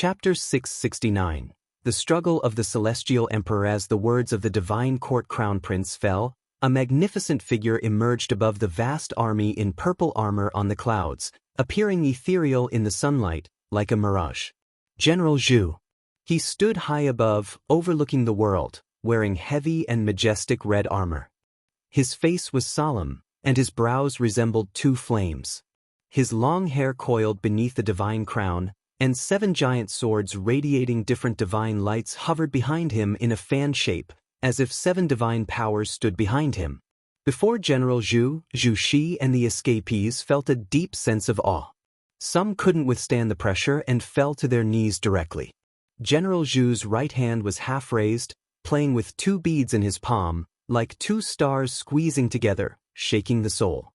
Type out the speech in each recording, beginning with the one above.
Chapter 669. The Struggle of the Celestial Emperor. As the words of the divine court crown prince fell, a magnificent figure emerged above the vast army in purple armor on the clouds, appearing ethereal in the sunlight, like a mirage. General Zhu. He stood high above, overlooking the world, wearing heavy and majestic red armor. His face was solemn, and his brows resembled two flames. His long hair coiled beneath the divine crown, and 7 giant swords radiating different divine lights hovered behind him in a fan shape, as if 7 divine powers stood behind him. Before General Zhu, Zhu Shi and the escapees felt a deep sense of awe. Some couldn't withstand the pressure and fell to their knees directly. General Zhu's right hand was half raised, playing with 2 beads in his palm, like 2 stars squeezing together, shaking the soul.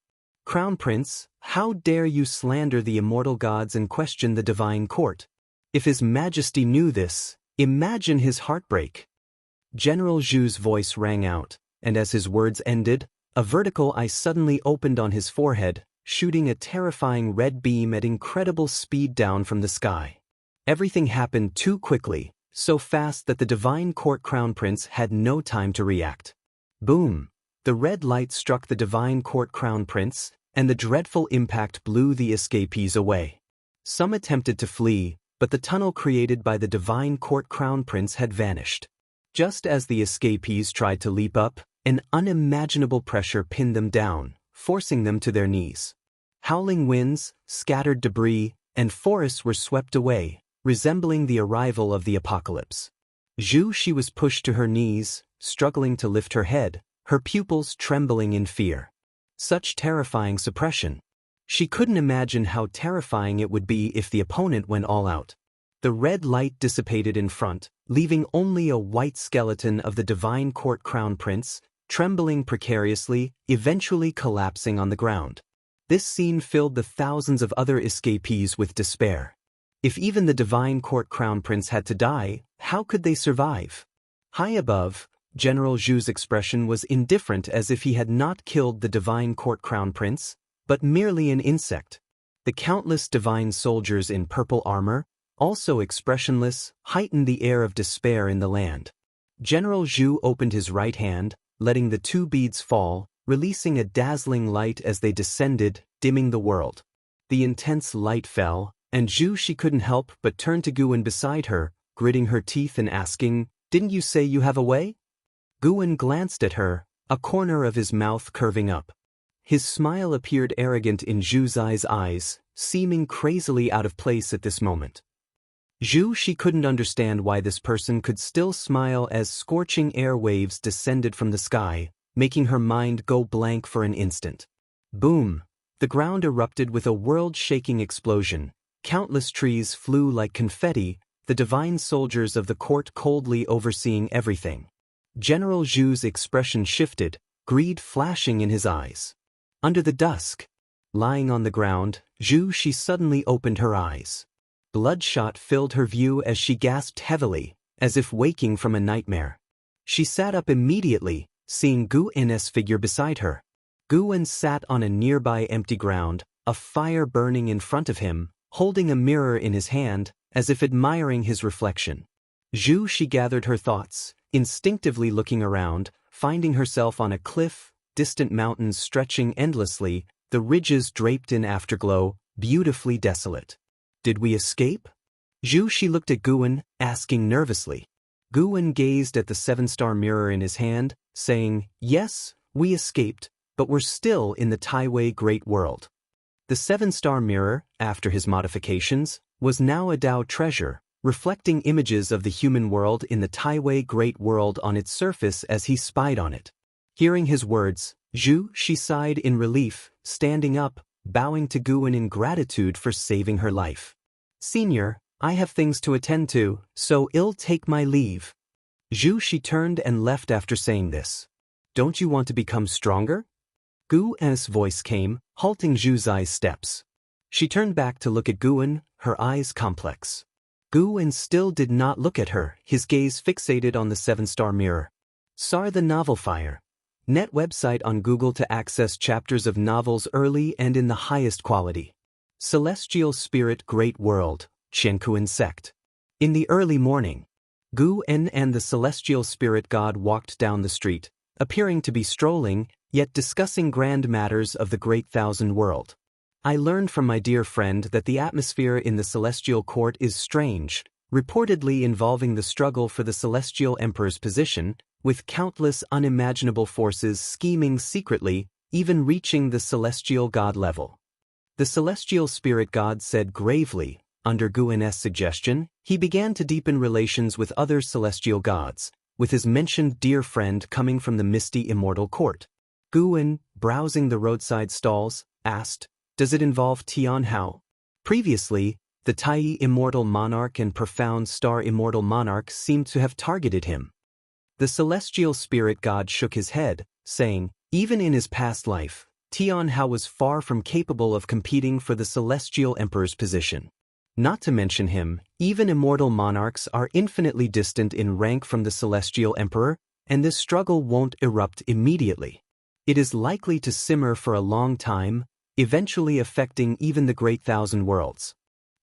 Crown Prince, how dare you slander the immortal gods and question the divine court? If His Majesty knew this, imagine his heartbreak. General Zhu's voice rang out, and as his words ended, a vertical eye suddenly opened on his forehead, shooting a terrifying red beam at incredible speed down from the sky. Everything happened too quickly, so fast that the divine court crown prince had no time to react. Boom! The red light struck the divine court crown prince, and the dreadful impact blew the escapees away. Some attempted to flee, but the tunnel created by the divine court crown prince had vanished. Just as the escapees tried to leap up, an unimaginable pressure pinned them down, forcing them to their knees. Howling winds, scattered debris, and forests were swept away, resembling the arrival of the apocalypse. Zhu Shi was pushed to her knees, struggling to lift her head, her pupils trembling in fear. Such terrifying suppression. She couldn't imagine how terrifying it would be if the opponent went all out. The red light dissipated in front, leaving only a white skeleton of the divine court crown prince, trembling precariously, eventually collapsing on the ground. This scene filled the thousands of other escapees with despair. If even the divine court crown prince had to die, how could they survive? High above, General Zhu's expression was indifferent, as if he had not killed the divine court crown prince, but merely an insect. The countless divine soldiers in purple armor, also expressionless, heightened the air of despair in the land. General Zhu opened his right hand, letting the 2 beads fall, releasing a dazzling light as they descended, dimming the world. The intense light fell, and Zhu Shi couldn't help but turn to Guwen beside her, gritting her teeth and asking, "Didn't you say you have a way?" Guwen glanced at her, a corner of his mouth curving up. His smile appeared arrogant in Zhu Xi's eyes, seeming crazily out of place at this moment. Zhu Shi couldn't understand why this person could still smile as scorching air waves descended from the sky, making her mind go blank for an instant. Boom! The ground erupted with a world-shaking explosion. Countless trees flew like confetti, the divine soldiers of the court coldly overseeing everything. General Zhu's expression shifted, greed flashing in his eyes. Under the dusk, lying on the ground, Zhu Shi suddenly opened her eyes. Bloodshot filled her view as she gasped heavily, as if waking from a nightmare. She sat up immediately, seeing Guwen's figure beside her. Guwen sat on a nearby empty ground, a fire burning in front of him, holding a mirror in his hand, as if admiring his reflection. Zhu Shi gathered her thoughts, instinctively looking around, finding herself on a cliff, distant mountains stretching endlessly, the ridges draped in afterglow, beautifully desolate. Did we escape? Zhu Shi looked at Guwen, asking nervously. Guwen gazed at the 7-star mirror in his hand, saying, "Yes, we escaped, but we're still in the Taiwei Great World." The 7-star mirror, after his modifications, was now a Dao treasure, reflecting images of the human world in the Taiwei Great World on its surface as he spied on it. Hearing his words, Zhu Shi sighed in relief, standing up, bowing to Guwen in gratitude for saving her life. "Senior, I have things to attend to, so I'll take my leave." Zhu Shi turned and left after saying this. "Don't you want to become stronger?" Guwen's voice came, halting Zhu Xi's steps. She turned back to look at Guwen, her eyes complex. Guwen still did not look at her, his gaze fixated on the 7-star mirror. Sar the Novel Fire. Net website on Google to access chapters of novels early and in the highest quality. Celestial Spirit Great World, Qiankuan Sect. In the early morning, Gu En and the celestial spirit god walked down the street, appearing to be strolling, yet discussing grand matters of the great thousand world. I learned from my dear friend that the atmosphere in the celestial court is strange, reportedly involving the struggle for the celestial emperor's position, with countless unimaginable forces scheming secretly, even reaching the celestial god level. The celestial spirit god said gravely, under Guin's suggestion, he began to deepen relations with other celestial gods, with his mentioned dear friend coming from the misty immortal court. Guin, browsing the roadside stalls, asked, "Does it involve Tian Hao?" Previously, the Tai immortal monarch and profound star immortal monarch seemed to have targeted him. The celestial spirit god shook his head, saying, even in his past life, Tian Hao was far from capable of competing for the celestial emperor's position. Not to mention him, even immortal monarchs are infinitely distant in rank from the celestial emperor, and this struggle won't erupt immediately. It is likely to simmer for a long time, eventually affecting even the great thousand worlds.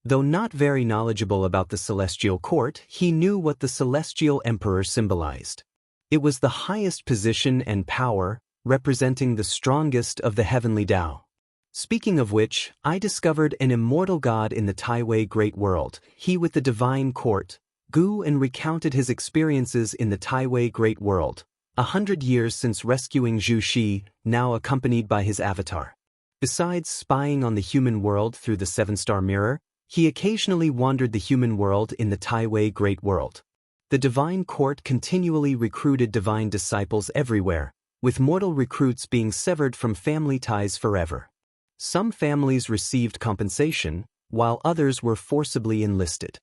Though not very knowledgeable about the celestial court, he knew what the celestial emperor symbolized. It was the highest position and power, representing the strongest of the heavenly Tao. Speaking of which, I discovered an immortal god in the Taiwei Great World, he with the divine court, Gu, and recounted his experiences in the Taiwei Great World, 100 years since rescuing Zhu Shi, now accompanied by his avatar. Besides spying on the human world through the seven-star mirror, he occasionally wandered the human world in the Taiwei Great World. The divine court continually recruited divine disciples everywhere, with mortal recruits being severed from family ties forever. Some families received compensation, while others were forcibly enlisted.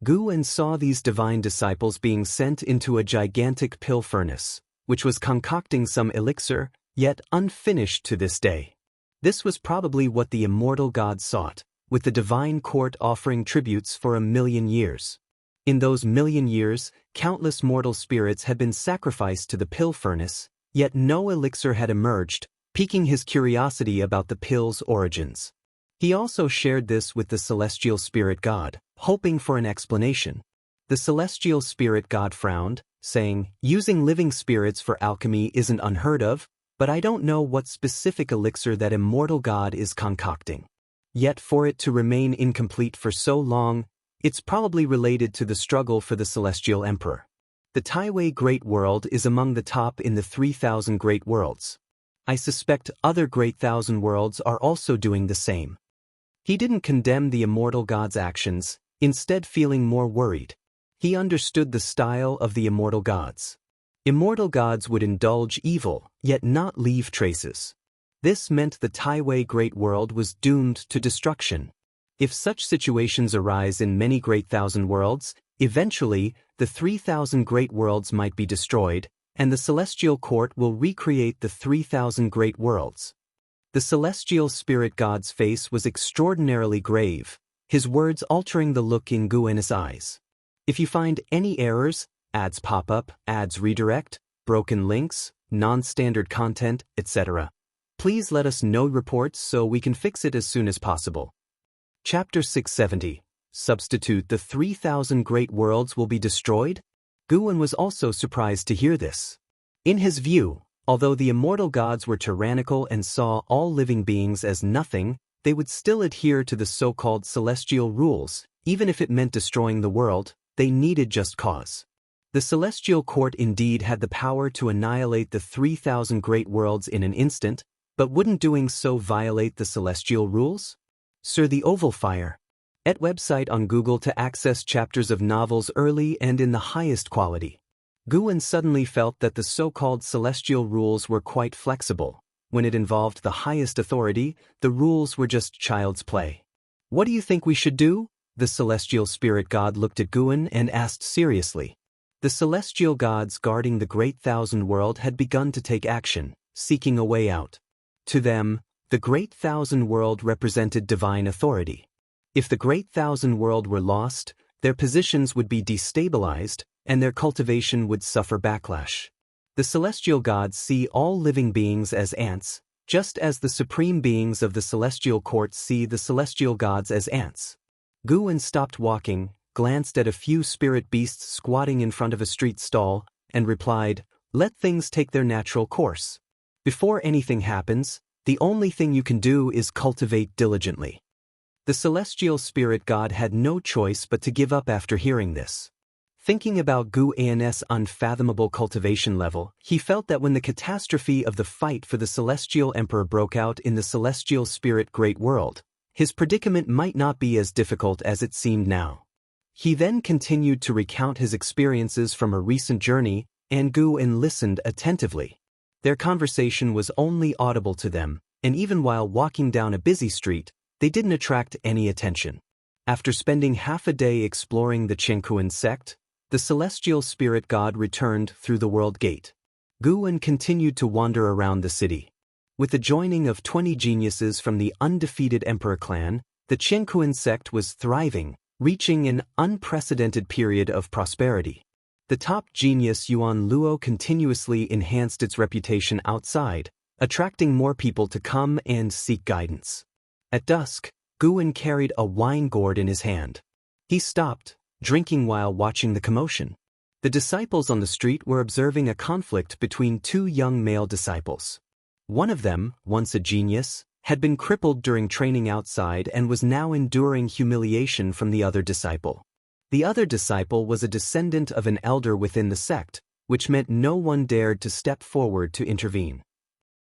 Guan saw these divine disciples being sent into a gigantic pill furnace, which was concocting some elixir, yet unfinished to this day. This was probably what the immortal god sought, with the divine court offering tributes for 1,000,000 years. In those 1,000,000 years, countless mortal spirits had been sacrificed to the pill furnace, yet no elixir had emerged, piquing his curiosity about the pill's origins. He also shared this with the celestial spirit god, hoping for an explanation. The celestial spirit god frowned, saying, "Using living spirits for alchemy isn't unheard of, but I don't know what specific elixir that immortal god is concocting. Yet for it to remain incomplete for so long, it's probably related to the struggle for the celestial emperor. The Taiwei Great World is among the top in the 3,000 great worlds. I suspect other great thousand worlds are also doing the same." He didn't condemn the immortal god's actions, instead feeling more worried. He understood the style of the immortal gods. Immortal gods would indulge evil, yet not leave traces. This meant the Taiwei Great World was doomed to destruction. If such situations arise in many great thousand worlds, eventually, the 3,000 great worlds might be destroyed, and the celestial court will recreate the 3,000 great worlds. The celestial spirit god's face was extraordinarily grave, his words altering the look in Guin's eyes. If you find any errors, ads pop up, ads redirect, broken links, non-standard content, etc., please let us know reports so we can fix it as soon as possible. Chapter 670. Substitute the 3,000 great worlds will be destroyed? Guan was also surprised to hear this. In his view, although the immortal gods were tyrannical and saw all living beings as nothing, they would still adhere to the so-called celestial rules, even if it meant destroying the world. They needed just cause. The celestial court indeed had the power to annihilate the 3,000 great worlds in an instant, but wouldn't doing so violate the celestial rules? Sir, the Oval Fire. Et website on Google to access chapters of novels early and in the highest quality. Guan suddenly felt that the so-called celestial rules were quite flexible. When it involved the highest authority, the rules were just child's play. What do you think we should do? The celestial spirit god looked at Guan and asked seriously. The celestial gods guarding the great thousand world had begun to take action, seeking a way out. To them, the great thousand world represented divine authority. If the great thousand world were lost, their positions would be destabilized, and their cultivation would suffer backlash. The celestial gods see all living beings as ants, just as the supreme beings of the celestial court see the celestial gods as ants. Guan stopped walking, glanced at a few spirit beasts squatting in front of a street stall, and replied, "Let things take their natural course. Before anything happens, the only thing you can do is cultivate diligently." The celestial spirit god had no choice but to give up after hearing this. Thinking about Gu An's unfathomable cultivation level, he felt that when the catastrophe of the fight for the celestial emperor broke out in the celestial spirit great world, his predicament might not be as difficult as it seemed now. He then continued to recount his experiences from a recent journey, and Gu An listened attentively. Their conversation was only audible to them, and even while walking down a busy street, they didn't attract any attention. After spending half a day exploring the Qianquan sect, the celestial spirit god returned through the world gate. Gu An continued to wander around the city. With the joining of 20 geniuses from the undefeated emperor clan, the Qianquan sect was thriving, reaching an unprecedented period of prosperity. The top genius Yuan Luo continuously enhanced its reputation outside, attracting more people to come and seek guidance. At dusk, Gu An carried a wine gourd in his hand. He stopped, drinking while watching the commotion. The disciples on the street were observing a conflict between two young male disciples. One of them, once a genius, had been crippled during training outside and was now enduring humiliation from the other disciple. The other disciple was a descendant of an elder within the sect, which meant no one dared to step forward to intervene.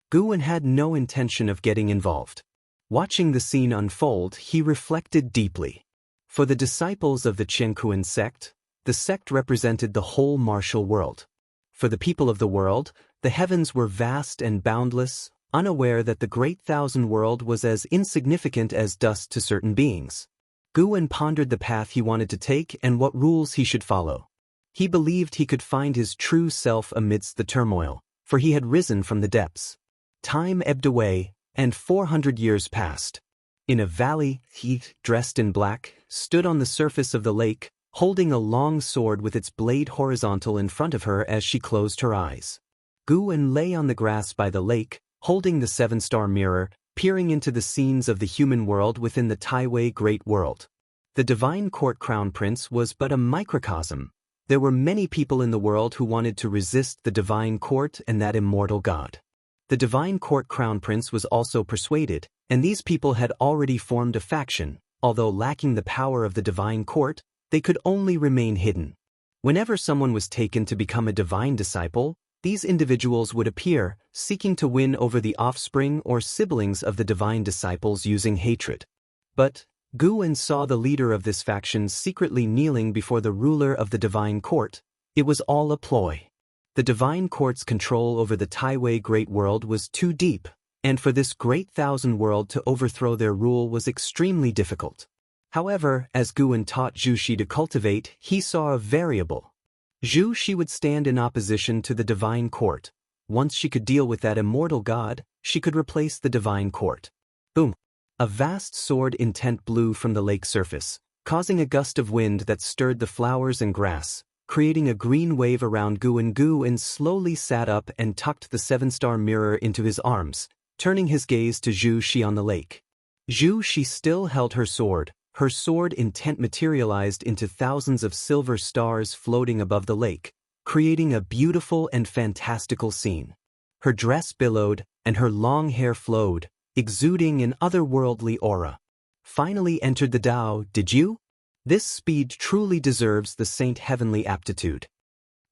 Gu An had no intention of getting involved. Watching the scene unfold, he reflected deeply. For the disciples of the Qianquan sect, the sect represented the whole martial world. For the people of the world, the heavens were vast and boundless, unaware that the great thousand world was as insignificant as dust to certain beings. Gu An pondered the path he wanted to take and what rules he should follow. He believed he could find his true self amidst the turmoil, for he had risen from the depths. Time ebbed away, and 400 years passed. In a valley, he, dressed in black, stood on the surface of the lake, holding a long sword with its blade horizontal in front of her as she closed her eyes. Gu An lay on the grass by the lake, holding the seven-star mirror, peering into the scenes of the human world within the Taiwei Great World. The divine court crown prince was but a microcosm. There were many people in the world who wanted to resist the divine court and that immortal god. The divine court crown prince was also persuaded, and these people had already formed a faction. Although lacking the power of the divine court, they could only remain hidden. Whenever someone was taken to become a divine disciple, these individuals would appear, seeking to win over the offspring or siblings of the divine disciples using hatred. But Gu An saw the leader of this faction secretly kneeling before the ruler of the divine court. It was all a ploy. The divine court's control over the Taiwei Great World was too deep, and for this great thousand world to overthrow their rule was extremely difficult. However, as Gu An taught Zhu Shi to cultivate, he saw a variable. Zhu Shi would stand in opposition to the divine court. Once she could deal with that immortal god, she could replace the divine court. Boom! A vast sword intent blew from the lake surface, causing a gust of wind that stirred the flowers and grass, creating a green wave around Gu An. Gu An slowly sat up and tucked the seven-star mirror into his arms, turning his gaze to Zhu Shi on the lake. Zhu Shi still held her sword intent materialized into thousands of silver stars floating above the lake, creating a beautiful and fantastical scene. Her dress billowed, and her long hair flowed, exuding an otherworldly aura. Finally entered the Tao, did you? This speed truly deserves the saint heavenly aptitude.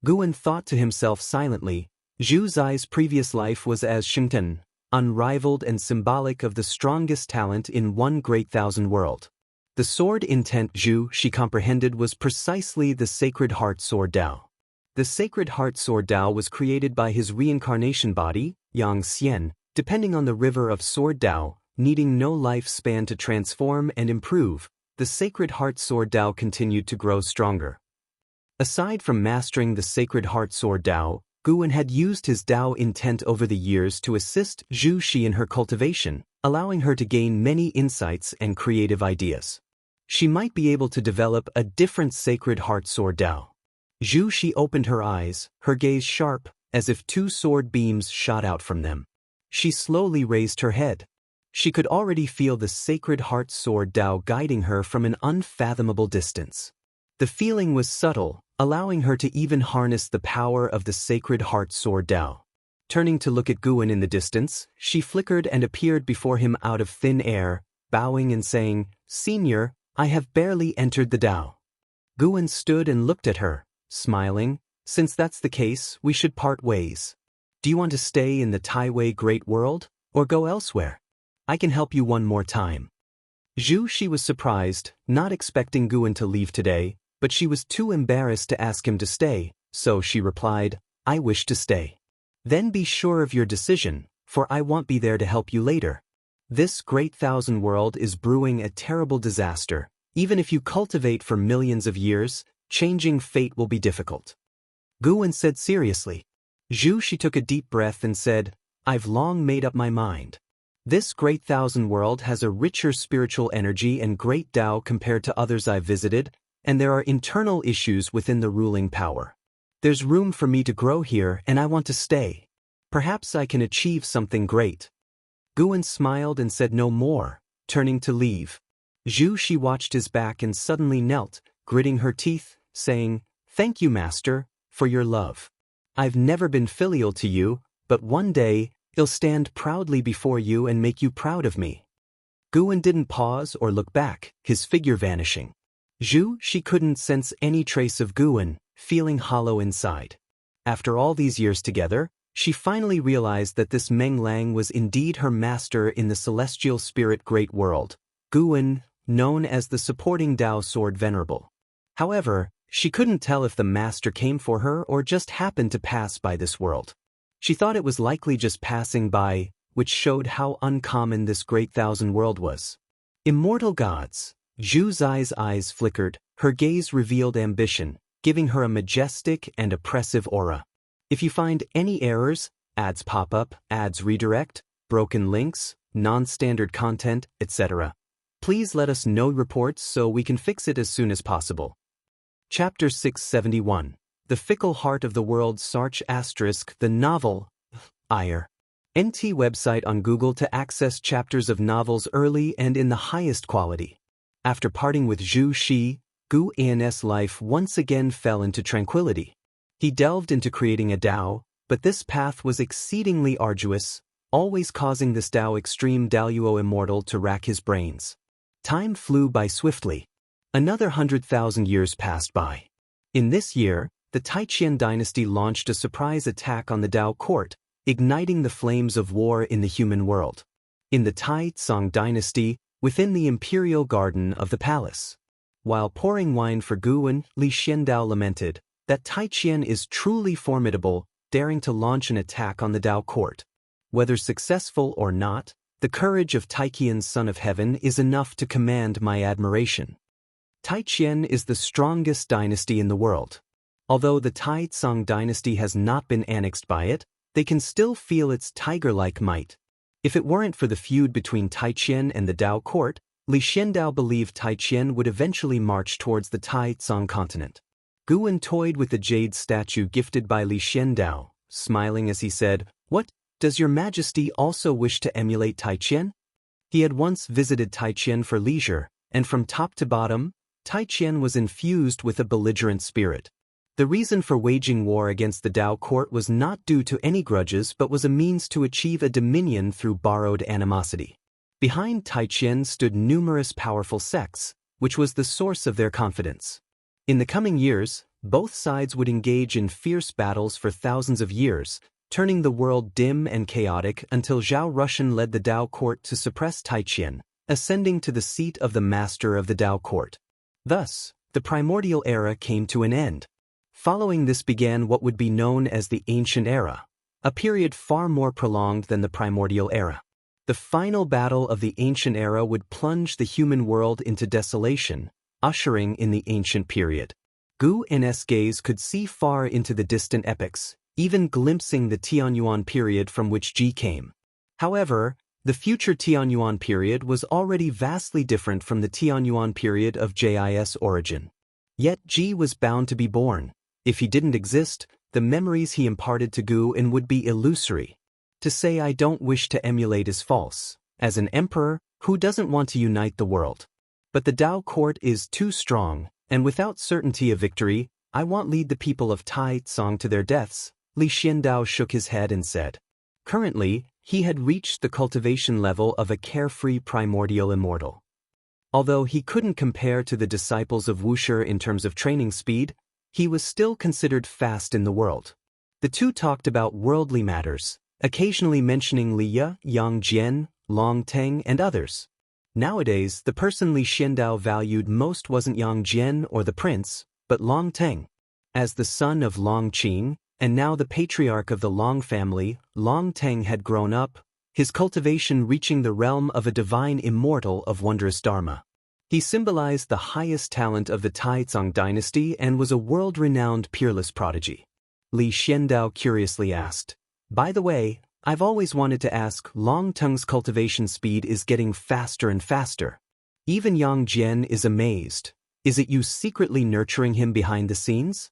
Gu An thought to himself silently. Zhu Zai's previous life was as Shengten, unrivaled and symbolic of the strongest talent in one great thousand world. The sword intent Zhu Shi comprehended was precisely the Sacred Heart Sword Dao. The Sacred Heart Sword Dao was created by his reincarnation body, Yang Xian, depending on the river of Sword Dao, needing no lifespan to transform and improve. The Sacred Heart Sword Dao continued to grow stronger. Aside from mastering the Sacred Heart Sword Dao, Gu An had used his Dao intent over the years to assist Zhu Shi in her cultivation, allowing her to gain many insights and creative ideas. She might be able to develop a different Sacred Heart Sword Dao. Zhu Shi opened her eyes, her gaze sharp, as if two sword beams shot out from them. She slowly raised her head. She could already feel the Sacred Heart Sword Dao guiding her from an unfathomable distance. The feeling was subtle, allowing her to even harness the power of the sacred heart sword Dao. Turning to look at Guan in the distance, she flickered and appeared before him out of thin air, bowing and saying, "Senior, I have barely entered the Dao." Guan stood and looked at her, smiling. "Since that's the case, we should part ways. Do you want to stay in the Taiwei Great World, or go elsewhere? I can help you one more time." She was surprised, not expecting Guan to leave today, but she was too embarrassed to ask him to stay, so she replied, "I wish to stay." "Then be sure of your decision, for I won't be there to help you later. This great thousand world is brewing a terrible disaster. Even if you cultivate for millions of years, changing fate will be difficult." Guan said seriously. She took a deep breath and said, "I've long made up my mind. This great thousand world has a richer spiritual energy and great Dao compared to others I've visited, and there are internal issues within the ruling power. There's room for me to grow here and I want to stay. Perhaps I can achieve something great." Guan smiled and said no more, turning to leave. She watched his back and suddenly knelt, gritting her teeth, saying, "Thank you, Master, for your love. I've never been filial to you, but one day, I'll stand proudly before you and make you proud of me." Guan didn't pause or look back, his figure vanishing. She couldn't sense any trace of Guan, feeling hollow inside. After all these years together, she finally realized that this Meng Lang was indeed her master in the celestial spirit great world, Guan, known as the supporting Dao sword venerable. However, she couldn't tell if the master came for her or just happened to pass by this world. She thought it was likely just passing by, which showed how uncommon this great thousand world was. Immortal gods. Zhu's eyes flickered, her gaze revealed ambition, giving her a majestic and oppressive aura. "If you find any errors, ads pop up, ads redirect, broken links, non-standard content, etc., please let us know reports so we can fix it as soon as possible." Chapter 671. The Fickle Heart of the World *** The novel, Ire. NT website on Google to access chapters of novels early and in the highest quality. After parting with Gu An's life once again fell into tranquility. He delved into creating a Dao, but this path was exceedingly arduous, always causing this Dao extreme Daoist Immortal to rack his brains. Time flew by swiftly. Another 100,000 years passed by. In this year, the Taiqian dynasty launched a surprise attack on the Dao court, igniting the flames of war in the human world. In the Tai-Tsang dynasty, within the imperial garden of the palace. While pouring wine for Guan, Li Xiandao lamented that Taiqian is truly formidable, daring to launch an attack on the Dao court. Whether successful or not, the courage of Taiqian's son of heaven is enough to command my admiration. Taiqian is the strongest dynasty in the world. Although the Tai-Tsang dynasty has not been annexed by it, they can still feel its tiger-like might. If it weren't for the feud between Taiqian and the Dao court, Li Xiandao believed Taiqian would eventually march towards the Tai-Tsang continent. Guan toyed with the jade statue gifted by Li Xiandao, smiling as he said, "What, does your majesty also wish to emulate Taiqian?" He had once visited Taiqian for leisure, and from top to bottom, Taiqian was infused with a belligerent spirit. The reason for waging war against the Dao court was not due to any grudges but was a means to achieve a dominion through borrowed animosity. Behind Taiqian stood numerous powerful sects, which was the source of their confidence. In the coming years, both sides would engage in fierce battles for thousands of years, turning the world dim and chaotic until Zhao Rushan led the Dao court to suppress Taiqian, ascending to the seat of the master of the Dao court. Thus, the primordial era came to an end. Following this began what would be known as the Ancient Era, a period far more prolonged than the primordial era. The final battle of the Ancient Era would plunge the human world into desolation, ushering in the Ancient Period. Gu's gaze could see far into the distant epochs, even glimpsing the Tianyuan period from which Ji came. However, the future Tianyuan period was already vastly different from the Tianyuan period of Jis origin. Yet Ji was bound to be born. If he didn't exist, the memories he imparted to Guan would be illusory. To say I don't wish to emulate is false. As an emperor, who doesn't want to unite the world? But the Dao court is too strong, and without certainty of victory, I won't lead the people of Taizong to their deaths. Li Xiandao shook his head and said. Currently, he had reached the cultivation level of a carefree primordial immortal. Although he couldn't compare to the disciples of Wuxia in terms of training speed, he was still considered fast in the world. The two talked about worldly matters, occasionally mentioning Liya, Yang Jian, Longtime, and others. Nowadays, the person Li Xiandao valued most wasn't Yang Jian or the prince, but Longtime. As the son of Long Qing, and now the patriarch of the Long family, Longtime had grown up, his cultivation reaching the realm of a divine immortal of wondrous dharma. He symbolized the highest talent of the Taizong dynasty and was a world-renowned peerless prodigy. Li Xiandao curiously asked, "By the way, I've always wanted to ask, Longteng's cultivation speed is getting faster and faster. Even Yang Jian is amazed. Is it you secretly nurturing him behind the scenes?"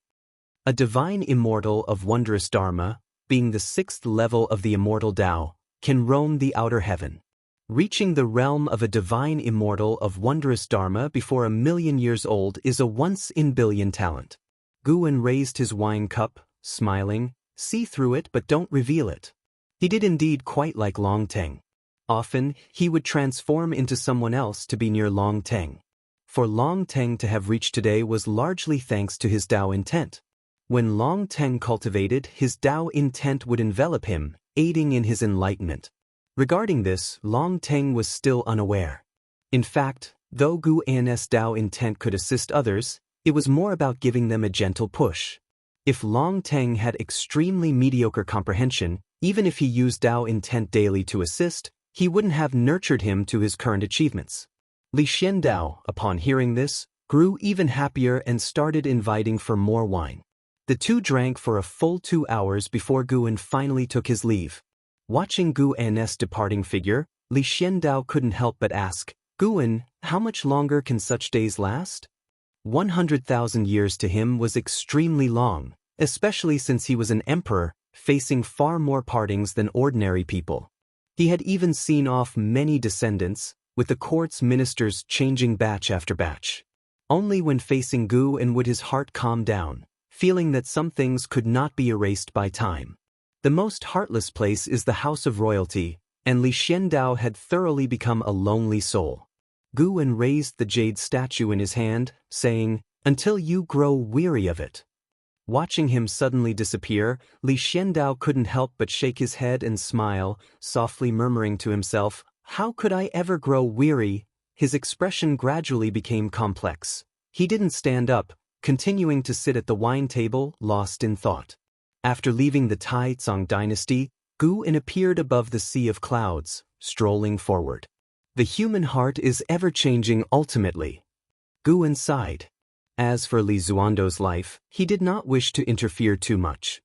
A divine immortal of wondrous dharma, being the 6th level of the immortal Tao, can roam the outer heaven. Reaching the realm of a divine immortal of wondrous dharma before 1,000,000 years old is a once-in-billion talent. Guwen raised his wine cup, smiling, "See through it but don't reveal it." He did indeed quite like Longteng. Often, he would transform into someone else to be near Longteng. For Longteng to have reached today was largely thanks to his Tao intent. When Longteng cultivated, his Tao intent would envelop him, aiding in his enlightenment. Regarding this, Longteng was still unaware. In fact, though Guan's Tao intent could assist others, it was more about giving them a gentle push. If Longteng had extremely mediocre comprehension, even if he used Tao intent daily to assist, he wouldn't have nurtured him to his current achievements. Li Xiandao, upon hearing this, grew even happier and started inviting for more wine. The two drank for a full 2 hours before Guwen finally took his leave. Watching Guan's departing figure, Li Xiandao couldn't help but ask, "Guwen, how much longer can such days last?" 100,000 years to him was extremely long, especially since he was an emperor, facing far more partings than ordinary people. He had even seen off many descendants, with the court's ministers changing batch after batch. Only when facing Guwen would his heart calm down, feeling that some things could not be erased by time. The most heartless place is the house of royalty, and Li Xiandao had thoroughly become a lonely soul. Guwen raised the jade statue in his hand, saying, "Until you grow weary of it." Watching him suddenly disappear, Li Xiandao couldn't help but shake his head and smile, softly murmuring to himself, "How could I ever grow weary?" His expression gradually became complex. He didn't stand up, continuing to sit at the wine table, lost in thought. After leaving the Taizong dynasty, Guwen appeared above the sea of clouds, strolling forward. The human heart is ever-changing ultimately. Guwen sighed. As for Li Zuando's life, he did not wish to interfere too much.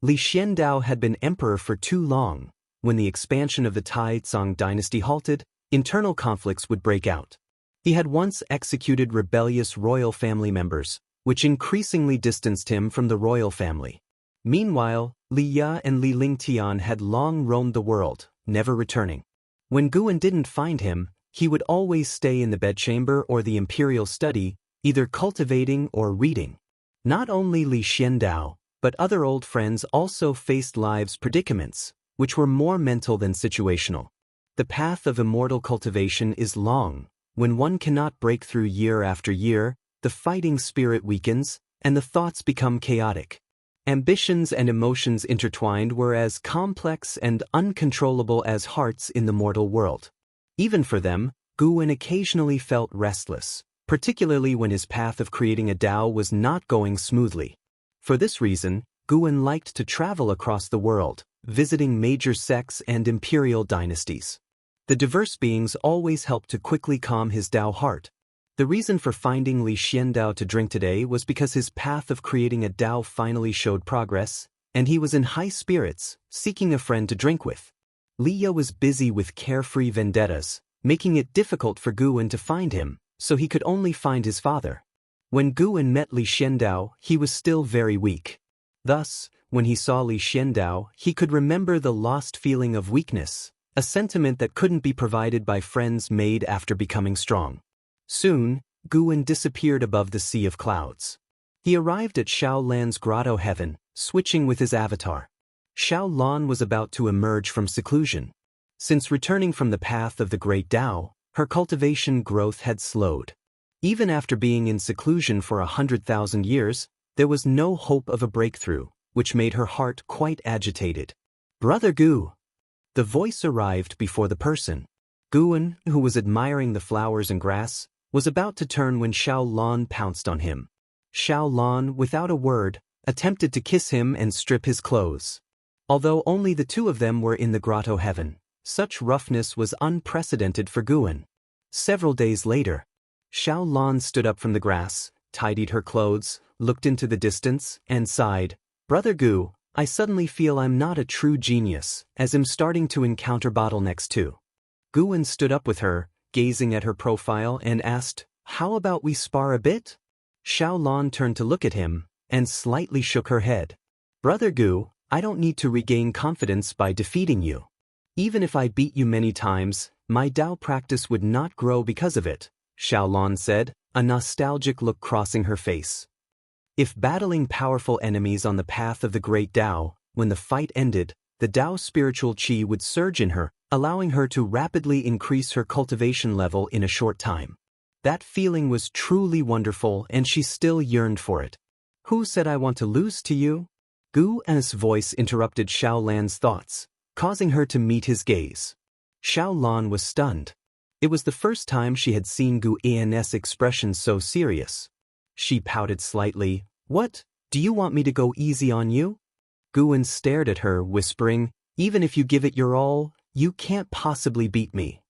Li Xiandao had been emperor for too long. When the expansion of the Taizong dynasty halted, internal conflicts would break out. He had once executed rebellious royal family members, which increasingly distanced him from the royal family. Meanwhile, Li Ya and Li Lingtian had long roamed the world, never returning. When Guwen didn't find him, he would always stay in the bedchamber or the imperial study, either cultivating or reading. Not only Li Xiandao, but other old friends also faced life's predicaments, which were more mental than situational. The path of immortal cultivation is long. When one cannot break through year after year, the fighting spirit weakens, and the thoughts become chaotic. Ambitions and emotions intertwined were as complex and uncontrollable as hearts in the mortal world. Even for them, Guwen occasionally felt restless, particularly when his path of creating a Tao was not going smoothly. For this reason, Guwen liked to travel across the world, visiting major sects and imperial dynasties. The diverse beings always helped to quickly calm his Tao heart. The reason for finding Li Xiandao to drink today was because his path of creating a Tao finally showed progress, and he was in high spirits, seeking a friend to drink with. Liya was busy with carefree vendettas, making it difficult for Guwen to find him, so he could only find his father. When Guwen met Li Xiandao, he was still very weak. Thus, when he saw Li Xiandao, he could remember the lost feeling of weakness, a sentiment that couldn't be provided by friends made after becoming strong. Soon, Guwen disappeared above the sea of clouds. He arrived at Xiao Lan's grotto heaven, switching with his avatar. Xiao Lan was about to emerge from seclusion. Since returning from the path of the great Tao, her cultivation growth had slowed. Even after being in seclusion for 100,000 years, there was no hope of a breakthrough, which made her heart quite agitated. "Brother Gu!" The voice arrived before the person. Guwen, who was admiring the flowers and grass, was about to turn when Xiao Lan pounced on him. Xiao Lan, without a word, attempted to kiss him and strip his clothes. Although only the two of them were in the grotto heaven, such roughness was unprecedented for Guwen. Several days later, Xiao Lan stood up from the grass, tidied her clothes, looked into the distance, and sighed, "Brother Gu, I suddenly feel I'm not a true genius, as I'm starting to encounter bottlenecks too." Guwen stood up with her, gazing at her profile, and asked, "How about we spar a bit?" Xiao Lan turned to look at him, and slightly shook her head. "Brother Gu, I don't need to regain confidence by defeating you. Even if I beat you many times, my Dao practice would not grow because of it," Xiao Lan said, a nostalgic look crossing her face. If battling powerful enemies on the path of the great Dao, when the fight ended, the Dao spiritual qi would surge in her, allowing her to rapidly increase her cultivation level in a short time. That feeling was truly wonderful, and she still yearned for it. "Who said I want to lose to you?" Gu's voice interrupted Xiao Lan's thoughts, causing her to meet his gaze. Xiao Lan was stunned. It was the first time she had seen Gu's expression so serious. She pouted slightly. "What? Do you want me to go easy on you?" Guwen stared at her, whispering, "Even if you give it your all, you can't possibly beat me.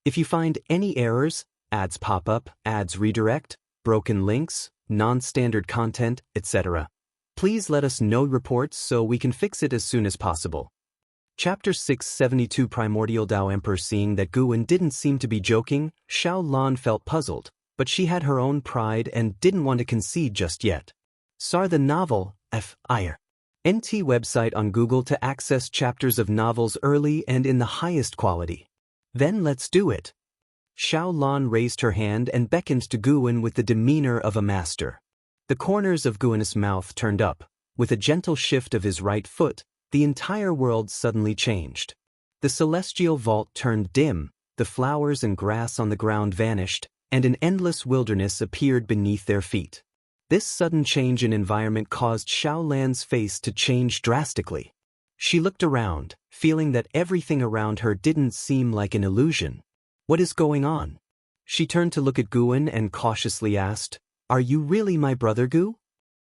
If you find any errors, ads pop up, ads redirect, broken links, non-standard content, etc., please let us know reports so we can fix it as soon as possible." Chapter 672 Primordial Dao Emperor. Seeing that Guwen didn't seem to be joking, Xiao Lan felt puzzled, but she had her own pride and didn't want to concede just yet. Sar the novel, F.I.R. NT website on Google to access chapters of novels early and in the highest quality. Then let's do it. Xiao Lan raised her hand and beckoned to Guwen with the demeanor of a master. The corners of Guwen's mouth turned up. With a gentle shift of his right foot, the entire world suddenly changed. The celestial vault turned dim, the flowers and grass on the ground vanished, and an endless wilderness appeared beneath their feet. This sudden change in environment caused Xiao Lan's face to change drastically. She looked around, feeling that everything around her didn't seem like an illusion. "What is going on?" She turned to look at Guwen and cautiously asked, "Are you really my brother Gu?"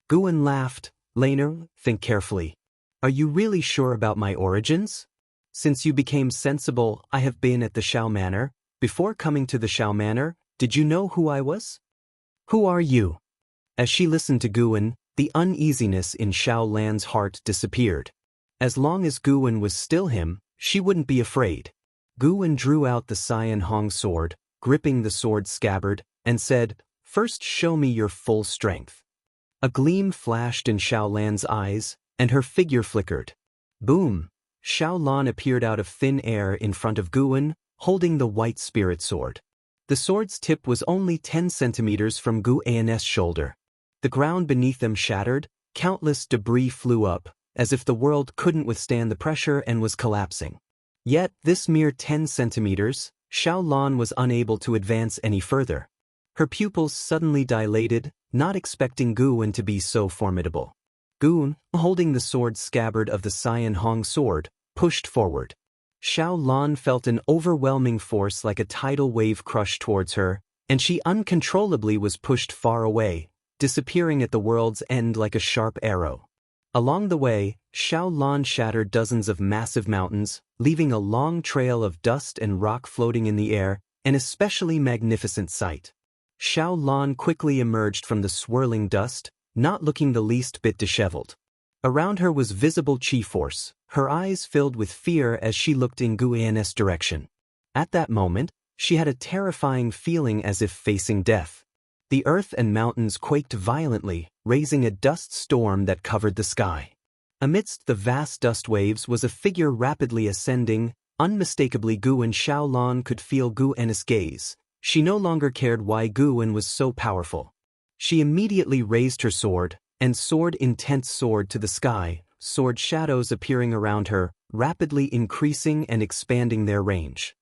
Guwen laughed. "Laner, think carefully. Are you really sure about my origins? Since you became sensible, I have been at the Xiao Manor. Before coming to the Xiao Manor, did you know who I was? Who are you?" As she listened to Guwen, the uneasiness in Xiao Lan's heart disappeared. As long as Guwen was still him, she wouldn't be afraid. Guwen drew out the Xianhong sword, gripping the sword's scabbard, and said, "First show me your full strength." A gleam flashed in Xiao Lan's eyes, and her figure flickered. Boom! Xiao Lan appeared out of thin air in front of Guwen, holding the white spirit sword. The sword's tip was only 10 centimeters from Gu's shoulder. The ground beneath them shattered, countless debris flew up, as if the world couldn't withstand the pressure and was collapsing. Yet, this mere 10 centimeters, Xiao Lan was unable to advance any further. Her pupils suddenly dilated, not expecting Guwen to be so formidable. Guwen, holding the sword scabbard of the Xianhong sword, pushed forward. Xiao Lan felt an overwhelming force like a tidal wave crush towards her, and she uncontrollably was pushed far away, disappearing at the world's end like a sharp arrow. Along the way, Xiao Lan shattered dozens of massive mountains, leaving a long trail of dust and rock floating in the air, an especially magnificent sight. Xiao Lan quickly emerged from the swirling dust, not looking the least bit disheveled. Around her was visible chi force, her eyes filled with fear as she looked in Gu's direction. At that moment, she had a terrifying feeling as if facing death. The earth and mountains quaked violently, raising a dust storm that covered the sky. Amidst the vast dust waves was a figure rapidly ascending. Unmistakably Gu, and Xiao Lan could feel Gu's gaze, She no longer cared why Guwen was so powerful. She immediately raised her sword, and soared intense sword to the sky, sword shadows appearing around her, rapidly increasing and expanding their range.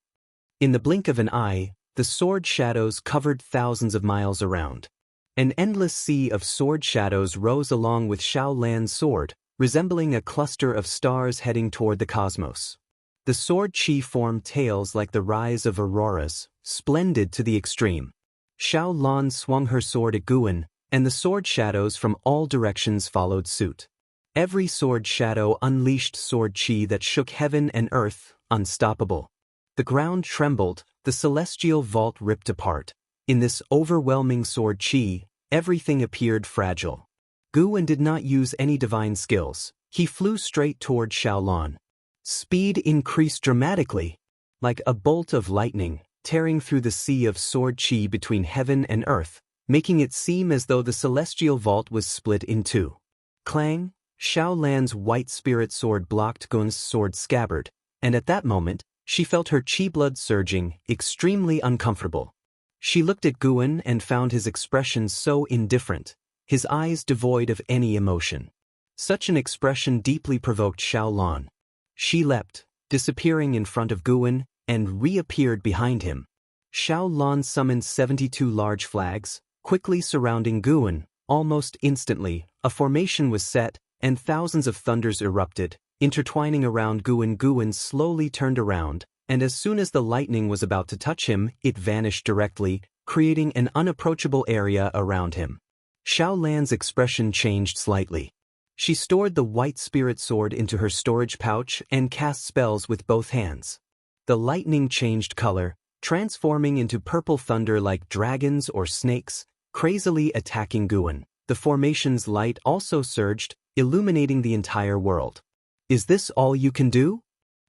In the blink of an eye, the sword shadows covered thousands of miles around. An endless sea of sword shadows rose along with Xiao Lan's sword, resembling a cluster of stars heading toward the cosmos. The sword chi formed tails like the rise of auroras, splendid to the extreme. Xiao Lan swung her sword at Guwen, and the sword shadows from all directions followed suit. Every sword shadow unleashed sword chi that shook heaven and earth, unstoppable. The ground trembled, the celestial vault ripped apart. In this overwhelming sword chi, everything appeared fragile. Guwen did not use any divine skills. He flew straight toward Xiaolan. Speed increased dramatically, like a bolt of lightning, tearing through the sea of sword chi between heaven and earth, making it seem as though the celestial vault was split in two. Clang! Xiaolan's white spirit sword blocked Guwen's sword scabbard, and at that moment, she felt her chi blood surging, extremely uncomfortable. She looked at Guwen and found his expression so indifferent, his eyes devoid of any emotion. Such an expression deeply provoked Xiaolan. She leapt, disappearing in front of Guwen, and reappeared behind him. Xiaolan summoned 72 large flags, quickly surrounding Guwen. Almost instantly, a formation was set, and thousands of thunders erupted, intertwining around Guwen. Guwen slowly turned around, and as soon as the lightning was about to touch him, it vanished directly, creating an unapproachable area around him. Xiao Lan's expression changed slightly. She stored the white spirit sword into her storage pouch and cast spells with both hands. The lightning changed color, transforming into purple thunder like dragons or snakes, crazily attacking Guwen. The formation's light also surged, illuminating the entire world. "Is this all you can do?"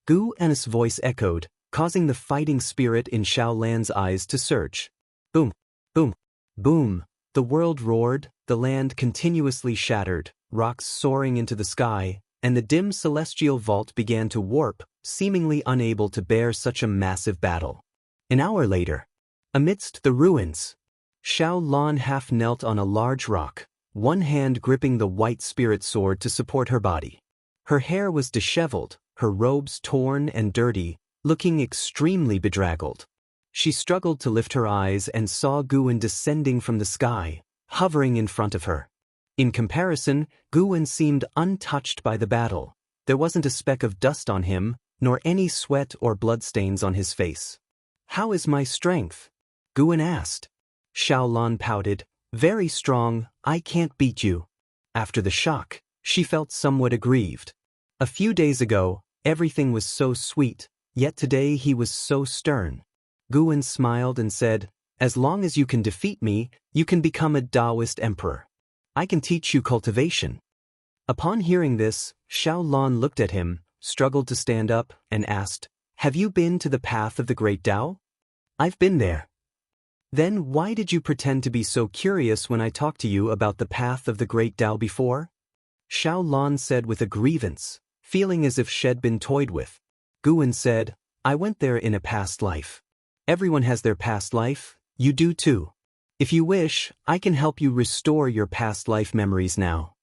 Guwen's voice echoed, causing the fighting spirit in Xiao Lan's eyes to surge. Boom! Boom! Boom! The world roared, the land continuously shattered, rocks soaring into the sky, and the dim celestial vault began to warp, seemingly unable to bear such a massive battle. An hour later, amidst the ruins, Xiao Lan half knelt on a large rock, one hand gripping the white spirit sword to support her body. Her hair was disheveled, her robes torn and dirty, looking extremely bedraggled. She struggled to lift her eyes and saw Guwen descending from the sky, hovering in front of her. In comparison, Guwen seemed untouched by the battle. There wasn't a speck of dust on him, nor any sweat or bloodstains on his face. "How is my strength?" Guwen asked. Xiao Lan pouted, "Very strong, I can't beat you." After the shock, she felt somewhat aggrieved. A few days ago, everything was so sweet, yet today he was so stern. Guwen smiled and said, "As long as you can defeat me, you can become a Daoist emperor. I can teach you cultivation." Upon hearing this, Xiao Lan looked at him, struggled to stand up, and asked, "Have you been to the path of the great Tao?" "I've been there." "Then why did you pretend to be so curious when I talked to you about the path of the great Tao before?" Xiao Lan said with a grievance, feeling as if she'd been toyed with. Guwen said, "I went there in a past life. Everyone has their past life, you do too. If you wish, I can help you restore your past life memories now."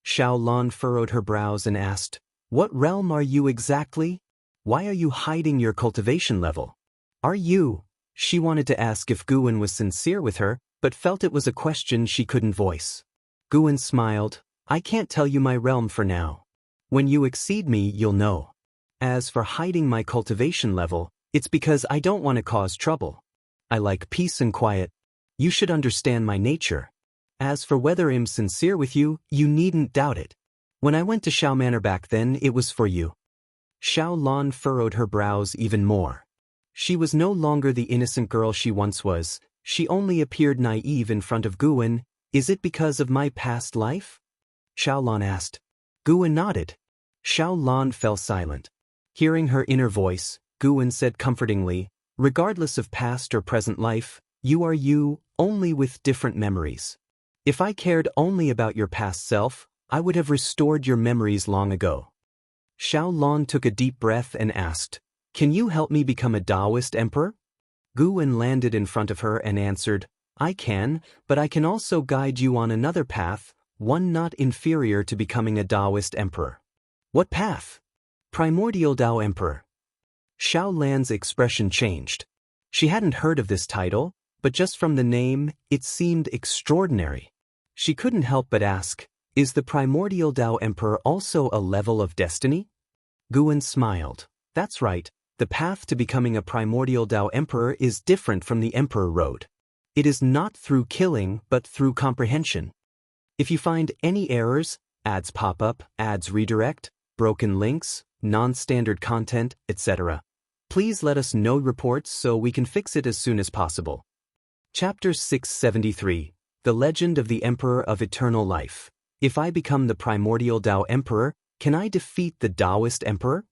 Xiao Lan furrowed her brows and asked, "What realm are you exactly? Why are you hiding your cultivation level? Are you?" She wanted to ask if Guwen was sincere with her, but felt it was a question she couldn't voice. Guwen smiled, "I can't tell you my realm for now. When you exceed me, you'll know. As for hiding my cultivation level, it's because I don't want to cause trouble. I like peace and quiet. You should understand my nature. As for whether I'm sincere with you, you needn't doubt it. When I went to Xiao Manor back then, it was for you." Xiao Lan furrowed her brows even more. She was no longer the innocent girl she once was. She only appeared naive in front of Guwen. "Is it because of my past life?" Xiao Lan asked. Guwen nodded. Xiao Lan fell silent. Hearing her inner voice, Guwen said comfortingly, "Regardless of past or present life, you are you, only with different memories. If I cared only about your past self, I would have restored your memories long ago." Xiao Lan took a deep breath and asked, "Can you help me become a Daoist emperor?" Guwen landed in front of her and answered, I can, but I can also guide you on another path, one not inferior to becoming a Daoist emperor. What path? Primordial Dao Emperor. Xiao Lan's expression changed. She hadn't heard of this title, but just from the name, it seemed extraordinary. She couldn't help but ask, is the Primordial Dao Emperor also a level of destiny? Guwen smiled. That's right, the path to becoming a Primordial Dao Emperor is different from the Emperor Road. It is not through killing, but through comprehension. If you find any errors, ads pop up, ads redirect, broken links, non-standard content, etc., please let us know reports so we can fix it as soon as possible. Chapter 673, The Legend of the Emperor of Eternal Life. If I become the Primordial Dao Emperor, can I defeat the Daoist Emperor?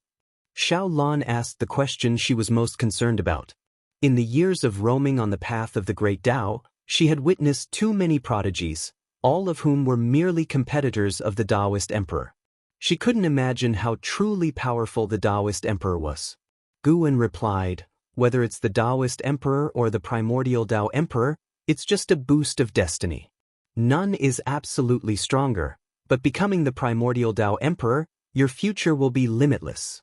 Xiao Lan asked the question she was most concerned about. In the years of roaming on the path of the Great Tao, she had witnessed too many prodigies, all of whom were merely competitors of the Daoist Emperor. She couldn't imagine how truly powerful the Daoist Emperor was. Guwen replied, whether it's the Daoist Emperor or the Primordial Dao Emperor, it's just a boost of destiny. None is absolutely stronger, but becoming the Primordial Dao Emperor, your future will be limitless.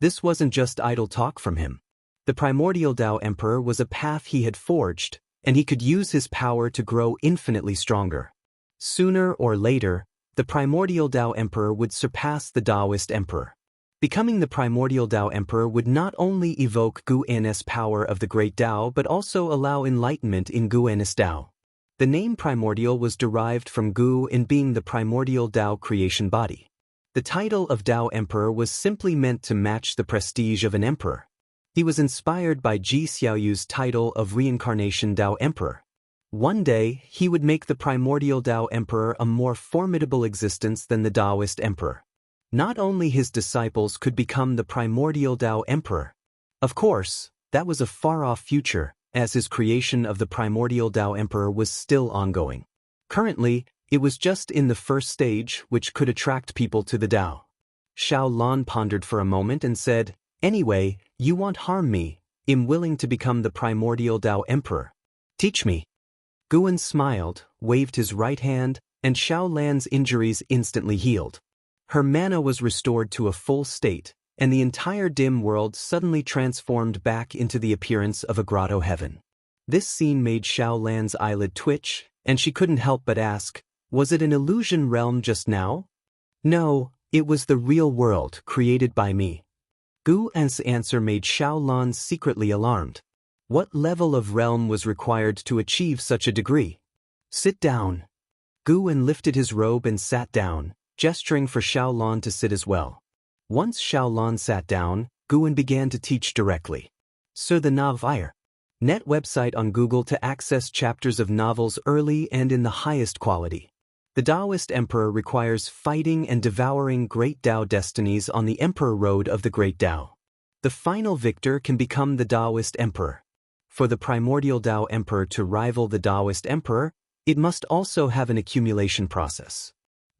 This wasn't just idle talk from him. The Primordial Dao Emperor was a path he had forged, and he could use his power to grow infinitely stronger. Sooner or later, the Primordial Dao Emperor would surpass the Daoist Emperor. Becoming the Primordial Dao Emperor would not only evoke Gu'an's power of the Great Tao but also allow enlightenment in Gu'an's Tao. The name Primordial was derived from Gu in being the Primordial Tao creation body. The title of Tao Emperor was simply meant to match the prestige of an emperor. He was inspired by Ji Xiaoyu's title of Reincarnation Tao Emperor. One day, he would make the Primordial Tao Emperor a more formidable existence than the Daoist Emperor. Not only his disciples could become the Primordial Tao Emperor. Of course, that was a far-off future, as his creation of the Primordial Tao Emperor was still ongoing. Currently, it was just in the first stage which could attract people to the Tao. Xiao Lan pondered for a moment and said, Anyway, you won't harm me. I'm willing to become the Primordial Tao Emperor. Teach me. Guwen smiled, waved his right hand, and Xiao Lan's injuries instantly healed. Her mana was restored to a full state, and the entire dim world suddenly transformed back into the appearance of a grotto heaven. This scene made Xiao Lan's eyelid twitch, and she couldn't help but ask, was it an illusion realm just now? No, it was the real world created by me. Gu'an's answer made Xiao Lan secretly alarmed. What level of realm was required to achieve such a degree? Sit down. Gu'an lifted his robe and sat down, gesturing for Xiao Lan to sit as well. Once Xiao Lan sat down, Gu'an began to teach directly. Sur the Navire. Net website on Google to access chapters of novels early and in the highest quality. The Daoist Emperor requires fighting and devouring great Tao destinies on the Emperor Road of the Great Tao. The final victor can become the Daoist Emperor. For the Primordial Tao Emperor to rival the Daoist Emperor, it must also have an accumulation process.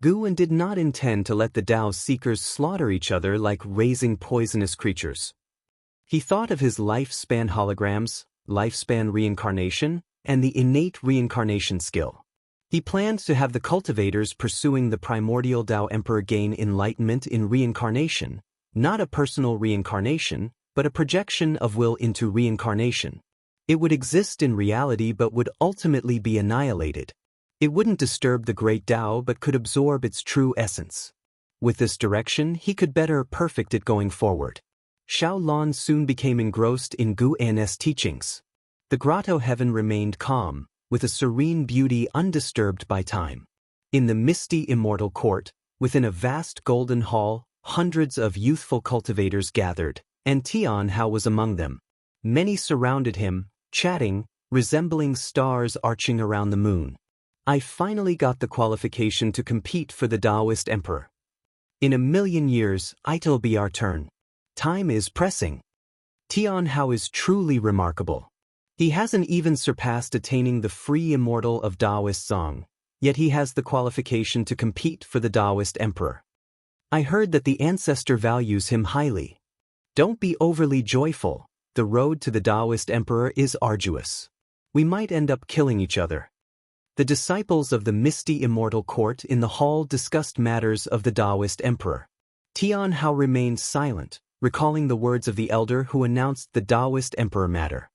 Gu'an did not intend to let the Tao seekers slaughter each other like raising poisonous creatures. He thought of his lifespan holograms, lifespan reincarnation, and the innate reincarnation skill. He planned to have the cultivators pursuing the Primordial Tao Emperor gain enlightenment in reincarnation, not a personal reincarnation, but a projection of will into reincarnation. It would exist in reality but would ultimately be annihilated. It wouldn't disturb the Great Tao but could absorb its true essence. With this direction, he could better perfect it going forward. Xiao Lan soon became engrossed in Gu'an's teachings. The grotto heaven remained calm, with a serene beauty undisturbed by time. In the misty immortal court, within a vast golden hall, hundreds of youthful cultivators gathered, and Tianhao was among them. Many surrounded him, chatting, resembling stars arching around the moon. I finally got the qualification to compete for the Daoist Emperor. In 1,000,000 years, it'll be our turn. Time is pressing. Tianhao is truly remarkable. He hasn't even surpassed attaining the free immortal of Daoist song, yet he has the qualification to compete for the Daoist Emperor. I heard that the ancestor values him highly. Don't be overly joyful. the road to the Daoist emperor is arduous. We might end up killing each other. The disciples of the misty immortal court in the hall discussed matters of the Daoist emperor. Tianhao remained silent, recalling the words of the elder who announced the Daoist emperor matter.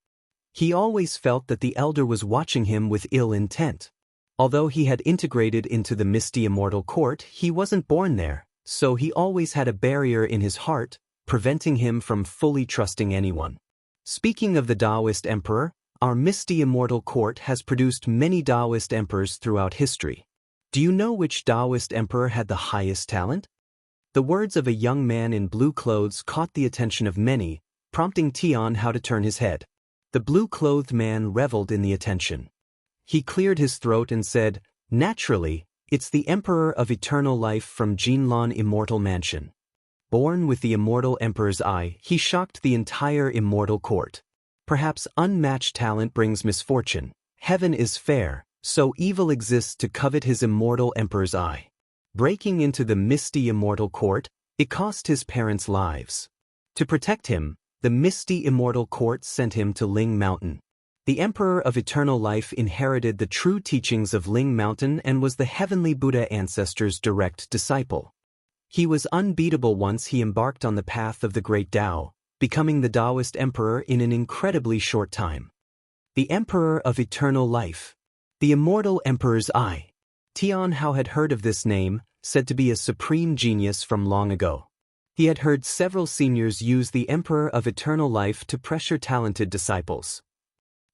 He always felt that the elder was watching him with ill intent. Although he had integrated into the misty immortal court, he wasn't born there, so he always had a barrier in his heart, preventing him from fully trusting anyone. Speaking of the Daoist emperor, our misty immortal court has produced many Daoist emperors throughout history. Do you know which Daoist emperor had the highest talent? The words of a young man in blue clothes caught the attention of many, prompting Tianhao to turn his head. The blue-clothed man reveled in the attention. He cleared his throat and said, "Naturally, it's the Emperor of Eternal Life from Jinlan Immortal Mansion." Born with the immortal emperor's eye, he shocked the entire immortal court. Perhaps unmatched talent brings misfortune. Heaven is fair, so evil exists to covet his immortal emperor's eye. Breaking into the misty immortal court, it cost his parents' lives. To protect him, the misty immortal court sent him to Ling Mountain. The Emperor of Eternal Life inherited the true teachings of Ling Mountain and was the heavenly Buddha ancestor's direct disciple. He was unbeatable once he embarked on the path of the Great Tao, becoming the Daoist emperor in an incredibly short time. The Emperor of Eternal Life. The Immortal Emperor's Eye. Tianhao had heard of this name, said to be a supreme genius from long ago. He had heard several seniors use the Emperor of Eternal Life to pressure talented disciples.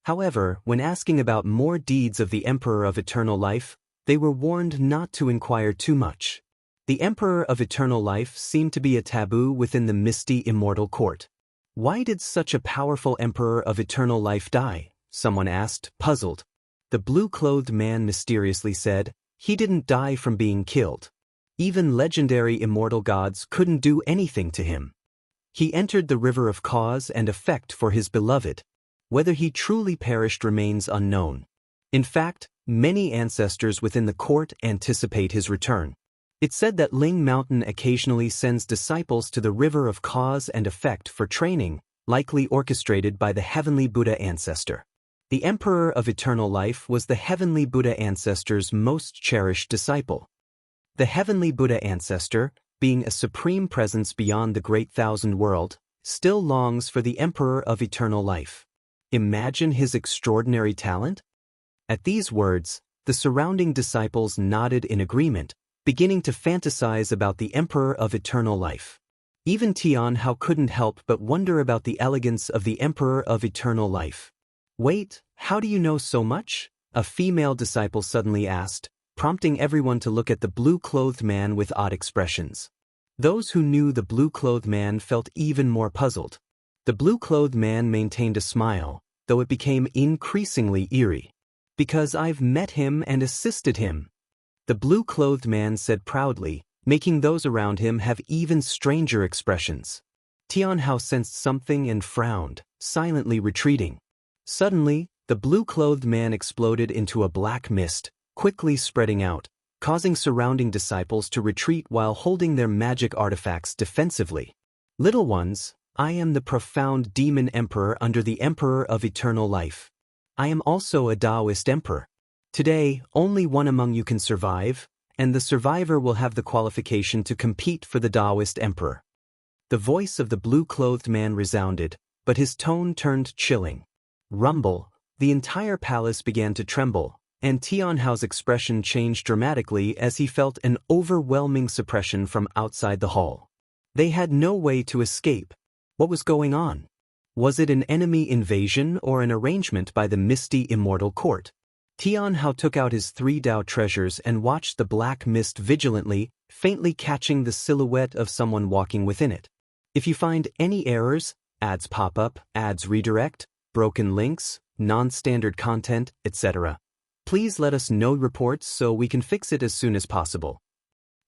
However, when asking about more deeds of the Emperor of Eternal Life, they were warned not to inquire too much. The Emperor of Eternal Life seemed to be a taboo within the misty immortal court. Why did such a powerful Emperor of Eternal Life die? Someone asked, puzzled. The blue-clothed man mysteriously said, he didn't die from being killed. Even legendary immortal gods couldn't do anything to him. He entered the river of cause and effect for his beloved. Whether he truly perished remains unknown. In fact, many ancestors within the court anticipate his return. It's said that Ling Mountain occasionally sends disciples to the river of cause and effect for training, likely orchestrated by the heavenly Buddha ancestor. The Emperor of Eternal Life was the heavenly Buddha ancestor's most cherished disciple. The heavenly Buddha ancestor, being a supreme presence beyond the great thousand world, still longs for the Emperor of Eternal Life. Imagine his extraordinary talent? At these words, the surrounding disciples nodded in agreement, beginning to fantasize about the Emperor of Eternal Life. Even Tianhao couldn't help but wonder about the elegance of the Emperor of Eternal Life. Wait, how do you know so much? A female disciple suddenly asked, prompting everyone to look at the blue-clothed man with odd expressions. Those who knew the blue-clothed man felt even more puzzled. The blue-clothed man maintained a smile, though it became increasingly eerie. Because I've met him and assisted him. The blue-clothed man said proudly, making those around him have even stranger expressions. Tianhao sensed something and frowned, silently retreating. Suddenly, the blue-clothed man exploded into a black mist, quickly spreading out, causing surrounding disciples to retreat while holding their magic artifacts defensively. Little ones, I am the profound demon emperor under the Emperor of Eternal Life. I am also a Daoist emperor. Today, only one among you can survive, and the survivor will have the qualification to compete for the Daoist emperor. The voice of the blue-clothed man resounded, but his tone turned chilling. Rumble, the entire palace began to tremble, and Tianhao's expression changed dramatically as he felt an overwhelming suppression from outside the hall. They had no way to escape. What was going on? Was it an enemy invasion or an arrangement by the misty immortal court? Tianhao took out his 3 Dao treasures and watched the black mist vigilantly, faintly catching the silhouette of someone walking within it. If you find any errors, ads pop up, ads redirect, broken links, non-standard content, etc., please let us know reports so we can fix it as soon as possible.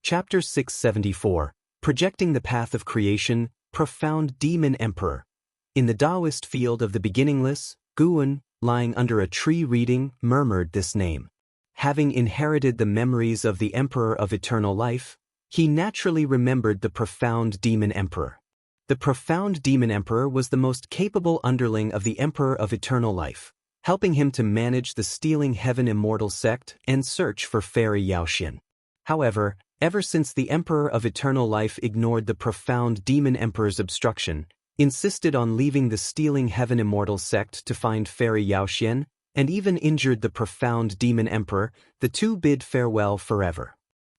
Chapter 674, Projecting the Path of Creation, Profound Demon Emperor. In the Daoist field of the beginningless, Guan, lying under a tree reading, murmured this name. Having inherited the memories of the Emperor of Eternal Life, he naturally remembered the profound demon emperor. The profound demon emperor was the most capable underling of the Emperor of Eternal Life, helping him to manage the stealing heaven immortal sect and search for fairy Yaoxian. However, ever since the Emperor of Eternal Life ignored the profound demon emperor's obstruction, insisted on leaving the stealing heaven immortal sect to find fairy Yaoxian, and even injured the profound demon emperor, the two bid farewell forever.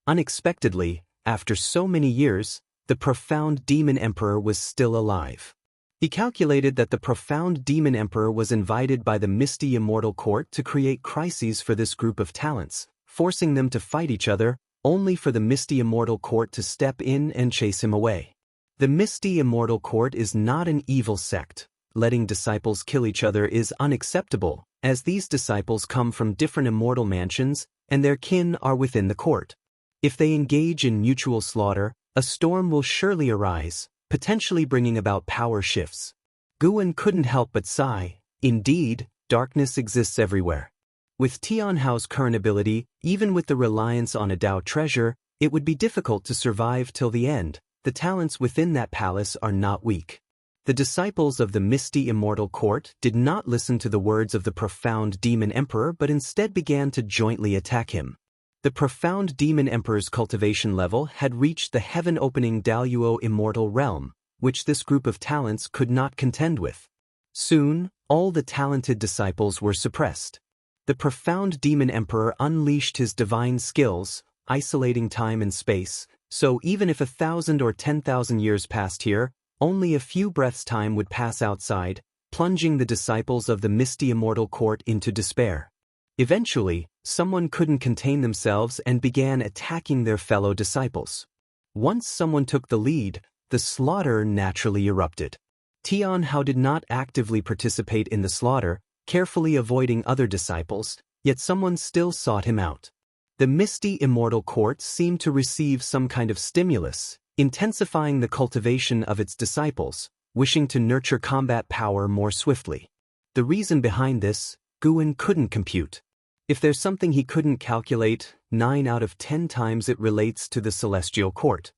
Unexpectedly, after so many years, the profound demon emperor was still alive. He calculated that the profound demon emperor was invited by the misty immortal court to create crises for this group of talents, forcing them to fight each other, only for the misty immortal court to step in and chase him away. The misty immortal court is not an evil sect. Letting disciples kill each other is unacceptable, as these disciples come from different immortal mansions, and their kin are within the court. If they engage in mutual slaughter, a storm will surely arise, potentially bringing about power shifts. Guwen couldn't help but sigh. Indeed, darkness exists everywhere. With Tianhao's current ability, even with the reliance on a Dao treasure, it would be difficult to survive till the end. The talents within that palace are not weak. The disciples of the misty immortal court did not listen to the words of the profound demon emperor but instead began to jointly attack him. The profound demon emperor's cultivation level had reached the heaven-opening Daoist immortal realm, which this group of talents could not contend with. Soon, all the talented disciples were suppressed. The profound demon emperor unleashed his divine skills, isolating time and space, so even if 1,000 or 10,000 years passed here, only a few breaths' time would pass outside, plunging the disciples of the misty immortal court into despair. Eventually, someone couldn't contain themselves and began attacking their fellow disciples. Once someone took the lead, the slaughter naturally erupted. Tianhao did not actively participate in the slaughter, carefully avoiding other disciples, yet someone still sought him out. The misty immortal court seemed to receive some kind of stimulus, intensifying the cultivation of its disciples, wishing to nurture combat power more swiftly. The reason behind this, Guwen couldn't compute. If there's something he couldn't calculate, 9 out of 10 times it relates to the celestial court.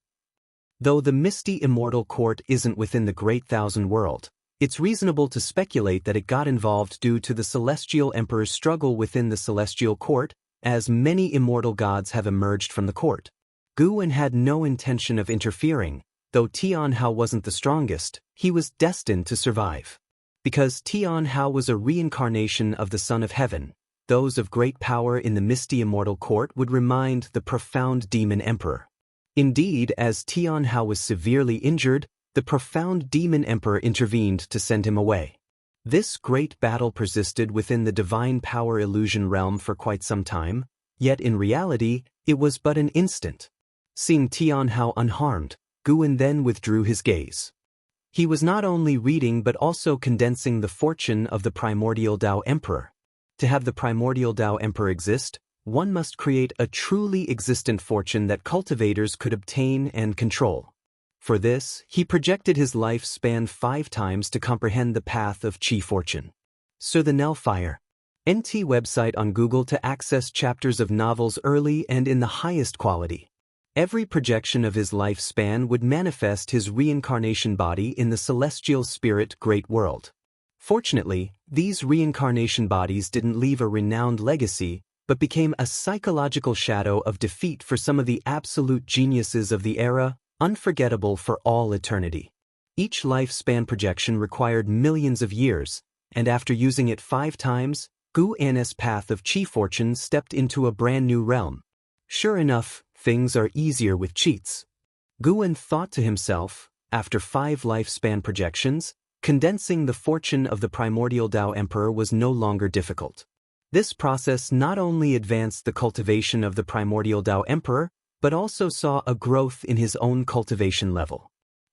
Though the misty immortal court isn't within the Great Thousand World, it's reasonable to speculate that it got involved due to the celestial emperor's struggle within the celestial court, as many immortal gods have emerged from the court. Guwen had no intention of interfering. Though Tianhao wasn't the strongest, he was destined to survive. Because Tianhao was a reincarnation of the Son of Heaven, those of great power in the misty immortal court would remind the profound demon emperor. Indeed, as Tianhao was severely injured, the profound demon emperor intervened to send him away. This great battle persisted within the divine power illusion realm for quite some time, yet in reality, it was but an instant. Seeing Tianhao unharmed, Guwen then withdrew his gaze. He was not only reading but also condensing the fortune of the primordial Dao Emperor. To have the primordial Dao Emperor exist, one must create a truly existent fortune that cultivators could obtain and control. For this, he projected his life span 5 times to comprehend the path of Qi fortune. Sir the Nelfire. NT website on Google to access chapters of novels early and in the highest quality. Every projection of his lifespan would manifest his reincarnation body in the celestial spirit great world. Fortunately, these reincarnation bodies didn't leave a renowned legacy, but became a psychological shadow of defeat for some of the absolute geniuses of the era, unforgettable for all eternity. Each lifespan projection required millions of years, and after using it 5 times, Gu An's path of Qi fortune stepped into a brand new realm. Sure enough, things are easier with cheats. Guwen thought to himself, after 5 lifespan projections, condensing the fortune of the primordial Dao Emperor was no longer difficult. This process not only advanced the cultivation of the primordial Dao Emperor, but also saw a growth in his own cultivation level.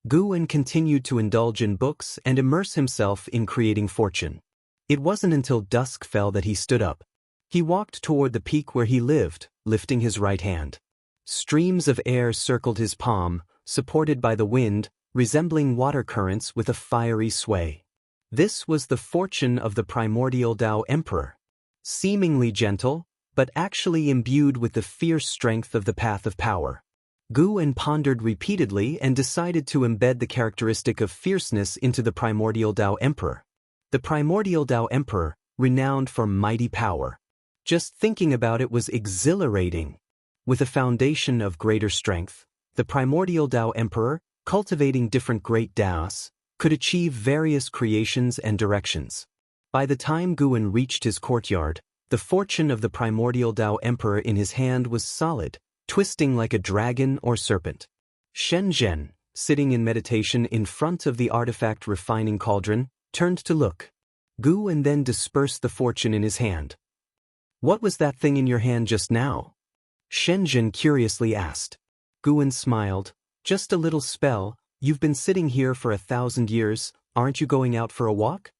Guwen continued to indulge in books and immerse himself in creating fortune. It wasn't until dusk fell that he stood up. He walked toward the peak where he lived, lifting his right hand. Streams of air circled his palm, supported by the wind, resembling water currents with a fiery sway. This was the fortune of the primordial Dao Emperor. Seemingly gentle, but actually imbued with the fierce strength of the path of power. Gu pondered repeatedly and decided to embed the characteristic of fierceness into the primordial Dao Emperor. The primordial Dao Emperor, renowned for mighty power. Just thinking about it was exhilarating. With a foundation of greater strength, the primordial Dao Emperor, cultivating different great Daos, could achieve various creations and directions. By the time Guan reached his courtyard, the fortune of the primordial Dao Emperor in his hand was solid, twisting like a dragon or serpent. Shenzhen, sitting in meditation in front of the artifact refining cauldron, turned to look. Guan then dispersed the fortune in his hand. "What was that thing in your hand just now?" Shenzhen curiously asked. Guan smiled. "Just a little spell. You've been sitting here for 1,000 years, aren't you going out for a walk?"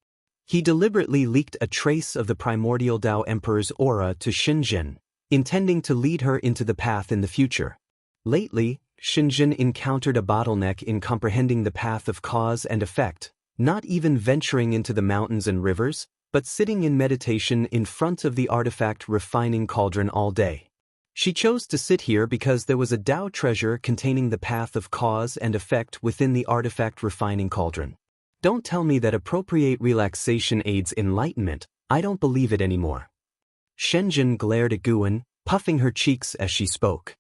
He deliberately leaked a trace of the primordial Dao Emperor's aura to Shenzhen, intending to lead her into the path in the future. Lately, Shenzhen encountered a bottleneck in comprehending the path of cause and effect, not even venturing into the mountains and rivers, but sitting in meditation in front of the artifact refining cauldron all day. She chose to sit here because there was a Dao treasure containing the path of cause and effect within the artifact refining cauldron. Don't tell me that appropriate relaxation aids enlightenment. I don't believe it anymore. Shenzhen glared at Guan, puffing her cheeks as she spoke.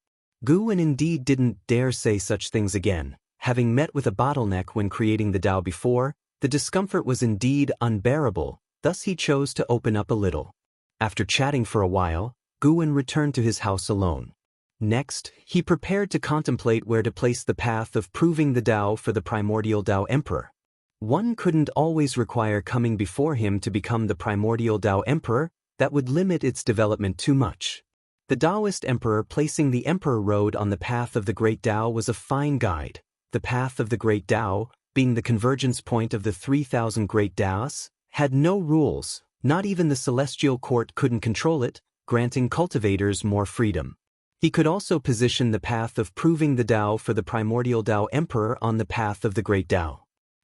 Guan indeed didn't dare say such things again. Having met with a bottleneck when creating the Dao before, the discomfort was indeed unbearable, thus he chose to open up a little. After chatting for a while, Guan returned to his house alone. Next, he prepared to contemplate where to place the path of proving the Dao for the primordial Dao Emperor. One couldn't always require coming before him to become the primordial Dao Emperor. That would limit its development too much. The Daoist Emperor placing the Emperor Road on the path of the Great Dao was a fine guide. The path of the Great Dao, being the convergence point of the 3,000 Great Daos, had no rules. Not even the Celestial Court couldn't control it, granting cultivators more freedom. He could also position the path of proving the Dao for the primordial Dao Emperor on the path of the Great Dao.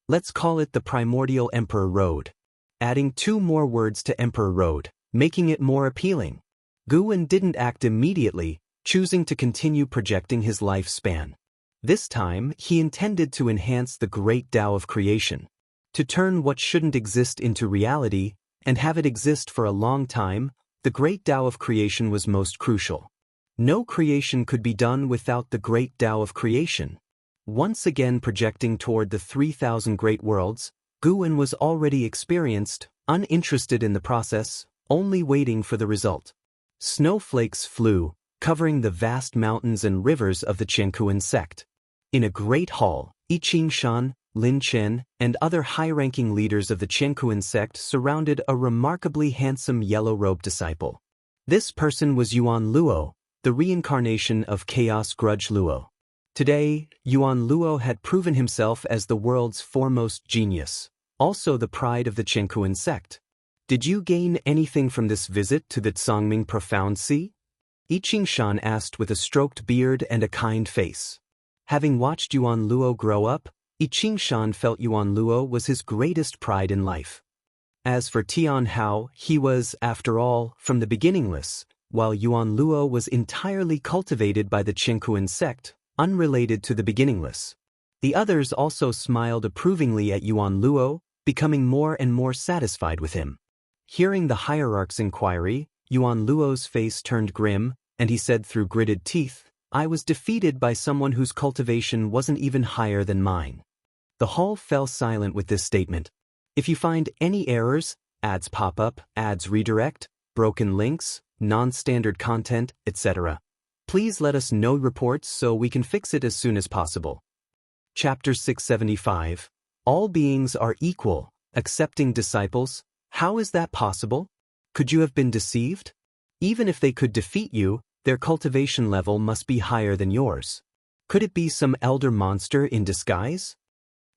Let's call it the Primordial Emperor Road. Adding 2 more words to Emperor Road, making it more appealing. Guan didn't act immediately, choosing to continue projecting his lifespan. This time, he intended to enhance the great Dao of creation, to turn what shouldn't exist into reality, and have it exist for a long time. The great Dao of creation was most crucial. No creation could be done without the great Dao of creation. Once again projecting toward the 3,000 great worlds, Guan was already experienced, uninterested in the process, only waiting for the result. Snowflakes flew, covering the vast mountains and rivers of the Qiankuan sect. In a great hall, Yiqingshan, Lin Chen, and other high-ranking leaders of the Qiankuan sect surrounded a remarkably handsome yellow-robed disciple. This person was Yuan Luo, the reincarnation of Chaos Grudge Luo. Today, Yuan Luo had proven himself as the world's foremost genius, also the pride of the Qiankuan sect. Did you gain anything from this visit to the Zongming Profound Sea? Yiqingshan asked with a stroked beard and a kind face. Having watched Yuan Luo grow up, Yiqingshan felt Yuan Luo was his greatest pride in life. As for Tian Hao, he was, after all, from the beginningless, while Yuan Luo was entirely cultivated by the Qiankuan sect, unrelated to the beginningless. The others also smiled approvingly at Yuan Luo, becoming more and more satisfied with him. Hearing the hierarch's inquiry, Yuan Luo's face turned grim, and he said through gritted teeth, "I was defeated by someone whose cultivation wasn't even higher than mine." The hall fell silent with this statement. If you find any errors, ads pop up, ads redirect, broken links, non-standard content, etc., please let us know reports so we can fix it as soon as possible. Chapter 675. All beings are equal, accepting disciples. How is that possible? Could you have been deceived? Even if they could defeat you, their cultivation level must be higher than yours. Could it be some elder monster in disguise?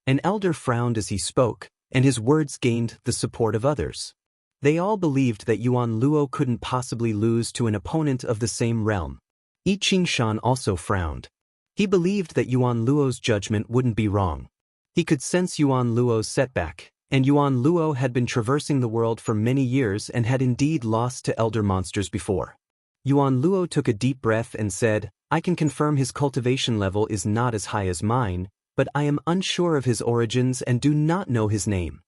An elder frowned as he spoke, and his words gained the support of others. They all believed that Yuan Luo couldn't possibly lose to an opponent of the same realm. Yiqingshan also frowned. He believed that Yuan Luo's judgment wouldn't be wrong. He could sense Yuan Luo's setback, and Yuan Luo had been traversing the world for many years and had indeed lost to elder monsters before. Yuan Luo took a deep breath and said, I can confirm his cultivation level is not as high as mine, but I am unsure of his origins and do not know his name.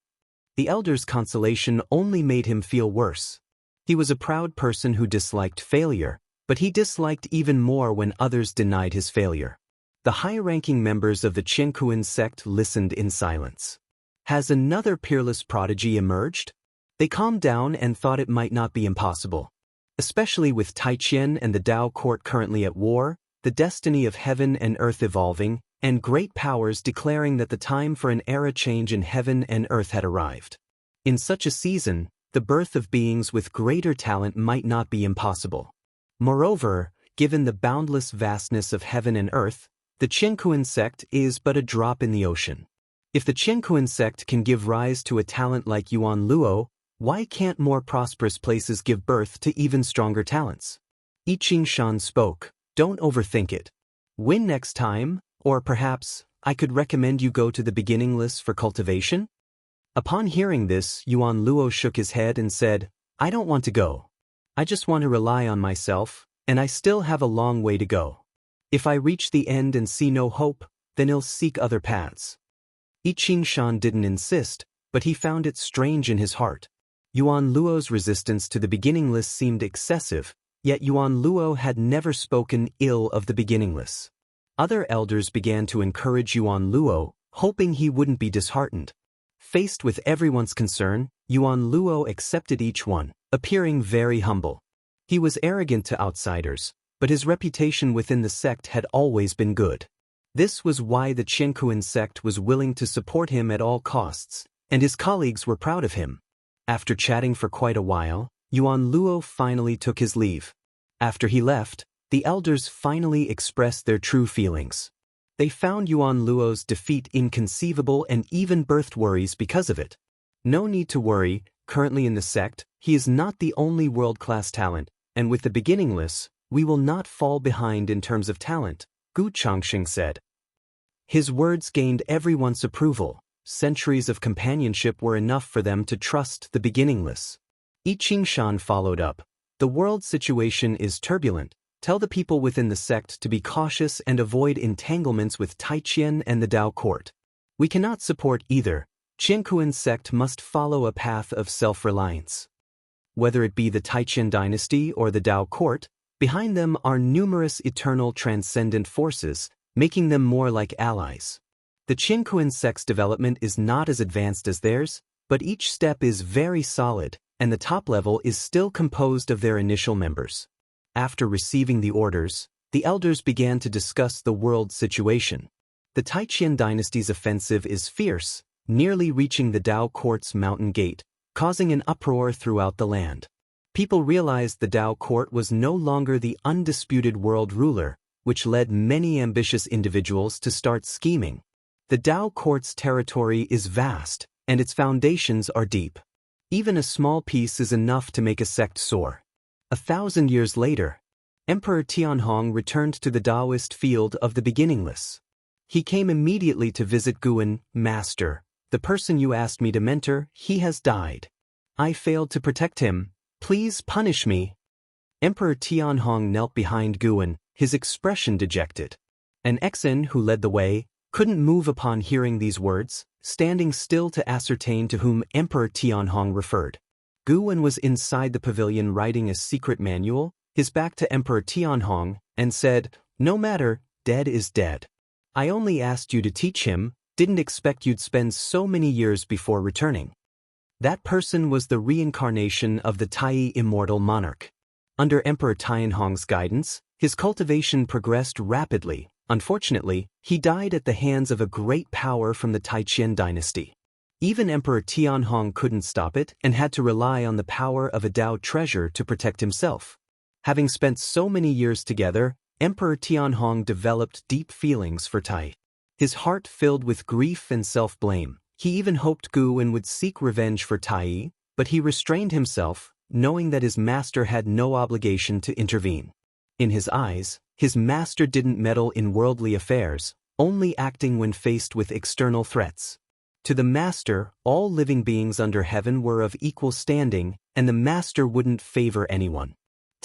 The elder's consolation only made him feel worse. He was a proud person who disliked failure, but he disliked even more when others denied his failure. The high-ranking members of the Qiankuan sect listened in silence. Has another peerless prodigy emerged? They calmed down and thought it might not be impossible. Especially with Taiqian and the Dao court currently at war, the destiny of heaven and earth evolving, and great powers declaring that the time for an era change in heaven and earth had arrived. In such a season, the birth of beings with greater talent might not be impossible. Moreover, given the boundless vastness of heaven and earth, the Qiankuan sect is but a drop in the ocean. If the Qiankuan sect can give rise to a talent like Yuan Luo, why can't more prosperous places give birth to even stronger talents? I Xianxia spoke, don't overthink it. Win next time, or perhaps, I could recommend you go to the beginning list for cultivation? Upon hearing this, Yuan Luo shook his head and said, I don't want to go. I just want to rely on myself, and I still have a long way to go. If I reach the end and see no hope, then I'll seek other paths. I Xianxia didn't insist, but he found it strange in his heart. Yuan Luo's resistance to the beginning list seemed excessive, yet Yuan Luo had never spoken ill of the beginning list. Other elders began to encourage Yuan Luo, hoping he wouldn't be disheartened. Faced with everyone's concern, Yuan Luo accepted each one, appearing very humble. He was arrogant to outsiders, but his reputation within the sect had always been good. This was why the Qiankuan sect was willing to support him at all costs, and his colleagues were proud of him. After chatting for quite a while, Yuan Luo finally took his leave. After he left, the elders finally expressed their true feelings. They found Yuan Luo's defeat inconceivable and even birthed worries because of it. No need to worry, currently in the sect, he is not the only world-class talent, and with the beginning list, we will not fall behind in terms of talent, Gu Changxing said. His words gained everyone's approval. Centuries of companionship were enough for them to trust the beginning list. I Xianxia followed up. The world situation is turbulent. Tell the people within the sect to be cautious and avoid entanglements with Taiqian and the Dao court. We cannot support either. Qiankuan sect must follow a path of self-reliance. Whether it be the Taiqian dynasty or the Dao court, behind them are numerous eternal transcendent forces, making them more like allies. The Qiankuan sect's development is not as advanced as theirs, but each step is very solid, and the top level is still composed of their initial members. After receiving the orders, the elders began to discuss the world situation. The Taiqian dynasty's offensive is fierce, nearly reaching the Dao court's mountain gate, causing an uproar throughout the land. People realized the Dao court was no longer the undisputed world ruler, which led many ambitious individuals to start scheming. The Dao court's territory is vast, and its foundations are deep. Even a small piece is enough to make a sect soar. 1,000 years later, Emperor Tianhong returned to the Daoist field of the beginning list. He came immediately to visit Guan, Master. The person you asked me to mentor, he has died. I failed to protect him. Please punish me. Emperor Tianhong knelt behind Guan, his expression dejected. An Exen who led the way couldn't move upon hearing these words, standing still to ascertain to whom Emperor Tianhong referred. Guan was inside the pavilion writing a secret manual, his back to Emperor Tianhong, and said, No matter, dead is dead. I only asked you to teach him, didn't expect you'd spend so many years before returning. That person was the reincarnation of the Tai immortal monarch. Under Emperor Tianhong's guidance, his cultivation progressed rapidly. Unfortunately, he died at the hands of a great power from the Taiqian dynasty. Even Emperor Tianhong couldn't stop it and had to rely on the power of a Dao treasure to protect himself. Having spent so many years together, Emperor Tianhong developed deep feelings for Tai. His heart filled with grief and self-blame. He even hoped Guan would seek revenge for Tai, but he restrained himself, knowing that his master had no obligation to intervene. In his eyes, his master didn't meddle in worldly affairs, only acting when faced with external threats. To the master, all living beings under heaven were of equal standing, and the master wouldn't favor anyone.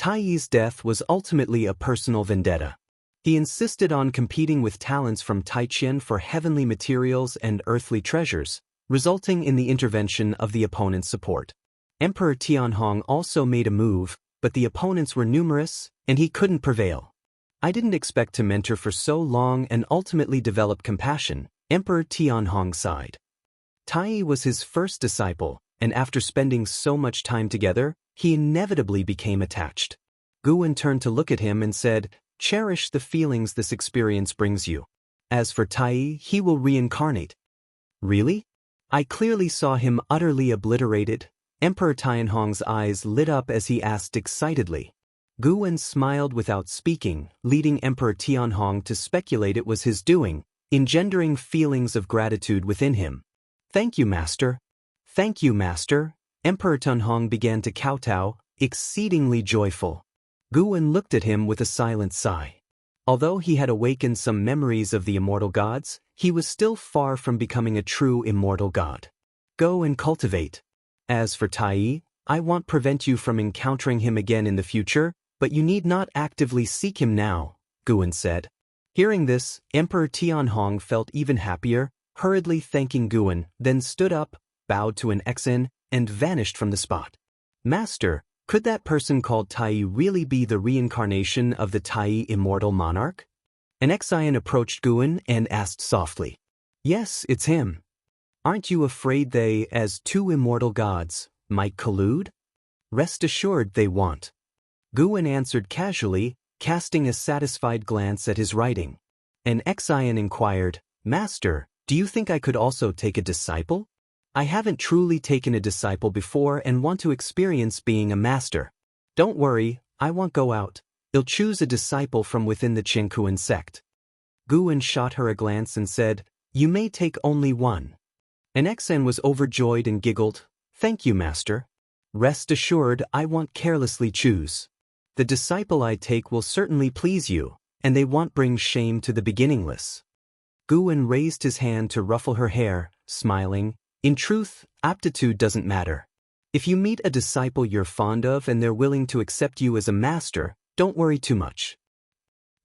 Taiyi's death was ultimately a personal vendetta. He insisted on competing with talents from Taiqian for heavenly materials and earthly treasures, resulting in the intervention of the opponent's support. Emperor Tianhong also made a move, but the opponents were numerous, and he couldn't prevail. I didn't expect to mentor for so long and ultimately develop compassion, Emperor Tianhong sighed. Taiyi was his first disciple, and after spending so much time together, he inevitably became attached. Guwen turned to look at him and said, "Cherish the feelings this experience brings you. As for Taiyi, he will reincarnate." Really? I clearly saw him utterly obliterated. Emperor Tianhong's eyes lit up as he asked excitedly. Guwen smiled without speaking, leading Emperor Tianhong to speculate it was his doing, engendering feelings of gratitude within him. "Thank you, Master." "Thank you, Master." Emperor Tianhong began to kowtow, exceedingly joyful. Guwen looked at him with a silent sigh. Although he had awakened some memories of the immortal gods, he was still far from becoming a true immortal god. "Go and cultivate. As for Taiyi, I won't prevent you from encountering him again in the future, but you need not actively seek him now," Guwen said. Hearing this, Emperor Tianhong felt even happier, hurriedly thanking Guwen, then stood up, bowed to an Exan, and vanished from the spot. "Master, could that person called Taiyi really be the reincarnation of the Taiyi immortal monarch?" An Exian approached Guwen and asked softly. "Yes, it's him. Aren't you afraid they, as two immortal gods, might collude?" "Rest assured they won't." Guwen answered casually, casting a satisfied glance at his writing. An Exian inquired, "Master, do you think I could also take a disciple? I haven't truly taken a disciple before and want to experience being a master." "Don't worry, I won't go out. I'll choose a disciple from within the Qiankuan sect." Guwen shot her a glance and said, "You may take only one." An Exan was overjoyed and giggled, "Thank you, Master. Rest assured I won't carelessly choose. The disciple I take will certainly please you, and they won't bring shame to the beginningless." Guwen raised his hand to ruffle her hair, smiling, "In truth, aptitude doesn't matter. If you meet a disciple you're fond of and they're willing to accept you as a master, don't worry too much."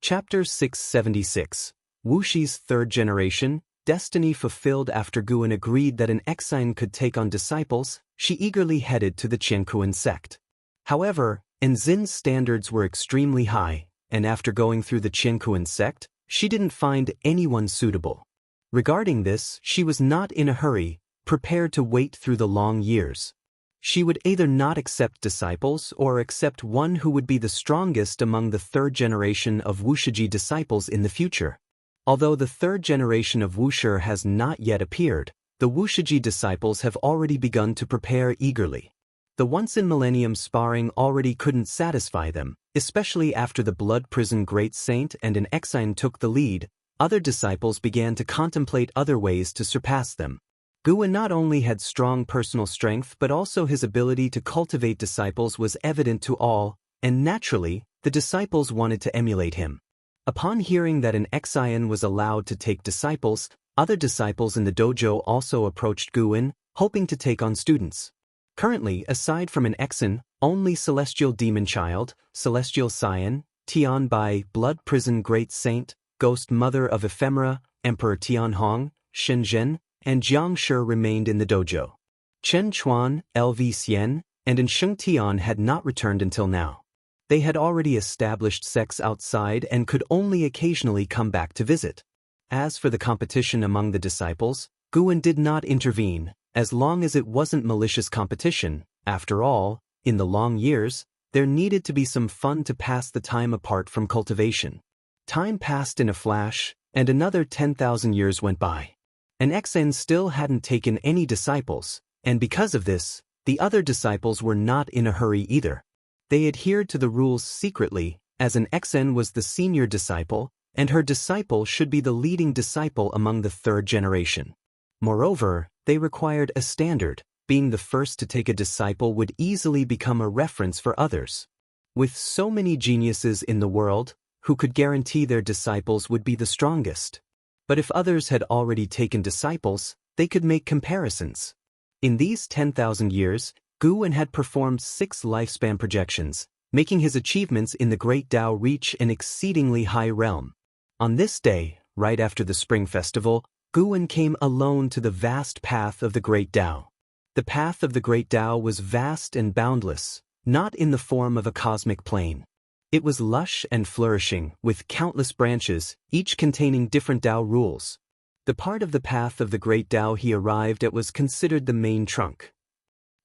Chapter 676. Wuxi's Third Generation, Destiny Fulfilled. After Guwen agreed that an Exine could take on disciples, she eagerly headed to the Qiankuan sect. However, Enzin's standards were extremely high, and after going through the Qiankuan sect, she didn't find anyone suitable. Regarding this, she was not in a hurry, prepared to wait through the long years. She would either not accept disciples or accept one who would be the strongest among the third generation of Wuxiji disciples in the future. Although the third generation of Wuxi has not yet appeared, the Wuxiji disciples have already begun to prepare eagerly. The once-in-millennium sparring already couldn't satisfy them, especially after the Blood Prison Great Saint and an Exine took the lead. Other disciples began to contemplate other ways to surpass them. Guwen not only had strong personal strength but also his ability to cultivate disciples was evident to all, and naturally, the disciples wanted to emulate him. Upon hearing that an Exine was allowed to take disciples, other disciples in the dojo also approached Guwen, hoping to take on students. Currently, aside from an Exine, only Celestial Demon Child, Celestial Scion, Tian Bai, Blood Prison Great Saint, Ghost Mother of Ephemera, Emperor Tianhong, Shenzhen, and Jiang Shi remained in the dojo. Chen Chuan, LV Xian, and Sheng Tian had not returned until now. They had already established sects outside and could only occasionally come back to visit. As for the competition among the disciples, Guwen did not intervene, as long as it wasn't malicious competition. After all, in the long years, there needed to be some fun to pass the time apart from cultivation. Time passed in a flash, and another 10,000 years went by. An Exine still hadn't taken any disciples, and because of this, the other disciples were not in a hurry either. They adhered to the rules secretly, as an Exine was the senior disciple, and her disciple should be the leading disciple among the third generation. Moreover, they required a standard. Being the first to take a disciple would easily become a reference for others. With so many geniuses in the world, who could guarantee their disciples would be the strongest? But if others had already taken disciples, they could make comparisons. In these 10,000 years, Guwen had performed 6 lifespan projections, making his achievements in the Great Tao reach an exceedingly high realm. On this day, right after the Spring Festival, Guan came alone to the vast path of the Great Tao. The path of the Great Tao was vast and boundless, not in the form of a cosmic plane. It was lush and flourishing, with countless branches, each containing different Tao rules. The part of the path of the Great Tao he arrived at was considered the main trunk.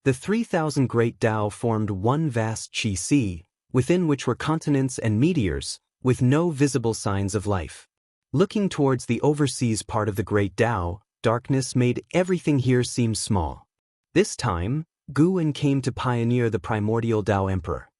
The 3,000 Great Tao formed one vast Qi Sea, within which were continents and meteors, with no visible signs of life. Looking towards the overseas part of the Great Tao, darkness made everything here seem small. This time, Guan came to pioneer the primordial Tao Emperor.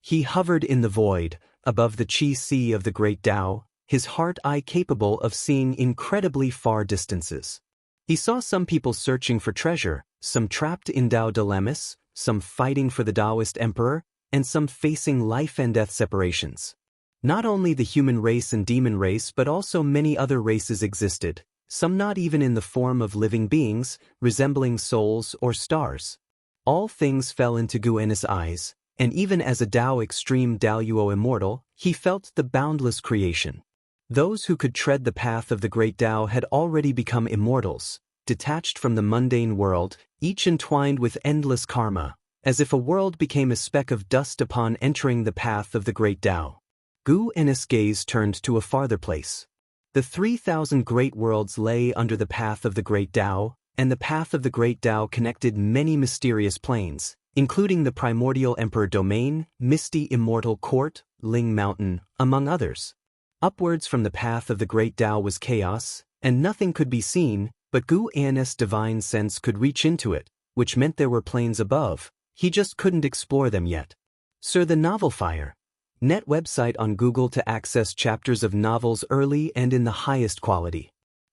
He hovered in the void, above the Qi Sea of the Great Tao, his heart-eye capable of seeing incredibly far distances. He saw some people searching for treasure, some trapped in Tao dilemmas, some fighting for the Daoist emperor, and some facing life and death separations. Not only the human race and demon race but also many other races existed, some not even in the form of living beings, resembling souls or stars. All things fell into Guan's eyes, and even as a Tao extreme Daoyuo immortal, he felt the boundless creation. Those who could tread the path of the Great Tao had already become immortals, detached from the mundane world, each entwined with endless karma, as if a world became a speck of dust upon entering the path of the Great Tao. Guan's gaze turned to a farther place. The 3,000 great worlds lay under the path of the Great Tao, and the path of the Great Tao connected many mysterious planes, including the primordial emperor domain, misty immortal court, Ling Mountain, among others. Upwards from the path of the Great Tao was chaos, and nothing could be seen, but Guan's divine sense could reach into it, which meant there were planes above. He just couldn't explore them yet. Sir, the Novel Fire. Net website on Google to access chapters of novels early and in the highest quality.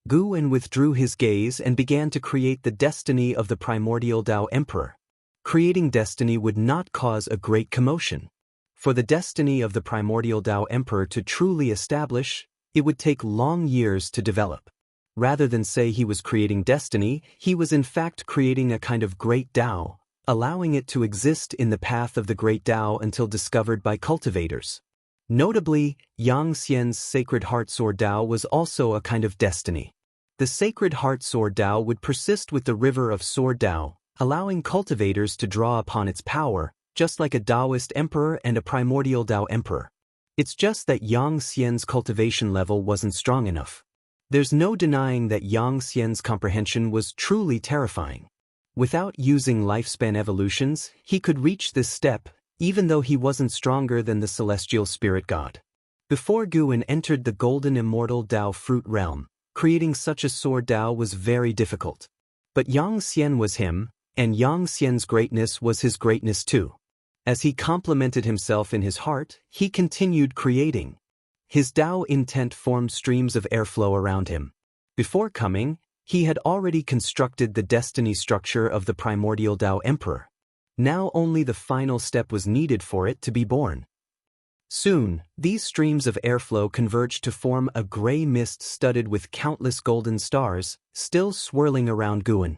Guan withdrew his gaze and began to create the destiny of the primordial Tao Emperor. Creating destiny would not cause a great commotion. For the destiny of the primordial Tao Emperor to truly establish, it would take long years to develop. Rather than say he was creating destiny, he was in fact creating a kind of great Tao, allowing it to exist in the path of the Great Tao until discovered by cultivators. Notably, Xianxia's Sacred Heart Sword Tao was also a kind of destiny. The Sacred Heart Sword Tao would persist with the river of Sword Tao, allowing cultivators to draw upon its power, just like a Daoist emperor and a primordial Tao emperor. It's just that Xianxia's cultivation level wasn't strong enough. There's no denying that Xianxia's comprehension was truly terrifying. Without using lifespan evolutions, he could reach this step, even though he wasn't stronger than the celestial spirit god. Before Guan entered the golden immortal Tao fruit realm, creating such a sword Tao was very difficult. But Xianxian was him, and Xianxian's greatness was his greatness too. As he complemented himself in his heart, he continued creating. His Tao intent formed streams of airflow around him. Before coming, he had already constructed the destiny structure of the primordial Tao Emperor. Now only the final step was needed for it to be born. Soon, these streams of airflow converged to form a gray mist studded with countless golden stars, still swirling around Guan.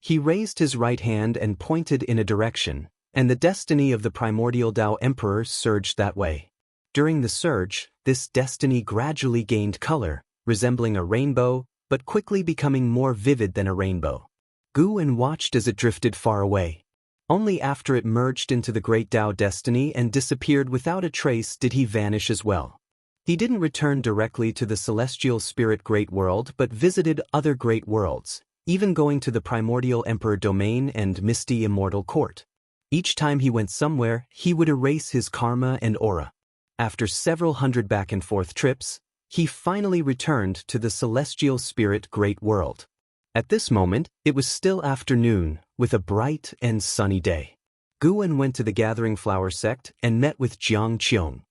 He raised his right hand and pointed in a direction, and the destiny of the primordial Tao Emperor surged that way. During the surge, this destiny gradually gained color, resembling a rainbow, but quickly becoming more vivid than a rainbow. Guan watched as it drifted far away. Only after it merged into the great Tao destiny and disappeared without a trace did he vanish as well. He didn't return directly to the celestial spirit great world but visited other great worlds, even going to the primordial emperor domain and misty immortal court. Each time he went somewhere, he would erase his karma and aura. After several hundred back and forth trips, he finally returned to the celestial spirit great world. At this moment, it was still afternoon, with a bright and sunny day. Guan went to the Gathering Flower sect and met with Jiang Qiong.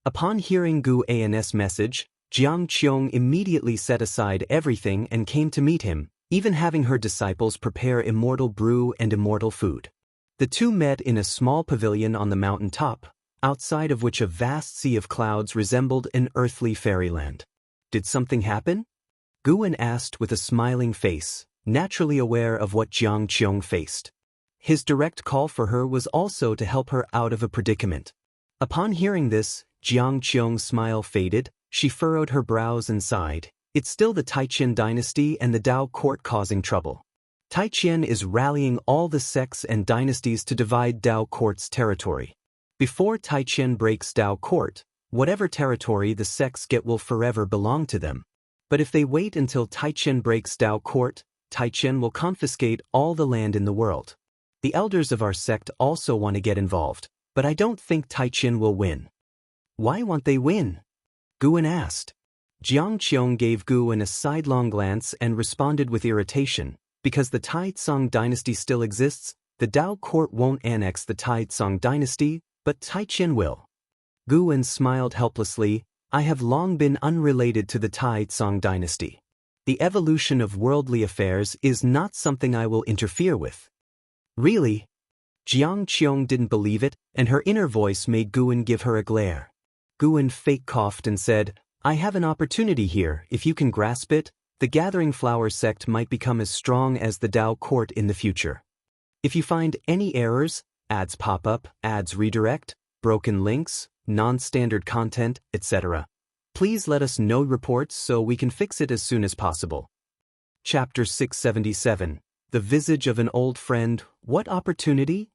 Upon hearing Guan's message, Jiang Qiong immediately set aside everything and came to meet him, even having her disciples prepare immortal brew and immortal food. The two met in a small pavilion on the mountain top, outside of which a vast sea of clouds resembled an earthly fairyland. Did something happen? Guan asked with a smiling face, naturally aware of what Jiang Qiong faced. His direct call for her was also to help her out of a predicament. Upon hearing this, Jiang Qiong's smile faded, she furrowed her brows and sighed. It's still the Taiqian dynasty and the Dao court causing trouble. Taiqian is rallying all the sects and dynasties to divide Dao court's territory. Before Taiqian breaks Dao court, whatever territory the sects get will forever belong to them. But if they wait until Taiqian breaks Dao court, Taiqian will confiscate all the land in the world. The elders of our sect also want to get involved, but I don't think Taiqian will win. Why won't they win? Guan asked. Jiang Qiong gave Guan a sidelong glance and responded with irritation. Because the Taizong dynasty still exists, the Dao court won't annex the Taizong dynasty, but Taiqian will. Guan smiled helplessly. I have long been unrelated to the Taizong dynasty. The evolution of worldly affairs is not something I will interfere with. Really? Jiang Qiong didn't believe it, and her inner voice made Guan give her a glare. Guan fake coughed and said, I have an opportunity here. If you can grasp it, the Gathering Flower sect might become as strong as the Dao court in the future. If you find any errors, ads pop up, ads redirect, broken links, non-standard content, etc., please let us know reports so we can fix it as soon as possible. Chapter 677. The Visage of an Old Friend. What opportunity?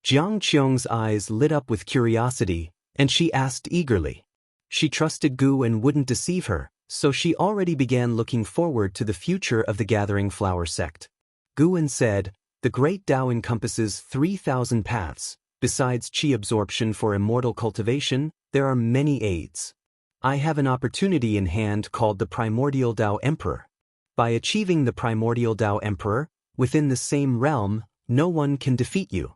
Jiang Qiong's eyes lit up with curiosity, and she asked eagerly. She trusted Gu and wouldn't deceive her, so she already began looking forward to the future of the Gathering Flower sect. Guan said, the Great Tao encompasses 3,000 paths. Besides qi absorption for immortal cultivation, there are many aids. I have an opportunity in hand called the Primordial Tao Emperor. By achieving the Primordial Tao Emperor, within the same realm, no one can defeat you.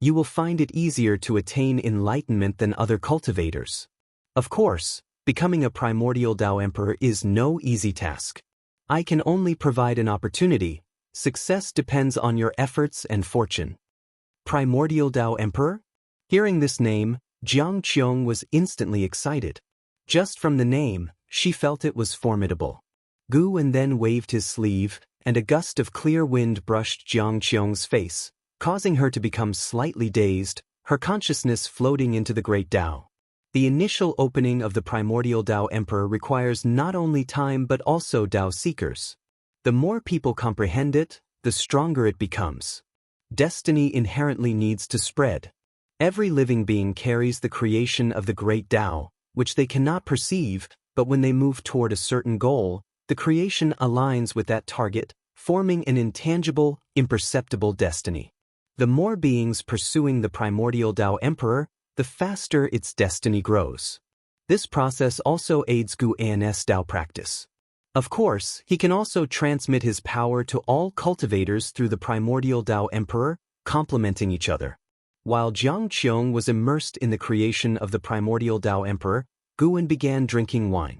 You will find it easier to attain enlightenment than other cultivators. Of course, becoming a Primordial Tao Emperor is no easy task. I can only provide an opportunity. Success depends on your efforts and fortune. Primordial Tao Emperor? Hearing this name, Jiang Qiong was instantly excited. Just from the name, she felt it was formidable. Guan then waved his sleeve, and a gust of clear wind brushed Jiang Qiong's face, causing her to become slightly dazed, her consciousness floating into the Great Tao. The initial opening of the Primordial Tao Emperor requires not only time but also Tao seekers. The more people comprehend it, the stronger it becomes. Destiny inherently needs to spread. Every living being carries the creation of the Great Tao, which they cannot perceive, but when they move toward a certain goal, the creation aligns with that target, forming an intangible, imperceptible destiny. The more beings pursuing the Primordial Tao Emperor, the faster its destiny grows. This process also aids Guan's Tao practice. Of course, he can also transmit his power to all cultivators through the Primordial Tao Emperor, complementing each other. While Jiang Qiong was immersed in the creation of the Primordial Tao Emperor, Guan began drinking wine.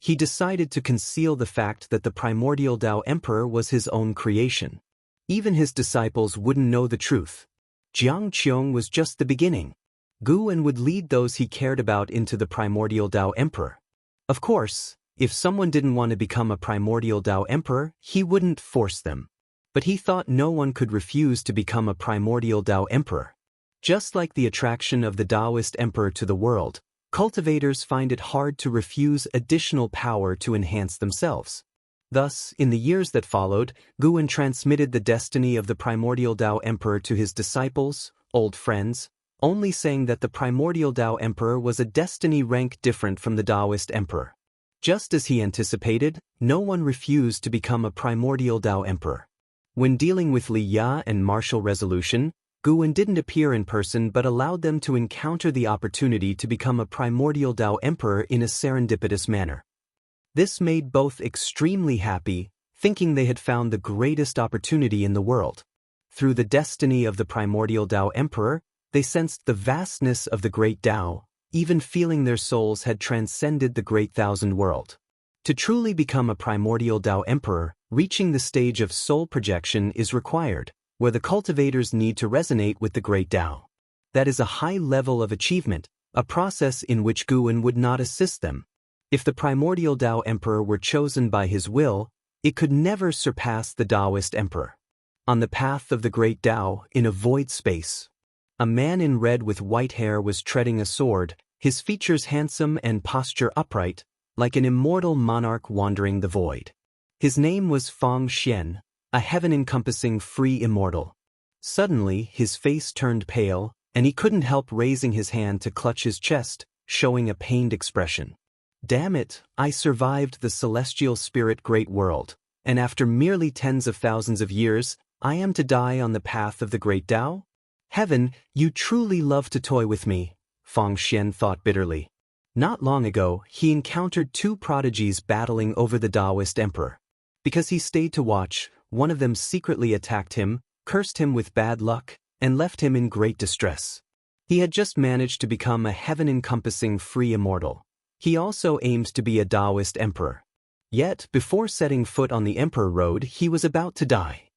He decided to conceal the fact that the Primordial Tao Emperor was his own creation. Even his disciples wouldn't know the truth. Jiang Qiong was just the beginning. Guan would lead those he cared about into the Primordial Tao Emperor. Of course, if someone didn't want to become a Primordial Tao Emperor, he wouldn't force them. But he thought no one could refuse to become a Primordial Tao Emperor. Just like the attraction of the Daoist Emperor to the world, cultivators find it hard to refuse additional power to enhance themselves. Thus, in the years that followed, Guan transmitted the destiny of the Primordial Tao Emperor to his disciples, old friends, only saying that the Primordial Tao Emperor was a destiny rank different from the Daoist Emperor. Just as he anticipated, no one refused to become a Primordial Tao Emperor. When dealing with Li Ya and martial resolution, Guan didn't appear in person but allowed them to encounter the opportunity to become a Primordial Tao Emperor in a serendipitous manner. This made both extremely happy, thinking they had found the greatest opportunity in the world. Through the destiny of the Primordial Tao Emperor, they sensed the vastness of the Great Tao, even feeling their souls had transcended the Great Thousand World. To truly become a Primordial Tao Emperor, reaching the stage of soul projection is required, where the cultivators need to resonate with the Great Tao. That is a high level of achievement, a process in which Guan would not assist them. If the Primordial Tao Emperor were chosen by his will, it could never surpass the Daoist Emperor. On the path of the Great Tao, in a void space, A man in red with white hair was treading a sword, his features handsome and posture upright, like an immortal monarch wandering the void. His name was Fang Xian, a heaven-encompassing free immortal. Suddenly, his face turned pale, and he couldn't help raising his hand to clutch his chest, showing a pained expression. Damn it, I survived the celestial spirit great world, and after merely tens of thousands of years, I am to die on the path of the great Tao? Heaven, you truly love to toy with me, Fang Xian thought bitterly. Not long ago, he encountered two prodigies battling over the Daoist emperor. Because he stayed to watch, one of them secretly attacked him, cursed him with bad luck, and left him in great distress. He had just managed to become a heaven-encompassing free immortal. He also aimed to be a Daoist emperor. Yet, before setting foot on the emperor road, he was about to die.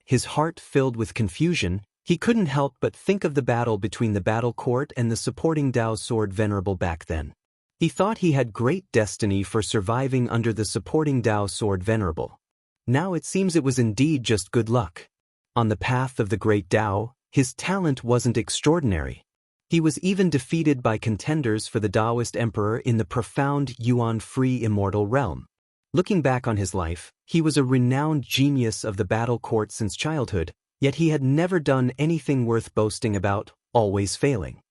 His heart filled with confusion, he couldn't help but think of the battle between the battle court and the supporting Dao sword venerable back then. He thought he had great destiny for surviving under the supporting Dao sword venerable. Now it seems it was indeed just good luck. On the path of the great Dao, his talent wasn't extraordinary. He was even defeated by contenders for the Daoist emperor in the profound Yuan free immortal realm. Looking back on his life, he was a renowned genius of the battle court since childhood, yet he had never done anything worth boasting about, always failing.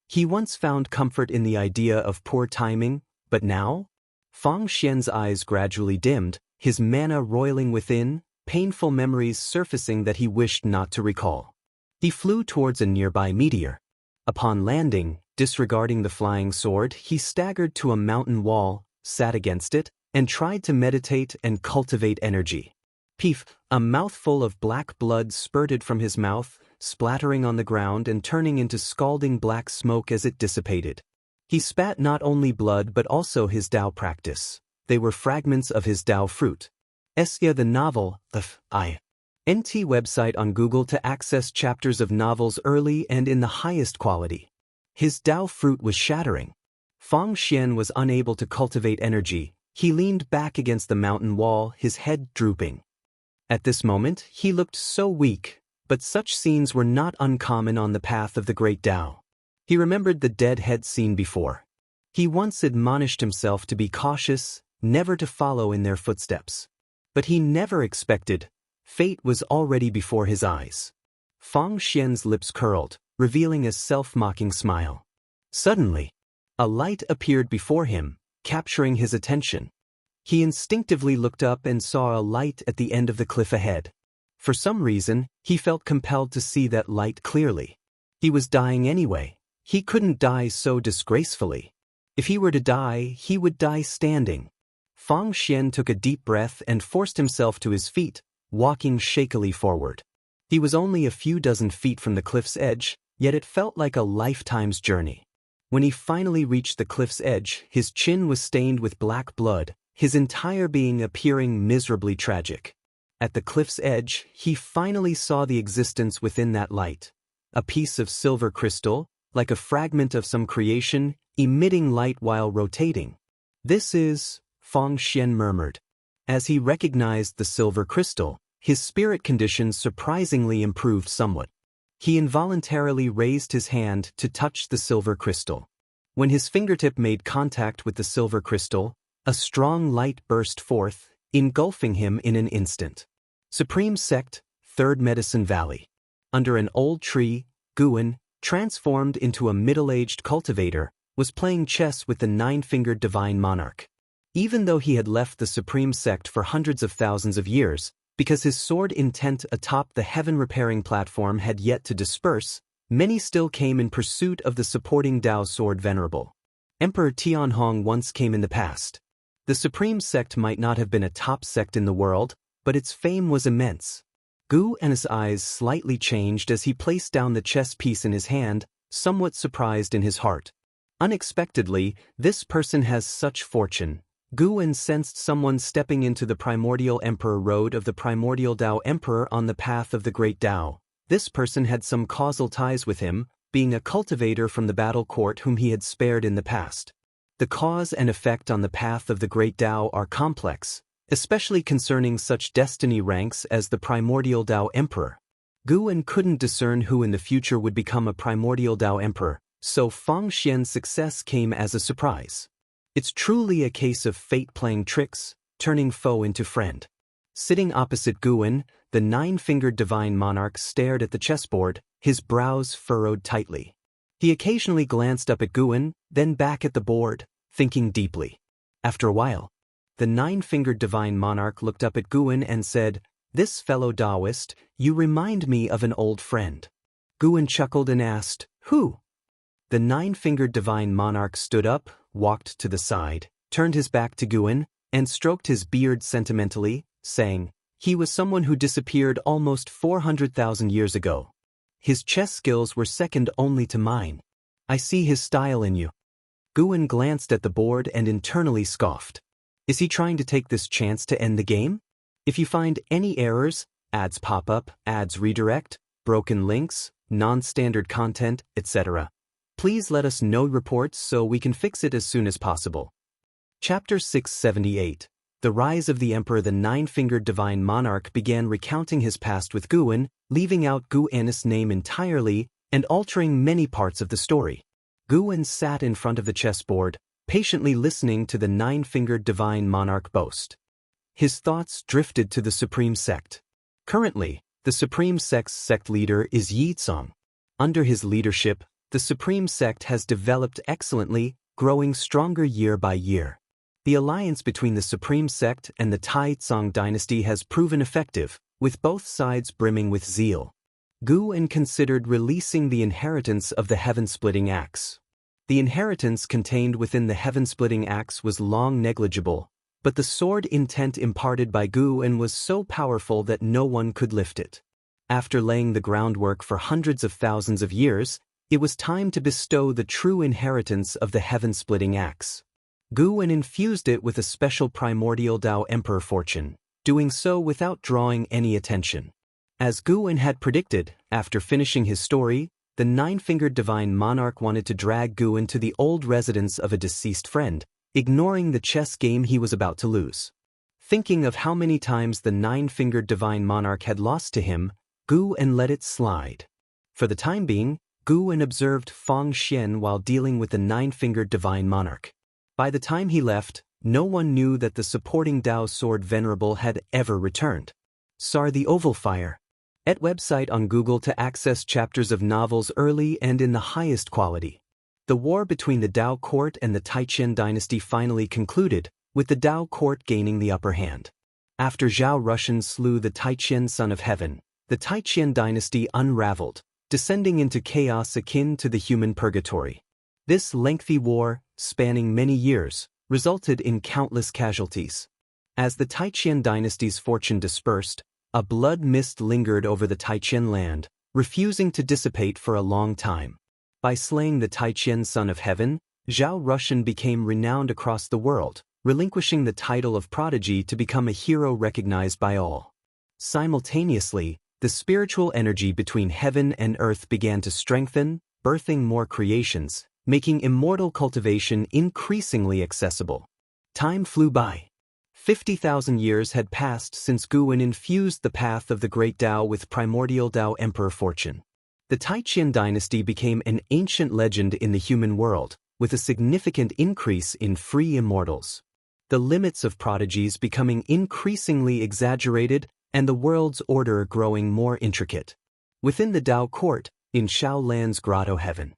He once found comfort in the idea of poor timing, but now? Fang Xian's eyes gradually dimmed, his mana roiling within, painful memories surfacing that he wished not to recall. He flew towards a nearby meteor. Upon landing, disregarding the flying sword, he staggered to a mountain wall, sat against it, and tried to meditate and cultivate energy. Peef, a mouthful of black blood spurted from his mouth, splattering on the ground and turning into scalding black smoke as it dissipated. He spat not only blood but also his Dao practice. They were fragments of his Dao fruit. Xianxia the novel, NT website on Google to access chapters of novels early and in the highest quality. His Dao fruit was shattering. Fang Xian was unable to cultivate energy. He leaned back against the mountain wall, his head drooping. At this moment, he looked so weak, but such scenes were not uncommon on the path of the great Dao. He remembered the dead head seen before. He once admonished himself to be cautious, never to follow in their footsteps. But he never expected. Fate was already before his eyes. Fang Xian's lips curled, revealing a self-mocking smile. Suddenly, a light appeared before him, capturing his attention. He instinctively looked up and saw a light at the end of the cliff ahead. For some reason, he felt compelled to see that light clearly. He was dying anyway. He couldn't die so disgracefully. If he were to die, he would die standing. Fang Xian took a deep breath and forced himself to his feet, walking shakily forward. He was only a few dozen feet from the cliff's edge, yet it felt like a lifetime's journey. When he finally reached the cliff's edge, his chin was stained with black blood, his entire being appearing miserably tragic. At the cliff's edge, he finally saw the existence within that light. A piece of silver crystal, like a fragment of some creation, emitting light while rotating. This is, Fang Xian murmured. As he recognized the silver crystal, his spirit condition surprisingly improved somewhat. He involuntarily raised his hand to touch the silver crystal. When his fingertip made contact with the silver crystal, a strong light burst forth, engulfing him in an instant. Supreme Sect, Third Medicine Valley. Under an old tree, Guan, transformed into a middle-aged cultivator, was playing chess with the nine-fingered divine monarch. Even though he had left the Supreme Sect for hundreds of thousands of years, because his sword intent atop the heaven-repairing platform had yet to disperse, many still came in pursuit of the supporting Dao sword venerable. Emperor Tianhong once came in the past. The Supreme Sect might not have been a top sect in the world, but its fame was immense. Gu and his eyes slightly changed as he placed down the chess piece in his hand, somewhat surprised in his heart. Unexpectedly, this person has such fortune. Guan sensed someone stepping into the primordial emperor road of the primordial Dao emperor on the path of the great Dao. This person had some causal ties with him, being a cultivator from the battle court whom he had spared in the past. The cause and effect on the path of the great Dao are complex, especially concerning such destiny ranks as the primordial Dao emperor. Guan couldn't discern who in the future would become a primordial Dao emperor, so Fang Xian's success came as a surprise. It's truly a case of fate playing tricks, turning foe into friend. Sitting opposite Guan, the nine-fingered divine monarch stared at the chessboard, his brows furrowed tightly. He occasionally glanced up at Guan, then back at the board, thinking deeply. After a while, the nine-fingered divine monarch looked up at Guan and said, "This fellow Daoist, you remind me of an old friend." Guan chuckled and asked, "Who?" The nine-fingered divine monarch stood up, walked to the side, turned his back to Guan, and stroked his beard sentimentally, saying, "He was someone who disappeared almost 400,000 years ago. His chess skills were second only to mine. I see his style in you." Guan glanced at the board and internally scoffed. Is he trying to take this chance to end the game? If you find any errors, ads pop up, ads redirect, broken links, non-standard content, etc., please let us know reports so we can fix it as soon as possible. Chapter 678. The Rise of the Emperor. The nine-fingered divine monarch began recounting his past with Guan, leaving out Guan's name entirely and altering many parts of the story. Guan sat in front of the chessboard, patiently listening to the nine-fingered divine monarch boast. His thoughts drifted to the Supreme Sect. Currently, the Supreme Sect's sect leader is Yizong. Under his leadership, the Supreme Sect has developed excellently, growing stronger year by year. The alliance between the Supreme Sect and the Taizong dynasty has proven effective, with both sides brimming with zeal. Guan considered releasing the inheritance of the heaven-splitting axe. The inheritance contained within the heaven-splitting axe was long negligible, but the sword intent imparted by Guan was so powerful that no one could lift it. After laying the groundwork for hundreds of thousands of years, it was time to bestow the true inheritance of the heaven-splitting axe. Guan infused it with a special primordial Dao Emperor fortune, doing so without drawing any attention. As Guan had predicted, after finishing his story, the nine-fingered divine monarch wanted to drag Guan to the old residence of a deceased friend, ignoring the chess game he was about to lose. Thinking of how many times the nine-fingered divine monarch had lost to him, Guan let it slide. For the time being, Guan observed Fang Xian while dealing with the nine-fingered divine monarch. By the time he left, no one knew that the supporting Dao sword venerable had ever returned. Sar the Oval Fire. At website on Google to access chapters of novels early and in the highest quality. The war between the Dao court and the Taiqian dynasty finally concluded, with the Dao court gaining the upper hand. After Zhao Rushan slew the Taiqian son of heaven, the Taiqian dynasty unraveled, descending into chaos akin to the human purgatory. This lengthy war, spanning many years, resulted in countless casualties. As the Taiqian dynasty's fortune dispersed, a blood mist lingered over the Taiqian land, refusing to dissipate for a long time. By slaying the Taiqian son of heaven, Zhao Rushan became renowned across the world, relinquishing the title of prodigy to become a hero recognized by all. Simultaneously, the spiritual energy between heaven and earth began to strengthen, birthing more creations, making immortal cultivation increasingly accessible. Time flew by. 50,000 years had passed since Guan infused the path of the great Dao with primordial Dao Emperor fortune. The Taiqian dynasty became an ancient legend in the human world, with a significant increase in free immortals. The limits of prodigies becoming increasingly exaggerated and the world's order growing more intricate. Within the Dao court, in Shaolan's grotto heaven,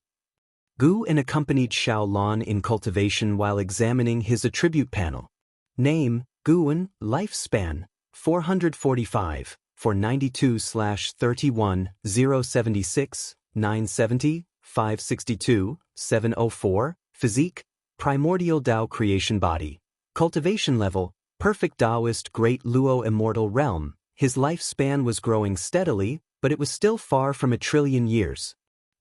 Guan accompanied Shaolan in cultivation while examining his attribute panel. Name, Guan, lifespan, 445, 492/31, 076, 970, 562, 704, physique, primordial Dao creation body, cultivation level, perfect Daoist great Luo immortal realm. His lifespan was growing steadily, but it was still far from 1,000,000,000 years.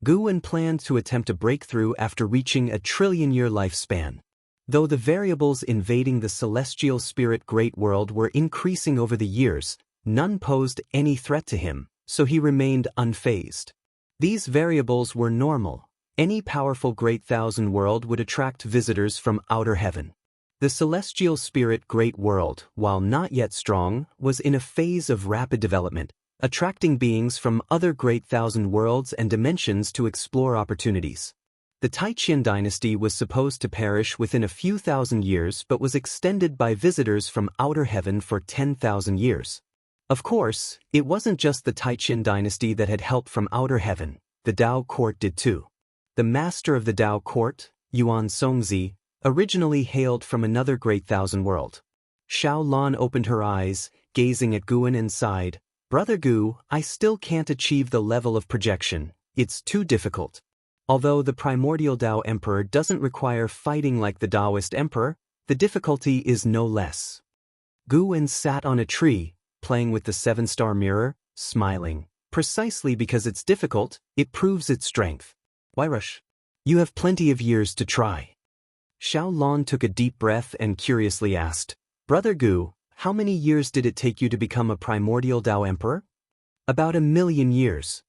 Guan planned to attempt a breakthrough after reaching 1,000,000,000,000 lifespan. Though the variables invading the celestial spirit great world were increasing over the years, none posed any threat to him, so he remained unfazed. These variables were normal. Any powerful great thousand world would attract visitors from outer heaven. The celestial spirit great world, while not yet strong, was in a phase of rapid development, attracting beings from other great thousand worlds and dimensions to explore opportunities. The Taiqian dynasty was supposed to perish within a few thousand years but was extended by visitors from outer heaven for 10,000 years. Of course, it wasn't just the Taiqian dynasty that had help from outer heaven, the Dao court did too. The master of the Dao court, Yuan Songzi, originally hailed from another great thousand world. Xiao Lan opened her eyes, gazing at Guan and sighed, "Brother Gu, I still can't achieve the level of projection, it's too difficult." Although the primordial Dao Emperor doesn't require fighting like the Daoist Emperor, the difficulty is no less. Guan sat on a tree, playing with the 7-star mirror, smiling. Precisely because it's difficult, it proves its strength. Why rush? You have plenty of years to try. Xiao Lan took a deep breath and curiously asked, "Brother Gu, how many years did it take you to become a primordial Dao Emperor?" "About 1,000,000 years.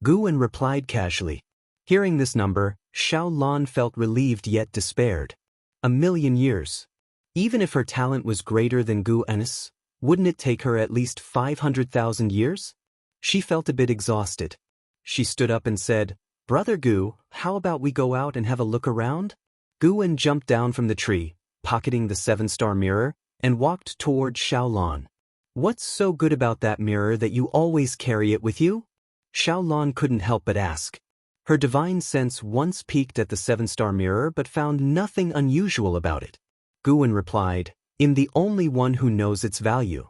Guan replied casually. Hearing this number, Xiao Lan felt relieved yet despaired. 1,000,000 years. Even if her talent was greater than Guan's, wouldn't it take her at least 500,000 years? She felt a bit exhausted. She stood up and said, "Brother Gu, how about we go out and have a look around?" Guan jumped down from the tree, pocketing the 7-star mirror, and walked toward Xiao Lan. "What's so good about that mirror that you always carry it with you?" Xiao Lan couldn't help but ask. Her divine sense once peeked at the 7-star mirror but found nothing unusual about it. Guan replied, "I'm the only one who knows its value."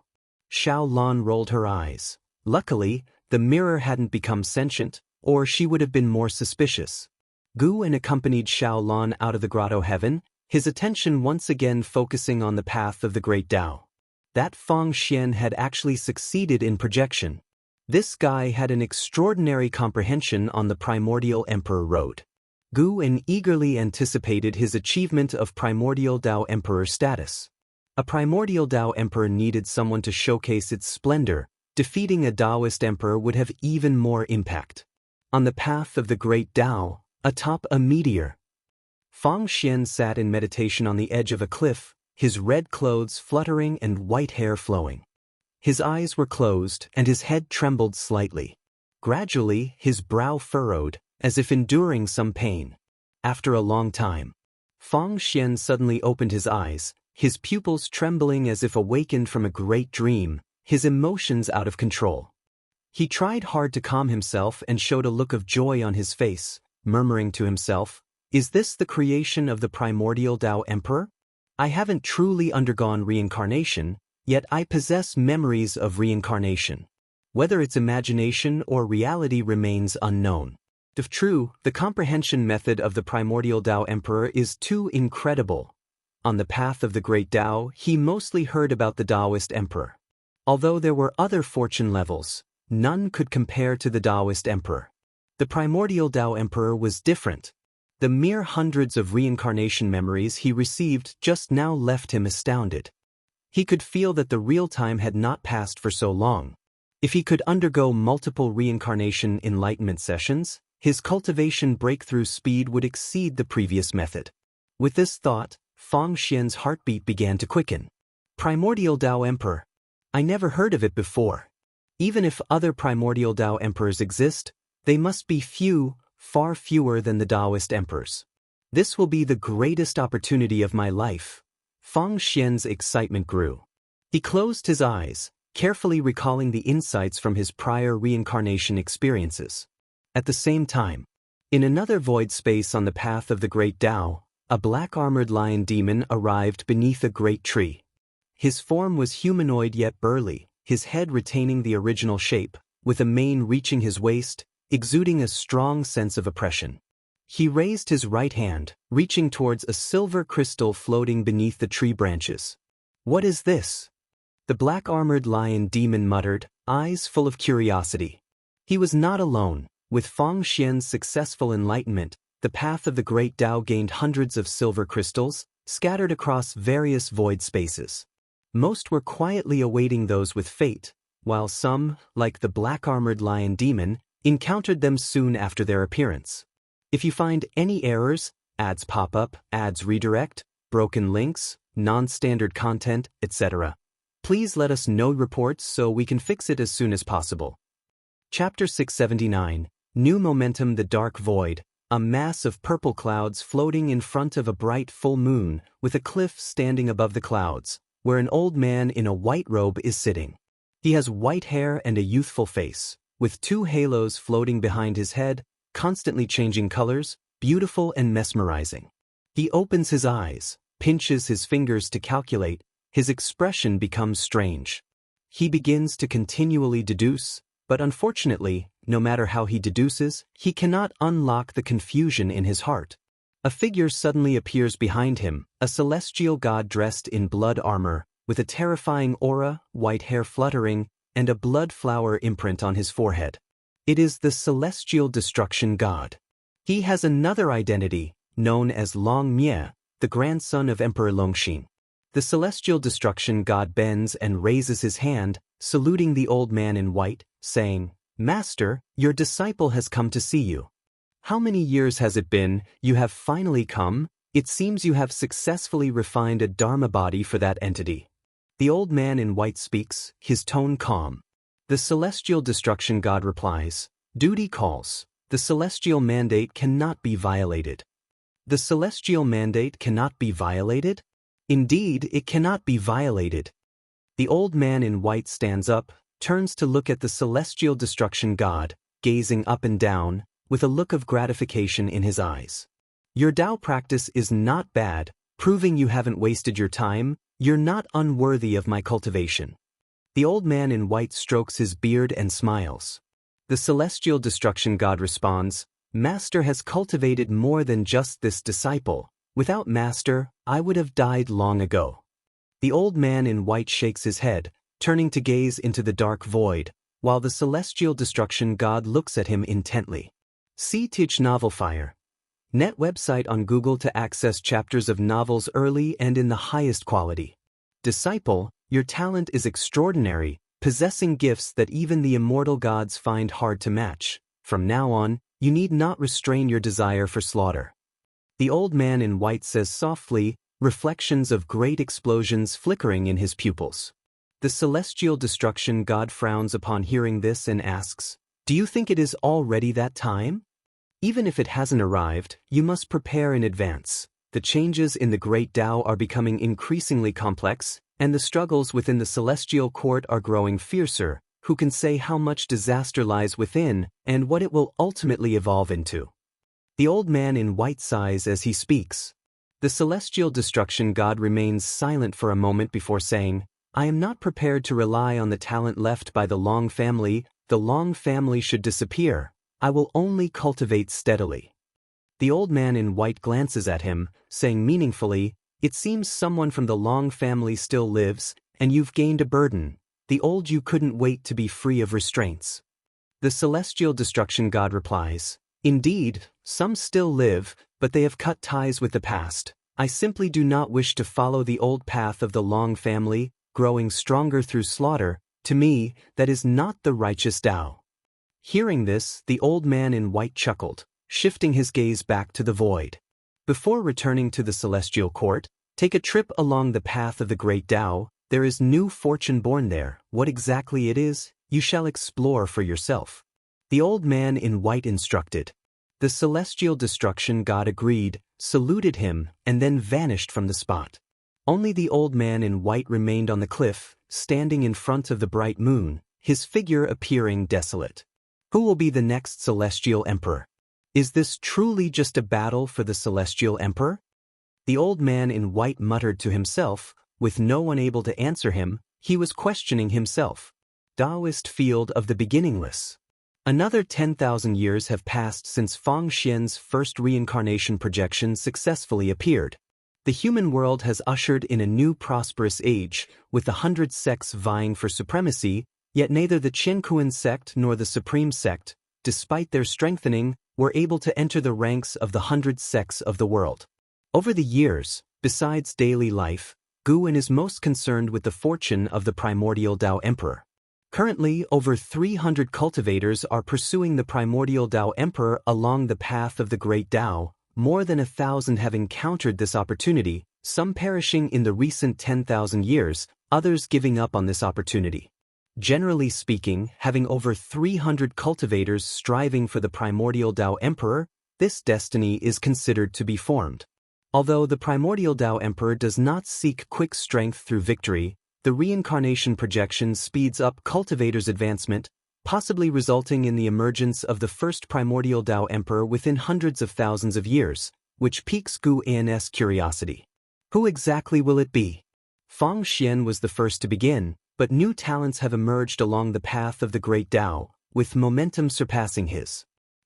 Xiao Lan rolled her eyes. Luckily, the mirror hadn't become sentient, or she would have been more suspicious. Guan accompanied Xiao Lan out of the grotto heaven, his attention once again focusing on the path of the great Dao. That Fang Xian had actually succeeded in projection. This guy had an extraordinary comprehension on the primordial emperor road. Guan eagerly anticipated his achievement of primordial Dao Emperor status. A primordial Dao Emperor needed someone to showcase its splendor. Defeating a Daoist emperor would have even more impact. On the path of the great Dao, atop a meteor, Fang Xian sat in meditation on the edge of a cliff, his red clothes fluttering and white hair flowing. His eyes were closed and his head trembled slightly. Gradually, his brow furrowed, as if enduring some pain. After a long time, Fang Xian suddenly opened his eyes, his pupils trembling as if awakened from a great dream, his emotions out of control. He tried hard to calm himself and showed a look of joy on his face, murmuring to himself, "Is this the creation of the primordial Dao Emperor? I haven't truly undergone reincarnation, yet I possess memories of reincarnation. Whether it's imagination or reality remains unknown. If true, the comprehension method of the primordial Dao Emperor is too incredible." On the path of the great Dao, he mostly heard about the Daoist Emperor. Although there were other fortune levels, none could compare to the Daoist Emperor. The primordial Dao Emperor was different. The mere hundreds of reincarnation memories he received just now left him astounded. He could feel that the real time had not passed for so long. If he could undergo multiple reincarnation enlightenment sessions, his cultivation breakthrough speed would exceed the previous method. With this thought, Fang Xian's heartbeat began to quicken. Primordial Dao Emperor. I never heard of it before. Even if other primordial Dao Emperors exist, they must be few, far fewer than the Daoist Emperors. This will be the greatest opportunity of my life. Fang Xian's excitement grew. He closed his eyes, carefully recalling the insights from his prior reincarnation experiences. At the same time, in another void space on the path of the great Dao, a black-armored lion demon arrived beneath a great tree. His form was humanoid yet burly, his head retaining the original shape, with a mane reaching his waist, exuding a strong sense of oppression. He raised his right hand, reaching towards a silver crystal floating beneath the tree branches. "What is this?" the black-armored lion demon muttered, eyes full of curiosity. He was not alone. With Fang Xian's successful enlightenment, the path of the great Dao gained hundreds of silver crystals, scattered across various void spaces. Most were quietly awaiting those with fate, while some, like the black-armored lion demon, encountered them soon after their appearance. If you find any errors, ads pop up, ads redirect, broken links, non-standard content, etc., Please let us know reports so we can fix it as soon as possible. Chapter 679, New Momentum. The Dark Void, a mass of purple clouds floating in front of a bright full moon, with a cliff standing above the clouds, where an old man in a white robe is sitting. He has white hair and a youthful face, with two halos floating behind his head, constantly changing colors, beautiful and mesmerizing. He opens his eyes, pinches his fingers to calculate, his expression becomes strange. He begins to continually deduce, but unfortunately, no matter how he deduces, he cannot unlock the confusion in his heart. A figure suddenly appears behind him, a celestial god dressed in blood armor, with a terrifying aura, white hair fluttering, and a blood flower imprint on his forehead. It is the celestial destruction god. He has another identity, known as Long Mie, the grandson of Emperor Longxin. The celestial destruction god bends and raises his hand, saluting the old man in white, saying, "Master, your disciple has come to see you. How many years has it been? You have finally come. It seems you have successfully refined a dharma body for that entity." The old man in white speaks, his tone calm. The celestial destruction god replies, "Duty calls. The celestial mandate cannot be violated." The celestial mandate cannot be violated? Indeed, it cannot be violated. The old man in white stands up, turns to look at the celestial destruction god, gazing up and down, with a look of gratification in his eyes. "Your Tao practice is not bad, proving you haven't wasted your time. You're not unworthy of my cultivation." The old man in white strokes his beard and smiles. The celestial destruction god responds, "Master has cultivated more than just this disciple. Without Master, I would have died long ago." The old man in white shakes his head, turning to gaze into the dark void, while the celestial destruction god looks at him intently. See Teach Novel Fire. Net website on Google to access chapters of novels early and in the highest quality. Disciple, your talent is extraordinary, possessing gifts that even the immortal gods find hard to match. From now on, you need not restrain your desire for slaughter. The old man in white says softly, reflections of great explosions flickering in his pupils. The celestial destruction god frowns upon hearing this and asks, "Do you think it is already that time? Even if it hasn't arrived, you must prepare in advance. The changes in the great Tao are becoming increasingly complex, and the struggles within the celestial court are growing fiercer. Who can say how much disaster lies within, and what it will ultimately evolve into?" The old man in white sighs as he speaks. The celestial destruction god remains silent for a moment before saying, "I am not prepared to rely on the talent left by the Long family. The Long family should disappear. I will only cultivate steadily." The old man in white glances at him, saying meaningfully, "It seems someone from the Long family still lives, and you've gained a burden. The old you couldn't wait to be free of restraints." The celestial destruction god replies, "Indeed, some still live, but they have cut ties with the past. I simply do not wish to follow the old path of the Long family, growing stronger through slaughter. To me, that is not the righteous Tao." Hearing this, the old man in white chuckled, shifting his gaze back to the void. "Before returning to the celestial court, take a trip along the path of the great Tao. There is new fortune born there. What exactly it is, you shall explore for yourself." The old man in white instructed. The celestial destruction god agreed, saluted him, and then vanished from the spot. Only the old man in white remained on the cliff, standing in front of the bright moon, his figure appearing desolate. Who will be the next celestial emperor? Is this truly just a battle for the celestial emperor? The old man in white muttered to himself, with no one able to answer him. He was questioning himself. Daoist field of the beginningless. Another 10,000 years have passed since Fang Xian's first reincarnation projection successfully appeared. The human world has ushered in a new prosperous age, with the 100 sects vying for supremacy, yet neither the Qiankuan sect nor the Supreme sect, despite their strengthening, were able to enter the ranks of the 100 sects of the world. Over the years, besides daily life, Guan is most concerned with the fortune of the primordial Tao Emperor. Currently, over 300 cultivators are pursuing the primordial Tao Emperor along the path of the great Tao. More than 1,000 have encountered this opportunity, some perishing in the recent 10,000 years, others giving up on this opportunity. Generally speaking, having over 300 cultivators striving for the primordial Dao Emperor, this destiny is considered to be formed. Although the primordial Dao Emperor does not seek quick strength through victory, the reincarnation projection speeds up cultivators' advancement, possibly resulting in the emergence of the first primordial Dao Emperor within hundreds of thousands of years, which piques Gu An's curiosity. Who exactly will it be? Fang Xian was the first to begin, but new talents have emerged along the path of the great Dao, with momentum surpassing his.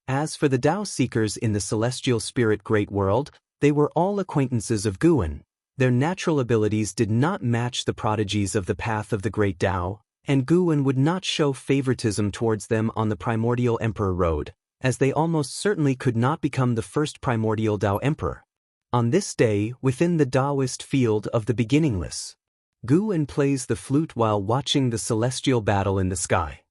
As for the Dao seekers in the celestial spirit great world, they were all acquaintances of Guan. Their natural abilities did not match the prodigies of the path of the great Dao, and Guan would not show favoritism towards them on the primordial emperor road, as they almost certainly could not become the first primordial Dao Emperor. On this day, within the Daoist field of the beginningless, Guan plays the flute while watching the celestial battle in the sky.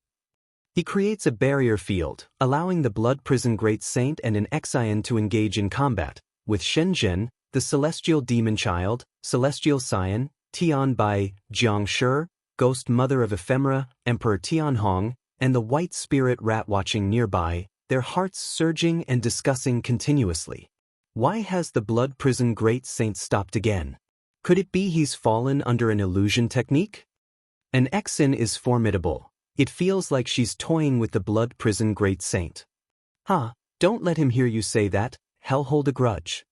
He creates a barrier field, allowing the blood prison great saint and an Xian to engage in combat, with Shenzhen, the celestial demon child, celestial scion, Tian Bai, Jiang Shi, ghost mother of ephemera, Emperor Tianhong, and the white spirit rat watching nearby, their hearts surging and discussing continuously. Why has the blood prison great saint stopped again? Could it be he's fallen under an illusion technique? An Xin is formidable. It feels like she's toying with the blood prison great saint. Don't let him hear you say that, hell hold a grudge.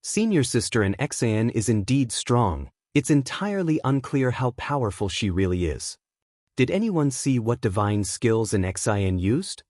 Senior sister and Xian is indeed strong. It's entirely unclear how powerful she really is. Did anyone see what divine skills an Xian used?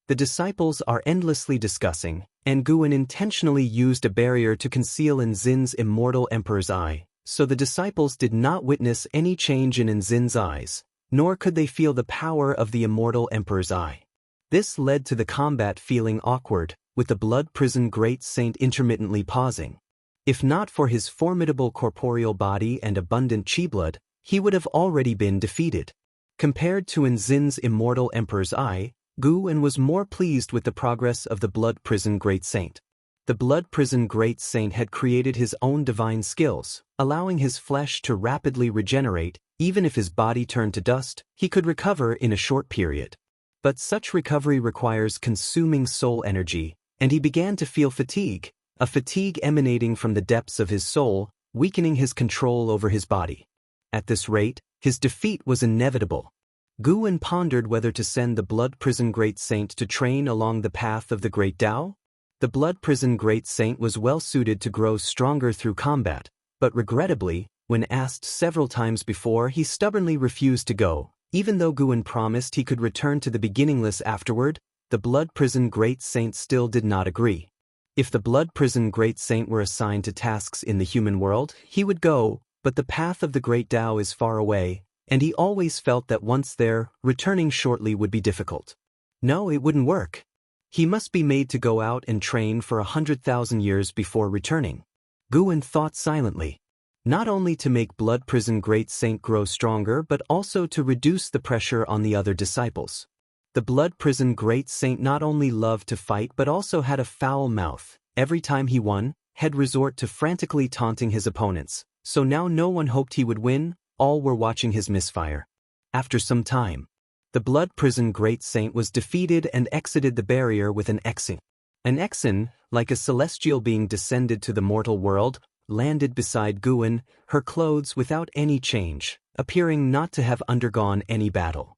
The disciples are endlessly discussing, and Guan intentionally used a barrier to conceal Nzin's immortal emperor's eye, so the disciples did not witness any change in Nzin's eyes, nor could they feel the power of the immortal emperor's eye. This led to the combat feeling awkward, with the blood prison great saint intermittently pausing. If not for his formidable corporeal body and abundant chi blood, he would have already been defeated. Compared to Nzin's immortal emperor's eye, Guan was more pleased with the progress of the blood prison great saint. The blood prison great saint had created his own divine skills, allowing his flesh to rapidly regenerate. Even if his body turned to dust, he could recover in a short period. But such recovery requires consuming soul energy, and he began to feel fatigue, a fatigue emanating from the depths of his soul, weakening his control over his body. At this rate, his defeat was inevitable. Guan pondered whether to send the blood prison great saint to train along the path of the great Dao. The blood prison great saint was well suited to grow stronger through combat, but regrettably, when asked several times before, he stubbornly refused to go. Even though Guan promised he could return to the beginningless afterward, the blood prison great saint still did not agree. If the blood prison great saint were assigned to tasks in the human world, he would go, but the path of the great Dao is far away, and he always felt that once there, returning shortly would be difficult. No, it wouldn't work. He must be made to go out and train for 100,000 years before returning. Guan thought silently. Not only to make blood prison great saint grow stronger but also to reduce the pressure on the other disciples. The blood prison great saint not only loved to fight but also had a foul mouth. Every time he won, he'd resort to frantically taunting his opponents, so now no one hoped he would win, all were watching his misfire. After some time, the blood prison great saint was defeated and exited the barrier with an Xin. An Xin, like a celestial being descended to the mortal world, landed beside Guan, her clothes without any change, appearing not to have undergone any battle.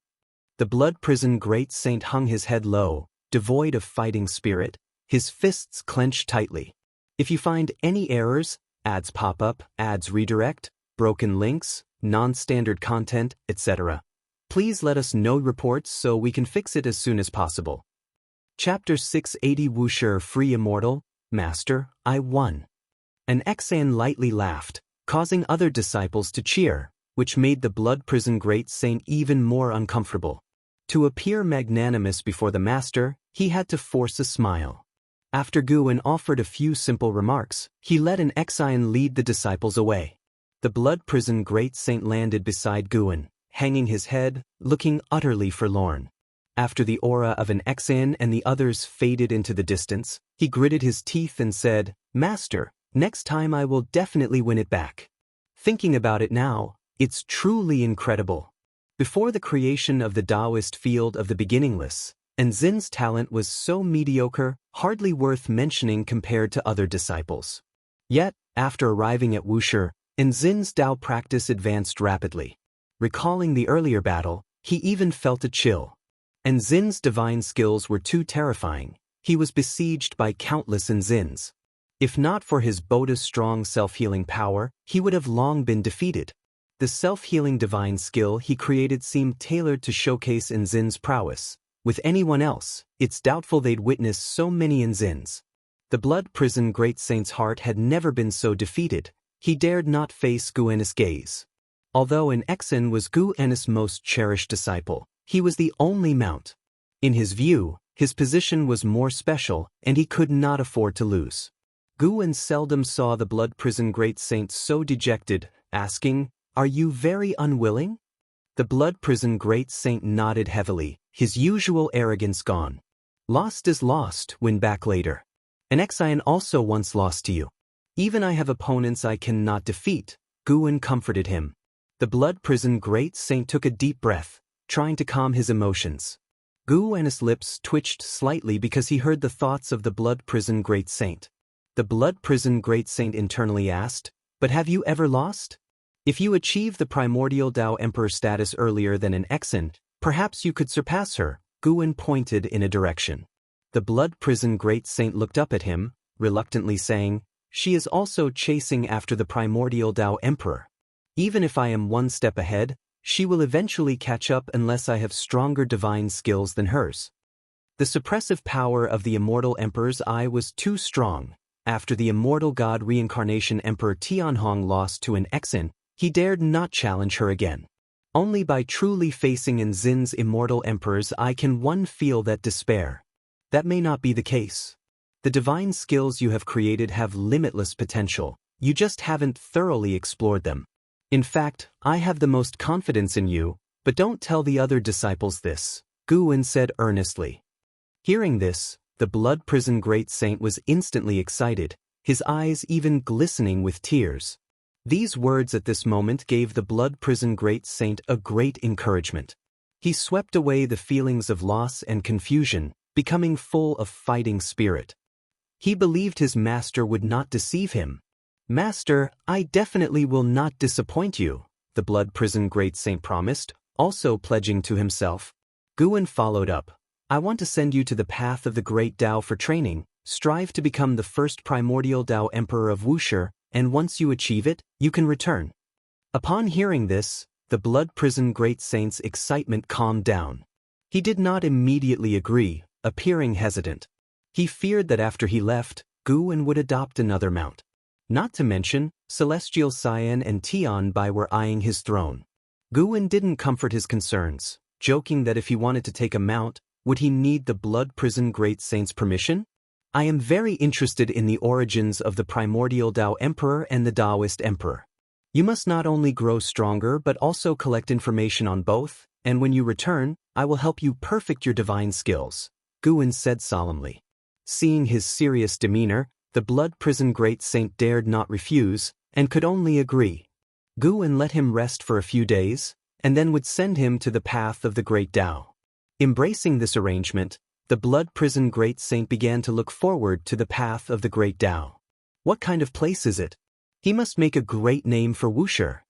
The blood prison great saint hung his head low, devoid of fighting spirit, his fists clenched tightly. If you find any errors, ads pop up, ads redirect, broken links, non-standard content, etc., please let us know reports so we can fix it as soon as possible. Chapter 680 Wuxia Free Immortal, Master, I won. An Xian lightly laughed, causing other disciples to cheer, which made the blood prison great saint even more uncomfortable. To appear magnanimous before the master, he had to force a smile. After Guan offered a few simple remarks, he let an Xian lead the disciples away. The blood prison great saint landed beside Guan, hanging his head, looking utterly forlorn. After the aura of an Xian and the others faded into the distance, he gritted his teeth and said, "Master, next time I will definitely win it back." Thinking about it now, It's truly incredible. Before the creation of the Daoist field of the beginningless, Enzin's talent was so mediocre, hardly worth mentioning compared to other disciples. Yet, after arriving at Wuxia, Enzin's Dao practice advanced rapidly. Recalling the earlier battle, he even felt a chill. Enzin's divine skills were too terrifying. He was besieged by countless Enzins. If not for his Boda's strong self-healing power, he would have long been defeated. The self-healing divine skill he created seemed tailored to showcase Enzin's prowess. With anyone else, it's doubtful they'd witness so many Enzins. The blood prison great saint's heart had never been so defeated. He dared not face Guen's gaze. Although an Exin was Guen's most cherished disciple, he was the only mount. In his view, his position was more special, and he could not afford to lose. Guen seldom saw the blood prison great saint so dejected, asking, "Are you very unwilling?" The blood prison great saint nodded heavily, his usual arrogance gone. "Lost is lost, win back later. An Exin also once lost to you. Even I have opponents I cannot defeat," Guen comforted him. The blood prison great saint took a deep breath, trying to calm his emotions. Guen's lips twitched slightly because he heard the thoughts of the blood prison great saint. The blood prison great saint internally asked, "But have you ever lost? If you achieve the primordial Dao Emperor status earlier than an Exin, perhaps you could surpass her." Guen pointed in a direction. The blood prison great saint looked up at him, reluctantly saying, "She is also chasing after the primordial Dao Emperor. Even if I am one step ahead, she will eventually catch up unless I have stronger divine skills than hers." The suppressive power of the immortal emperor's eye was too strong. After the immortal god reincarnation Emperor Tianhong lost to an Exin, he dared not challenge her again. Only by truly facing Enzin's immortal emperor's eye can one feel that despair. That may not be the case. The divine skills you have created have limitless potential, you just haven't thoroughly explored them. In fact, I have the most confidence in you, but don't tell the other disciples this, Guen said earnestly. Hearing this, the blood prison great saint was instantly excited, his eyes even glistening with tears. These words at this moment gave the blood prison great saint a great encouragement. He swept away the feelings of loss and confusion, becoming full of fighting spirit. He believed his master would not deceive him. "Master, I definitely will not disappoint you," the blood prison great saint promised, also pledging to himself. Guen followed up, "I want to send you to the path of the great Dao for training. Strive to become the first primordial Dao Emperor of Wuxia, and once you achieve it, you can return." Upon hearing this, the blood prison great saint's excitement calmed down. He did not immediately agree, appearing hesitant. He feared that after he left, Guen would adopt another mount. Not to mention, Celestial Cyan and Tian Bai were eyeing his throne. Guen didn't comfort his concerns, joking that if he wanted to take a mount, would he need the blood prison great saint's permission? "I am very interested in the origins of the primordial Dao Emperor and the Daoist Emperor. You must not only grow stronger but also collect information on both, and when you return, I will help you perfect your divine skills," Guen said solemnly. Seeing his serious demeanor, the blood prison great saint dared not refuse, and could only agree. Guen let him rest for a few days, and then would send him to the path of the great Dao. Embracing this arrangement, the blood prison great saint began to look forward to the path of the great Dao. What kind of place is it? He must make a great name for Wuxia.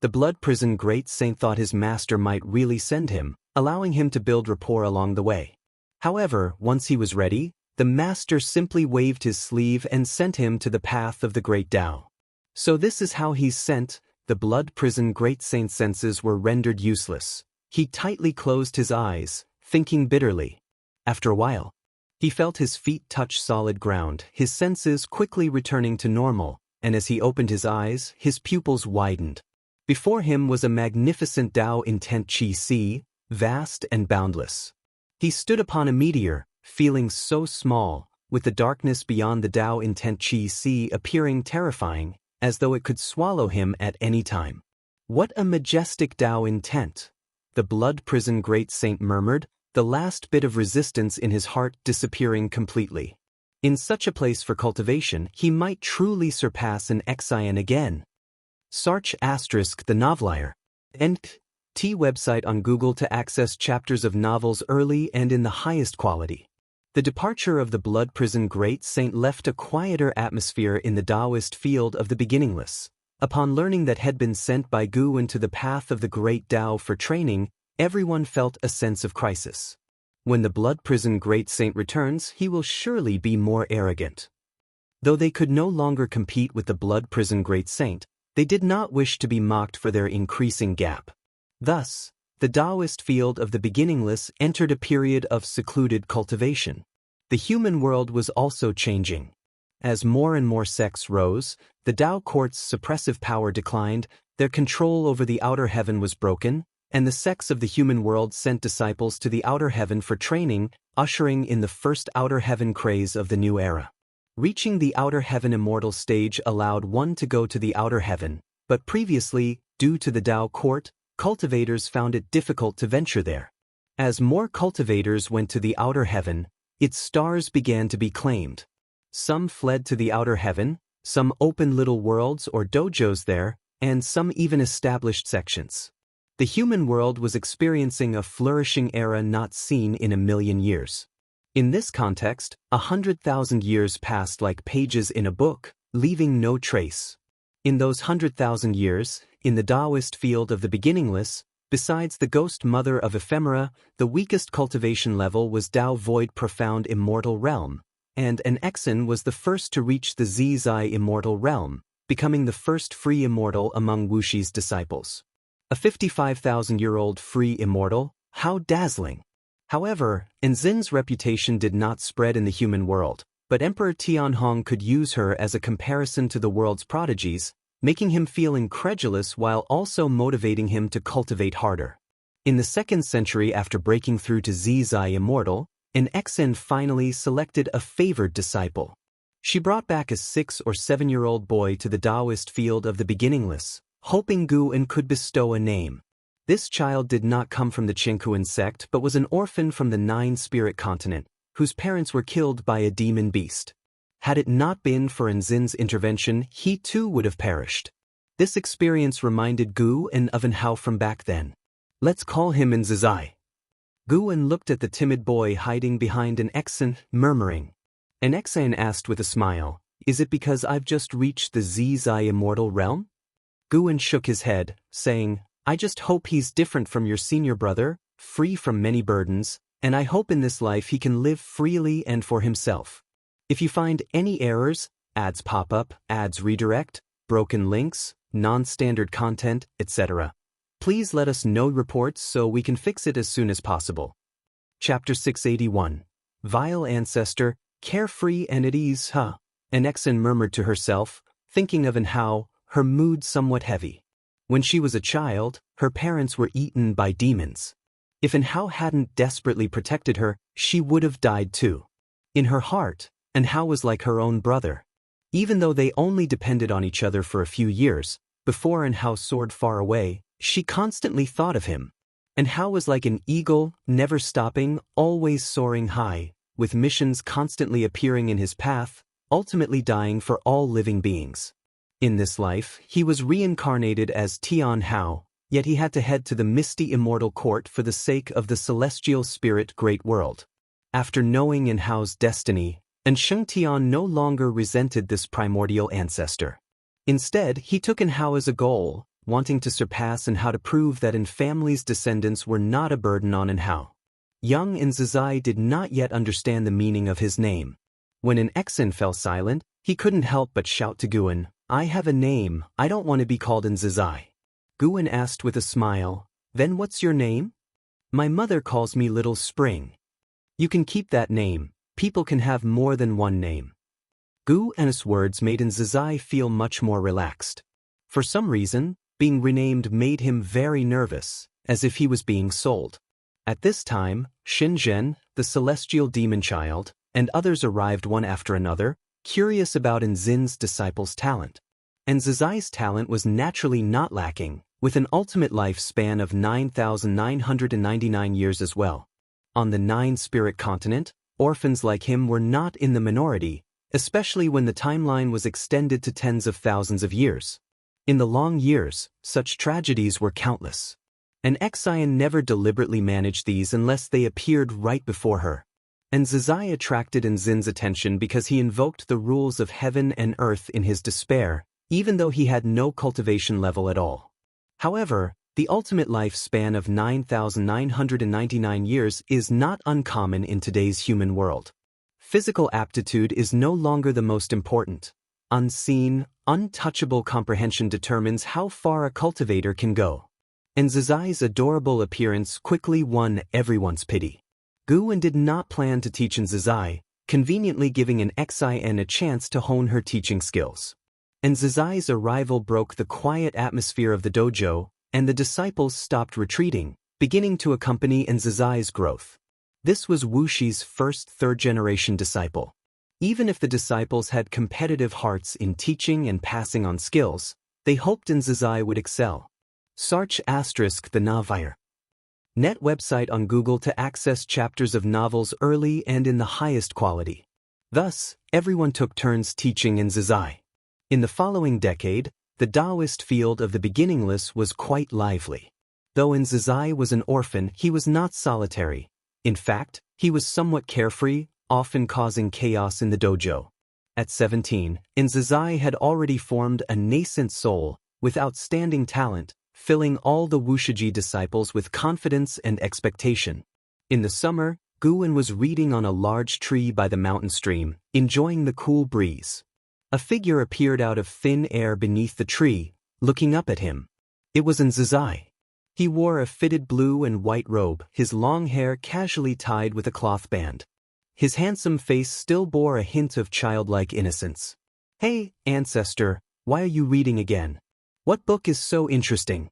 The blood prison great saint thought his master might really send him, allowing him to build rapport along the way. However, once he was ready, the master simply waved his sleeve and sent him to the path of the great Dao. So this is how he's sent. The blood prison great saint's senses were rendered useless. He tightly closed his eyes, thinking bitterly. After a while, he felt his feet touch solid ground, his senses quickly returning to normal, and as he opened his eyes, his pupils widened. Before him was a magnificent Dao intent Qi Si, vast and boundless. He stood upon a meteor, feeling so small, with the darkness beyond the Dao intent Qi Si appearing terrifying, as though it could swallow him at any time. "What a majestic Dao intent!" the blood prison great saint murmured, the last bit of resistance in his heart disappearing completely. In such a place for cultivation, he might truly surpass an Xian again. Sarch *, the novelier. T website on Google to access chapters of novels early and in the highest quality. The departure of the blood prison great saint left a quieter atmosphere in the Daoist field of the beginningless. Upon learning that had been sent by Gu into the path of the great Dao for training, everyone felt a sense of crisis. When the blood prison great saint returns, he will surely be more arrogant. Though they could no longer compete with the blood prison great saint, they did not wish to be mocked for their increasing gap. Thus, the Daoist field of the beginningless entered a period of secluded cultivation. The human world was also changing. As more and more sects rose, the Dao court's suppressive power declined, their control over the outer heaven was broken, and the sects of the human world sent disciples to the outer heaven for training, ushering in the first outer heaven craze of the new era. Reaching the outer heaven immortal stage allowed one to go to the outer heaven, but previously, due to the Dao court, cultivators found it difficult to venture there. As more cultivators went to the outer heaven, its stars began to be claimed. Some fled to the outer heaven, some opened little worlds or dojos there, and some even established sections. The human world was experiencing a flourishing era not seen in a million years. In this context, 100,000 years passed like pages in a book, leaving no trace. In those 100,000 years, in the Daoist field of the beginningless, besides the ghost mother of ephemera, the weakest cultivation level was Dao Void Profound Immortal Realm, and an Exen was the first to reach the Zizai Immortal Realm, becoming the first free immortal among Wuxi's disciples. A 55,000-year-old free immortal? How dazzling! However, Enzin's reputation did not spread in the human world, but Emperor Tianhong could use her as a comparison to the world's prodigies, making him feel incredulous while also motivating him to cultivate harder. In the 2nd century after breaking through to Zizai Immortal, an Exen finally selected a favored disciple. She brought back a 6 or 7-year-old boy to the Daoist field of the beginningless, hoping Guan could bestow a name. This child did not come from the Qingkuan sect but was an orphan from the 9-spirit continent, whose parents were killed by a demon beast. Had it not been for Enzin's intervention, he too would have perished. This experience reminded Guan of Enhao from back then. Let's call him Enzizai. Guan looked at the timid boy hiding behind an Exen, murmuring. An Exen asked with a smile, "Is it because I've just reached the Zizai Immortal Realm?" Guan shook his head, saying, "I just hope he's different from your senior brother, free from many burdens, and I hope in this life he can live freely and for himself. If you find any errors, ads pop up, ads redirect, broken links, non-standard content, etc., please let us know reports so we can fix it as soon as possible." Chapter 681. Vile Ancestor, Carefree and at ease, huh? An Exen murmured to herself, thinking of Enhao, her mood somewhat heavy. When she was a child, her parents were eaten by demons. If Enhao hadn't desperately protected her, she would have died too. In her heart, Enhao was like her own brother. Even though they only depended on each other for a few years, before Enhao soared far away, she constantly thought of him. Enhao was like an eagle, never stopping, always soaring high, with missions constantly appearing in his path, ultimately dying for all living beings. In this life, he was reincarnated as Tian Hao, yet he had to head to the misty immortal court for the sake of the celestial spirit great world. After knowing Enhao's destiny, Xianxia no longer resented this primordial ancestor. Instead, he took Enhao as a goal, wanting to surpass and how to prove that family's descendants were not a burden on Enhao. Young Enzizai did not yet understand the meaning of his name. When an Exen fell silent, he couldn't help but shout to Guan, "I have a name, I don't want to be called Enzizai." Guan asked with a smile, "Then what's your name?" "My mother calls me Little Spring." "You can keep that name, people can have more than one name." Guan's words made Enzizai feel much more relaxed. For some reason, being renamed made him very nervous, as if he was being sold. At this time, Shenzhen, the celestial demon child, and others arrived one after another, curious about Enzin's disciples' talent. Enzizai's talent was naturally not lacking, with an ultimate lifespan of 9,999 years as well. On the 9-spirit continent, orphans like him were not in the minority, especially when the timeline was extended to tens of thousands of years. In the long years, such tragedies were countless. And Xian never deliberately managed these unless they appeared right before her. And Zizai attracted Nzin's attention because he invoked the rules of heaven and earth in his despair, even though he had no cultivation level at all. However, the ultimate lifespan of 9,999 years is not uncommon in today's human world. Physical aptitude is no longer the most important. Unseen, untouchable comprehension determines how far a cultivator can go. And Zizai's adorable appearance quickly won everyone's pity. Guwen did not plan to teach Zizai, conveniently giving Xian a chance to hone her teaching skills. And Zizai's arrival broke the quiet atmosphere of the dojo, and the disciples stopped retreating, beginning to accompany Zizai's growth. This was Wuxi's first third-generation disciple. Even if the disciples had competitive hearts in teaching and passing on skills, they hoped Zizai would excel. Search * the Navire. Net website on Google to access chapters of novels early and in the highest quality. Thus, everyone took turns teaching Zizai. In the following decade, the Daoist field of the beginningless was quite lively. Though Zizai was an orphan, he was not solitary. In fact, he was somewhat carefree, often causing chaos in the dojo. At 17, Zizai had already formed a nascent soul, with outstanding talent, filling all the Wushiji disciples with confidence and expectation. In the summer, Guwen was reading on a large tree by the mountain stream, enjoying the cool breeze. A figure appeared out of thin air beneath the tree, looking up at him. It was Zizai. He wore a fitted blue and white robe, his long hair casually tied with a cloth band. His handsome face still bore a hint of childlike innocence. "Hey, ancestor, why are you reading again? What book is so interesting?"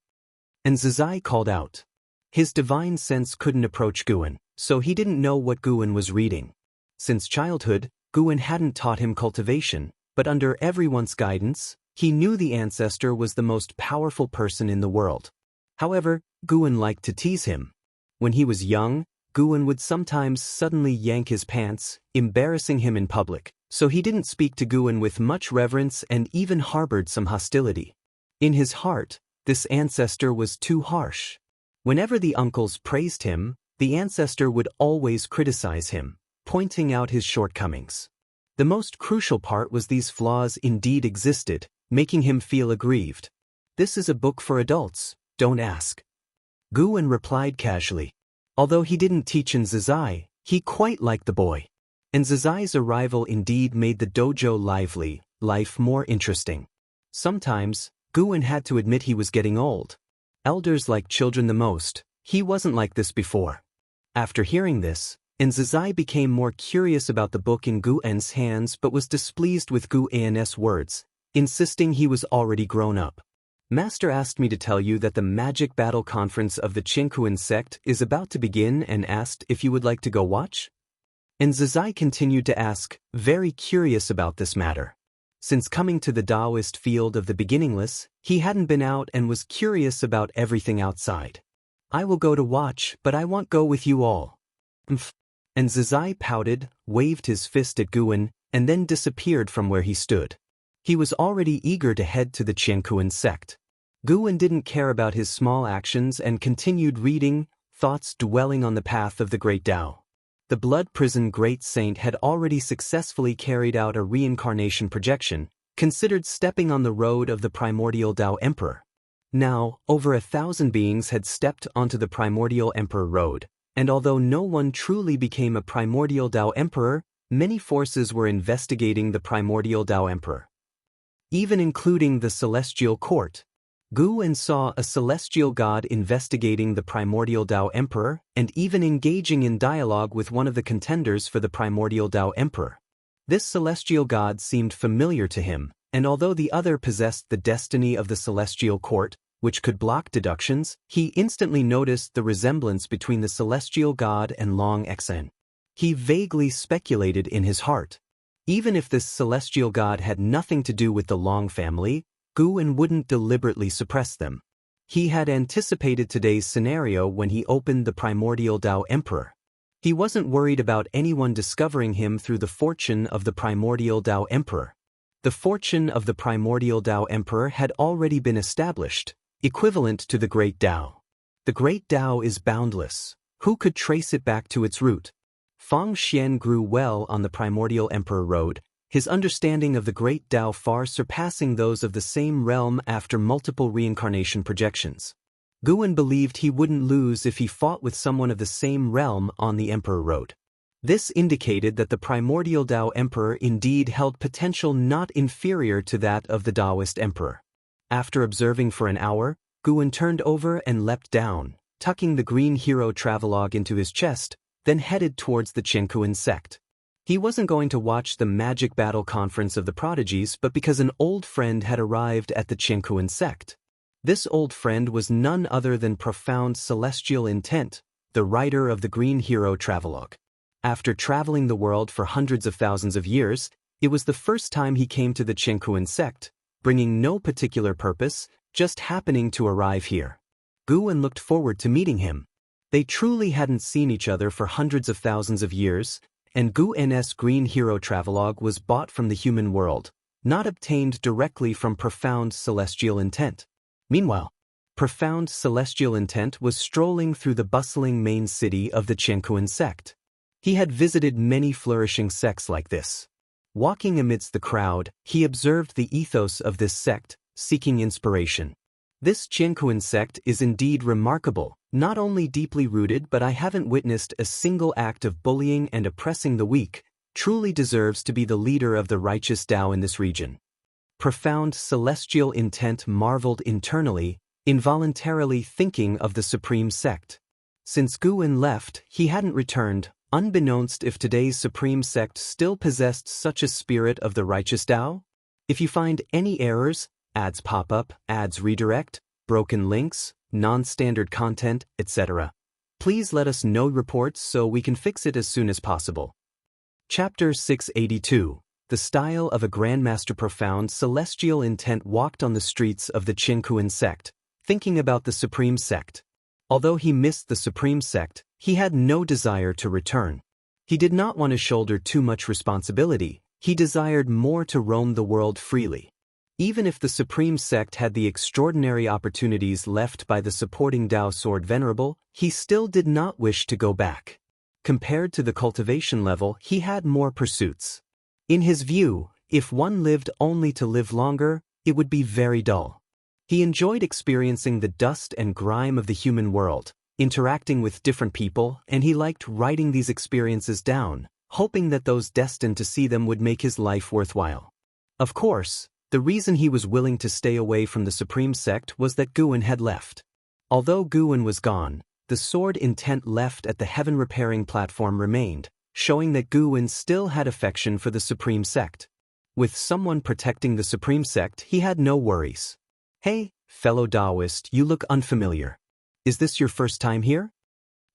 And Zizai called out. His divine sense couldn't approach Guwen, so he didn't know what Guwen was reading. Since childhood, Guwen hadn't taught him cultivation, but under everyone's guidance, he knew the ancestor was the most powerful person in the world. However, Guwen liked to tease him. When he was young, Guwen would sometimes suddenly yank his pants, embarrassing him in public, so he didn't speak to Guwen with much reverence and even harbored some hostility. In his heart, this ancestor was too harsh. Whenever the uncles praised him, the ancestor would always criticize him, pointing out his shortcomings. The most crucial part was these flaws indeed existed, making him feel aggrieved. "This is a book for adults, don't ask." Guwen replied casually. Although he didn't teach Zizai, he quite liked the boy. And Zizai's arrival indeed made the dojo lively, life more interesting. Sometimes, Guwen had to admit he was getting old. Elders like children the most. He wasn't like this before. After hearing this, Zizai became more curious about the book in Guwen's hands but was displeased with Guwen's words, insisting he was already grown up. "Master asked me to tell you that the Magic Battle Conference of the Qingkuan sect is about to begin and asked if you would like to go watch?" And Zizai continued to ask, very curious about this matter. Since coming to the Daoist field of the beginningless, he hadn't been out and was curious about everything outside. "I will go to watch, but I won't go with you all." And Zizai pouted, waved his fist at Guwen, and then disappeared from where he stood. He was already eager to head to the Qingkuan sect. Guwen didn't care about his small actions and continued reading, thoughts dwelling on the path of the Great Tao. The Blood Prison Great Saint had already successfully carried out a reincarnation projection, considered stepping on the road of the primordial Tao Emperor. Now, over 1,000 beings had stepped onto the primordial Emperor road, and although no one truly became a primordial Tao Emperor, many forces were investigating the primordial Tao Emperor, even including the Celestial Court. Guwen saw a celestial god investigating the primordial Tao Emperor and even engaging in dialogue with one of the contenders for the primordial Tao Emperor. This celestial god seemed familiar to him, and although the other possessed the destiny of the Celestial Court, which could block deductions, he instantly noticed the resemblance between the celestial god and Long Xian. He vaguely speculated in his heart. Even if this celestial god had nothing to do with the Long family, Guwen wouldn't deliberately suppress them. He had anticipated today's scenario when he opened the primordial Tao Emperor. He wasn't worried about anyone discovering him through the fortune of the primordial Tao Emperor. The fortune of the primordial Dao Emperor had already been established, equivalent to the Great Dao. The Great Dao is boundless. Who could trace it back to its root? Fang Xian grew well on the primordial emperor road, his understanding of the Great Dao far surpassing those of the same realm after multiple reincarnation projections. Guan believed he wouldn't lose if he fought with someone of the same realm on the emperor road. This indicated that the primordial Dao Emperor indeed held potential not inferior to that of the Daoist Emperor. After observing for an hour, Guan turned over and leapt down, tucking the green hero travelogue into his chest, then headed towards the Qiankuan sect. He wasn't going to watch the magic battle conference of the prodigies but because an old friend had arrived at the Qiankuan sect. This old friend was none other than Profound Celestial Intent, the writer of the green hero travelogue. After traveling the world for hundreds of thousands of years, it was the first time he came to the Qiankuan sect, bringing no particular purpose, just happening to arrive here. Guan looked forward to meeting him. They truly hadn't seen each other for hundreds of thousands of years, and Guan's green hero travelogue was bought from the human world, not obtained directly from Profound Celestial Intent. Meanwhile, Profound Celestial Intent was strolling through the bustling main city of the Qiankuan sect. He had visited many flourishing sects like this. Walking amidst the crowd, he observed the ethos of this sect, seeking inspiration. This Qiankuan sect is indeed remarkable, not only deeply rooted but I haven't witnessed a single act of bullying and oppressing the weak, truly deserves to be the leader of the righteous Dao in this region. Profound Celestial Intent marveled internally, involuntarily thinking of the supreme sect. Since Guan left, he hadn't returned, unbeknownst if today's supreme sect still possessed such a spirit of the righteous Dao. If you find any errors, ads pop up, ads redirect, broken links, non-standard content, etc., please let us know reports so we can fix it as soon as possible. Chapter 682. The Style of a Grandmaster. Profound Celestial Intent walked on the streets of the Qiankuan sect, thinking about the supreme sect. Although he missed the supreme sect, he had no desire to return. He did not want to shoulder too much responsibility, he desired more to roam the world freely. Even if the supreme sect had the extraordinary opportunities left by the supporting Dao Sword Venerable, he still did not wish to go back. Compared to the cultivation level, he had more pursuits. In his view, if one lived only to live longer, it would be very dull. He enjoyed experiencing the dust and grime of the human world, interacting with different people, and he liked writing these experiences down, hoping that those destined to see them would make his life worthwhile. Of course, the reason he was willing to stay away from the supreme sect was that Guan had left. Although Guan was gone, the sword intent left at the heaven-repairing platform remained, showing that Guan still had affection for the supreme sect. With someone protecting the supreme sect, he had no worries. "Hey, fellow Daoist, you look unfamiliar. Is this your first time here?"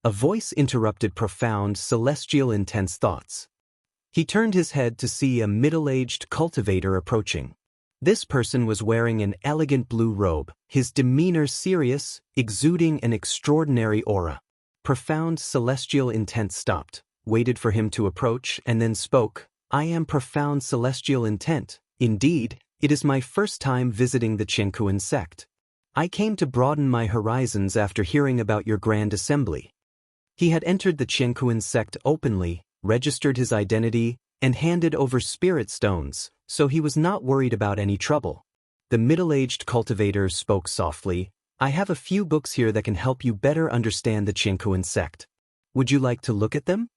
A voice interrupted Profound Celestial Intent's thoughts. He turned his head to see a middle-aged cultivator approaching. This person was wearing an elegant blue robe, his demeanor serious, exuding an extraordinary aura. Profound Celestial Intent stopped, waited for him to approach, and then spoke. "I am Profound Celestial Intent. Indeed, it is my first time visiting the Qiankuan sect. I came to broaden my horizons after hearing about your grand assembly." He had entered the Qiankuan sect openly, registered his identity, and handed over spirit stones, so he was not worried about any trouble. The middle-aged cultivator spoke softly. "I have a few books here that can help you better understand the Qiankuan sect. Would you like to look at them?"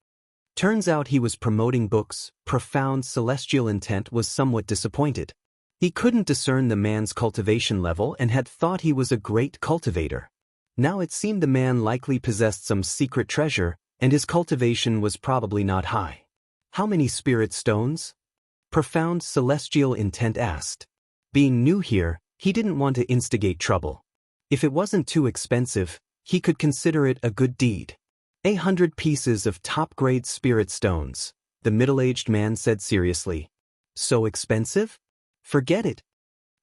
Turns out he was promoting books. Profound Celestial Intent was somewhat disappointed. He couldn't discern the man's cultivation level and had thought he was a great cultivator. Now it seemed the man likely possessed some secret treasure, and his cultivation was probably not high. "How many spirit stones?" Profound Celestial Intent asked. Being new here, he didn't want to instigate trouble. If it wasn't too expensive, he could consider it a good deed. 100 pieces of top-grade spirit stones, the middle-aged man said seriously. "So expensive? Forget it."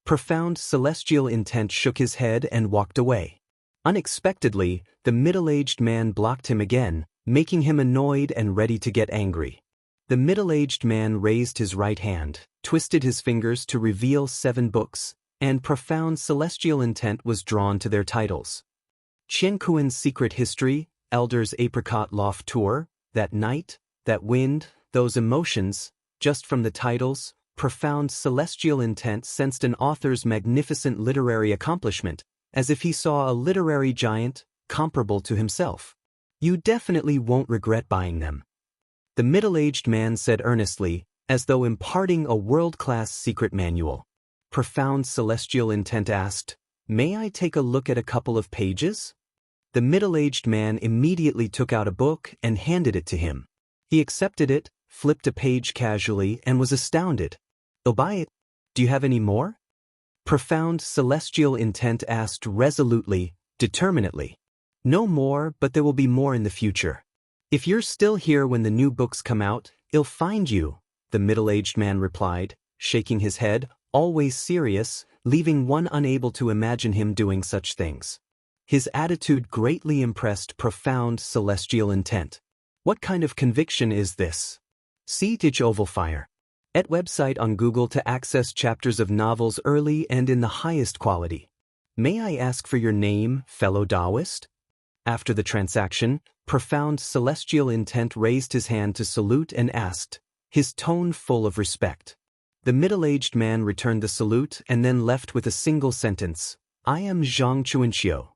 Profound Celestial Intent shook his head and walked away. Unexpectedly, the middle-aged man blocked him again, making him annoyed and ready to get angry. The middle-aged man raised his right hand, twisted his fingers to reveal 7 books, and profound celestial intent was drawn to their titles. Qianquan's Secret History, Elder's Apricot Loft Tour, That Night, That Wind, Those Emotions. Just from the titles, profound celestial intent sensed an author's magnificent literary accomplishment, as if he saw a literary giant, comparable to himself. You definitely won't regret buying them. The middle-aged man said earnestly, as though imparting a world-class secret manual. Profound celestial intent asked, "May I take a look at a couple of pages?" The middle-aged man immediately took out a book and handed it to him. He accepted it, flipped a page casually, and was astounded. "I'll buy it. Do you have any more?" Profound celestial intent asked resolutely, determinedly. "No more, but there will be more in the future. If you're still here when the new books come out, I'll find you," the middle-aged man replied, shaking his head, always serious, leaving one unable to imagine him doing such things. His attitude greatly impressed profound celestial intent. What kind of conviction is this? See Ditch Oval Fire. At website on Google to access chapters of novels early and in the highest quality. May I ask for your name, fellow Daoist? After the transaction, profound celestial intent raised his hand to salute and asked, his tone full of respect. The middle-aged man returned the salute and then left with a single sentence, "I am Zhang Xianxia."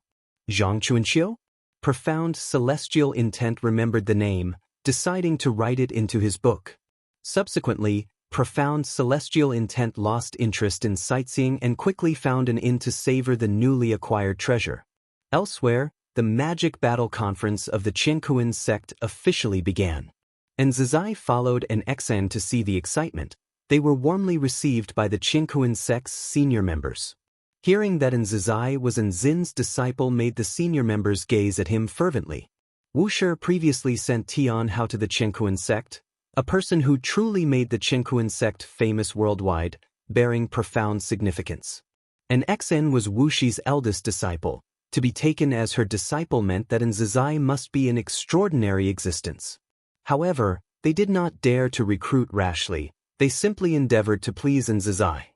Zhang Xianxia? Profound celestial intent remembered the name, deciding to write it into his book. Subsequently, profound celestial intent lost interest in sightseeing and quickly found an inn to savor the newly acquired treasure. Elsewhere, the Magic Battle Conference of the Qianquan sect officially began. And Zizai followed an Xen to see the excitement. They were warmly received by the Qianquan sect's senior members. Hearing that Zizai was Zin's disciple made the senior members gaze at him fervently. Wuxia previously sent Tian Hao to the Qianquan sect, a person who truly made the Qianquan sect famous worldwide, bearing profound significance. An Xen was Wuxi's eldest disciple. To be taken as her disciple meant that Zizai must be an extraordinary existence. However, they did not dare to recruit rashly, they simply endeavored to please Zizai.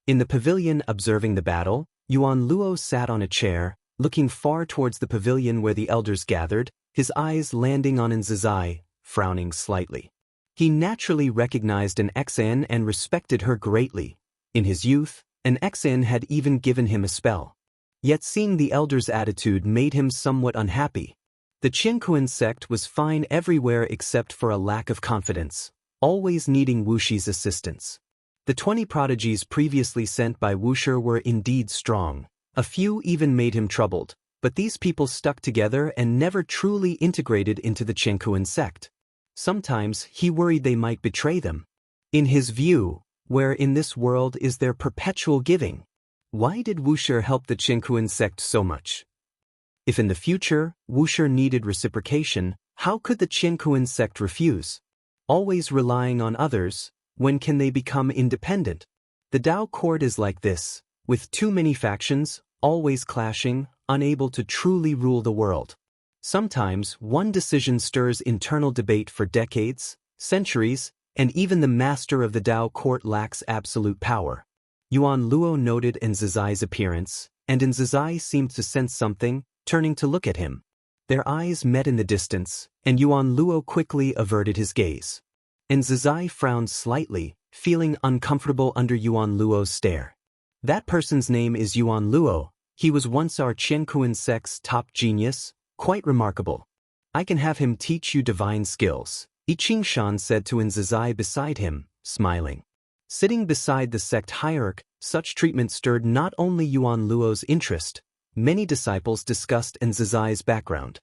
In the pavilion observing the battle, Yuan Luo sat on a chair, looking far towards the pavilion where the elders gathered, his eyes landing on Zizai, frowning slightly. He naturally recognized an Xen and respected her greatly. In his youth, an Xen had even given him a spell. Yet seeing the elder's attitude made him somewhat unhappy. The Qianquan sect was fine everywhere except for a lack of confidence, always needing Wuxi's assistance. The 20 prodigies previously sent by Wuxia were indeed strong. A few even made him troubled, but these people stuck together and never truly integrated into the Qianquan sect. Sometimes he worried they might betray them. In his view, where in this world is there perpetual giving? Why did Wuxia help the Qianquan sect so much? If in the future, Wuxia needed reciprocation, how could the Qianquan sect refuse? Always relying on others, when can they become independent? The Dao court is like this, with too many factions, always clashing, unable to truly rule the world. Sometimes one decision stirs internal debate for decades, centuries, and even the master of the Dao court lacks absolute power. Yuan Luo noted Zizai's appearance, and Zizai seemed to sense something, turning to look at him. Their eyes met in the distance, and Yuan Luo quickly averted his gaze. Zizai frowned slightly, feeling uncomfortable under Yuan Luo's stare. That person's name is Yuan Luo. He was once our Qianquan sect's top genius, quite remarkable. I can have him teach you divine skills, I Qingshan said to Zizai beside him, smiling. Sitting beside the sect hierarch, such treatment stirred not only Yuan Luo's interest. Many disciples discussed Zizai's background.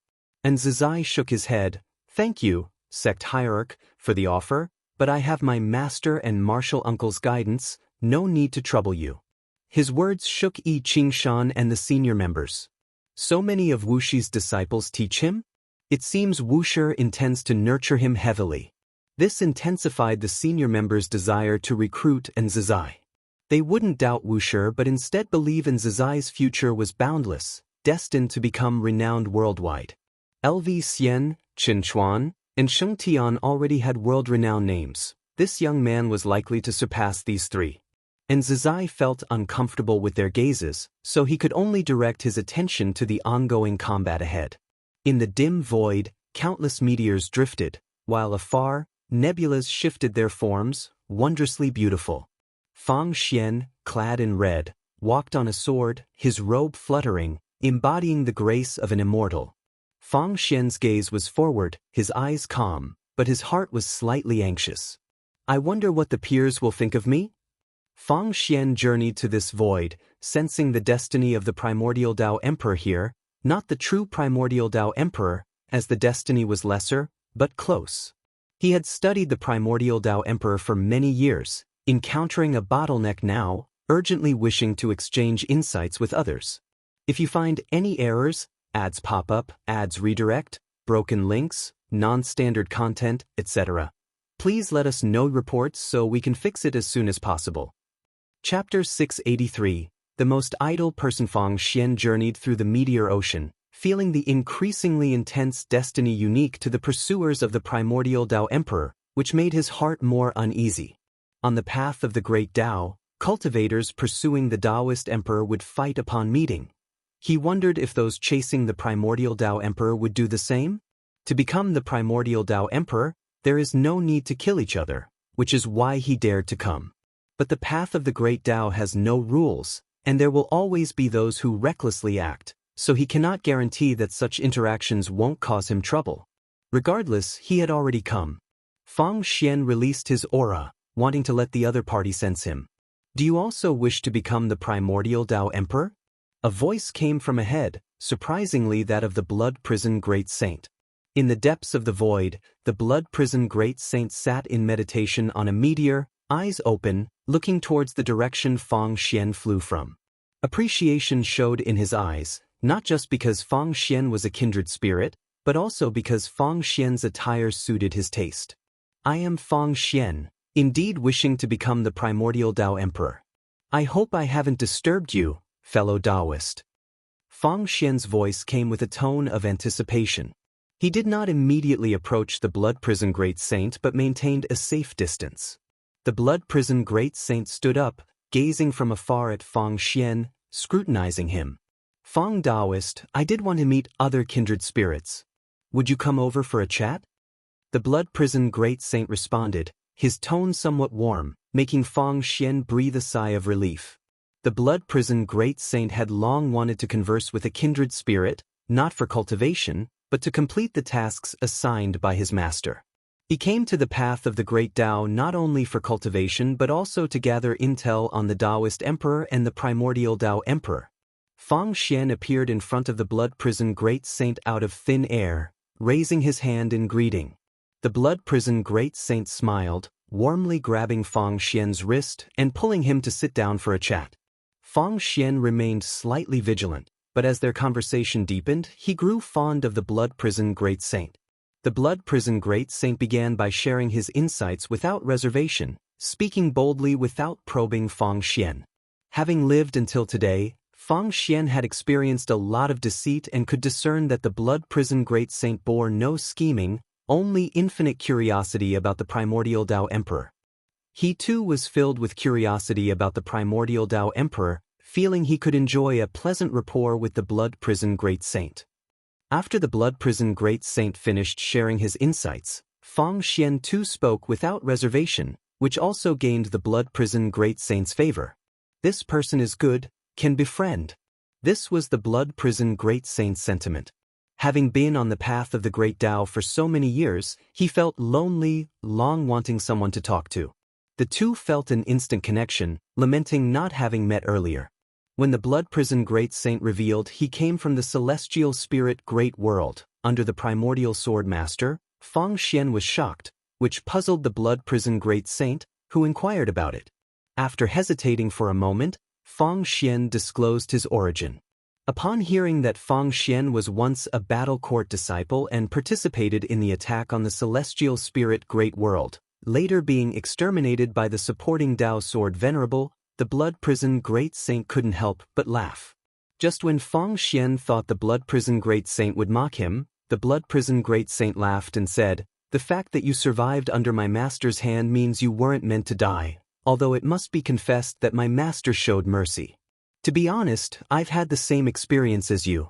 Zizai shook his head. "Thank you, sect hierarch, for the offer, but I have my master and martial uncle's guidance, no need to trouble you." His words shook I Qingshan and the senior members. So many of Wuxi's disciples teach him? It seems Wuxia intends to nurture him heavily. This intensified the senior members' desire to recruit Zizai. They wouldn't doubt Wuxia but instead believe Zizai's future was boundless, destined to become renowned worldwide. LV Xian, Qinchuan, and Shengtian already had world-renowned names. This young man was likely to surpass these three. And Zizai felt uncomfortable with their gazes, so he could only direct his attention to the ongoing combat ahead. In the dim void, countless meteors drifted, while afar, nebulas shifted their forms, wondrously beautiful. Fang Xian, clad in red, walked on a sword, his robe fluttering, embodying the grace of an immortal. Fang Xian's gaze was forward, his eyes calm, but his heart was slightly anxious. I wonder what the peers will think of me? Fang Xian journeyed to this void, sensing the destiny of the primordial Dao Emperor here, not the true primordial Dao Emperor, as the destiny was lesser, but close. He had studied the primordial Dao Emperor for many years, encountering a bottleneck now, urgently wishing to exchange insights with others. If you find any errors, ads pop up, ads redirect, broken links, non-standard content, etc., please let us know reports so we can fix it as soon as possible. Chapter 683. The most idle person. Fang Xian journeyed through the meteor ocean, feeling the increasingly intense destiny unique to the pursuers of the primordial Dao Emperor, which made his heart more uneasy. On the path of the great Dao, cultivators pursuing the Daoist Emperor would fight upon meeting. He wondered if those chasing the primordial Dao Emperor would do the same? To become the primordial Dao Emperor, there is no need to kill each other, which is why he dared to come. But the path of the great Dao has no rules, and there will always be those who recklessly act, so he cannot guarantee that such interactions won't cause him trouble. Regardless, he had already come. Fang Xian released his aura, wanting to let the other party sense him. Do you also wish to become the primordial Dao Emperor? A voice came from ahead, surprisingly that of the Blood Prison Great Saint. In the depths of the void, the Blood Prison Great Saint sat in meditation on a meteor, eyes open, looking towards the direction Fang Xian flew from. Appreciation showed in his eyes, not just because Fang Xian was a kindred spirit, but also because Fang Xian's attire suited his taste. I am Fang Xian, indeed wishing to become the primordial Dao Emperor. I hope I haven't disturbed you, fellow Daoist. Fang Xian's voice came with a tone of anticipation. He did not immediately approach the Blood Prison Great Saint but maintained a safe distance. The Blood Prison Great Saint stood up, gazing from afar at Fang Xian, scrutinizing him. Fang Daoist, I did want to meet other kindred spirits. Would you come over for a chat? The Blood Prison Great Saint responded, his tone somewhat warm, making Fang Xian breathe a sigh of relief. The Blood Prison Great Saint had long wanted to converse with a kindred spirit, not for cultivation, but to complete the tasks assigned by his master. He came to the path of the Great Dao not only for cultivation but also to gather intel on the Daoist Emperor and the primordial Dao Emperor. Fang Xian appeared in front of the Blood Prison Great Saint out of thin air, raising his hand in greeting. The Blood Prison Great Saint smiled, warmly grabbing Fang Xian's wrist and pulling him to sit down for a chat. Fang Xian remained slightly vigilant, but as their conversation deepened, he grew fond of the Blood Prison Great Saint. The Blood Prison Great Saint began by sharing his insights without reservation, speaking boldly without probing Fang Xian. Having lived until today, Fang Xian had experienced a lot of deceit and could discern that the Blood Prison Great Saint bore no scheming, only infinite curiosity about the primordial Dao Emperor. He too was filled with curiosity about the primordial Dao Emperor, feeling he could enjoy a pleasant rapport with the Blood Prison Great Saint. After the Blood Prison Great Saint finished sharing his insights, Fang Xian too spoke without reservation, which also gained the Blood Prison Great Saint's favor. This person is good, can befriend. This was the Blood Prison Great Saint's sentiment. Having been on the path of the Great Dao for so many years, he felt lonely, long wanting someone to talk to. The two felt an instant connection, lamenting not having met earlier. When the Blood Prison Great Saint revealed he came from the celestial spirit Great World, under the primordial Sword Master, Fang Xian was shocked, which puzzled the Blood Prison Great Saint, who inquired about it. After hesitating for a moment, Fang Xian disclosed his origin. Upon hearing that Fang Xian was once a battle court disciple and participated in the attack on the celestial spirit Great World, later being exterminated by the supporting Dao Sword Venerable, the Blood Prison Great Saint couldn't help but laugh. Just when Fang Xian thought the Blood Prison Great Saint would mock him, the Blood Prison Great Saint laughed and said, The fact that you survived under my master's hand means you weren't meant to die, although it must be confessed that my master showed mercy. To be honest, I've had the same experience as you.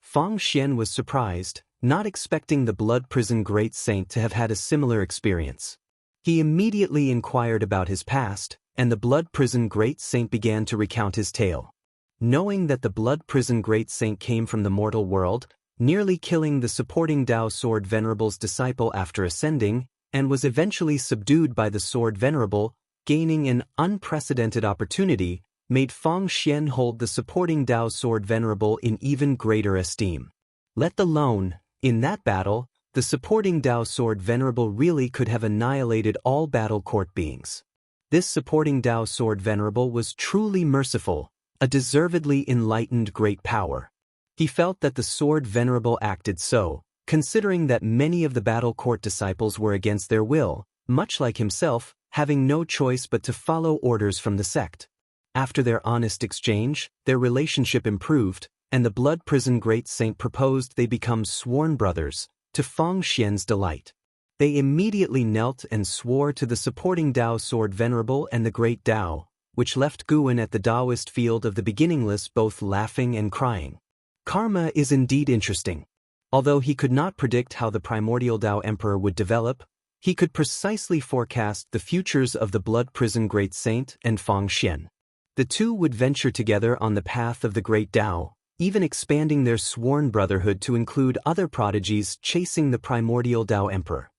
Fang Xian was surprised, not expecting the blood prison great saint to have had a similar experience. He immediately inquired about his past, and the blood prison great saint began to recount his tale. Knowing that the blood prison great saint came from the mortal world, nearly killing the supporting Dao Sword Venerable's disciple after ascending, and was eventually subdued by the Sword Venerable, gaining an unprecedented opportunity, made Fang Xian hold the supporting Dao Sword Venerable in even greater esteem. Let alone, in that battle, the supporting Dao Sword Venerable really could have annihilated all battle court beings. This supporting Dao Sword Venerable was truly merciful, a deservedly enlightened great power. He felt that the Sword Venerable acted so, considering that many of the battle court disciples were against their will, much like himself, having no choice but to follow orders from the sect. After their honest exchange, their relationship improved, and the blood prison great saint proposed they become sworn brothers, to Fang Xian's delight. They immediately knelt and swore to the supporting Dao Sword Venerable and the Great Dao, which left Guwen at the Daoist field of the beginningless both laughing and crying. Karma is indeed interesting. Although he could not predict how the primordial Dao Emperor would develop, he could precisely forecast the futures of the blood prison great saint and Fang Xian. The two would venture together on the path of the Great Dao, even expanding their sworn brotherhood to include other prodigies chasing the primordial Dao Emperor.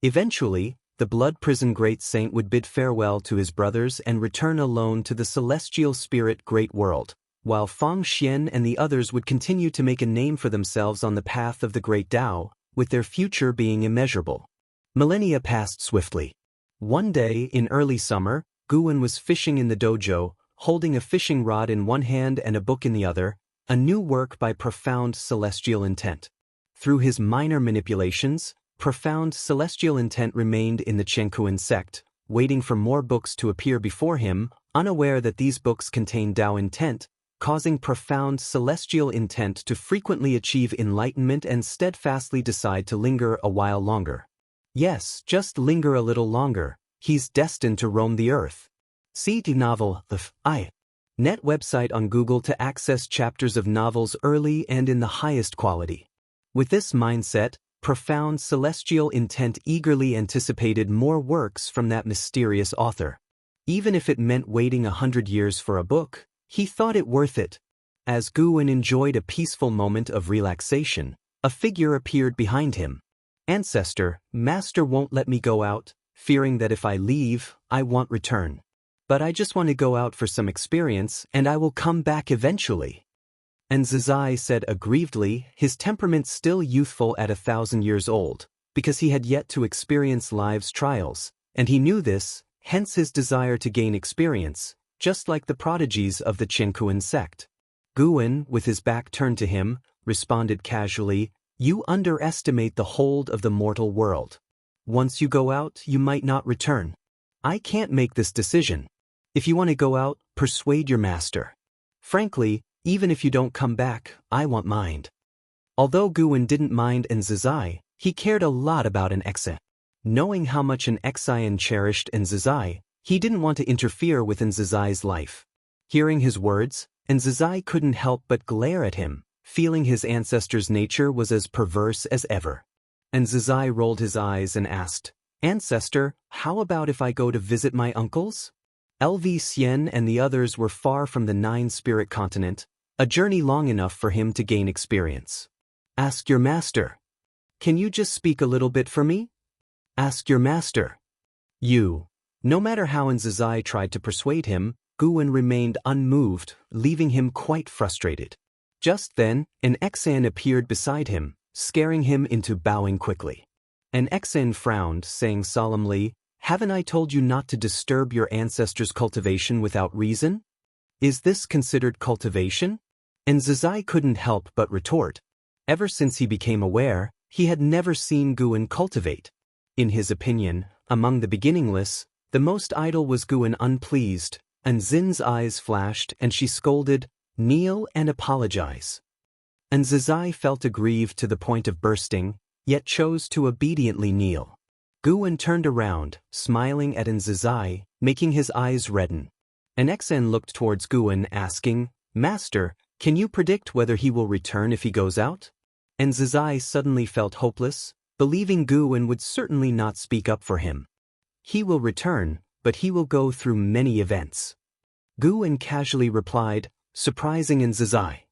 Eventually, the blood prison great saint would bid farewell to his brothers and return alone to the celestial spirit great world, while Fang Xian and the others would continue to make a name for themselves on the path of the Great Dao, with their future being immeasurable. Millennia passed swiftly. One day, in early summer, Guwen was fishing in the dojo, holding a fishing rod in one hand and a book in the other, a new work by profound celestial intent. Through his minor manipulations, profound celestial intent remained in the Qianquan sect, waiting for more books to appear before him, unaware that these books contain Dao intent, causing profound celestial intent to frequently achieve enlightenment and steadfastly decide to linger a while longer. Yes, just linger a little longer, he's destined to roam the earth. See the novel, The Net website on Google to access chapters of novels early and in the highest quality. With this mindset, profound celestial intent eagerly anticipated more works from that mysterious author. Even if it meant waiting 100 years for a book, he thought it worth it. As Guwen enjoyed a peaceful moment of relaxation, a figure appeared behind him. Ancestor, Master won't let me go out, fearing that if I leave, I won't return. But I just want to go out for some experience and I will come back eventually. And Zizai said aggrievedly, his temperament still youthful at 1,000 years old, because he had yet to experience life's trials, and he knew this, hence his desire to gain experience, just like the prodigies of the Qianquan sect. Guwen, with his back turned to him, responded casually, "You underestimate the hold of the mortal world. Once you go out, you might not return. I can't make this decision. If you want to go out, persuade your master. Frankly, even if you don't come back, I won't mind." Although Guwen didn't mind Zizai, he cared a lot about Xian. Knowing how much Xian cherished Zizai, he didn't want to interfere with Zizai's life. Hearing his words, Zizai couldn't help but glare at him, feeling his ancestor's nature was as perverse as ever. Zizai rolled his eyes and asked, "Ancestor, how about if I go to visit my uncles?" LV Xian and the others were far from the Nine-Spirit continent, a journey long enough for him to gain experience. "Ask your master. Can you just speak a little bit for me? Ask your master." No matter how Zizai tried to persuade him, Guwen remained unmoved, leaving him quite frustrated. Just then, Xian appeared beside him, scaring him into bowing quickly. Xian frowned, saying solemnly, "Haven't I told you not to disturb your ancestors' cultivation without reason? Is this considered cultivation?" Zizai couldn't help but retort. Ever since he became aware, he had never seen Guwen cultivate. In his opinion, among the beginningless, the most idle was Guwen unpleased, and Zin's eyes flashed and she scolded, "Kneel and apologize." Zizai felt aggrieved to the point of bursting, yet chose to obediently kneel. Guwen turned around, smiling at Nzizai, making his eyes redden. Nxen looked towards Guwen, asking, "Master, can you predict whether he will return if he goes out?" Nzizai suddenly felt hopeless, believing Guwen would certainly not speak up for him. "He will return, but he will go through many events." Guwen casually replied, surprising Nzizai.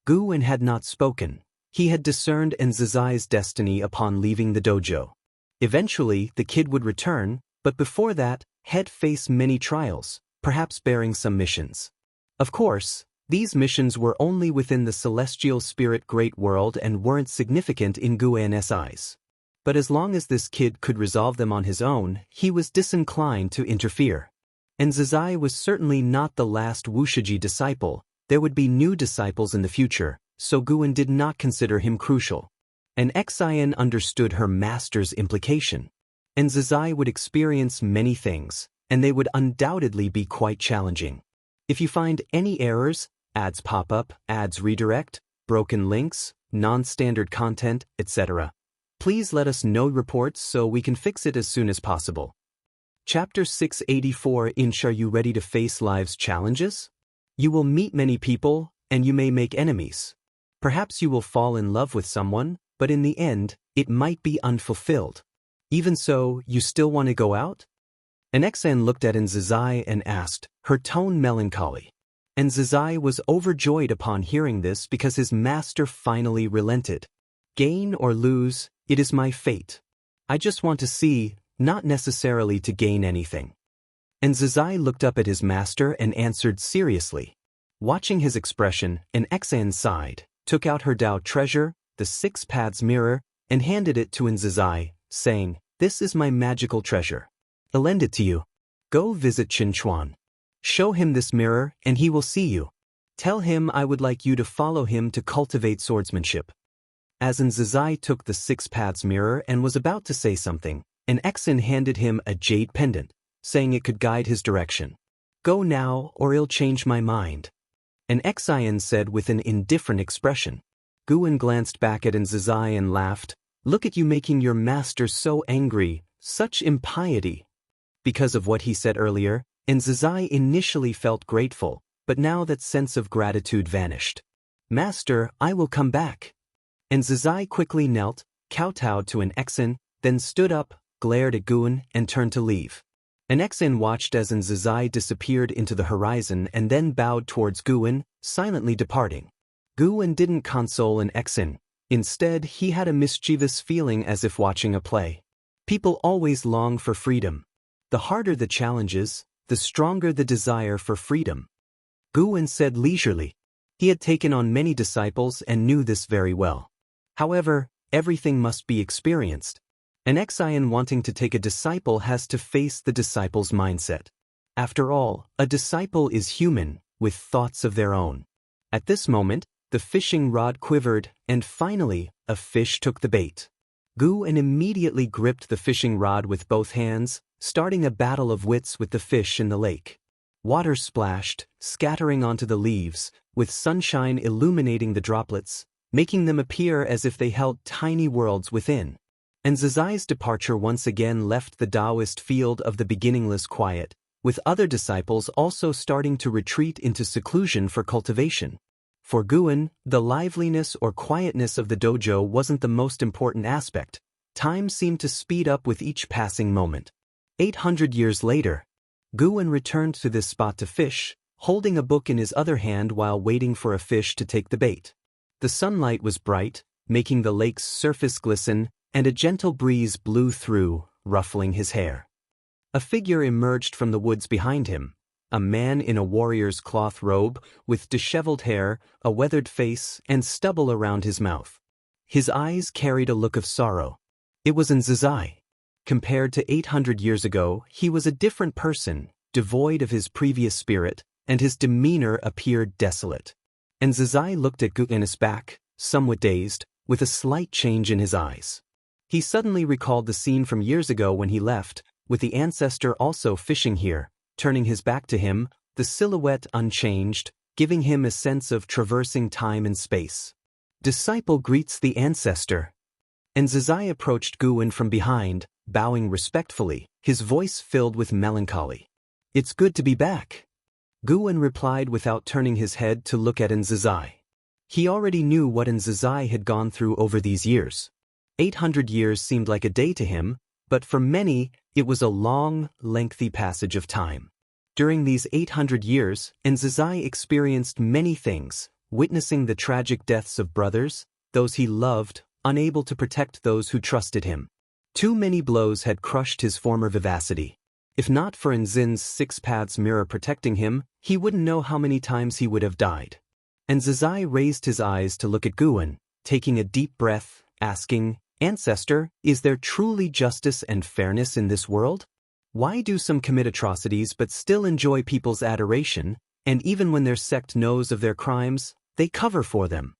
Guwen had not spoken. He had discerned Nzizai's destiny upon leaving the dojo. Eventually, the kid would return, but before that, he'd face many trials, perhaps bearing some missions. Of course, these missions were only within the celestial spirit great world and weren't significant in Guwen's eyes. But as long as this kid could resolve them on his own, he was disinclined to interfere. Nzizai was certainly not the last Wuxia disciple. There would be new disciples in the future, so Guwen did not consider him crucial. Xian understood her master's implication. Nzizai would experience many things, and they would undoubtedly be quite challenging. If you find any errors, ads pop up, ads redirect, broken links, non-standard content, etc., please let us know reports so we can fix it as soon as possible. Chapter 684 Inch. Are you ready to face life's challenges? You will meet many people, and you may make enemies. Perhaps you will fall in love with someone, but in the end, it might be unfulfilled. Even so, you still want to go out? Nxen looked at Nzizai and asked, her tone melancholy. Nzizai was overjoyed upon hearing this because his master finally relented. Gain or lose, it is my fate. I just want to see, not necessarily to gain anything. Nzizai looked up at his master and answered seriously. Watching his expression, Nxen sighed, took out her Dao treasure, the 6 paths mirror, and handed it to Nzizai, saying, "This is my magical treasure. I'll lend it to you. Go visit Qinchuan. Show him this mirror, and he will see you. Tell him I would like you to follow him to cultivate swordsmanship." As Nzizai took the 6 paths mirror and was about to say something, Nxen handed him a jade pendant, saying it could guide his direction. "Go now, or I'll change my mind." Nxian said with an indifferent expression. Guwen glanced back at Nzizai and laughed. "Look at you making your master so angry, such impiety." Because of what he said earlier, Nzizai initially felt grateful, but now that sense of gratitude vanished. "Master, I will come back." Nzizai quickly knelt, kowtowed to Nxen, then stood up, glared at Guwen, and turned to leave. Nxen watched as Nzizai disappeared into the horizon and then bowed towards Guwen, silently departing. Guwen didn't console Nxen. Instead, he had a mischievous feeling as if watching a play. People always long for freedom. The harder the challenges, the stronger the desire for freedom. Guwen said leisurely. He had taken on many disciples and knew this very well. However, everything must be experienced. Nxian wanting to take a disciple has to face the disciple's mindset. After all, a disciple is human, with thoughts of their own. At this moment, the fishing rod quivered, and finally, a fish took the bait. Guwen immediately gripped the fishing rod with both hands, starting a battle of wits with the fish in the lake. Water splashed, scattering onto the leaves, with sunshine illuminating the droplets, making them appear as if they held tiny worlds within. Nzizai's departure once again left the Daoist field of the beginningless quiet, with other disciples also starting to retreat into seclusion for cultivation. For Guwen, the liveliness or quietness of the dojo wasn't the most important aspect. Time seemed to speed up with each passing moment. 800 years later, Guwen returned to this spot to fish, holding a book in his other hand while waiting for a fish to take the bait. The sunlight was bright, making the lake's surface glisten, and a gentle breeze blew through, ruffling his hair. A figure emerged from the woods behind him, a man in a warrior's cloth robe, with disheveled hair, a weathered face, and stubble around his mouth. His eyes carried a look of sorrow. It was Nzizai. Compared to 800 years ago, he was a different person, devoid of his previous spirit, and his demeanor appeared desolate. Nzizai looked at Guwen's back, somewhat dazed, with a slight change in his eyes. He suddenly recalled the scene from years ago when he left, with the ancestor also fishing here, turning his back to him, the silhouette unchanged, giving him a sense of traversing time and space. Disciple greets the ancestor. and Zizai approached Guwen from behind, bowing respectfully, his voice filled with melancholy. "It's good to be back," Guwen replied without turning his head to look at Zizai. He already knew what Zizai had gone through over these years. 800 years seemed like a day to him, but for many, it was a long, lengthy passage of time. During these 800 years, Zizai experienced many things, witnessing the tragic deaths of brothers, those he loved, unable to protect those who trusted him. Too many blows had crushed his former vivacity. If not for Nzin's 6 paths mirror protecting him, he wouldn't know how many times he would have died. Zizai raised his eyes to look at Guwen, taking a deep breath, asking, "Ancestor, is there truly justice and fairness in this world? Why do some commit atrocities but still enjoy people's adoration, and even when their sect knows of their crimes, they cover for them?"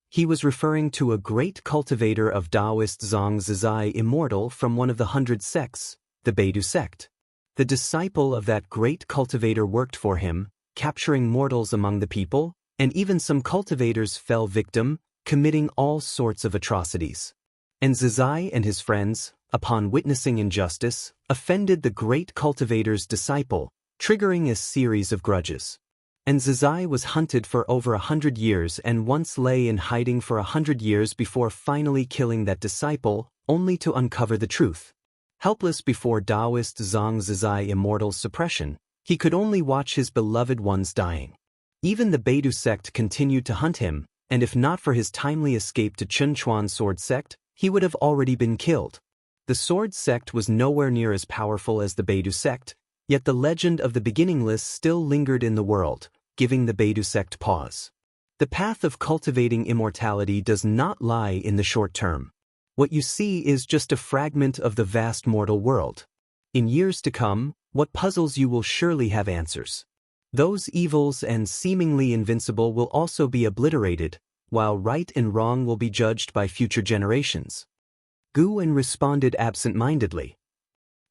He was referring to a great cultivator of Daoist Zhang Zizai Immortal from one of the 100 sects, the Beidu sect. The disciple of that great cultivator worked for him, capturing mortals among the people, and even some cultivators fell victim, committing all sorts of atrocities. Zizai and his friends, upon witnessing injustice, offended the great cultivator's disciple, triggering a series of grudges. Zizai was hunted for over 100 years and once lay in hiding for 100 years before finally killing that disciple, only to uncover the truth. Helpless before Daoist Zhang Zizai Immortal's suppression, he could only watch his beloved ones dying. Even the Beidu sect continued to hunt him, and if not for his timely escape to Chunchuan sword sect, he would have already been killed. The sword sect was nowhere near as powerful as the Beidu sect, yet the legend of the beginningless still lingered in the world, giving the Beidu sect pause. The path of cultivating immortality does not lie in the short term. What you see is just a fragment of the vast mortal world. In years to come, what puzzles you will surely have answers. Those evils and seemingly invincible will also be obliterated, while right and wrong will be judged by future generations. Guwen responded absent-mindedly.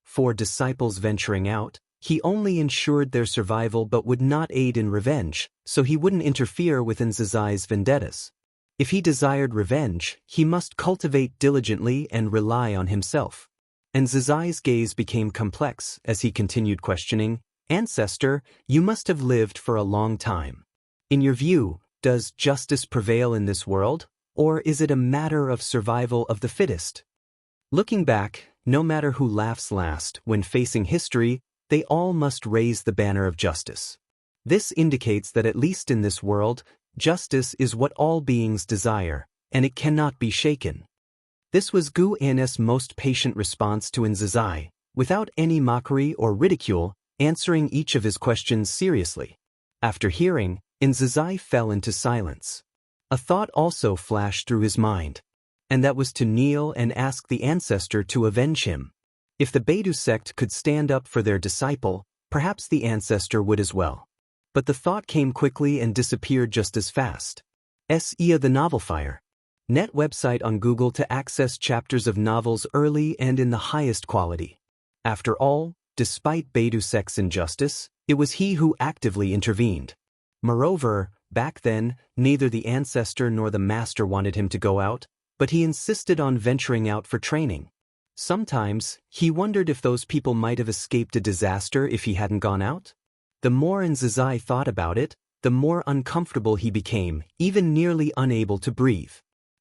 For disciples venturing out, he only ensured their survival but would not aid in revenge, so he wouldn't interfere with Zizai's vendettas. If he desired revenge, he must cultivate diligently and rely on himself. Zizai's gaze became complex as he continued questioning, "Ancestor, you must have lived for a long time. In your view, does justice prevail in this world, or is it a matter of survival of the fittest?" Looking back, no matter who laughs last, when facing history, they all must raise the banner of justice. This indicates that at least in this world, justice is what all beings desire, and it cannot be shaken. This was Guwen's most patient response to Zizai, without any mockery or ridicule, answering each of his questions seriously. After hearing, Zizai fell into silence. A thought also flashed through his mind, and that was to kneel and ask the ancestor to avenge him. If the Beidu sect could stand up for their disciple, perhaps the ancestor would as well. But the thought came quickly and disappeared just as fast. SEA the Novel Fire. Net website on Google to access chapters of novels early and in the highest quality. After all, despite Beidu sect's injustice, it was he who actively intervened. Moreover, back then, neither the ancestor nor the master wanted him to go out, but he insisted on venturing out for training. Sometimes, he wondered if those people might have escaped a disaster if he hadn't gone out. The more Zizai thought about it, the more uncomfortable he became, even nearly unable to breathe.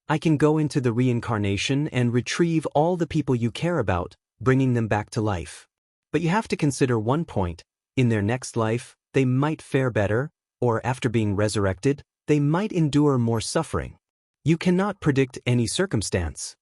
"I can go into the reincarnation and retrieve all the people you care about, bringing them back to life. But you have to consider one point: in their next life, they might fare better, or after being resurrected, they might endure more suffering. You cannot predict any circumstance."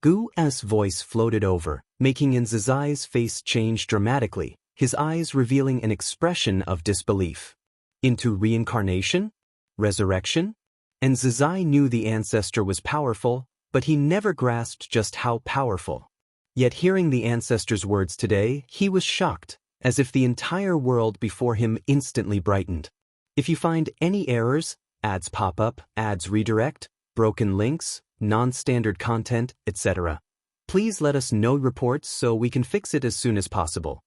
Gu's voice floated over, making Zizai's face change dramatically, his eyes revealing an expression of disbelief. Into reincarnation? Resurrection? Zizai knew the ancestor was powerful, but he never grasped just how powerful. Yet hearing the ancestor's words today, he was shocked, as if the entire world before him instantly brightened. If you find any errors, ads pop up, ads redirect, broken links, non-standard content, etc., please let us know reports so we can fix it as soon as possible.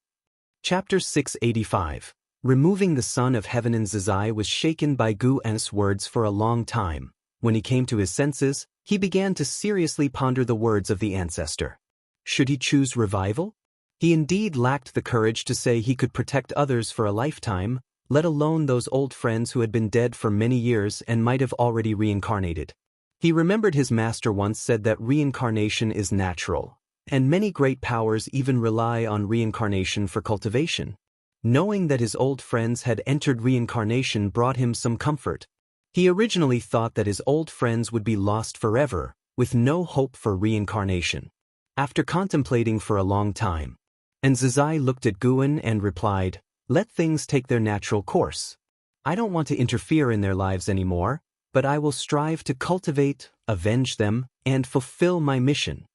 Chapter 685. Removing the Son of Heaven. Zizai was shaken by Gu's words for a long time. When he came to his senses, He began to seriously ponder the words of the ancestor. Should he choose revival? He indeed lacked the courage to say he could protect others for a lifetime, let alone those old friends who had been dead for many years and might have already reincarnated. He remembered his master once said that reincarnation is natural, and many great powers even rely on reincarnation for cultivation. Knowing that his old friends had entered reincarnation brought him some comfort. He originally thought that his old friends would be lost forever, with no hope for reincarnation. After contemplating for a long time, Xianxia looked at Guan and replied, "Let things take their natural course. I don't want to interfere in their lives anymore, but I will strive to cultivate, avenge them, and fulfill my mission."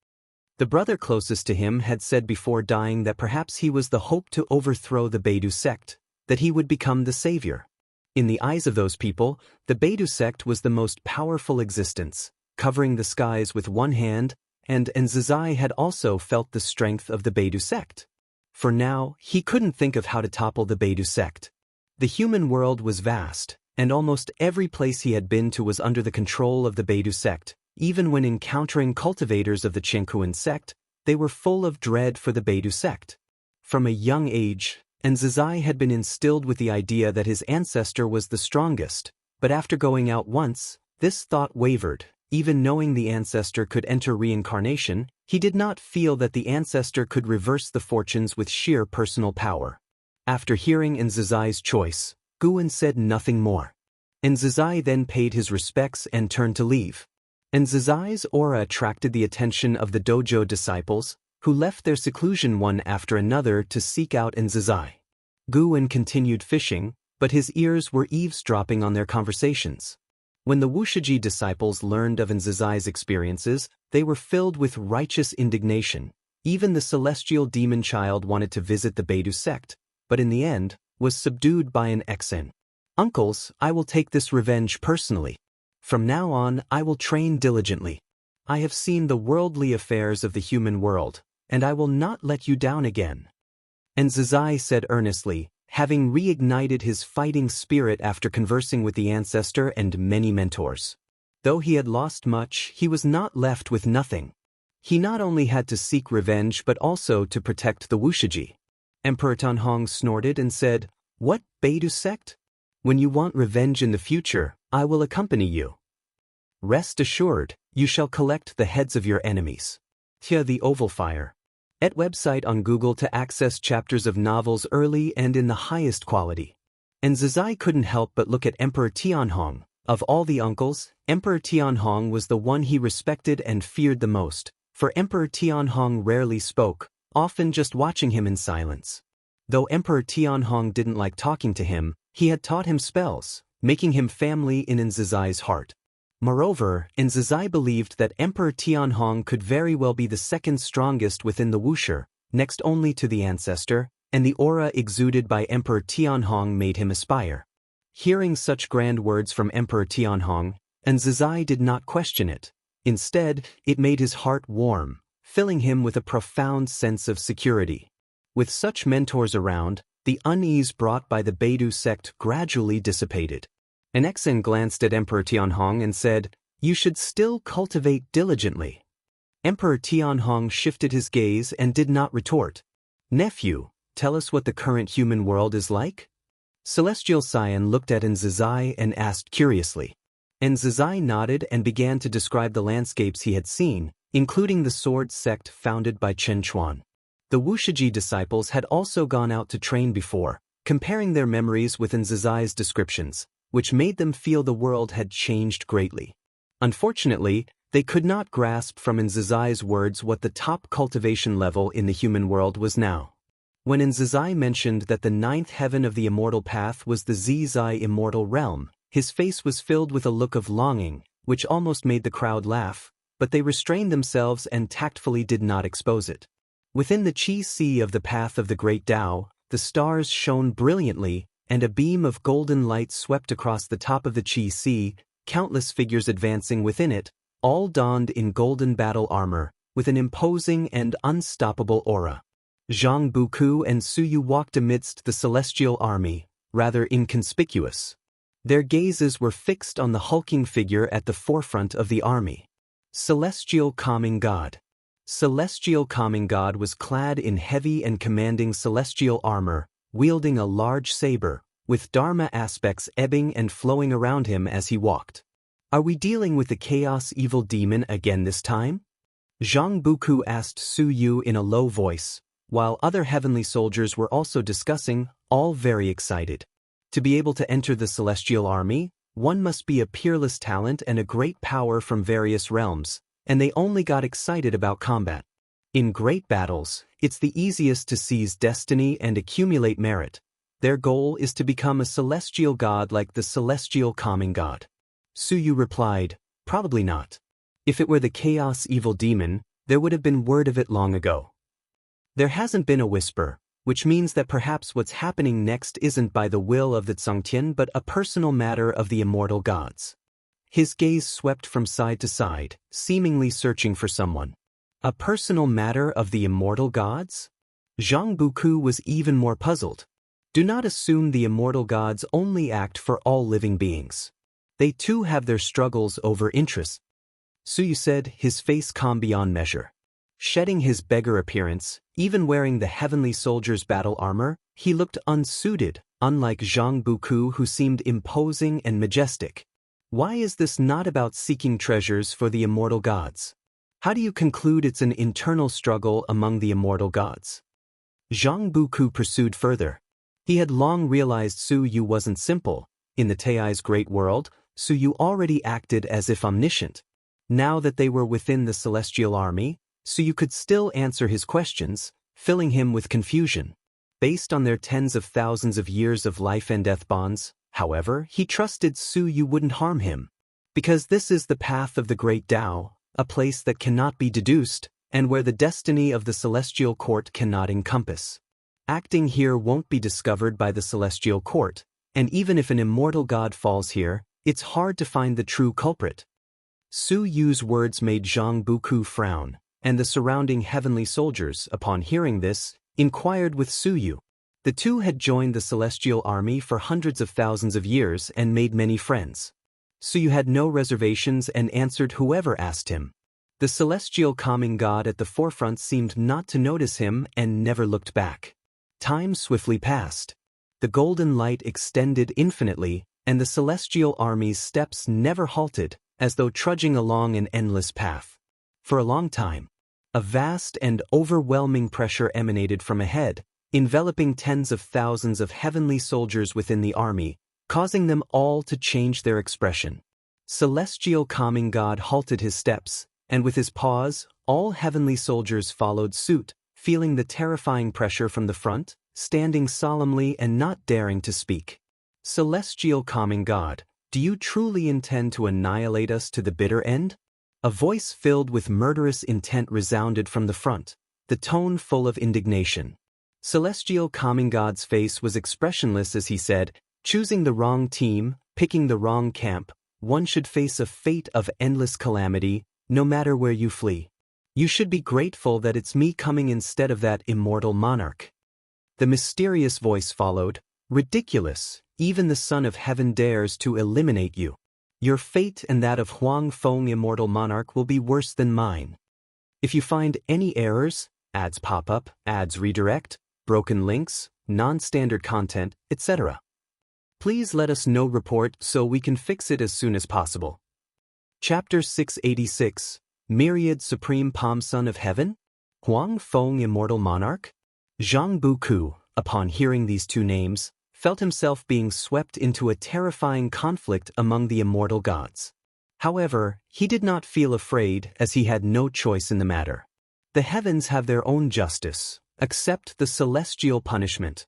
The brother closest to him had said before dying that perhaps he was the hope to overthrow the Beidou sect, that he would become the savior. In the eyes of those people, the Beidou sect was the most powerful existence, covering the skies with one hand, and Xianxia had also felt the strength of the Beidou sect. For now, he couldn't think of how to topple the Beidou sect. The human world was vast, and almost every place he had been to was under the control of the Beidou sect. Even when encountering cultivators of the Qianquan sect, they were full of dread for the Beidou sect. From a young age, Xianxia had been instilled with the idea that his ancestor was the strongest, but after going out once, this thought wavered. Even knowing the ancestor could enter reincarnation, he did not feel that the ancestor could reverse the fortunes with sheer personal power. After hearing Xianxia's choice, Guan said nothing more. Xianxia then paid his respects and turned to leave. Xianxia's aura attracted the attention of the dojo disciples, who left their seclusion one after another to seek out Xianxia. Guan continued fishing, but his ears were eavesdropping on their conversations. When the Wuxia disciples learned of Xianxia's experiences, they were filled with righteous indignation. Even the celestial demon child wanted to visit the Beidou sect, but in the end, was subdued by an Xen. "Uncles, I will take this revenge personally. From now on, I will train diligently. I have seen the worldly affairs of the human world, and I will not let you down again." Xianxia said earnestly, having reignited his fighting spirit after conversing with the ancestor and many mentors. Though he had lost much, he was not left with nothing. He not only had to seek revenge but also to protect the Wuxia. Emperor Tanhong snorted and said, "What Beidou sect? When you want revenge in the future, I will accompany you. Rest assured, you shall collect the heads of your enemies." Tia the Oval Fire. At website on Google to access chapters of novels early and in the highest quality. Xianxia couldn't help but look at Emperor Tianhong. Of all the uncles, Emperor Tianhong was the one he respected and feared the most, for Emperor Tianhong rarely spoke, often just watching him in silence. Though Emperor Tianhong didn't like talking to him, he had taught him spells, making him family in Xianxia's heart. Moreover, Xianxia believed that Emperor Tianhong could very well be the second strongest within the Wuxia, next only to the ancestor, and the aura exuded by Emperor Tianhong made him aspire. Hearing such grand words from Emperor Tianhong, Xianxia did not question it. Instead, it made his heart warm, filling him with a profound sense of security. With such mentors around, the unease brought by the Beidou sect gradually dissipated. An Xen glanced at Emperor Tianhong and said, "You should still cultivate diligently." Emperor Tianhong shifted his gaze and did not retort. "Nephew, tell us what the current human world is like?" Celestial Scion looked at Xianxia and asked curiously. Xianxia nodded and began to describe the landscapes he had seen, including the sword sect founded by Chen Chuan. The Wuxia disciples had also gone out to train before, comparing their memories with Xianxia's descriptions, which made them feel the world had changed greatly. Unfortunately, they could not grasp from Xianxia's words what the top cultivation level in the human world was now. When Xianxia mentioned that the ninth heaven of the immortal path was the Zizai immortal realm, his face was filled with a look of longing, which almost made the crowd laugh, but they restrained themselves and tactfully did not expose it. Within the Qi Sea of the path of the great Tao, the stars shone brilliantly, and a beam of golden light swept across the top of the Qi Sea, countless figures advancing within it, all donned in golden battle armor, with an imposing and unstoppable aura. Zhang Buku and Suyu walked amidst the celestial army, rather inconspicuous. Their gazes were fixed on the hulking figure at the forefront of the army. Celestial Calming God. Celestial Calming God was clad in heavy and commanding celestial armor, wielding a large saber, with Dharma aspects ebbing and flowing around him as he walked. Are we dealing with the chaos evil demon again this time? Zhang Buku asked Su Yu in a low voice, while other heavenly soldiers were also discussing, all very excited. To be able to enter the celestial army, one must be a peerless talent and a great power from various realms, and they only got excited about combat. In great battles, it's the easiest to seize destiny and accumulate merit. Their goal is to become a celestial god like the celestial calming god. Su Yu replied, probably not. If it were the chaos evil demon, there would have been word of it long ago. There hasn't been a whisper, which means that perhaps what's happening next isn't by the will of the Zhangtian but a personal matter of the immortal gods. His gaze swept from side to side, seemingly searching for someone. A personal matter of the immortal gods? Zhang Buku was even more puzzled. Do not assume the immortal gods only act for all living beings. They too have their struggles over interests. Su Yu said, his face calm beyond measure. Shedding his beggar appearance, even wearing the heavenly soldier's battle armor, he looked unsuited, unlike Zhang Buku who seemed imposing and majestic. Why is this not about seeking treasures for the immortal gods? How do you conclude it's an internal struggle among the immortal gods? Zhang Buku pursued further. He had long realized Su Yu wasn't simple. In the Tai's great world, Su Yu already acted as if omniscient. Now that they were within the celestial army, Su Yu could still answer his questions, filling him with confusion. Based on their tens of thousands of years of life and death bonds, however, he trusted Su Yu wouldn't harm him. Because this is the path of the great Tao, a place that cannot be deduced, and where the destiny of the celestial court cannot encompass. Acting here won't be discovered by the celestial court, and even if an immortal god falls here, it's hard to find the true culprit. Su Yu's words made Zhang Buku frown, and the surrounding heavenly soldiers, upon hearing this, inquired with Su Yu. The two had joined the celestial army for hundreds of thousands of years and made many friends. Su Yu had no reservations and answered whoever asked him. The celestial calming god at the forefront seemed not to notice him and never looked back. Time swiftly passed. The golden light extended infinitely, and the celestial army's steps never halted, as though trudging along an endless path. For a long time, a vast and overwhelming pressure emanated from ahead, enveloping tens of thousands of heavenly soldiers within the army, causing them all to change their expression. Celestial calming god halted his steps, and with his pause, all heavenly soldiers followed suit, feeling the terrifying pressure from the front, standing solemnly and not daring to speak. Celestial calming god, do you truly intend to annihilate us to the bitter end? A voice filled with murderous intent resounded from the front, the tone full of indignation. Celestial calming god's face was expressionless as he said, choosing the wrong team, picking the wrong camp, one should face a fate of endless calamity, no matter where you flee. You should be grateful that it's me coming instead of that immortal monarch. The mysterious voice followed, ridiculous, even the Son of Heaven dares to eliminate you. Your fate and that of Huang Feng immortal monarch will be worse than mine. If you find any errors, ads pop up, ads redirect, broken links, non-standard content, etc. Please let us know report so we can fix it as soon as possible. Chapter 686, Myriad Supreme Palm Son of Heaven? Huang Feng Immortal Monarch? Zhang Buku, upon hearing these two names, felt himself being swept into a terrifying conflict among the immortal gods. However, he did not feel afraid as he had no choice in the matter. The heavens have their own justice. Accept the celestial punishment.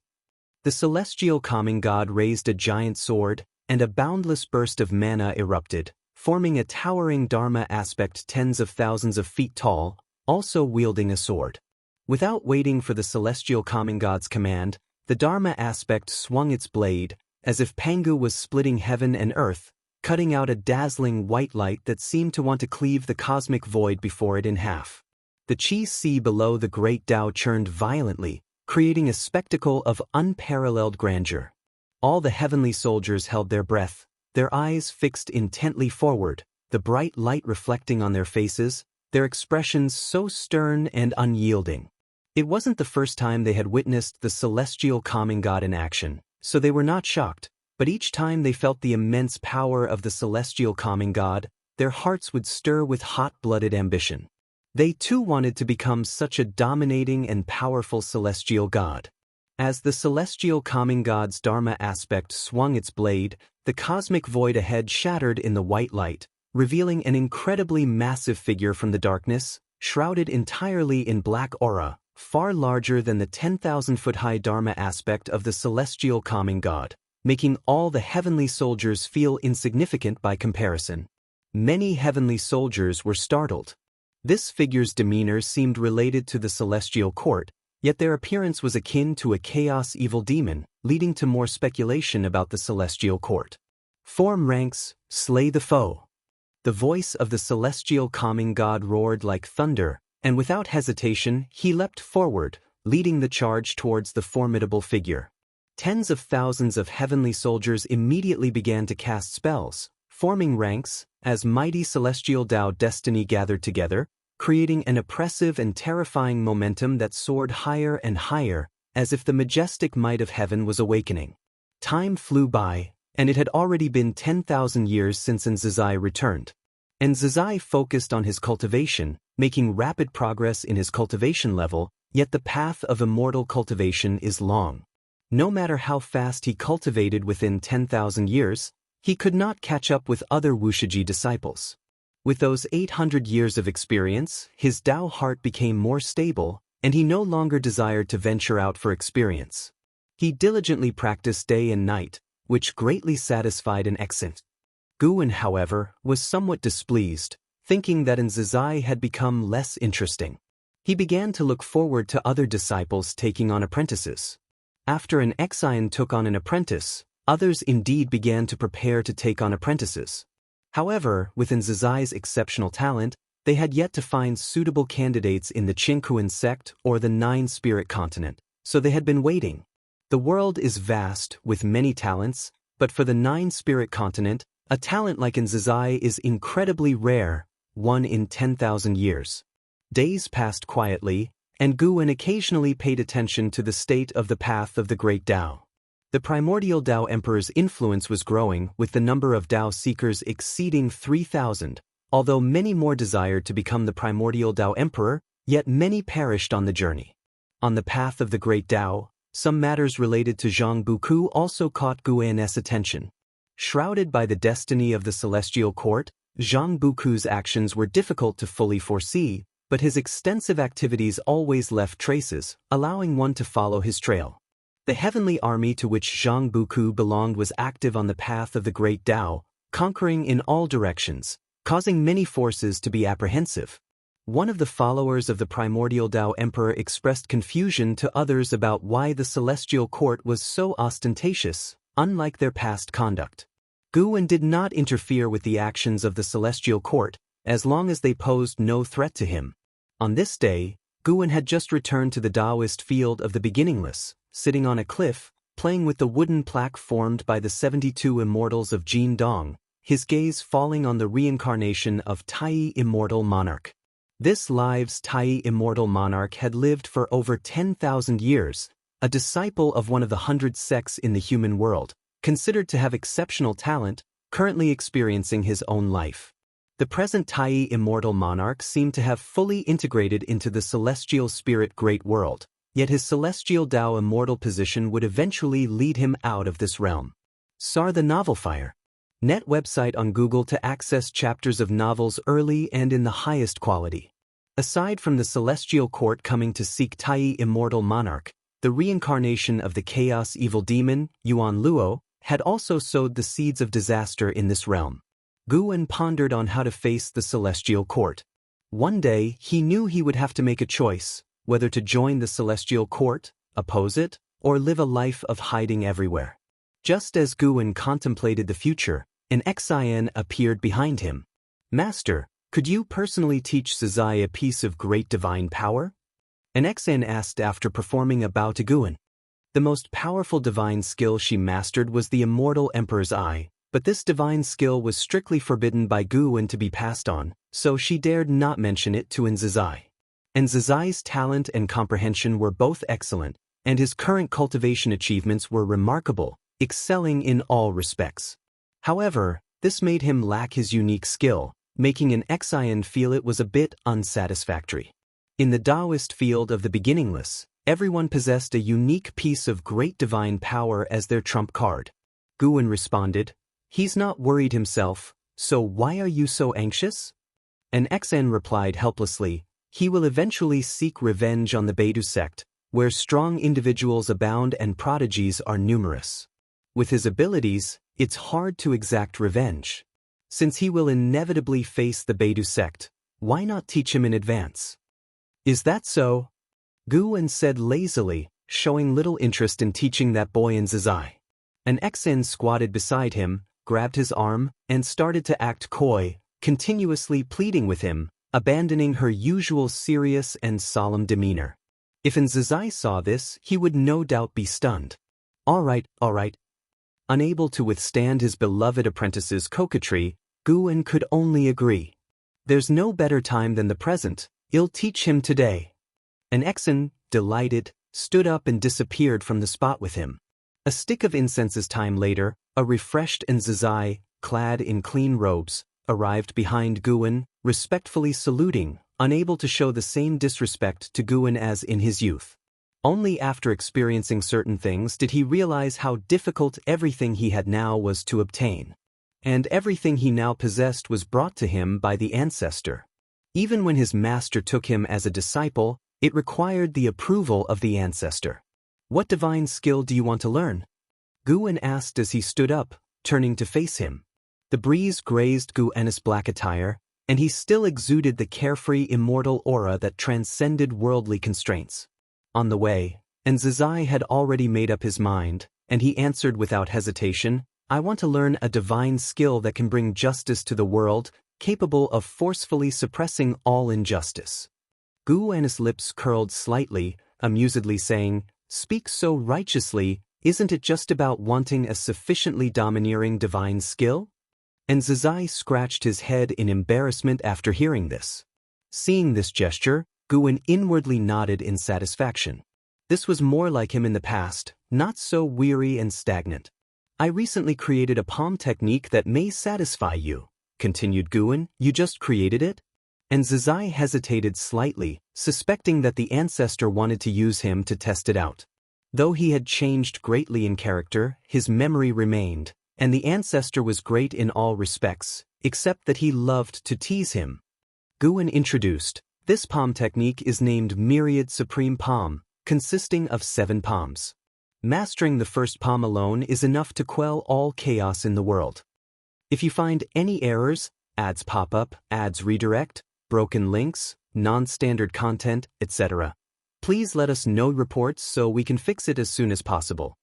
The celestial calming god raised a giant sword, and a boundless burst of mana erupted, forming a towering Dharma aspect tens of thousands of feet tall, also wielding a sword. Without waiting for the celestial calming god's command, the Dharma aspect swung its blade, as if Pangu was splitting heaven and earth, cutting out a dazzling white light that seemed to want to cleave the cosmic void before it in half. The Qi sea below the great Tao churned violently, creating a spectacle of unparalleled grandeur. All the heavenly soldiers held their breath, their eyes fixed intently forward, the bright light reflecting on their faces, their expressions so stern and unyielding. It wasn't the first time they had witnessed the celestial calming god in action, so they were not shocked, but each time they felt the immense power of the celestial calming god, their hearts would stir with hot-blooded ambition. They too wanted to become such a dominating and powerful celestial god. As the celestial calming god's Dharma aspect swung its blade, the cosmic void ahead shattered in the white light, revealing an incredibly massive figure from the darkness, shrouded entirely in black aura, far larger than the 10,000-foot-high Dharma aspect of the celestial calming god, making all the heavenly soldiers feel insignificant by comparison. Many heavenly soldiers were startled. This figure's demeanor seemed related to the celestial court, yet their appearance was akin to a chaos evil demon, leading to more speculation about the celestial court. Form ranks, slay the foe. The voice of the celestial calming god roared like thunder, and without hesitation he leapt forward, leading the charge towards the formidable figure. Tens of thousands of heavenly soldiers immediately began to cast spells, forming ranks, as mighty celestial Tao destiny gathered together, creating an oppressive and terrifying momentum that soared higher and higher, as if the majestic might of heaven was awakening. Time flew by, and it had already been 10,000 years since Nzazai returned. Nzazai focused on his cultivation, making rapid progress in his cultivation level, yet the path of immortal cultivation is long. No matter how fast he cultivated within 10,000 years, he could not catch up with other Wuxia disciples. With those 800 years of experience, his Tao heart became more stable, and he no longer desired to venture out for experience. He diligently practiced day and night, which greatly satisfied an exant. Guwen, however, was somewhat displeased, thinking that Nzazai had become less interesting. He began to look forward to other disciples taking on apprentices. After an exant took on an apprentice, others indeed began to prepare to take on apprentices. However, with Nzazai's exceptional talent, they had yet to find suitable candidates in the Qingkuan sect or the Nine-Spirit continent, so they had been waiting. The world is vast, with many talents, but for the Nine-Spirit continent, a talent like Nzazai is incredibly rare, one in 10,000 years. Days passed quietly, and Guwen occasionally paid attention to the state of the path of the great Tao. The primordial Tao Emperor's influence was growing, with the number of Tao seekers exceeding 3,000. Although many more desired to become the primordial Tao Emperor, yet many perished on the journey. On the path of the great Tao, some matters related to Zhang Buku also caught Guwen's attention. Shrouded by the destiny of the celestial court, Zhang Buku's actions were difficult to fully foresee, but his extensive activities always left traces, allowing one to follow his trail. The heavenly army to which Zhang Buku belonged was active on the path of the great Tao, conquering in all directions, causing many forces to be apprehensive. One of the followers of the primordial Tao Emperor expressed confusion to others about why the celestial court was so ostentatious, unlike their past conduct. Guwen did not interfere with the actions of the celestial court, as long as they posed no threat to him. On this day, Guwen had just returned to the Daoist field of the beginningless, sitting on a cliff, playing with the wooden plaque formed by the 72 immortals of Jin Dong, his gaze falling on the reincarnation of Tai Immortal Monarch. This live's Tai Immortal Monarch had lived for over 10,000 years, a disciple of one of the 100 sects in the human world, considered to have exceptional talent, currently experiencing his own life. The present Tai Immortal Monarch seemed to have fully integrated into the celestial spirit great world, yet his celestial Tao immortal position would eventually lead him out of this realm. Sar the Novel Fire. Net website on Google to access chapters of novels early and in the highest quality. Aside from the celestial court coming to seek Tai Immortal Monarch, the reincarnation of the chaos evil demon, Yuan Luo, had also sowed the seeds of disaster in this realm. Guwen pondered on how to face the celestial court. One day, he knew he would have to make a choice, whether to join the celestial court, oppose it, or live a life of hiding everywhere. Just as Guwen contemplated the future, an Xian appeared behind him. "Master, could you personally teach Nzazai a piece of great divine power?" An Xian asked after performing a bow to Guwen. The most powerful divine skill she mastered was the Immortal Emperor's Eye, But this divine skill was strictly forbidden by Guwen to be passed on, so she dared not mention it to Nzizai. Nzizai's talent and comprehension were both excellent, and his current cultivation achievements were remarkable, excelling in all respects. However, this made him lack his unique skill, making an Xian feel it was a bit unsatisfactory. In the Daoist field of the beginningless, everyone possessed a unique piece of great divine power as their trump card. Guwen responded, "He's not worried himself, so why are you so anxious?" An Xian replied helplessly, "He will eventually seek revenge on the Beidou sect, where strong individuals abound and prodigies are numerous. With his abilities, it's hard to exact revenge. Since he will inevitably face the Beidou sect, why not teach him in advance?" "Is that so?" Guwen said lazily, showing little interest in teaching that boy Nzizai. An Xian squatted beside him, grabbed his arm, and started to act coy, continuously pleading with him, abandoning her usual serious and solemn demeanor. If Nzizai saw this, he would no doubt be stunned. All right. Unable to withstand his beloved apprentice's coquetry, Guwen could only agree. "There's no better time than the present, I'll teach him today." An Xian, delighted, stood up and disappeared from the spot with him. A stick of incense's time later, a refreshed Nzizai, clad in clean robes, arrived behind Guwen, respectfully saluting, unable to show the same disrespect to Guwen as in his youth. Only after experiencing certain things did he realize how difficult everything he had now was to obtain. And everything he now possessed was brought to him by the ancestor. Even when his master took him as a disciple, it required the approval of the ancestor. "What divine skill do you want to learn?" Guwen asked as he stood up, turning to face him. The breeze grazed Guwen's black attire, and he still exuded the carefree immortal aura that transcended worldly constraints. On the way, Nzizai had already made up his mind, and he answered without hesitation, "I want to learn a divine skill that can bring justice to the world, capable of forcefully suppressing all injustice." Guwen's lips curled slightly, amusedly saying, "Speak so righteously, isn't it just about wanting a sufficiently domineering divine skill?" Nzizai scratched his head in embarrassment after hearing this. Seeing this gesture, Guwen inwardly nodded in satisfaction. This was more like him in the past, not so weary and stagnant. "I recently created a palm technique that may satisfy you," continued Guwen. "You just created it?" Nzizai hesitated slightly, suspecting that the ancestor wanted to use him to test it out. Though he had changed greatly in character, his memory remained, and the ancestor was great in all respects, except that he loved to tease him. Guwen introduced, "This palm technique is named Myriad Supreme Palm, consisting of 7 palms. Mastering the first palm alone is enough to quell all chaos in the world. If you find any errors, ads pop up, ads redirect, broken links, non-standard content, etc., please let us know reports so we can fix it as soon as possible."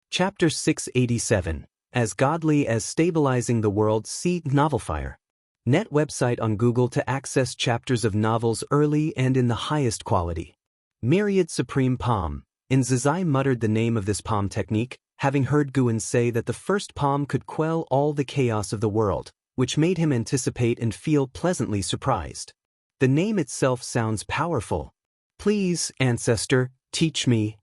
Chapter 687, As Godly as Stabilizing the World. See Novelfire. Net website on Google to access chapters of novels early and in the highest quality. Myriad Supreme Palm. Nzizai muttered the name of this palm technique, having heard Guwen say that the first palm could quell all the chaos of the world, which made him anticipate and feel pleasantly surprised. The name itself sounds powerful. "Please, ancestor, teach me."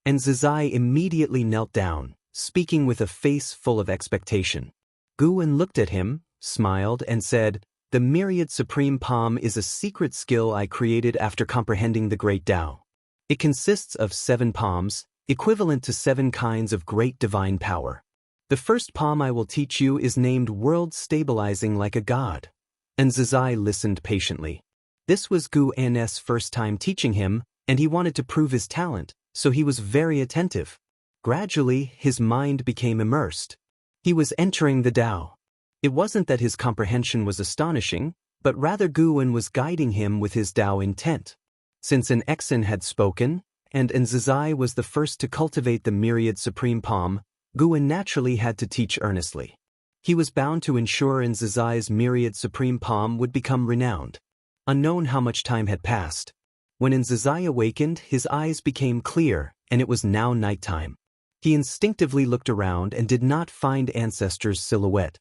Nzizai immediately knelt down, speaking with a face full of expectation. Guwen looked at him, smiled, and said, "The Myriad Supreme Palm is a secret skill I created after comprehending the Great Tao. It consists of 7 palms, equivalent to 7 kinds of great divine power. The first palm I will teach you is named World Stabilizing Like a God." Nzizai listened patiently. This was Guwen's first time teaching him, and he wanted to prove his talent, so he was very attentive. Gradually, his mind became immersed. He was entering the Tao. It wasn't that his comprehension was astonishing, but rather Guwen was guiding him with his Tao intent. Since an Xian had spoken, and Nzizai was the first to cultivate the Myriad Supreme Palm, Guwen naturally had to teach earnestly. He was bound to ensure Nzizai's Myriad Supreme Palm would become renowned. Unknown how much time had passed. When Nzizai awakened, his eyes became clear, and it was now nighttime. He instinctively looked around and did not find Ancestor's silhouette.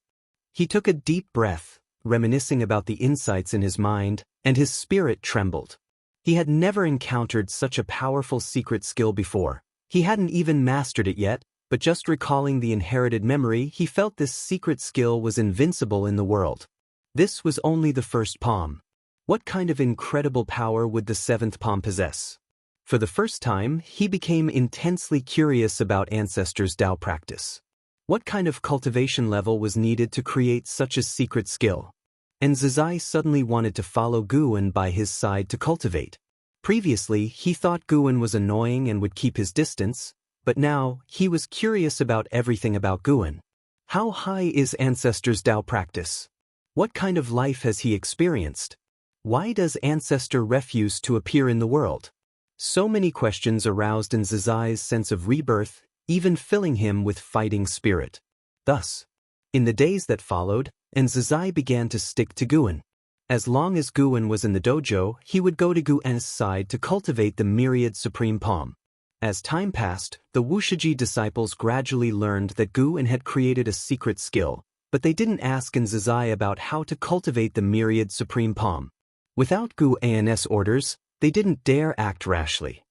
He took a deep breath, reminiscing about the insights in his mind, and his spirit trembled. He had never encountered such a powerful secret skill before. He hadn't even mastered it yet, but just recalling the inherited memory, he felt this secret skill was invincible in the world. This was only the first palm. What kind of incredible power would the seventh palm possess? For the first time, he became intensely curious about Ancestor's Dao practice. What kind of cultivation level was needed to create such a secret skill? And Zizai suddenly wanted to follow Guwen by his side to cultivate. Previously, he thought Guwen was annoying and would keep his distance, but now, he was curious about everything about Guwen. How high is Ancestor's Dao practice? What kind of life has he experienced? Why does Ancestor refuse to appear in the world? So many questions aroused in Zizai's sense of rebirth, even filling him with fighting spirit. Thus, in the days that followed, Zizai began to stick to Guwen. As long as Guwen was in the dojo, he would go to Guwen's side to cultivate the myriad supreme palm. As time passed, the Wuxia disciples gradually learned that Guwen had created a secret skill, but they didn't ask Zizai about how to cultivate the myriad supreme palm. Without Guwen's orders, they didn't dare act rashly.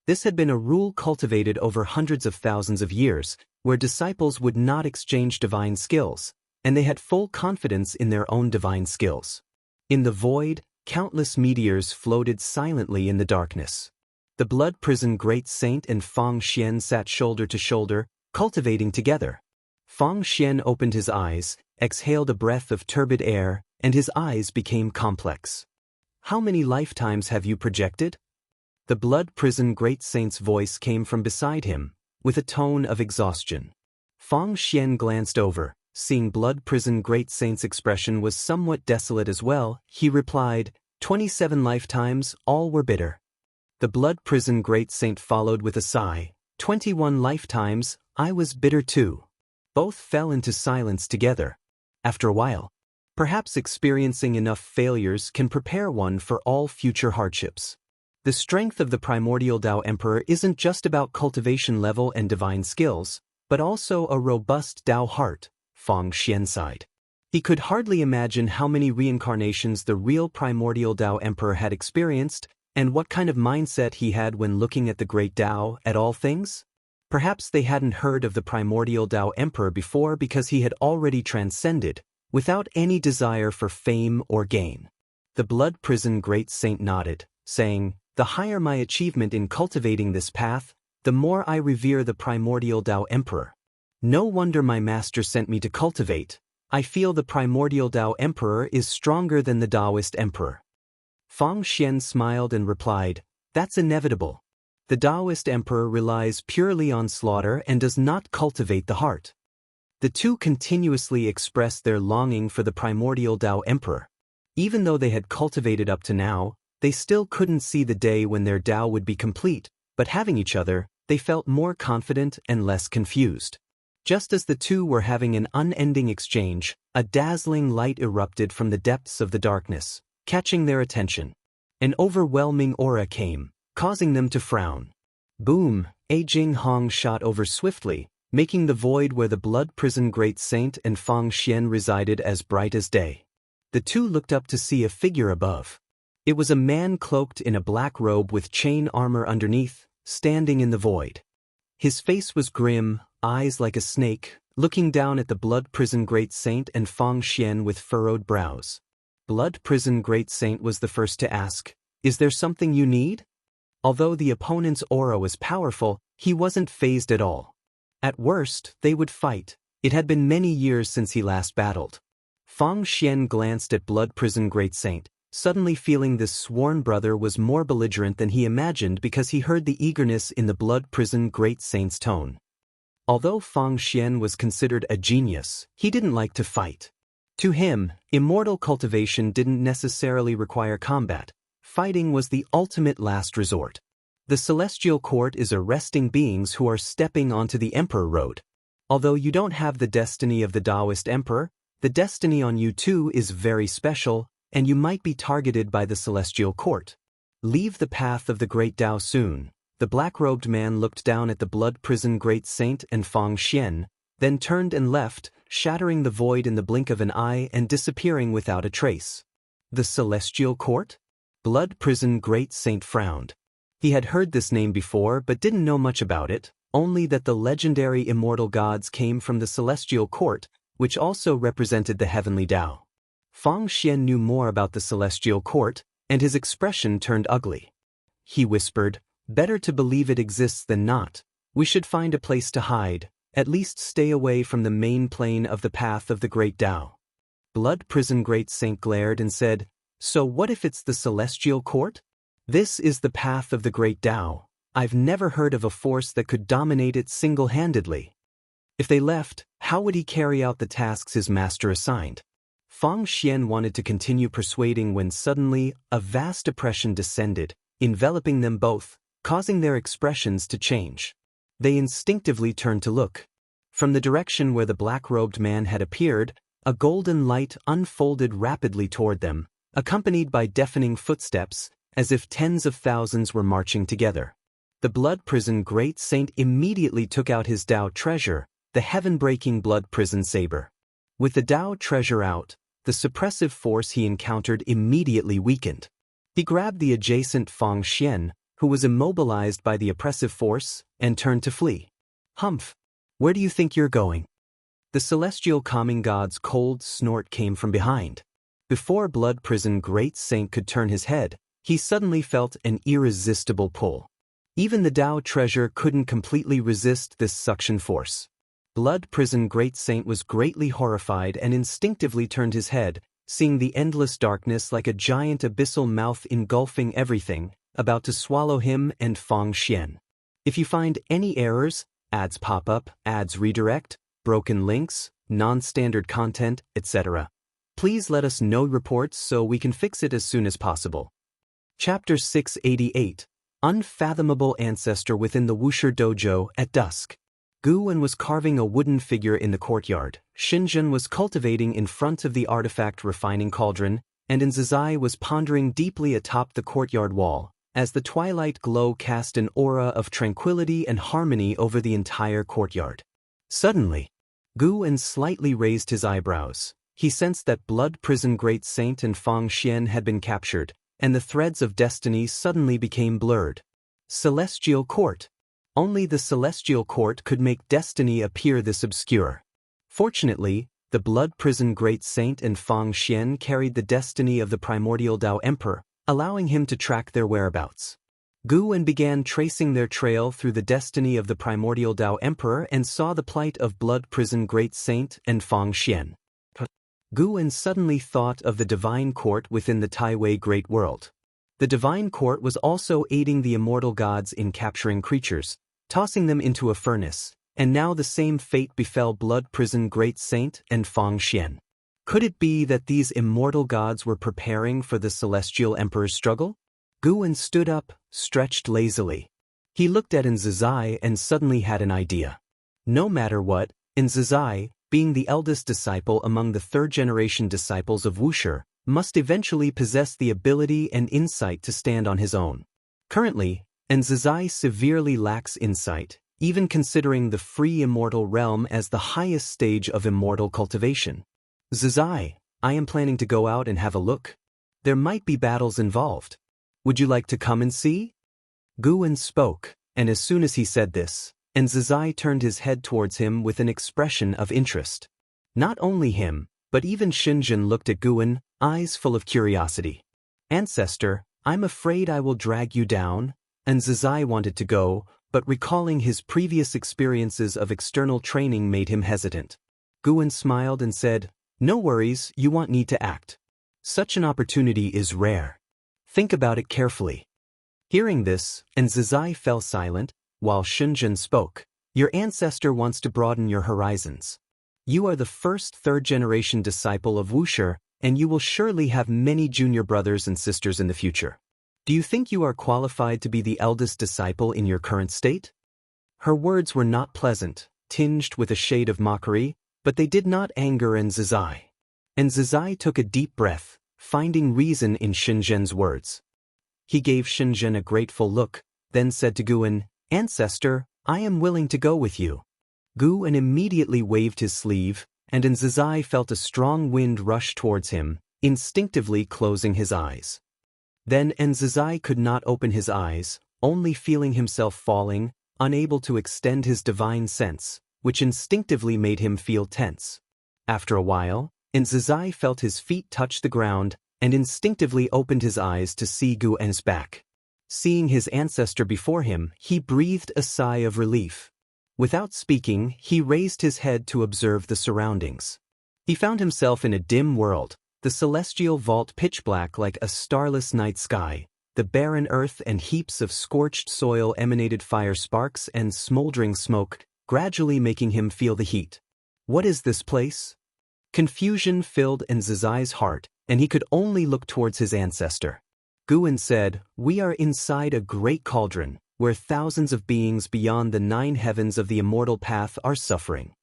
This had been a rule cultivated over hundreds of thousands of years, where disciples would not exchange divine skills, and they had full confidence in their own divine skills. In the void, countless meteors floated silently in the darkness. The blood prison great saint and Fang Xian sat shoulder to shoulder, cultivating together. Fang Xian opened his eyes, exhaled a breath of turbid air, and his eyes became complex. How many lifetimes have you projected? The blood prison great saint's voice came from beside him, with a tone of exhaustion. Fang Xian glanced over, seeing blood prison great saint's expression was somewhat desolate as well. He replied, 27 lifetimes, all were bitter. The blood prison great saint followed with a sigh, 21 lifetimes, I was bitter too. Both fell into silence together. After a while, perhaps experiencing enough failures can prepare one for all future hardships. The strength of the primordial Dao Emperor isn't just about cultivation level and divine skills, but also a robust Dao heart, Fang Xian sighed. He could hardly imagine how many reincarnations the real primordial Dao Emperor had experienced, and what kind of mindset he had when looking at the great Dao at all things. Perhaps they hadn't heard of the primordial Dao Emperor before because he had already transcended, without any desire for fame or gain. The blood prison great saint nodded, saying, the higher my achievement in cultivating this path, the more I revere the primordial Dao Emperor. No wonder my master sent me to cultivate. I feel the primordial Dao Emperor is stronger than the Daoist Emperor. Fang Xian smiled and replied, that's inevitable. The Daoist Emperor relies purely on slaughter and does not cultivate the heart. The two continuously expressed their longing for the primordial Dao Emperor. Even though they had cultivated up to now, they still couldn't see the day when their Dao would be complete, but having each other, they felt more confident and less confused. Just as the two were having an unending exchange, a dazzling light erupted from the depths of the darkness, catching their attention. An overwhelming aura came, causing them to frown. Boom! A Jing Hong shot over swiftly, making the void where the blood prison great saint and Fang Xian resided as bright as day. The two looked up to see a figure above. It was a man cloaked in a black robe with chain armor underneath, standing in the void. His face was grim, eyes like a snake, looking down at the blood prison great saint and Fang Xian with furrowed brows. Blood prison great saint was the first to ask, is there something you need? Although the opponent's aura was powerful, he wasn't fazed at all. At worst, they would fight. It had been many years since he last battled. Fang Xian glanced at blood prison great saint, suddenly feeling this sworn brother was more belligerent than he imagined because he heard the eagerness in the blood prison great saint's tone. Although Fang Xian was considered a genius, he didn't like to fight. To him, immortal cultivation didn't necessarily require combat. Fighting was the ultimate last resort. The celestial court is arresting beings who are stepping onto the emperor road. Although you don't have the destiny of the Daoist emperor, the destiny on you too is very special, and you might be targeted by the celestial court. Leave the path of the great Dao soon. The The black-robed man looked down at the blood prison great saint and Fang Xian, then turned and left, shattering the void in the blink of an eye and disappearing without a trace. The Celestial Court? Blood prison great saint frowned. He had heard this name before but didn't know much about it, only that the legendary immortal gods came from the Celestial Court, which also represented the heavenly Tao. Fang Xian knew more about the Celestial Court, and his expression turned ugly. He whispered, "Better to believe it exists than not. We should find a place to hide, at least stay away from the main plane of the path of the great Tao." Blood prison great saint glared and said, "So what if it's the Celestial Court? This is the path of the great Tao. I've never heard of a force that could dominate it single-handedly. If they left, how would he carry out the tasks his master assigned?" Fang Xian wanted to continue persuading when suddenly a vast oppression descended, enveloping them both, causing their expressions to change. They instinctively turned to look. From the direction where the black-robed man had appeared, a golden light unfolded rapidly toward them, accompanied by deafening footsteps, as if tens of thousands were marching together. The blood prison great saint immediately took out his Tao treasure, the heaven-breaking blood prison saber. With the Tao treasure out, the suppressive force he encountered immediately weakened. He grabbed the adjacent Fang Xian, who was immobilized by the oppressive force, and turned to flee. "Humph! Where do you think you're going?" The celestial calming god's cold snort came from behind. Before blood prison great saint could turn his head, he suddenly felt an irresistible pull. Even the Tao treasure couldn't completely resist this suction force. Blood prison great saint was greatly horrified and instinctively turned his head, seeing the endless darkness like a giant abyssal mouth engulfing everything, about to swallow him and Fang Xian. If you find any errors, ads pop up, ads redirect, broken links, non-standard content, etc., please let us know reports so we can fix it as soon as possible. Chapter 688, Unfathomable Ancestor Within the Wuxia Dojo at Dusk. Guwen was carving a wooden figure in the courtyard, Xinzhen was cultivating in front of the artifact refining cauldron, and Zizai was pondering deeply atop the courtyard wall, as the twilight glow cast an aura of tranquility and harmony over the entire courtyard. Suddenly, Guwen slightly raised his eyebrows. He sensed that blood prison great saint and Fang Xian had been captured, and the threads of destiny suddenly became blurred. Celestial Court. Only the Celestial Court could make destiny appear this obscure. Fortunately, the blood prison great saint and Fang Xian carried the destiny of the primordial Tao Emperor, allowing him to track their whereabouts. Guwen began tracing their trail through the destiny of the primordial Tao Emperor and saw the plight of blood prison great saint and Fang Xian. Guwen suddenly thought of the divine court within the Taiwei Great World. The divine court was also aiding the immortal gods in capturing creatures, tossing them into a furnace, and now the same fate befell blood prison great saint and Fang Xian. Could it be that these immortal gods were preparing for the celestial emperor's struggle? Guwen stood up, stretched lazily. He looked at Zizai and suddenly had an idea. No matter what, Zizai, being the eldest disciple among the third-generation disciples of Wuxia, must eventually possess the ability and insight to stand on his own. Currently, Zizai severely lacks insight, even considering the free immortal realm as the highest stage of immortal cultivation. "Zizai, I am planning to go out and have a look. There might be battles involved. Would you like to come and see?" Guwen spoke, and as soon as he said this, Zizai turned his head towards him with an expression of interest. Not only him, but even Xinzhen looked at Guwen, eyes full of curiosity. "Ancestor, I'm afraid I will drag you down." Zizai wanted to go, but recalling his previous experiences of external training made him hesitant. Guwen smiled and said, "No worries, you won't need to act. Such an opportunity is rare. Think about it carefully." Hearing this, Zizai fell silent, while Xinzhen spoke. "Your ancestor wants to broaden your horizons. You are the first third-generation disciple of Wuxia, and you will surely have many junior brothers and sisters in the future. Do you think you are qualified to be the eldest disciple in your current state?" Her words were not pleasant, tinged with a shade of mockery, but they did not anger Zizai. Zizai took a deep breath, finding reason in Xinzhen's words. He gave Xinzhen a grateful look, then said to Guan, "Ancestor, I am willing to go with you." Guan immediately waved his sleeve, and Nzizai felt a strong wind rush towards him, instinctively closing his eyes. Then Nzizai could not open his eyes, only feeling himself falling, unable to extend his divine sense, which instinctively made him feel tense. After a while, Nzizai felt his feet touch the ground and instinctively opened his eyes to see Guan's back. Seeing his ancestor before him, he breathed a sigh of relief. Without speaking, he raised his head to observe the surroundings. He found himself in a dim world, the celestial vault pitch black like a starless night sky. The barren earth and heaps of scorched soil emanated fire sparks and smoldering smoke, gradually making him feel the heat. What is this place? Confusion filled Nzizai's heart, and he could only look towards his ancestor. Guan said, "We are inside a great cauldron, where thousands of beings beyond the 9 heavens of the immortal path are suffering."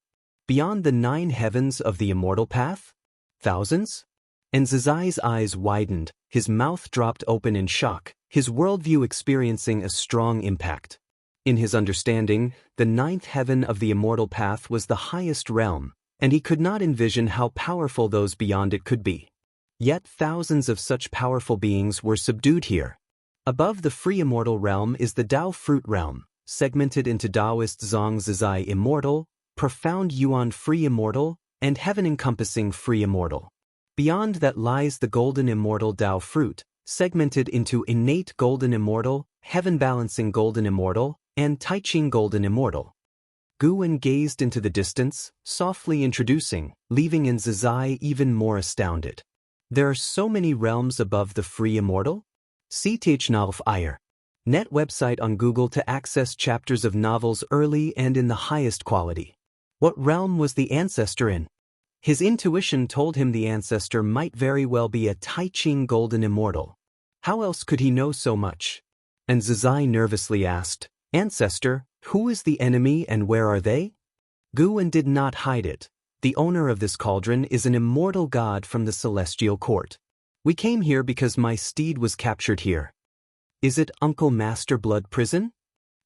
Beyond the 9 heavens of the immortal path? Thousands? Nzizai's eyes widened, his mouth dropped open in shock, his worldview experiencing a strong impact. In his understanding, the 9th heaven of the immortal path was the highest realm, and he could not envision how powerful those beyond it could be. Yet thousands of such powerful beings were subdued here. Above the free immortal realm is the Dao fruit realm, segmented into Daoist Zhang Zizai immortal, profound Yuan free immortal, and heaven-encompassing free immortal. Beyond that lies the golden immortal Dao fruit, segmented into innate golden immortal, heaven-balancing golden immortal, and Taiching golden immortal. Guan gazed into the distance, softly introducing, leaving Nzizai even more astounded. There are so many realms above the free immortal? See Th Iyer. Net website on Google to access chapters of novels early and in the highest quality. What realm was the ancestor in? His intuition told him the ancestor might very well be a Taiching golden immortal. How else could he know so much? Nzizai nervously asked, "Ancestor, who is the enemy and where are they?" Guan did not hide it. "The owner of this cauldron is an immortal god from the celestial court. We came here because my steed was captured here." "Is it Uncle Master Blood Prison?"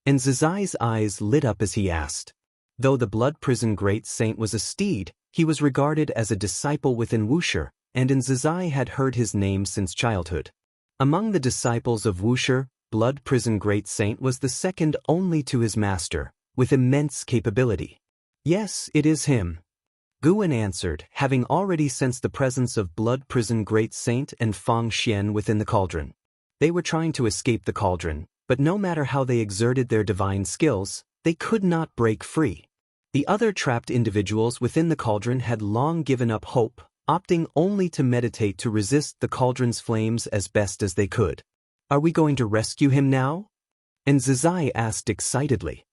Nzizai's eyes lit up as he asked. Though the Blood Prison great saint was a steed, he was regarded as a disciple within Wuxia, and Nzizai had heard his name since childhood. Among the disciples of Wuxia, Blood Prison great saint was the second only to his master, with immense capability. "Yes, it is him," Guan answered, having already sensed the presence of Blood Prison great saint and Fang Xian within the cauldron. They were trying to escape the cauldron, but no matter how they exerted their divine skills, they could not break free. The other trapped individuals within the cauldron had long given up hope, opting only to meditate to resist the cauldron's flames as best as they could. "Are we going to rescue him now?" Nzizai asked excitedly.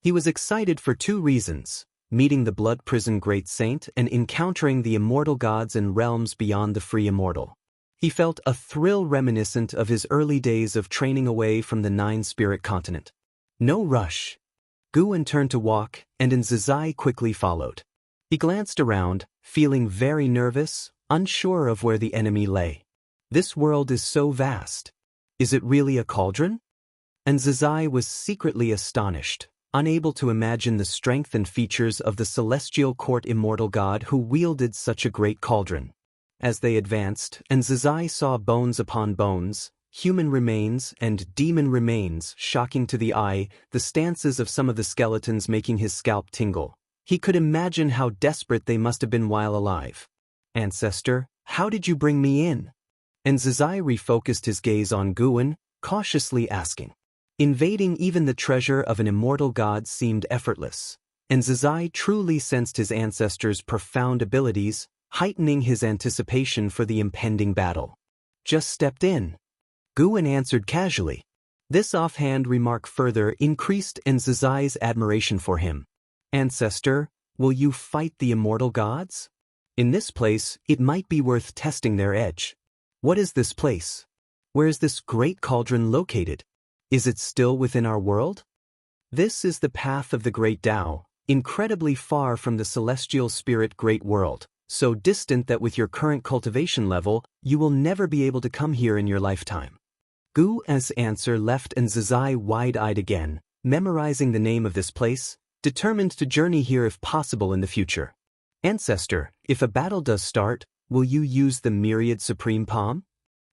He was excited for 2 reasons: meeting the Blood Prison great saint and encountering the immortal gods and realms beyond the free immortal. He felt a thrill reminiscent of his early days of training away from the 9-spirit continent. No rush. Guan turned to walk, and Nzizai quickly followed. He glanced around, feeling very nervous, unsure of where the enemy lay. This world is so vast. Is it really a cauldron? Nzizai was secretly astonished, unable to imagine the strength and features of the celestial court immortal god who wielded such a great cauldron. As they advanced, Nzizai saw bones upon bones, human remains and demon remains shocking to the eye, the stances of some of the skeletons making his scalp tingle. He could imagine how desperate they must have been while alive. "Ancestor, how did you bring me in?" Nzizai refocused his gaze on Guan, cautiously asking. Invading even the treasure of an immortal god seemed effortless. Nzizai truly sensed his ancestor's profound abilities, heightening his anticipation for the impending battle. "Just stepped in," Guan answered casually. This offhand remark further increased Nzizai's admiration for him. "Ancestor, will you fight the immortal gods? In this place, it might be worth testing their edge." "What is this place? Where is this great cauldron located? Is it still within our world?" "This is the path of the great Dao, incredibly far from the celestial spirit great world, so distant that with your current cultivation level, you will never be able to come here in your lifetime." Gu's answer left Zizai wide-eyed again, memorizing the name of this place, determined to journey here if possible in the future. Ancestor, if a battle does start, will you use the myriad supreme palm?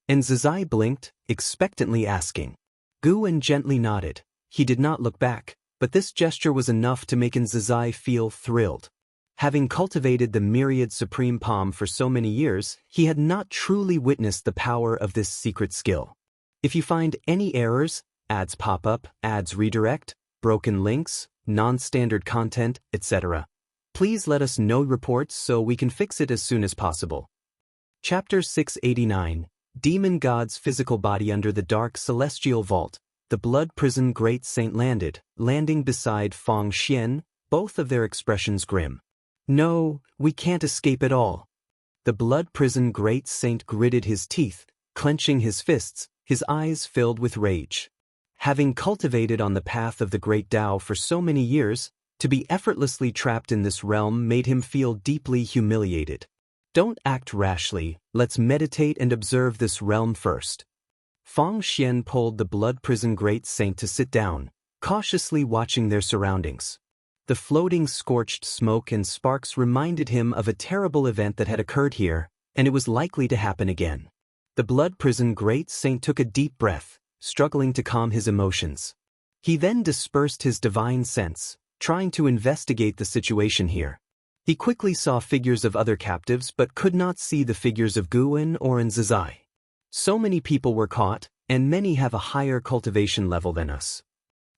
Zizai blinked, expectantly asking. Gu gently nodded. He did not look back, but this gesture was enough to make Zizai feel thrilled. Having cultivated the myriad supreme palm for so many years, he had not truly witnessed the power of this secret skill. If you find any errors, ads pop up, ads redirect, broken links, non-standard content, etc., please let us know reports so we can fix it as soon as possible. Chapter 689, Demon God's Physical Body Under the Dark Celestial Vault. The Blood Prison Great Saint landing beside Fang Xian, both of their expressions grim. No, we can't escape at all. The Blood Prison Great Saint gritted his teeth, clenching his fists, his eyes filled with rage. Having cultivated on the path of the Great Tao for so many years, to be effortlessly trapped in this realm made him feel deeply humiliated. Don't act rashly, let's meditate and observe this realm first. Fang Xian pulled the Blood Prison Great Saint to sit down, cautiously watching their surroundings. The floating scorched smoke and sparks reminded him of a terrible event that had occurred here, and it was likely to happen again. The Blood Prison Great Saint took a deep breath, struggling to calm his emotions. He then dispersed his divine sense, trying to investigate the situation here. He quickly saw figures of other captives but could not see the figures of Guan or Zizai. So many people were caught, and many have a higher cultivation level than us.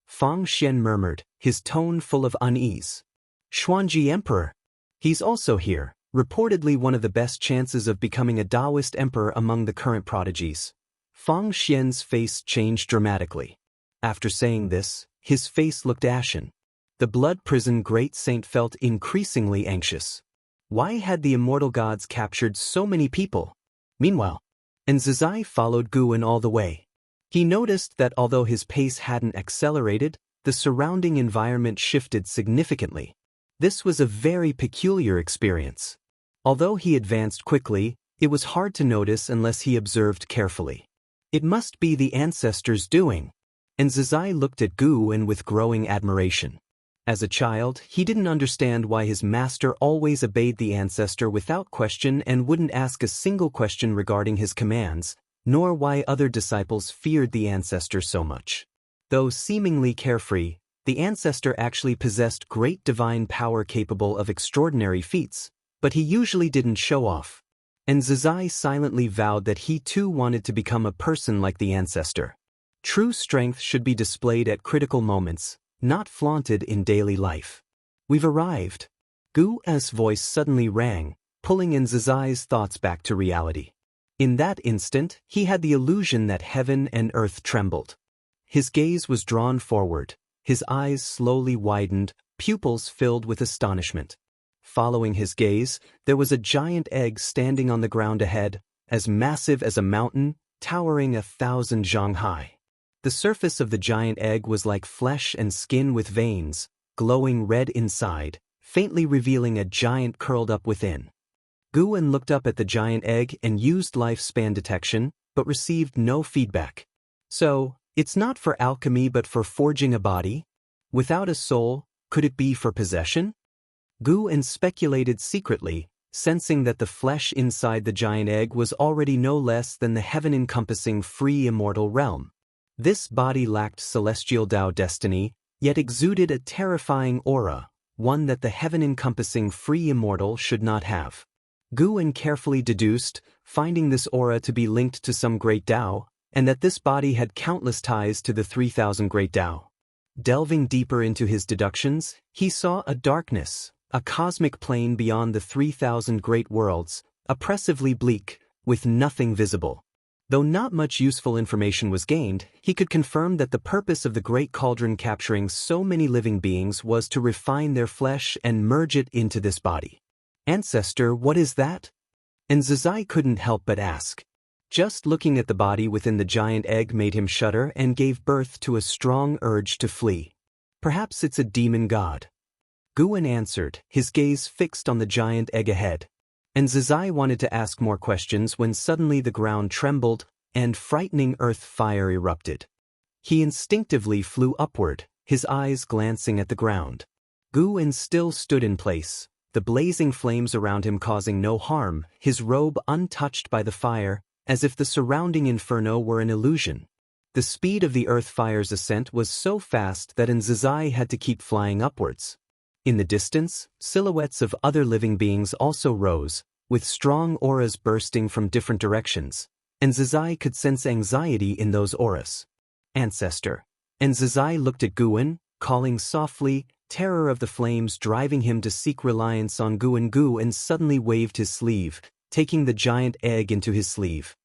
Fang Xian murmured, his tone full of unease. Xuanji Emperor. He's also here, reportedly one of the best chances of becoming a Daoist emperor among the current prodigies. Fang Xian's face changed dramatically. After saying this, his face looked ashen. The Blood Prison Great Saint felt increasingly anxious. Why had the immortal gods captured so many people? Meanwhile, Zizai followed Guan all the way. He noticed that although his pace hadn't accelerated, the surrounding environment shifted significantly. This was a very peculiar experience. Although he advanced quickly, it was hard to notice unless he observed carefully. It must be the ancestors' doing. Zizai looked at Guan with growing admiration. As a child, he didn't understand why his master always obeyed the ancestor without question and wouldn't ask a single question regarding his commands, nor why other disciples feared the ancestor so much. Though seemingly carefree, the ancestor actually possessed great divine power capable of extraordinary feats, but he usually didn't show off. Zizai silently vowed that he too wanted to become a person like the ancestor. True strength should be displayed at critical moments, not flaunted in daily life. We've arrived. Gu's voice suddenly rang, pulling Zizai's thoughts back to reality. In that instant, he had the illusion that heaven and earth trembled. His gaze was drawn forward, his eyes slowly widened, pupils filled with astonishment. Following his gaze, there was a giant egg standing on the ground ahead, as massive as a mountain, towering 1,000 zhang high. The surface of the giant egg was like flesh and skin with veins, glowing red inside, faintly revealing a giant curled up within. Guan looked up at the giant egg and used lifespan detection, but received no feedback. So, it's not for alchemy but for forging a body? Without a soul, could it be for possession? Guan speculated secretly, sensing that the flesh inside the giant egg was already no less than the heaven-encompassing free immortal realm. This body lacked celestial Tao destiny, yet exuded a terrifying aura, one that the heaven-encompassing free immortal should not have. Guan carefully deduced, finding this aura to be linked to some great Tao, and that this body had countless ties to the 3,000 great Tao. Delving deeper into his deductions, he saw a darkness, a cosmic plane beyond the 3,000 great worlds, oppressively bleak, with nothing visible. Though not much useful information was gained, he could confirm that the purpose of the Great Cauldron capturing so many living beings was to refine their flesh and merge it into this body. Ancestor, what is that? Zizai couldn't help but ask. Just looking at the body within the giant egg made him shudder and gave birth to a strong urge to flee. Perhaps it's a demon god. Guan answered, his gaze fixed on the giant egg ahead. Zizai wanted to ask more questions when suddenly the ground trembled, and frightening earth fire erupted. He instinctively flew upward, his eyes glancing at the ground. Guwen still stood in place, the blazing flames around him causing no harm, his robe untouched by the fire, as if the surrounding inferno were an illusion. The speed of the earth fire's ascent was so fast that Nzizai had to keep flying upwards. In the distance, silhouettes of other living beings also rose, with strong auras bursting from different directions. Nzizai could sense anxiety in those auras. Ancestor. Nzizai looked at Guwen, calling softly, terror of the flames driving him to seek reliance on Guwen and suddenly waved his sleeve, taking the giant egg into his sleeve.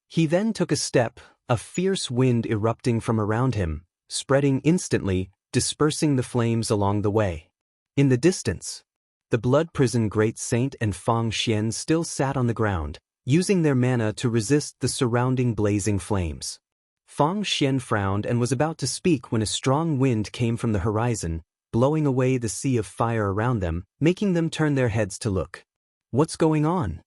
He then took a step, a fierce wind erupting from around him, spreading instantly, dispersing the flames along the way. In the distance, the blood prison great saint and Fang Xian still sat on the ground, using their mana to resist the surrounding blazing flames. Fang Xian frowned and was about to speak when a strong wind came from the horizon, blowing away the sea of fire around them, making them turn their heads to look. "What's going on?"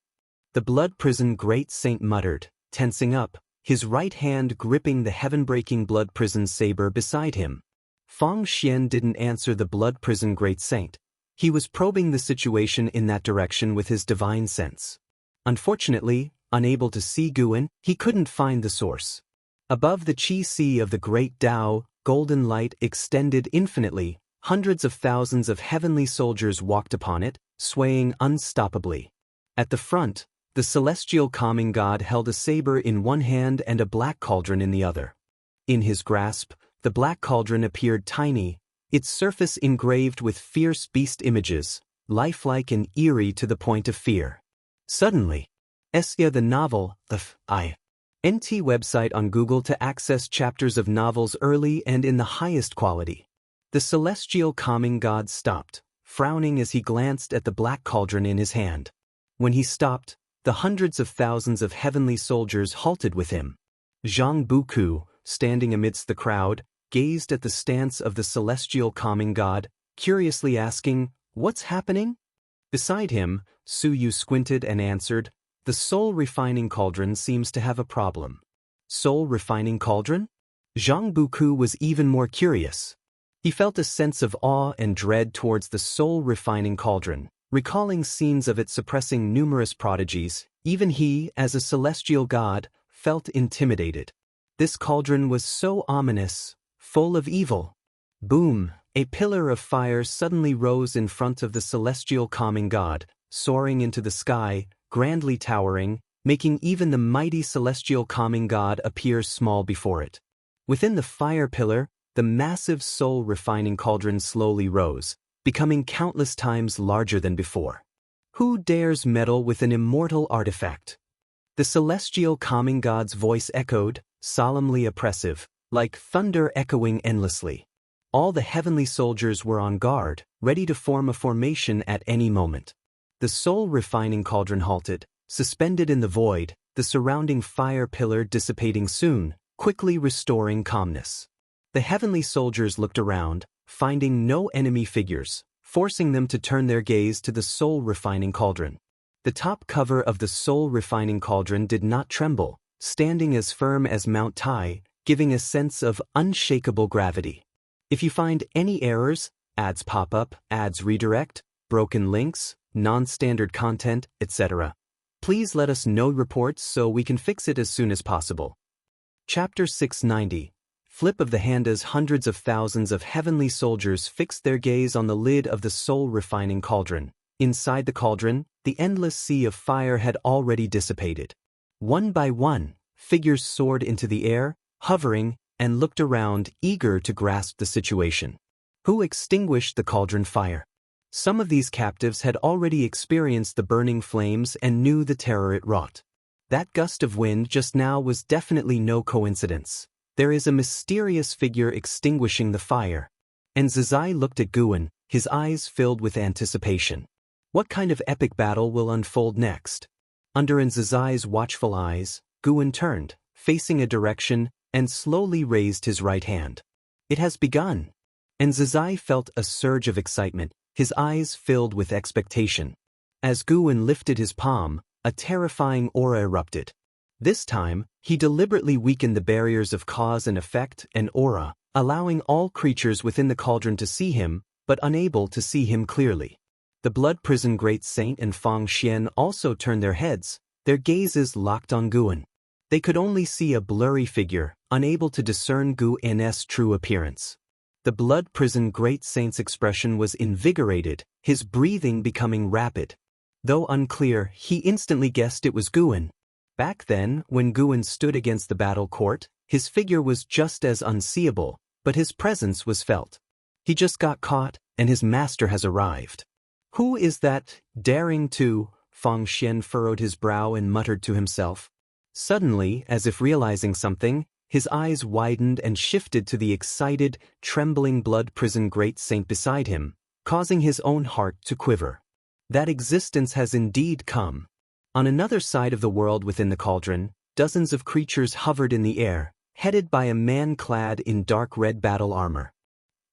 The blood prison great saint muttered, tensing up, his right hand gripping the heaven-breaking blood prison saber beside him. Fang Xian didn't answer the blood prison great saint. He was probing the situation in that direction with his divine sense. Unfortunately, unable to see Guwen, he couldn't find the source. Above the Qi Sea of the great Tao, golden light extended infinitely, hundreds of thousands of heavenly soldiers walked upon it, swaying unstoppably. At the front, the celestial calming god held a saber in one hand and a black cauldron in the other. In his grasp, the black cauldron appeared tiny, its surface engraved with fierce beast images, lifelike and eerie to the point of fear. Suddenly, Xianxia the novel, NT website on Google to access chapters of novels early and in the highest quality. The celestial calming god stopped, frowning as he glanced at the black cauldron in his hand. When he stopped, the hundreds of thousands of heavenly soldiers halted with him. Zhang Buku, standing amidst the crowd, gazed at the stance of the celestial calming god, curiously asking, "What's happening?" Beside him, Su Yu squinted and answered, "The soul-refining cauldron seems to have a problem." Soul-refining cauldron? Zhang Buku was even more curious. He felt a sense of awe and dread towards the soul-refining cauldron, recalling scenes of it suppressing numerous prodigies. Even he, as a celestial god, felt intimidated. This cauldron was so ominous, full of evil. Boom! A pillar of fire suddenly rose in front of the celestial calming god, soaring into the sky, grandly towering, making even the mighty celestial calming god appear small before it. Within the fire pillar, the massive soul-refining cauldron slowly rose, becoming countless times larger than before. Who dares meddle with an immortal artifact? The celestial calming god's voice echoed, solemnly oppressive, like thunder echoing endlessly. All the heavenly soldiers were on guard, ready to form a formation at any moment. The soul-refining cauldron halted, suspended in the void, the surrounding fire pillar dissipating soon, quickly restoring calmness. The heavenly soldiers looked around, finding no enemy figures, forcing them to turn their gaze to the soul-refining cauldron. The top cover of the soul-refining cauldron did not tremble, standing as firm as Mount Tai, giving a sense of unshakable gravity. If you find any errors, ads pop up, ads redirect, broken links, non-standard content, etc., please let us know reports so we can fix it as soon as possible. Chapter 690. Flip of the hand. As hundreds of thousands of heavenly soldiers fixed their gaze on the lid of the soul-refining cauldron. Inside the cauldron, the endless sea of fire had already dissipated. One by one, figures soared into the air, hovering, and looked around, eager to grasp the situation. Who extinguished the cauldron fire? Some of these captives had already experienced the burning flames and knew the terror it wrought. That gust of wind just now was definitely no coincidence. There is a mysterious figure extinguishing the fire. And Nzizai looked at Guwen, his eyes filled with anticipation. What kind of epic battle will unfold next? Under Nzizai's watchful eyes, Guwen turned, facing a direction, and slowly raised his right hand. It has begun. And Nzizai felt a surge of excitement, his eyes filled with expectation. As Guwen lifted his palm, a terrifying aura erupted. This time, he deliberately weakened the barriers of cause and effect and aura, allowing all creatures within the cauldron to see him, but unable to see him clearly. The blood prison great saint and Fang Xian also turned their heads, their gazes locked on Guan. They could only see a blurry figure, unable to discern Guan's true appearance. The blood prison great saint's expression was invigorated, his breathing becoming rapid. Though unclear, he instantly guessed it was Guan. Back then, when Guan stood against the battle court, his figure was just as unseeable, but his presence was felt. He just got caught, and his master has arrived. Who is that, daring to? Fang Xian furrowed his brow and muttered to himself. Suddenly, as if realizing something, his eyes widened and shifted to the excited, trembling blood prison great saint beside him, causing his own heart to quiver. That existence has indeed come. On another side of the world within the cauldron, dozens of creatures hovered in the air, headed by a man clad in dark red battle armor.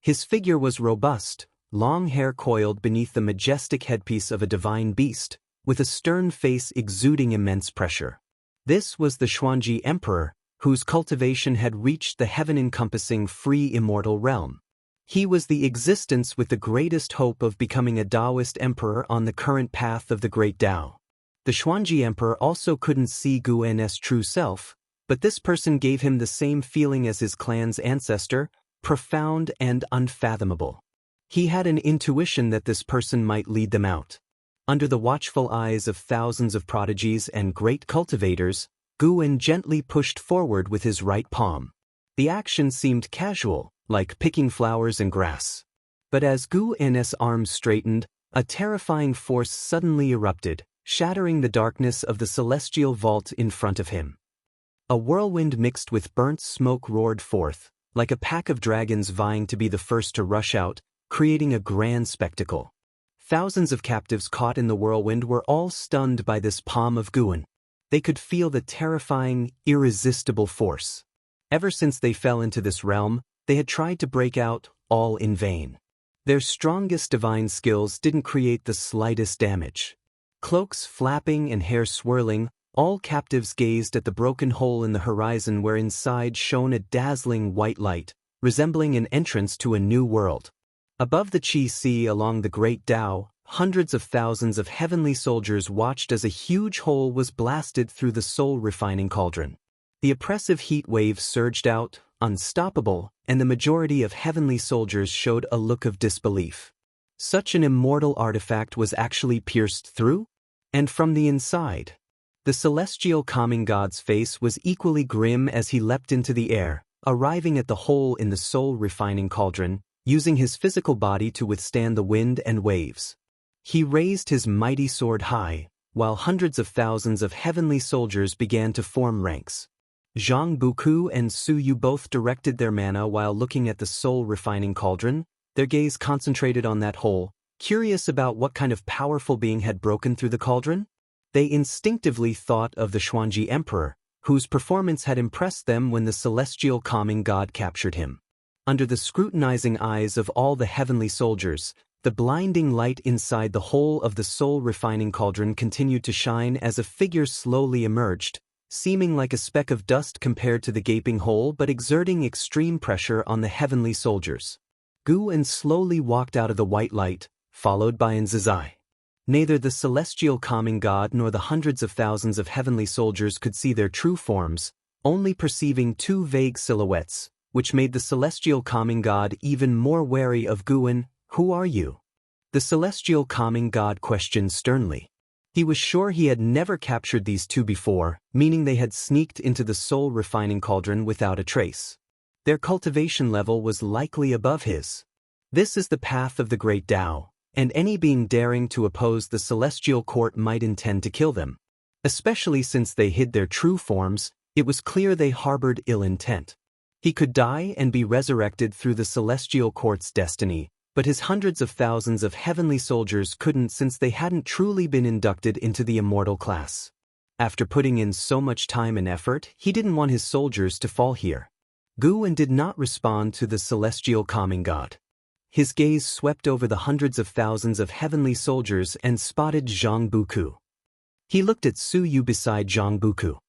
His figure was robust, long hair coiled beneath the majestic headpiece of a divine beast, with a stern face exuding immense pressure. This was the Xuanji Emperor, whose cultivation had reached the heaven-encompassing free immortal realm. He was the existence with the greatest hope of becoming a Daoist emperor on the current path of the great Tao. The Xuanji Emperor also couldn't see Guan's true self, but this person gave him the same feeling as his clan's ancestor, profound and unfathomable. He had an intuition that this person might lead them out. Under the watchful eyes of thousands of prodigies and great cultivators, Guan gently pushed forward with his right palm. The action seemed casual, like picking flowers and grass. But as Guan's arms straightened, a terrifying force suddenly erupted, shattering the darkness of the celestial vault in front of him. A whirlwind mixed with burnt smoke roared forth, like a pack of dragons vying to be the first to rush out, creating a grand spectacle. Thousands of captives caught in the whirlwind were all stunned by this palm of Guan. They could feel the terrifying, irresistible force. Ever since they fell into this realm, they had tried to break out, all in vain. Their strongest divine skills didn't create the slightest damage. Cloaks flapping and hair swirling, all captives gazed at the broken hole in the horizon where inside shone a dazzling white light, resembling an entrance to a new world. Above the Qi Sea along the Great Tao, hundreds of thousands of heavenly soldiers watched as a huge hole was blasted through the soul-refining cauldron. The oppressive heat wave surged out, unstoppable, and the majority of heavenly soldiers showed a look of disbelief. Such an immortal artifact was actually pierced through? And from the inside. The celestial calming god's face was equally grim as he leapt into the air, arriving at the hole in the soul-refining cauldron, using his physical body to withstand the wind and waves. He raised his mighty sword high, while hundreds of thousands of heavenly soldiers began to form ranks. Zhang Buku and Su Yu both directed their mana while looking at the soul-refining cauldron, their gaze concentrated on that hole, curious about what kind of powerful being had broken through the cauldron. They instinctively thought of the Xuanji Emperor, whose performance had impressed them when the celestial calming god captured him. Under the scrutinizing eyes of all the heavenly soldiers, the blinding light inside the hole of the soul-refining cauldron continued to shine as a figure slowly emerged, seeming like a speck of dust compared to the gaping hole but exerting extreme pressure on the heavenly soldiers. Guan slowly walked out of the white light, followed by Nzizai. Neither the celestial calming god nor the hundreds of thousands of heavenly soldiers could see their true forms, only perceiving two vague silhouettes, which made the celestial calming god even more wary of Guan. "Who are you?" The celestial calming god questioned sternly. He was sure he had never captured these two before, meaning they had sneaked into the soul-refining cauldron without a trace. Their cultivation level was likely above his. This is the path of the great Tao, and any being daring to oppose the celestial court might intend to kill them. Especially since they hid their true forms, it was clear they harbored ill intent. He could die and be resurrected through the celestial court's destiny, but his hundreds of thousands of heavenly soldiers couldn't since they hadn't truly been inducted into the immortal class. After putting in so much time and effort, he didn't want his soldiers to fall here. Guan did not respond to the celestial calming god. His gaze swept over the hundreds of thousands of heavenly soldiers and spotted Zhang Buku. He looked at Su Yu beside Zhang Buku.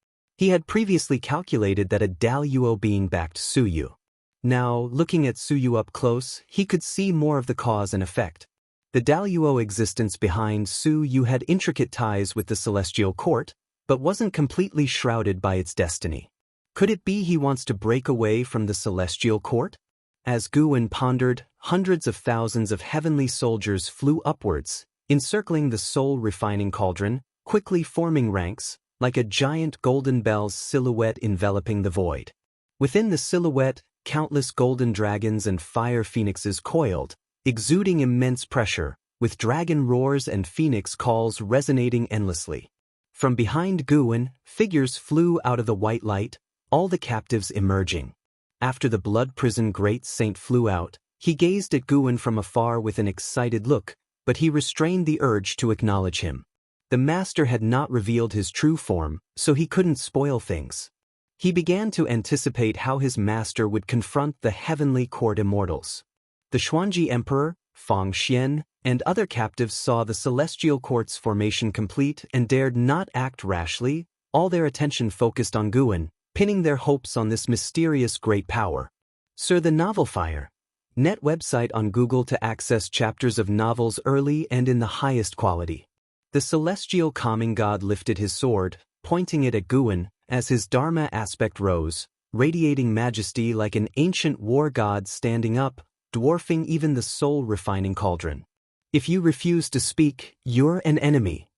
He had previously calculated that a Daoist being backed Suyu. Now, looking at Suyu up close, he could see more of the cause and effect. The Daoist existence behind Suyu had intricate ties with the celestial court, but wasn't completely shrouded by its destiny. Could it be he wants to break away from the celestial court? As Guwen pondered, hundreds of thousands of heavenly soldiers flew upwards, encircling the soul-refining cauldron, quickly forming ranks, like a giant golden bell's silhouette enveloping the void. Within the silhouette, countless golden dragons and fire phoenixes coiled, exuding immense pressure, with dragon roars and phoenix calls resonating endlessly. From behind Guwen, figures flew out of the white light, all the captives emerging. After the blood prison great saint flew out, he gazed at Guwen from afar with an excited look, but he restrained the urge to acknowledge him. The master had not revealed his true form, so he couldn't spoil things. He began to anticipate how his master would confront the heavenly court immortals. The Xuanji Emperor, Fang Xian, and other captives saw the celestial court's formation complete and dared not act rashly, all their attention focused on Guwen, pinning their hopes on this mysterious great power. Sir, the Novel Fire. Net website on Google to access chapters of novels early and in the highest quality. The celestial calming god lifted his sword, pointing it at Guwen, as his Dharma aspect rose, radiating majesty like an ancient war god standing up, dwarfing even the soul-refining cauldron. If you refuse to speak, you're an enemy.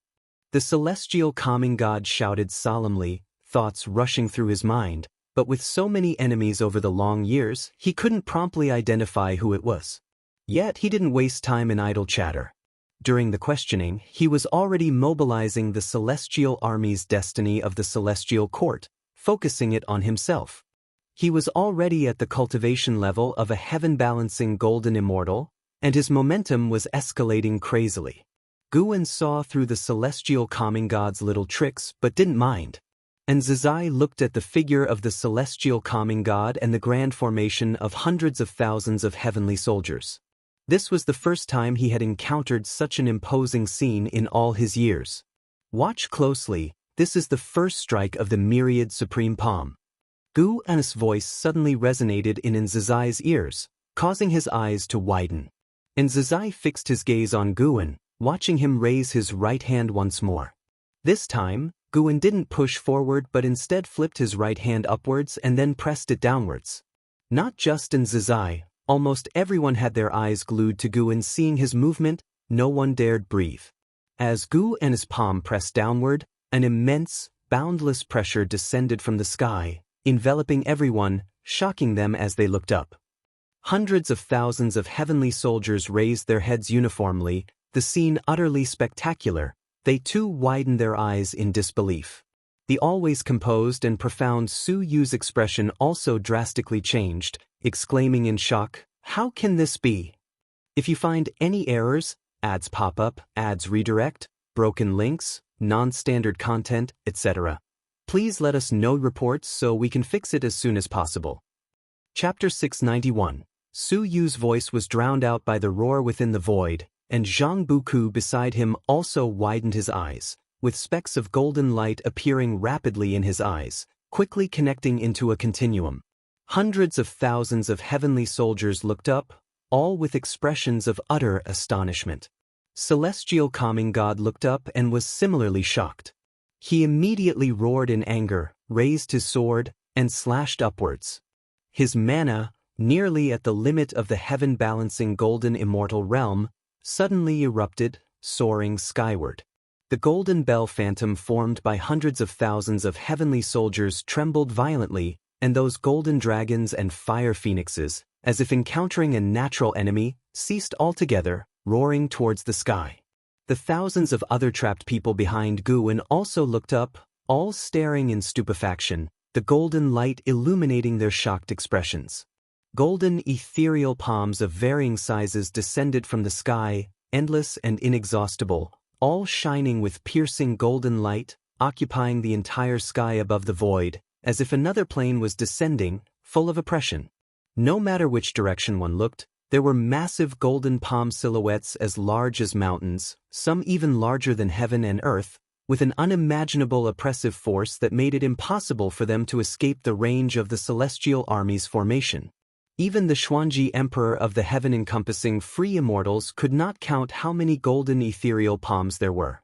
The celestial calming god shouted solemnly, thoughts rushing through his mind, but with so many enemies over the long years, he couldn't promptly identify who it was. Yet he didn't waste time in idle chatter. During the questioning, he was already mobilizing the celestial army's destiny of the celestial court, focusing it on himself. He was already at the cultivation level of a heaven-balancing golden immortal, and his momentum was escalating crazily. Guwen saw through the celestial calming god's little tricks but didn't mind. And Zizai looked at the figure of the celestial calming god and the grand formation of hundreds of thousands of heavenly soldiers. This was the first time he had encountered such an imposing scene in all his years. Watch closely, this is the first strike of the myriad supreme palm. Guwen's voice suddenly resonated in Zizai's ears, causing his eyes to widen. And Zizai fixed his gaze on Guwen, watching him raise his right hand once more. This time, Guwen didn't push forward but instead flipped his right hand upwards and then pressed it downwards. Not just in Zizai, almost everyone had their eyes glued to Guwen. Seeing his movement, no one dared breathe. As Guwen's palm pressed downward, an immense, boundless pressure descended from the sky, enveloping everyone, shocking them as they looked up. Hundreds of thousands of heavenly soldiers raised their heads uniformly, the scene utterly spectacular. They too widened their eyes in disbelief. The always composed and profound Su Yu's expression also drastically changed, exclaiming in shock, "How can this be?" If you find any errors, ads pop up, ads redirect, broken links, non-standard content, etc., please let us know reports so we can fix it as soon as possible. Chapter 691. Su Yu's voice was drowned out by the roar within the void, and Zhang Buku beside him also widened his eyes, with specks of golden light appearing rapidly in his eyes, quickly connecting into a continuum. Hundreds of thousands of heavenly soldiers looked up, all with expressions of utter astonishment. Celestial calming god looked up and was similarly shocked. He immediately roared in anger, raised his sword, and slashed upwards. His mana, nearly at the limit of the heaven-balancing golden immortal realm, suddenly erupted, soaring skyward. The golden bell phantom formed by hundreds of thousands of heavenly soldiers trembled violently, and those golden dragons and fire phoenixes, as if encountering a natural enemy, ceased altogether, roaring towards the sky. The thousands of other trapped people behind Guwen also looked up, all staring in stupefaction, the golden light illuminating their shocked expressions. Golden ethereal palms of varying sizes descended from the sky, endless and inexhaustible, all shining with piercing golden light, occupying the entire sky above the void, as if another plane was descending, full of oppression. No matter which direction one looked, there were massive golden palm silhouettes as large as mountains, some even larger than heaven and earth, with an unimaginable oppressive force that made it impossible for them to escape the range of the celestial army's formation. Even the Xuanji Emperor of the heaven-encompassing free immortals could not count how many golden ethereal palms there were.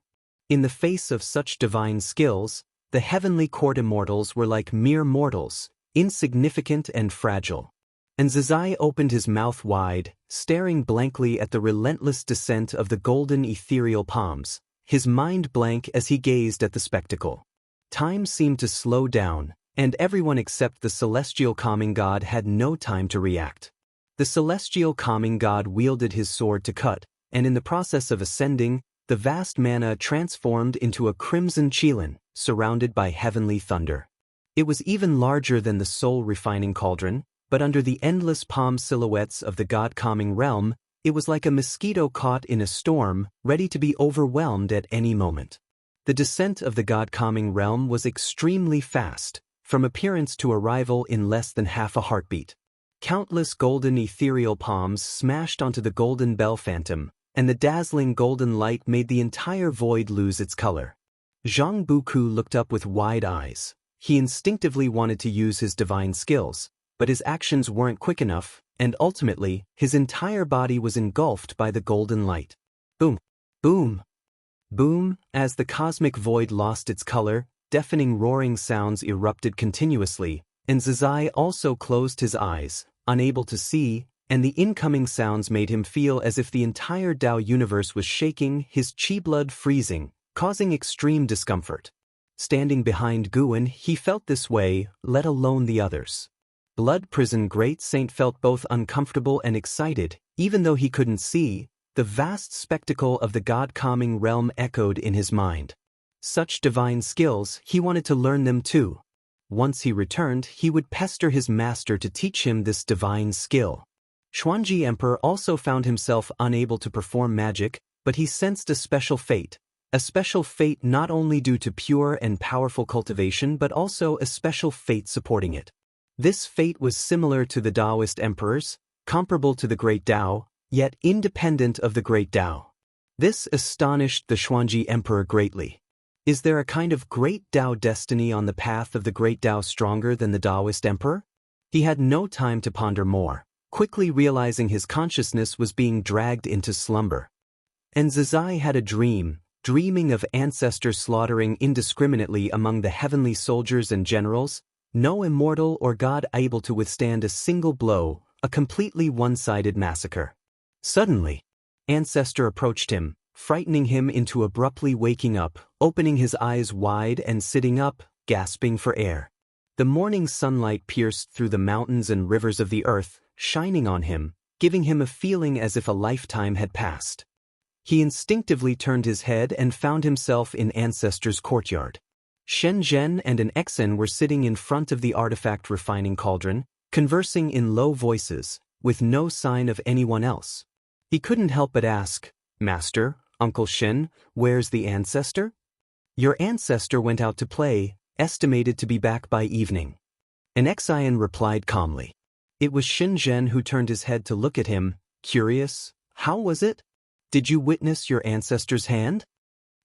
In the face of such divine skills, the heavenly court immortals were like mere mortals, insignificant and fragile. And Zizai opened his mouth wide, staring blankly at the relentless descent of the golden ethereal palms, his mind blank as he gazed at the spectacle. Time seemed to slow down, and everyone except the celestial calming god had no time to react. The celestial calming god wielded his sword to cut, and in the process of ascending, the vast mana transformed into a crimson qilin, surrounded by heavenly thunder. It was even larger than the soul-refining cauldron, but under the endless palm silhouettes of the god-calming realm, it was like a mosquito caught in a storm, ready to be overwhelmed at any moment. The descent of the god-calming realm was extremely fast, from appearance to arrival in less than half a heartbeat. Countless golden ethereal palms smashed onto the golden bell phantom, and the dazzling golden light made the entire void lose its color. Zhang Buku looked up with wide eyes. He instinctively wanted to use his divine skills, but his actions weren't quick enough, and ultimately, his entire body was engulfed by the golden light. Boom! Boom! Boom! As the cosmic void lost its color, deafening roaring sounds erupted continuously, and Zizai also closed his eyes, unable to see, and the incoming sounds made him feel as if the entire Dao universe was shaking, his chi blood freezing, causing extreme discomfort. Standing behind Guan, he felt this way, let alone the others. Blood Prison Great Saint felt both uncomfortable and excited, even though he couldn't see. The vast spectacle of the god-calming realm echoed in his mind. Such divine skills, he wanted to learn them too. Once he returned, he would pester his master to teach him this divine skill. Xuanji Emperor also found himself unable to perform magic, but he sensed a special fate not only due to pure and powerful cultivation but also a special fate supporting it. This fate was similar to the Daoist emperors, comparable to the Great Dao, yet independent of the Great Dao. This astonished the Xuanji Emperor greatly. Is there a kind of Great Dao destiny on the path of the Great Dao stronger than the Daoist Emperor? He had no time to ponder more, quickly realizing his consciousness was being dragged into slumber. And Zizai had a dream, dreaming of ancestors slaughtering indiscriminately among the heavenly soldiers and generals, no immortal or god able to withstand a single blow, a completely one-sided massacre. Suddenly, Ancestor approached him, frightening him into abruptly waking up, opening his eyes wide and sitting up, gasping for air. The morning sunlight pierced through the mountains and rivers of the earth, shining on him, giving him a feeling as if a lifetime had passed. He instinctively turned his head and found himself in Ancestor's courtyard. Shen Zhen and an Exen were sitting in front of the artifact refining cauldron, conversing in low voices, with no sign of anyone else. He couldn't help but ask, "Master, Uncle Shen, where's the ancestor?" "Your ancestor went out to play, estimated to be back by evening." An Exian replied calmly. It was Shen Zhen who turned his head to look at him, curious. "How was it? Did you witness your ancestor's hand?"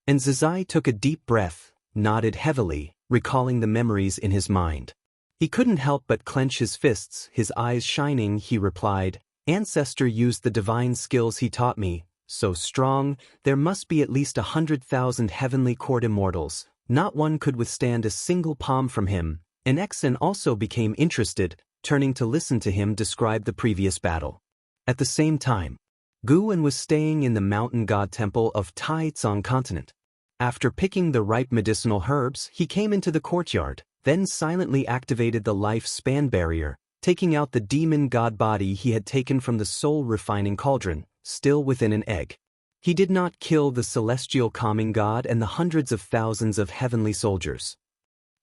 And Zizai took a deep breath, nodded heavily, recalling the memories in his mind. He couldn't help but clench his fists, his eyes shining. He replied, "Ancestor used the divine skills he taught me, so strong, there must be at least 100,000 heavenly court immortals. Not one could withstand a single palm from him." An Exen also became interested, turning to listen to him describe the previous battle. At the same time, Guan was staying in the mountain god temple of Tai Tsong continent. After picking the ripe medicinal herbs, he came into the courtyard, then silently activated the life span barrier, taking out the demon god body he had taken from the soul-refining cauldron, still within an egg. He did not kill the celestial calming god and the hundreds of thousands of heavenly soldiers.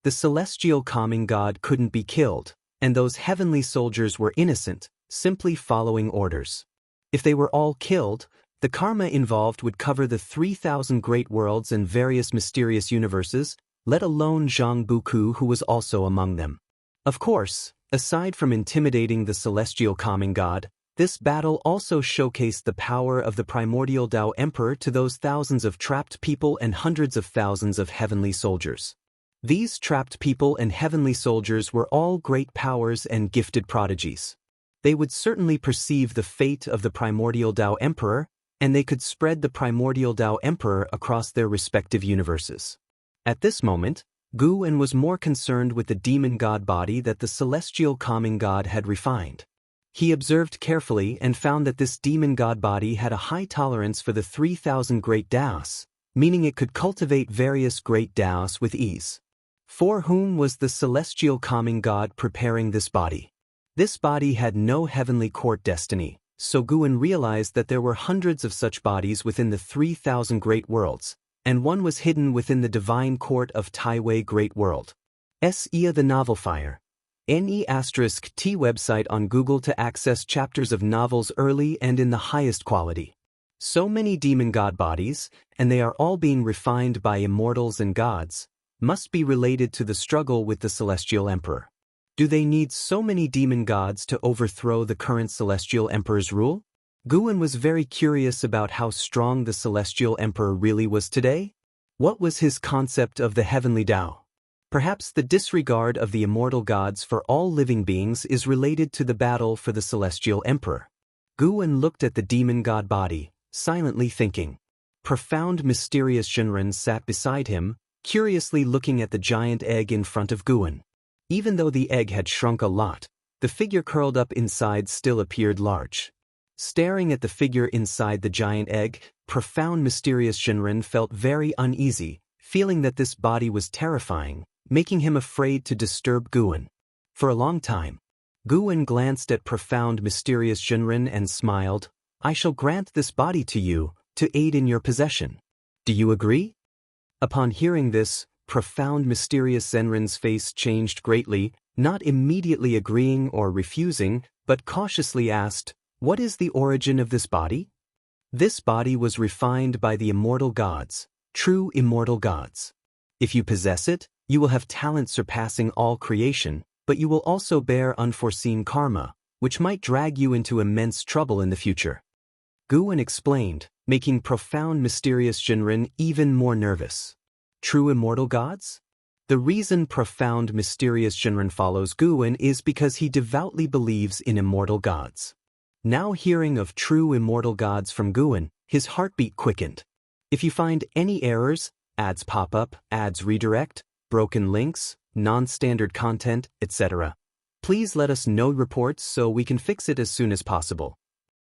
The celestial calming god couldn't be killed, and those heavenly soldiers were innocent, simply following orders. If they were all killed, the karma involved would cover the 3,000 great worlds and various mysterious universes, let alone Zhang Buku, who was also among them. Of course, aside from intimidating the celestial calming god, This battle also showcased the power of the primordial Dao Emperor to those thousands of trapped people and hundreds of thousands of heavenly soldiers. These trapped people and heavenly soldiers were all great powers and gifted prodigies. They would certainly perceive the fate of the primordial Dao Emperor, and they could spread the primordial Dao Emperor across their respective universes. At this moment, Guwen was more concerned with the demon god body that the celestial calming god had refined. He observed carefully and found that this demon god body had a high tolerance for the 3,000 great Daoists, meaning it could cultivate various great Daoists with ease. For whom was the celestial calming god preparing this body? This body had no heavenly court destiny, so Guwen realized that there were hundreds of such bodies within the 3,000 great worlds, and one was hidden within the divine court of Taiwei Great World. Ia the Novel Fire. NE*T website on Google to access chapters of novels early and in the highest quality. So many demon god bodies, and they are all being refined by immortals and gods, must be related to the struggle with the celestial emperor. Do they need so many demon gods to overthrow the current celestial emperor's rule? Guwen was very curious about how strong the celestial emperor really was today. What was his concept of the heavenly Dao? Perhaps the disregard of the immortal gods for all living beings is related to the battle for the celestial emperor. Guwen looked at the demon god body, silently thinking. Profound mysterious Shinran sat beside him, curiously looking at the giant egg in front of Guwen. Even though the egg had shrunk a lot, the figure curled up inside still appeared large. Staring at the figure inside the giant egg, profound mysterious Shinran felt very uneasy, feeling that this body was terrifying, making him afraid to disturb Guwen. For a long time, Guwen glanced at profound mysterious Shinran and smiled. I shall grant this body to you, to aid in your possession. Do you agree? Upon hearing this, profound mysterious Shinran's face changed greatly, not immediately agreeing or refusing, but cautiously asked, what is the origin of this body? This body was refined by the immortal gods, true immortal gods. If you possess it, you will have talent surpassing all creation, but you will also bear unforeseen karma, which might drag you into immense trouble in the future. Guwen explained, making profound mysterious Shinran even more nervous. True immortal gods? The reason profound mysterious Shinran follows Guwen is because he devoutly believes in immortal gods. Now hearing of true immortal gods from Guwen, his heartbeat quickened. If you find any errors, ads pop up, ads redirect, broken links, non-standard content, etc., please let us know reports so we can fix it as soon as possible.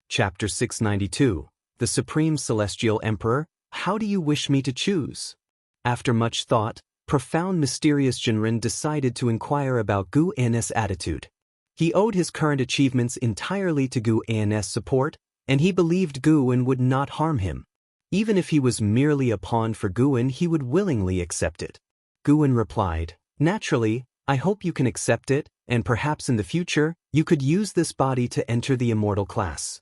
Chapter 692, The Supreme Celestial Emperor, How do you wish me to choose? After much thought, profound mysterious Shinran decided to inquire about Guwen's attitude. He owed his current achievements entirely to Guwen's support, and he believed Guwen would not harm him. Even if he was merely a pawn for Guwen, he would willingly accept it. Guwen replied, naturally, I hope you can accept it, and perhaps in the future, you could use this body to enter the immortal class.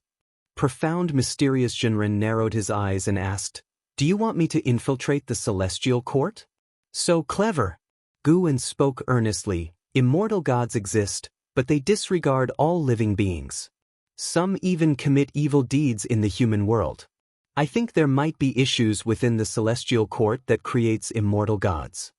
Profound mysterious Shinran narrowed his eyes and asked, do you want me to infiltrate the celestial court? So clever. Guwen spoke earnestly, immortal gods exist, but they disregard all living beings. Some even commit evil deeds in the human world. I think there might be issues within the celestial court that creates immortal gods.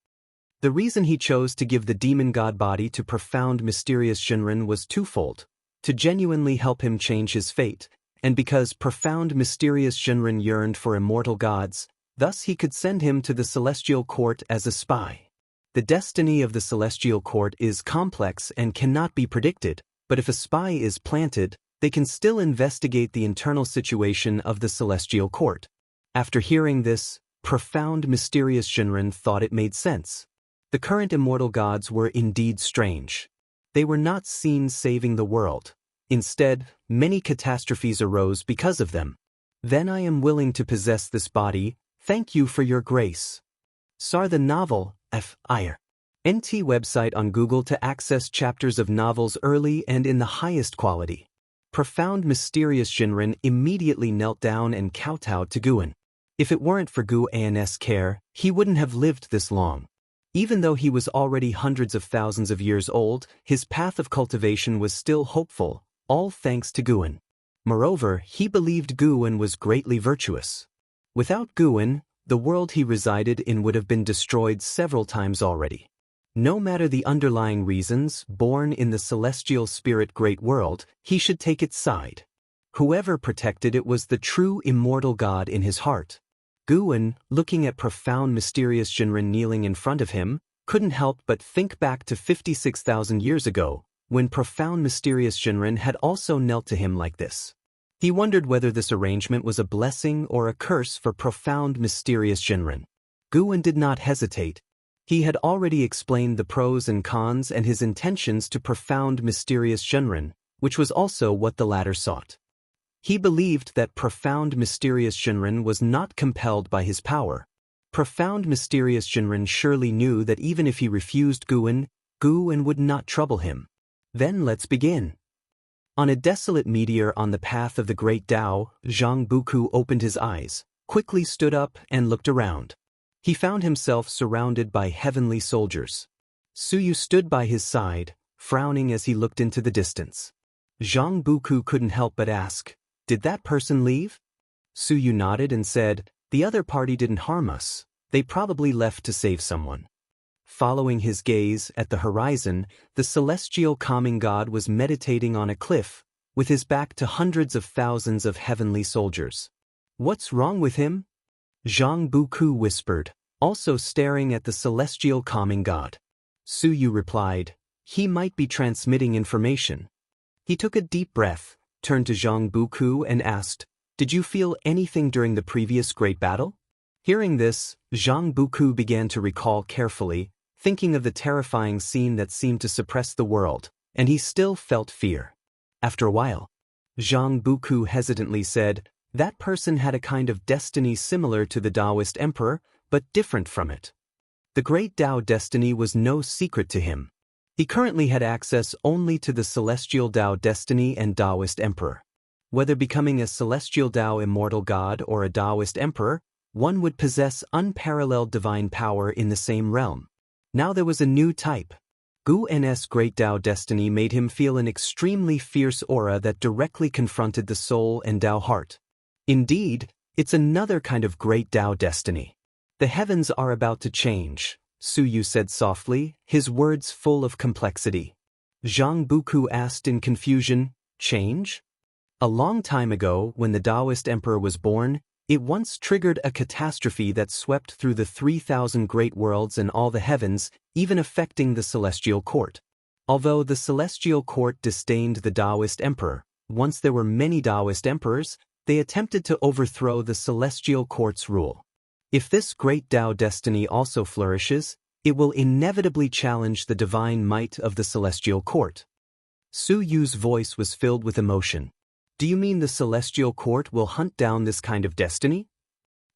The reason he chose to give the demon god body to profound mysterious Shinran was twofold, to genuinely help him change his fate, and because profound mysterious Shinran yearned for immortal gods, thus he could send him to the celestial court as a spy. The destiny of the celestial court is complex and cannot be predicted, but if a spy is planted, they can still investigate the internal situation of the celestial court. After hearing this, profound mysterious Shinran thought it made sense. The current immortal gods were indeed strange. They were not seen saving the world. Instead, many catastrophes arose because of them. Then I am willing to possess this body, thank you for your grace. Sar the novel, Fir. NT website on Google to access chapters of novels early and in the highest quality. Profound mysterious Shinran immediately knelt down and kowtowed to Guwen. If it weren't for Guwen's care, he wouldn't have lived this long. Even though he was already hundreds of thousands of years old, his path of cultivation was still hopeful, all thanks to Guan. Moreover, he believed Guan was greatly virtuous. Without Guan, the world he resided in would have been destroyed several times already. No matter the underlying reasons, born in the celestial spirit great world, he should take its side. Whoever protected it was the true immortal God in his heart. Guan, looking at profound mysterious Jinren kneeling in front of him, couldn't help but think back to 56,000 years ago, when profound mysterious Jinren had also knelt to him like this. He wondered whether this arrangement was a blessing or a curse for profound mysterious Jinren. Guan did not hesitate. He had already explained the pros and cons and his intentions to profound mysterious Jinren, which was also what the latter sought. He believed that profound mysterious Jinren was not compelled by his power. Profound mysterious Jinren surely knew that even if he refused Guan would not trouble him. Then let's begin. On a desolate meteor on the path of the great Tao, Zhang Buku opened his eyes, quickly stood up and looked around. He found himself surrounded by heavenly soldiers. Suyu stood by his side, frowning as he looked into the distance. Zhang Buku couldn't help but ask, "Did that person leave?" Suyu nodded and said, "The other party didn't harm us. They probably left to save someone." Following his gaze at the horizon, the celestial calming god was meditating on a cliff, with his back to hundreds of thousands of heavenly soldiers. "What's wrong with him?" Zhang Buku whispered, also staring at the celestial calming god. Suyu replied, "He might be transmitting information." He took a deep breath, turned to Zhang Buku and asked, "Did you feel anything during the previous great battle?" Hearing this, Zhang Buku began to recall carefully, thinking of the terrifying scene that seemed to suppress the world, and he still felt fear. After a while, Zhang Buku hesitantly said, "That person had a kind of destiny similar to the Daoist emperor, but different from it. The great Tao destiny was no secret to him. He currently had access only to the celestial Tao destiny and Daoist emperor. Whether becoming a celestial Tao immortal god or a Daoist emperor, one would possess unparalleled divine power in the same realm. Now there was a new type. Guan's great Tao destiny made him feel an extremely fierce aura that directly confronted the soul and Tao heart. Indeed, it's another kind of great Tao destiny. The heavens are about to change," Suyu said softly, his words full of complexity. Zhang Buku asked in confusion, "Change?" A long time ago, when the Daoist emperor was born, it once triggered a catastrophe that swept through the 3,000 great worlds and all the heavens, even affecting the celestial court. Although the celestial court disdained the Daoist emperor, once there were many Daoist emperors, they attempted to overthrow the celestial court's rule. If this great Tao destiny also flourishes, it will inevitably challenge the divine might of the celestial court. Suyu's voice was filled with emotion. "Do you mean the celestial court will hunt down this kind of destiny?"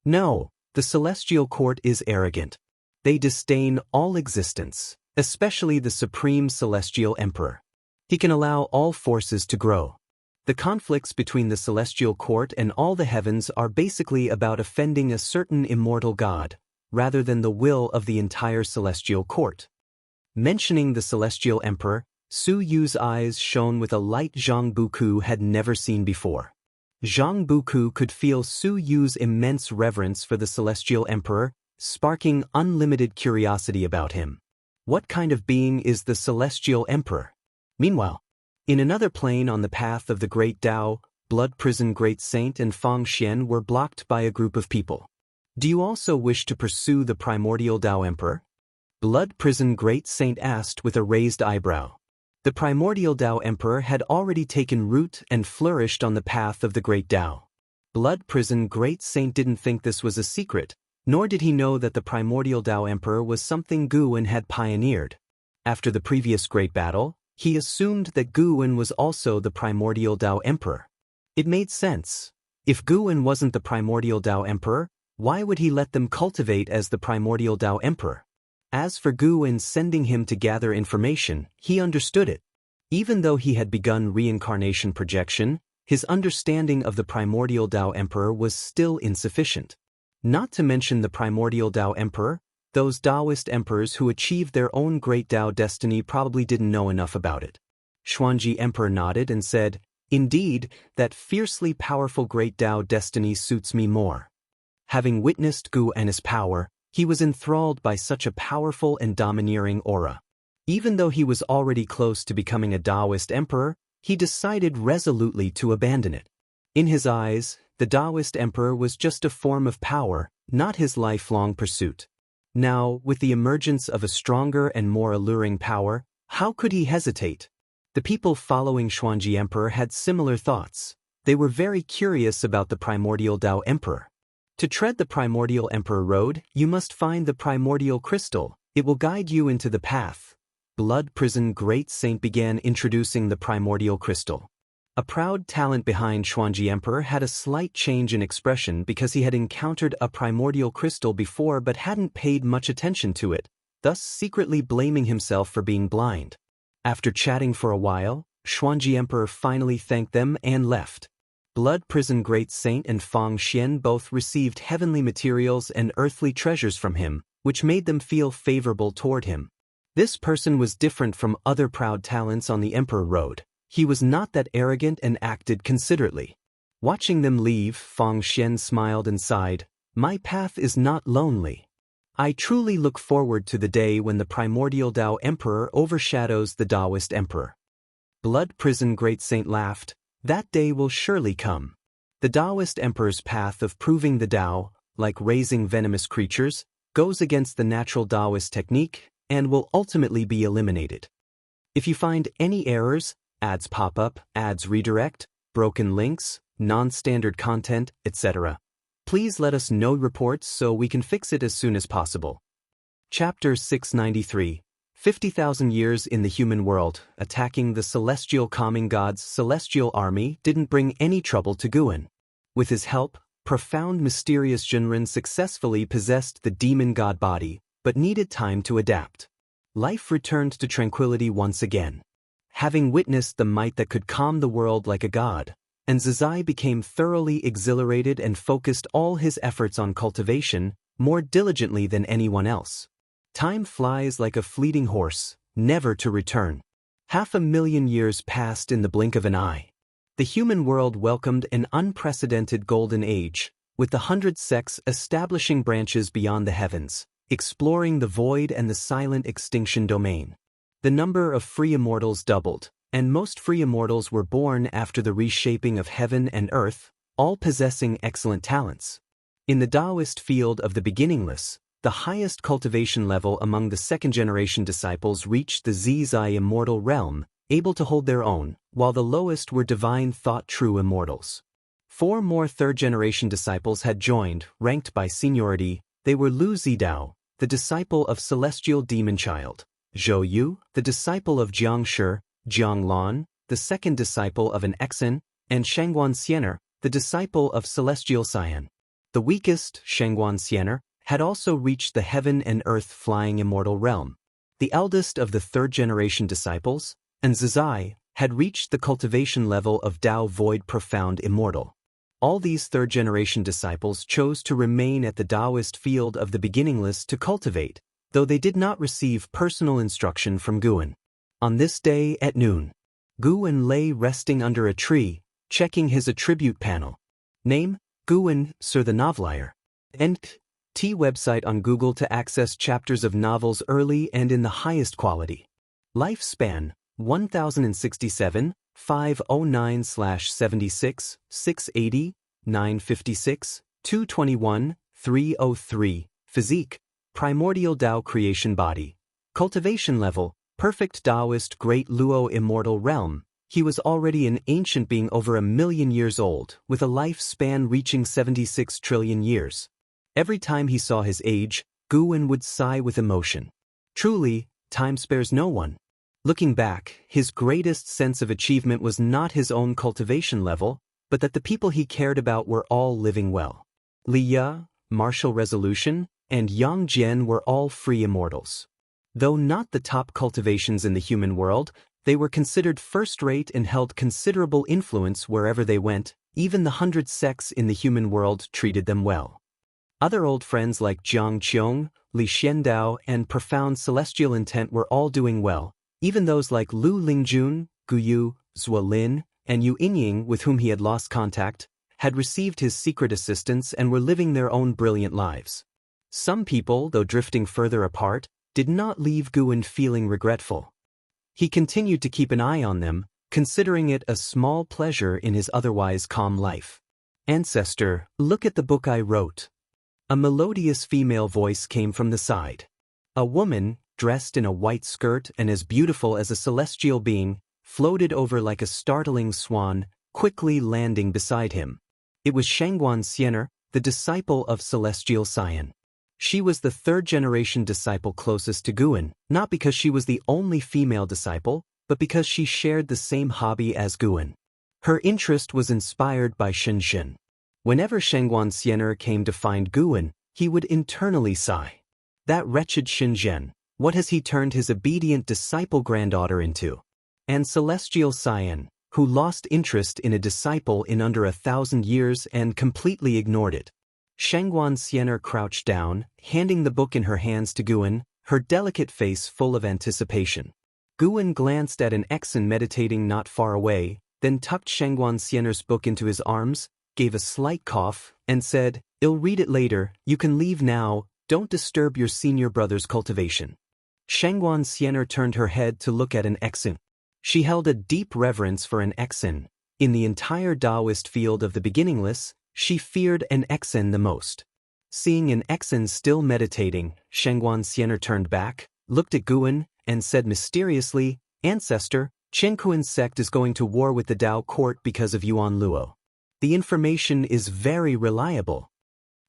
"No, the celestial court is arrogant. They disdain all existence, especially the supreme celestial emperor. He can allow all forces to grow. The conflicts between the celestial court and all the heavens are basically about offending a certain immortal god, rather than the will of the entire celestial court." Mentioning the celestial emperor, Suyu's eyes shone with a light Zhang Buku had never seen before. Zhang Buku could feel Suyu's immense reverence for the celestial emperor, sparking unlimited curiosity about him. What kind of being is the celestial emperor? Meanwhile, in another plane on the path of the great Tao, Blood Prison Great Saint and Fang Xian were blocked by a group of people. "Do you also wish to pursue the primordial Tao emperor?" Blood Prison Great Saint asked with a raised eyebrow. The primordial Tao emperor had already taken root and flourished on the path of the great Tao. Blood Prison Great Saint didn't think this was a secret, nor did he know that the primordial Tao emperor was something Guan had pioneered. After the previous great battle, he assumed that Guan was also the primordial Tao emperor. It made sense. If Guan wasn't the primordial Tao emperor, why would he let them cultivate as the primordial Tao emperor? As for Guan sending him to gather information, he understood it. Even though he had begun reincarnation projection, his understanding of the primordial Tao emperor was still insufficient. Not to mention the primordial Tao emperor, those Daoist emperors who achieved their own great Tao destiny probably didn't know enough about it. Xuanji Emperor nodded and said, "Indeed, that fiercely powerful great Dao destiny suits me more." Having witnessed Gu and his power, he was enthralled by such a powerful and domineering aura. Even though he was already close to becoming a Daoist emperor, he decided resolutely to abandon it. In his eyes, the Daoist emperor was just a form of power, not his lifelong pursuit. Now, with the emergence of a stronger and more alluring power, how could he hesitate? The people following Xuanji Emperor had similar thoughts. They were very curious about the primordial Dao Emperor. To tread the primordial Emperor road, you must find the primordial crystal. It will guide you into the path. Blood Prison Great Saint began introducing the primordial crystal. A proud talent behind Xuanji Emperor had a slight change in expression because he had encountered a primordial crystal before but hadn't paid much attention to it, thus secretly blaming himself for being blind. After chatting for a while, Xuanji Emperor finally thanked them and left. Blood Prison Great Saint and Fang Xian both received heavenly materials and earthly treasures from him, which made them feel favorable toward him. This person was different from other proud talents on the Emperor Road. He was not that arrogant and acted considerately. Watching them leave, Fang Xian smiled and sighed, "My path is not lonely. I truly look forward to the day when the primordial Dao Emperor overshadows the Daoist Emperor." Blood Prison Great Saint laughed, "That day will surely come. The Daoist Emperor's path of proving the Dao, like raising venomous creatures, goes against the natural Daoist technique and will ultimately be eliminated. If you find any errors, ads pop up, ads redirect, broken links, non-standard content, etc., please let us know reports so we can fix it as soon as possible." Chapter 693, 50,000 Years in the Human World. Attacking the celestial calming god's celestial army didn't bring any trouble to Guan. With his help, profound mysterious Jinren successfully possessed the demon god body, but needed time to adapt. Life returned to tranquility once again. Having witnessed the might that could calm the world like a god, and Zizai became thoroughly exhilarated and focused all his efforts on cultivation, more diligently than anyone else. Time flies like a fleeting horse, never to return. 500,000 years passed in the blink of an eye. The human world welcomed an unprecedented golden age, with the 100 sects establishing branches beyond the heavens, exploring the void and the silent extinction domain. The number of free immortals doubled, and most free immortals were born after the reshaping of heaven and earth, all possessing excellent talents. In the Daoist field of the beginningless, the highest cultivation level among the second-generation disciples reached the Zizai immortal realm, able to hold their own, while the lowest were divine thought true immortals. 4 more third-generation disciples had joined, ranked by seniority. They were Lu Zidao, the disciple of celestial demon child; Zhou Yu, the disciple of Jiang Shi; Jiang Lan, the second disciple of an Exan; and Shangguan Xianer, the disciple of celestial Xian. The weakest, Shangguan Xianer, had also reached the heaven and earth flying immortal realm. The eldest of the third-generation disciples, and Zizai, had reached the cultivation level of Dao Void Profound Immortal. All these third-generation disciples chose to remain at the Daoist field of the beginningless to cultivate, though they did not receive personal instruction from Guan. On this day at noon, Guan lay resting under a tree, checking his attribute panel. Name: Guan, Sir the Novelier. T website on Google to access chapters of novels early and in the highest quality. Lifespan: 1067, 509/76, 680, 956, 221, 303. Physique: primordial Dao creation body. Cultivation level: perfect Daoist Great Luo immortal realm. He was already an ancient being over 1,000,000 years old, with a lifespan reaching 76 trillion years. Every time he saw his age, Guan would sigh with emotion. Truly, time spares no one. Looking back, his greatest sense of achievement was not his own cultivation level, but that the people he cared about were all living well. Li Ya, Martial Resolution, and Yang Jian were all free immortals. Though not the top cultivations in the human world, they were considered first-rate and held considerable influence wherever they went. Even the 100 sects in the human world treated them well. Other old friends like Jiang Qiong, Li Xiandao, and Profound Celestial Intent were all doing well. Even those like Lu Lingjun, Guyu, Lin, and Yu Inying, with whom he had lost contact, had received his secret assistance and were living their own brilliant lives. Some people, though drifting further apart, did not leave Guwen feeling regretful. He continued to keep an eye on them, considering it a small pleasure in his otherwise calm life. "Ancestor, look at the book I wrote." A melodious female voice came from the side. A woman, dressed in a white skirt and as beautiful as a celestial being, floated over like a startling swan, quickly landing beside him. It was Xianxia, the disciple of Celestial Xian. She was the third-generation disciple closest to Guwen, not because she was the only female disciple, but because she shared the same hobby as Guwen. Her interest was inspired by Xianxia. Whenever Xianxia came to find Guwen, he would internally sigh. That wretched Xianxia, what has he turned his obedient disciple granddaughter into? And Celestial Xian, who lost interest in a disciple in under 1,000 years and completely ignored it. Xianxia crouched down, handing the book in her hands to Guwen, her delicate face full of anticipation. Guwen glanced at an Exen meditating not far away, then tucked Xianxia's book into his arms, gave a slight cough, and said, "I'll read it later, you can leave now, don't disturb your senior brother's cultivation." Xianxia turned her head to look at an Exen. She held a deep reverence for an Exen. In the entire Daoist field of the beginningless, she feared an Exen the most. Seeing an Exen still meditating, Xianxia turned back, looked at Guwen, and said mysteriously, "Ancestor, Qianquan's sect is going to war with the Dao court because of Yuan Luo. The information is very reliable."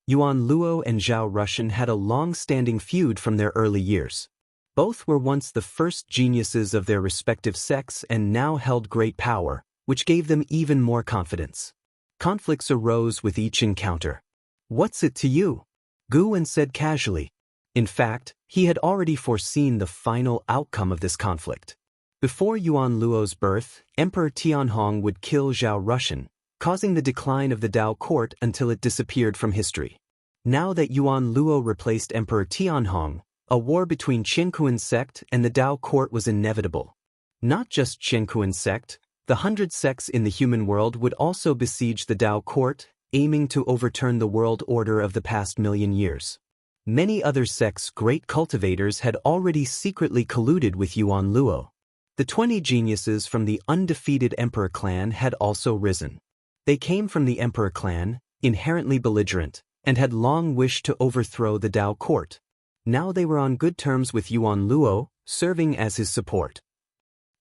Yuan Luo and Zhao Rushan had a long-standing feud from their early years. Both were once the first geniuses of their respective sects and now held great power, which gave them even more confidence. Conflicts arose with each encounter. "What's it to you?" Guwen said casually. In fact, he had already foreseen the final outcome of this conflict. Before Yuan Luo's birth, Emperor Tianhong would kill Zhao Rushan, causing the decline of the Dao court until it disappeared from history. Now that Yuan Luo replaced Emperor Tianhong, a war between Qianquan's sect and the Dao court was inevitable. Not just Qianquan's sect, the 100 sects in the human world would also besiege the Dao court, aiming to overturn the world order of the past million years. Many other sects' great cultivators had already secretly colluded with Yuan Luo. The 20 geniuses from the undefeated Emperor clan had also risen. They came from the Emperor clan, inherently belligerent, and had long wished to overthrow the Dao court. Now they were on good terms with Yuan Luo, serving as his support.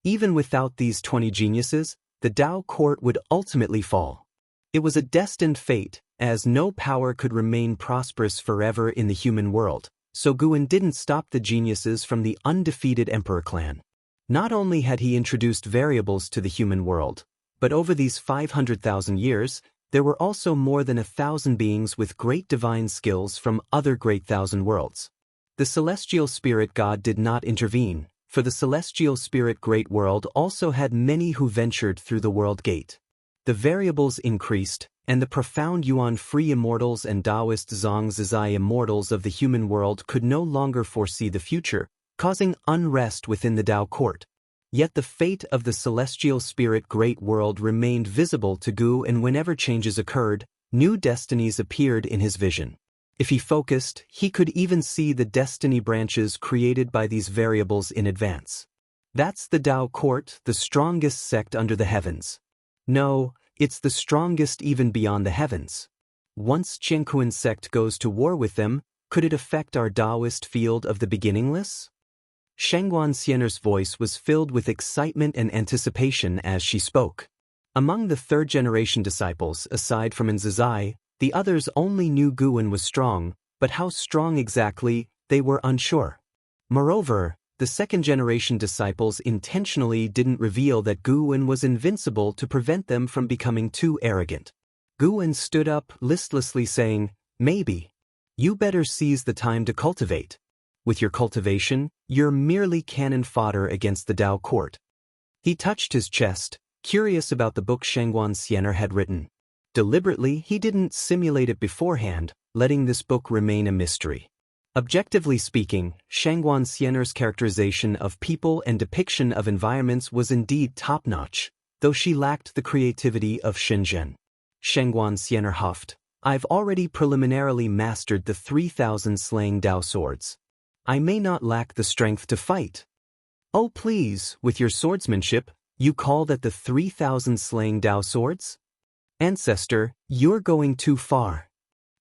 Even without these 20 geniuses, the Dao court would ultimately fall. It was a destined fate, as no power could remain prosperous forever in the human world, so Guwen didn't stop the geniuses from the undefeated Emperor clan. Not only had he introduced variables to the human world, but over these 500,000 years, there were also more than 1,000 beings with great divine skills from other great thousand worlds. The celestial spirit god did not intervene, for the celestial spirit great world also had many who ventured through the world gate. The variables increased, and the profound Yuan-free immortals and Daoist Zhangzizai immortals of the human world could no longer foresee the future, causing unrest within the Dao court. Yet the fate of the celestial spirit great world remained visible to Gu, and whenever changes occurred, new destinies appeared in his vision. If he focused, he could even see the destiny branches created by these variables in advance. That's the Dao court, the strongest sect under the heavens. No, it's the strongest even beyond the heavens. Once Qianquan's sect goes to war with them, could it affect our Daoist field of the beginningless? Xianxia's voice was filled with excitement and anticipation as she spoke. Among the third-generation disciples, aside from Nzizai, the others only knew Guwen was strong, but how strong exactly, they were unsure. Moreover, the second-generation disciples intentionally didn't reveal that Guwen was invincible to prevent them from becoming too arrogant. Guwen stood up, listlessly saying, "Maybe. You better seize the time to cultivate. With your cultivation, you're merely cannon fodder against the Dao court." He touched his chest, curious about the book Xianxia had written. Deliberately, he didn't simulate it beforehand, letting this book remain a mystery. Objectively speaking, Shangguan Xian'er's characterization of people and depiction of environments was indeed top-notch, though she lacked the creativity of Shenzhen. Shangguan Xian'er huffed, "I've already preliminarily mastered the 3,000 slaying Dao swords. I may not lack the strength to fight." "Oh please, with your swordsmanship, you call that the 3,000 slaying Dao swords? Ancestor, you're going too far.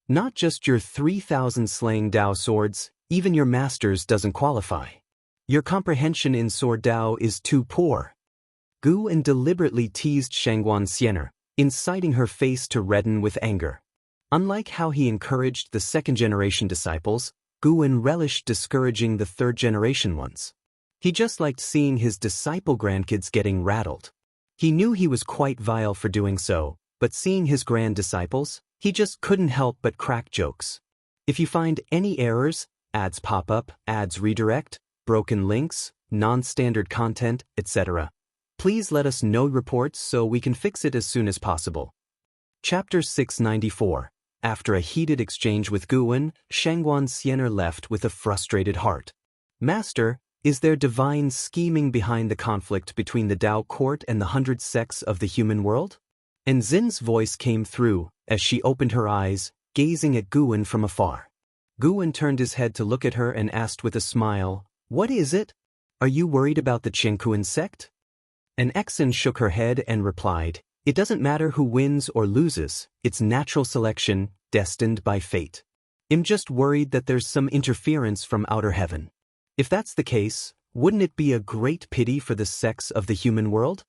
Not just your 3,000 slaying Dao swords, even your master's doesn't qualify. Your comprehension in sword Dao is too poor." Gu En deliberately teased Shangguan Xian'er, inciting her face to redden with anger. Unlike how he encouraged the second-generation disciples, Gu En relished discouraging the third-generation ones. He just liked seeing his disciple grandkids getting rattled. He knew he was quite vile for doing so, but seeing his grand disciples, he just couldn't help but crack jokes. If you find any errors, ads pop up, ads redirect, broken links, non-standard content, etc., please let us know reports so we can fix it as soon as possible. Chapter 694. After a heated exchange with Guwen, Shangguan Xian'er left with a frustrated heart. "Master, is there divine scheming behind the conflict between the Dao court and the 100 sects of the human world?" And Xin's voice came through, as she opened her eyes, gazing at Guwen from afar. Guwen turned his head to look at her and asked with a smile, "What is it? Are you worried about the Qiankuan sect?" And Exin shook her head and replied, "It doesn't matter who wins or loses, it's natural selection, destined by fate. I'm just worried that there's some interference from outer heaven. If that's the case, wouldn't it be a great pity for the sects of the human world?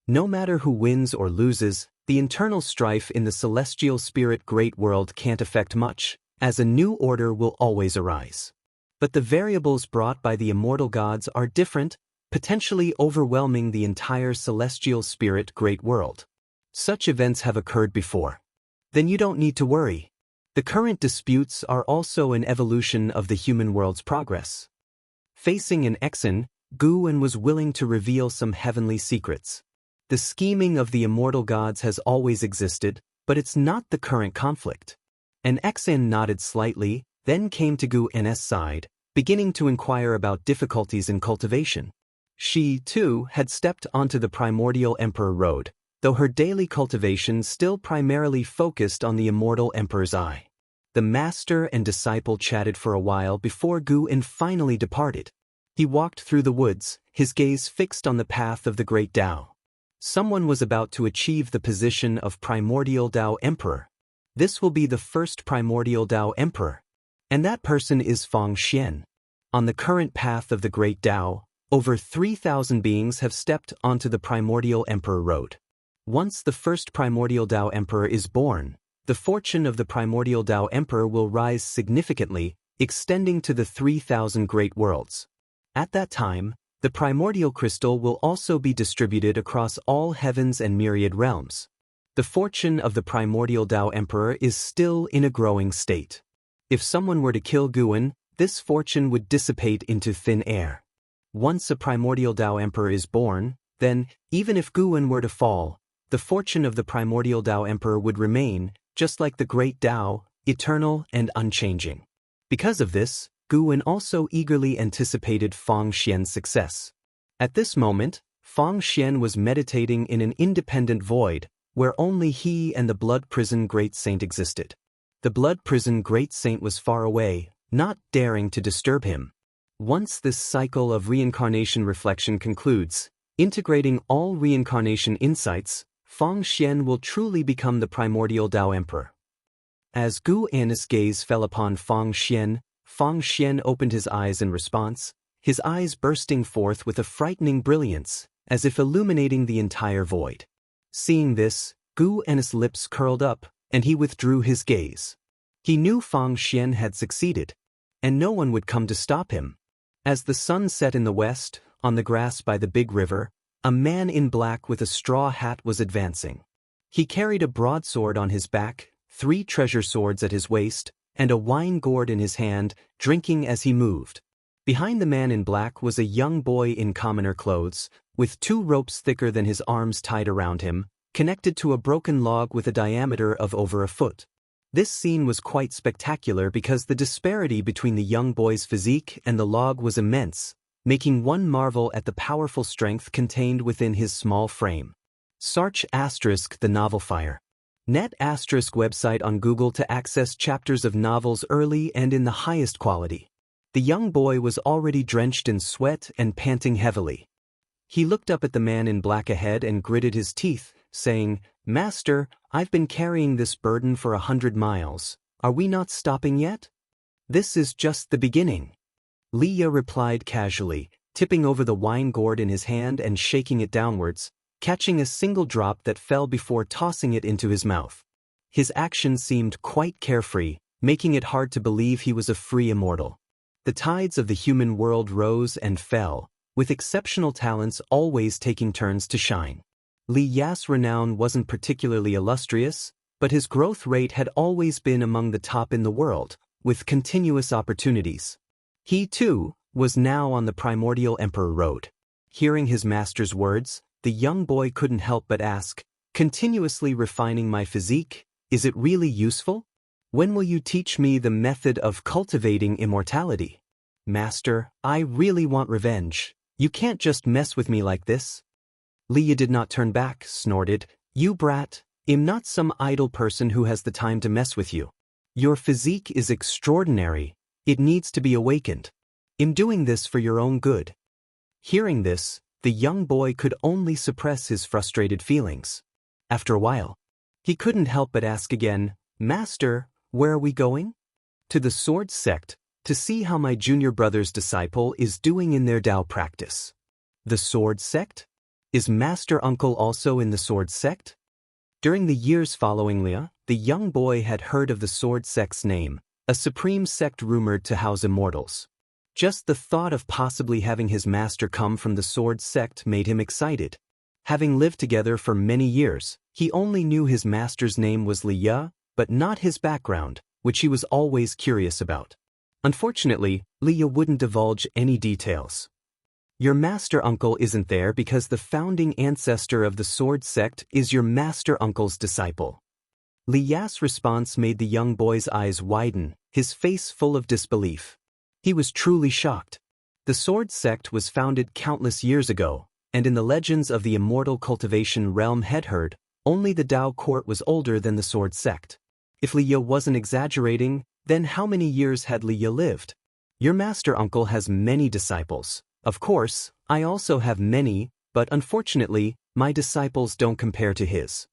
No matter who wins or loses, the internal strife in the celestial spirit great world can't affect much, as a new order will always arise. But the variables brought by the immortal gods are different, potentially overwhelming the entire celestial spirit great world. Such events have occurred before. Then you don't need to worry. The current disputes are also an evolution of the human world's progress." Facing an Exin, Guwen was willing to reveal some heavenly secrets. The scheming of the immortal gods has always existed, but it's not the current conflict. And Exin nodded slightly, then came to Gu En's side, beginning to inquire about difficulties in cultivation. She, too, had stepped onto the primordial emperor road, though her daily cultivation still primarily focused on the immortal emperor's eye. The master and disciple chatted for a while before Gu En finally departed. He walked through the woods, his gaze fixed on the path of the great Dao. Someone was about to achieve the position of primordial Dao emperor. This will be the first primordial Dao emperor. And that person is Fang Xian. On the current path of the great Dao, over 3,000 beings have stepped onto the primordial emperor road. Once the first primordial Dao emperor is born, the fortune of the primordial Dao emperor will rise significantly, extending to the 3,000 great worlds. At that time, the primordial crystal will also be distributed across all heavens and myriad realms. The fortune of the primordial Dao emperor is still in a growing state. If someone were to kill Guwen, this fortune would dissipate into thin air. Once a primordial Dao emperor is born, then, even if Guwen were to fall, the fortune of the primordial Dao emperor would remain, just like the great Dao, eternal and unchanging. Because of this, Guwen also eagerly anticipated Fang Xian's success. At this moment, Fang Xian was meditating in an independent void, where only he and the blood prison great saint existed. The blood prison great saint was far away, not daring to disturb him. Once this cycle of reincarnation reflection concludes, integrating all reincarnation insights, Fang Xian will truly become the primordial Dao emperor. As Gu An's gaze fell upon Fang Xian opened his eyes in response, his eyes bursting forth with a frightening brilliance, as if illuminating the entire void. Seeing this, Gu An's lips curled up, and he withdrew his gaze. He knew Fang Xian had succeeded, and no one would come to stop him. As the sun set in the west, on the grass by the big river, a man in black with a straw hat was advancing. He carried a broadsword on his back, 3 treasure swords at his waist, and a wine gourd in his hand, drinking as he moved. Behind the man in black was a young boy in commoner clothes, with 2 ropes thicker than his arms tied around him, connected to a broken log with a diameter of over a foot. This scene was quite spectacular because the disparity between the young boy's physique and the log was immense, making one marvel at the powerful strength contained within his small frame. Search * the novel Fire. Net * website on Google to access chapters of novels early and in the highest quality. The young boy was already drenched in sweat and panting heavily. He looked up at the man in black ahead and gritted his teeth, saying, "Master, I've been carrying this burden for 100 miles. Are we not stopping yet?" "This is just the beginning," Liya replied casually, tipping over the wine gourd in his hand and shaking it downwards, catching a single drop that fell before tossing it into his mouth. His action seemed quite carefree, making it hard to believe he was a free immortal. The tides of the human world rose and fell, with exceptional talents always taking turns to shine. Li Ya's renown wasn't particularly illustrious, but his growth rate had always been among the top in the world, with continuous opportunities. He, too, was now on the primordial emperor road. Hearing his master's words, the young boy couldn't help but ask, "Continuously refining my physique, is it really useful? When will you teach me the method of cultivating immortality?" "Master, I really want revenge. You can't just mess with me like this." Liya did not turn back, snorted, "You brat, I'm not some idle person who has the time to mess with you. Your physique is extraordinary. It needs to be awakened. I'm doing this for your own good." Hearing this, the young boy could only suppress his frustrated feelings. After a while, he couldn't help but ask again, "Master, where are we going?" "To the Sword Sect, to see how my junior brother's disciple is doing in their Dao practice." "The Sword Sect? Is Master Uncle also in the Sword Sect?" During the years following Liya, the young boy had heard of the Sword Sect's name, a supreme sect rumored to house immortals. Just the thought of possibly having his master come from the Sword Sect made him excited. Having lived together for many years, he only knew his master's name was Liya, but not his background, which he was always curious about. Unfortunately, Liya wouldn't divulge any details. "Your master uncle isn't there because the founding ancestor of the Sword Sect is your master uncle's disciple." Liya's response made the young boy's eyes widen, his face full of disbelief. He was truly shocked. The Sword Sect was founded countless years ago, and in the legends of the immortal cultivation realm heard, only the Dao court was older than the Sword Sect. If Liya wasn't exaggerating, then how many years had Liya lived? "Your master uncle has many disciples. Of course, I also have many, but unfortunately, my disciples don't compare to his."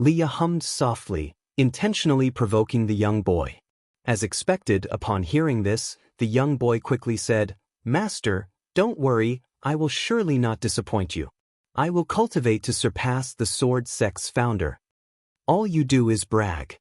Liya hummed softly, intentionally provoking the young boy. As expected, upon hearing this, the young boy quickly said, "Master, don't worry, I will surely not disappoint you. I will cultivate to surpass the Sword Sect's founder. All you do is brag."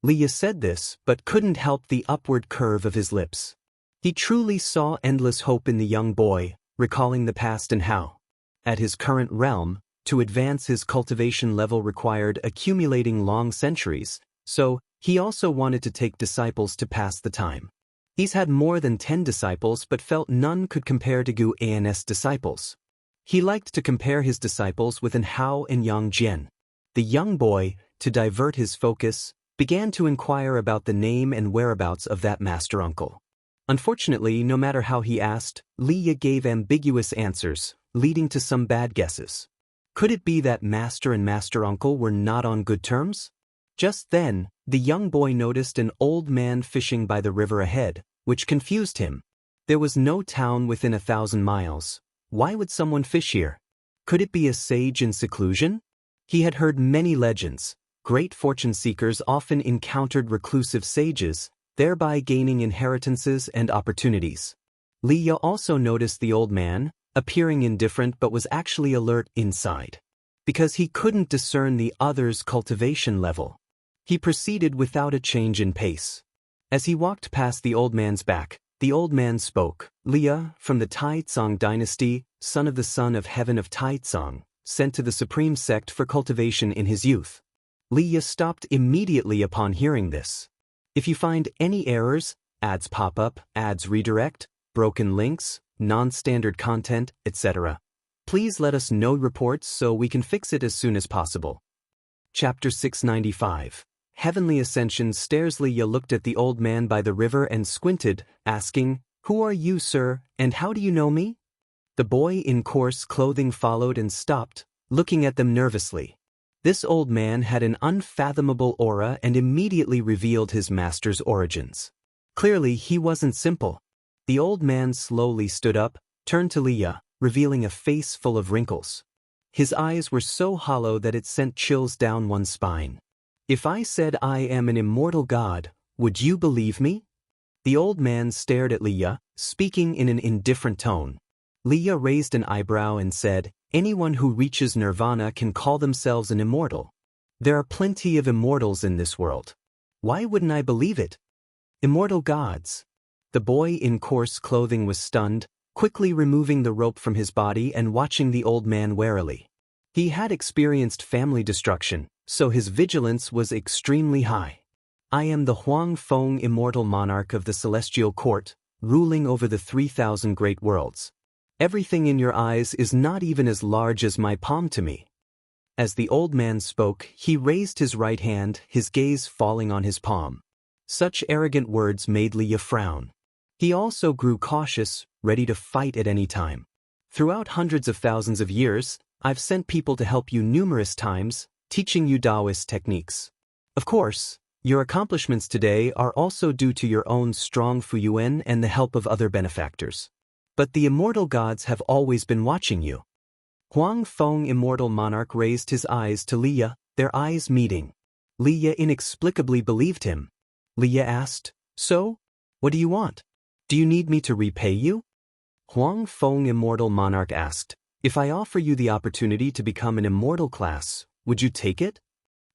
Liya said this, but couldn't help the upward curve of his lips. He truly saw endless hope in the young boy, recalling the past and how, at his current realm, to advance his cultivation level required accumulating long centuries, so he also wanted to take disciples to pass the time. He's had more than 10 disciples but felt none could compare to Gu An's disciples. He liked to compare his disciples with an Hao and Yang Jian. The young boy, to divert his focus, began to inquire about the name and whereabouts of that master uncle. Unfortunately, no matter how he asked, Liya gave ambiguous answers, leading to some bad guesses. Could it be that master and master uncle were not on good terms? Just then, the young boy noticed an old man fishing by the river ahead, which confused him. There was no town within 1,000 miles. Why would someone fish here? Could it be a sage in seclusion? He had heard many legends. Great fortune seekers often encountered reclusive sages, thereby gaining inheritances and opportunities. Liya also noticed the old man, appearing indifferent but was actually alert inside. Because he couldn't discern the other's cultivation level, he proceeded without a change in pace. As he walked past the old man's back, the old man spoke. "Liya, from the Taizong dynasty, son of the son of heaven of Taizong, sent to the supreme sect for cultivation in his youth." Liya stopped immediately upon hearing this. If you find any errors, ads pop up, ads redirect, broken links, non-standard content, etc., please let us know reports so we can fix it as soon as possible. Chapter 695. heavenly ascension stares. Leah looked at the old man by the river and squinted, asking, "Who are you, sir, and how do you know me?" The boy in coarse clothing followed and stopped, looking at them nervously. This old man had an unfathomable aura and immediately revealed his master's origins. Clearly, he wasn't simple. The old man slowly stood up, turned to Leah, revealing a face full of wrinkles. His eyes were so hollow that it sent chills down one's spine. "If I said I am an immortal god, would you believe me?" The old man stared at Leah, speaking in an indifferent tone. Leah raised an eyebrow and said, "Anyone who reaches nirvana can call themselves an immortal. There are plenty of immortals in this world. Why wouldn't I believe it? Immortal gods." The boy in coarse clothing was stunned, quickly removing the rope from his body and watching the old man warily. He had experienced family destruction, so his vigilance was extremely high. "I am the Huang Feng, immortal monarch of the celestial court, ruling over the 3,000 great worlds. Everything in your eyes is not even as large as my palm to me." As the old man spoke, he raised his right hand, his gaze falling on his palm. Such arrogant words made Leah frown. He also grew cautious, ready to fight at any time. "Throughout hundreds of thousands of years, I've sent people to help you numerous times, teaching you Daoist techniques. Of course, your accomplishments today are also due to your own strong fuyuan and the help of other benefactors. But the immortal gods have always been watching you." Huang Feng, immortal monarch, raised his eyes to Leah, their eyes meeting. Leah inexplicably believed him. Leah asked, "So, what do you want? Do you need me to repay you?" Huang Feng, immortal monarch, asked, "If I offer you the opportunity to become an immortal class, would you take it?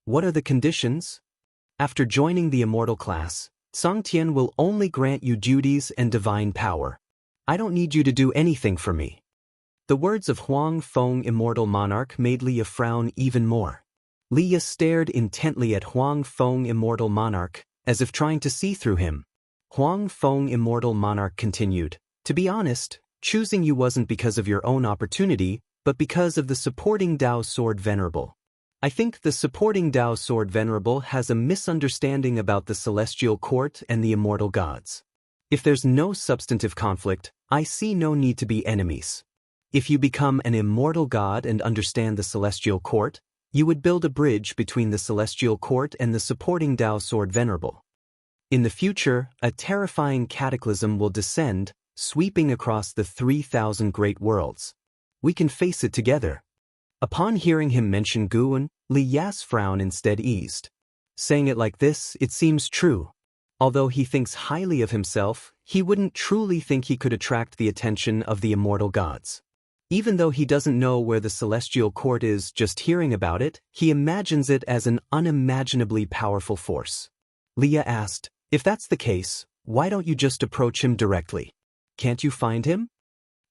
What are the conditions? After joining the immortal class, Sangtian will only grant you duties and divine power. I don't need you to do anything for me." The words of Huang Feng, immortal monarch, made Leah frown even more. Leah stared intently at Huang Feng, immortal monarch, as if trying to see through him. Huang Feng, immortal monarch, continued, "To be honest, choosing you wasn't because of your own opportunity, but because of the supporting Dao sword venerable. I think the supporting Dao sword venerable has a misunderstanding about the celestial court and the immortal gods. If there's no substantive conflict, I see no need to be enemies. If you become an immortal god and understand the celestial court, you would build a bridge between the celestial court and the supporting Dao sword venerable. In the future, a terrifying cataclysm will descend, sweeping across the 3,000 great worlds. We can face it together." Upon hearing him mention Guan, Li Ya's frown instead eased. Saying it like this, it seems true. Although he thinks highly of himself, he wouldn't truly think he could attract the attention of the immortal gods. Even though he doesn't know where the celestial court is, just hearing about it, he imagines it as an unimaginably powerful force. Leah asked, "If that's the case, why don't you just approach him directly? Can't you find him?"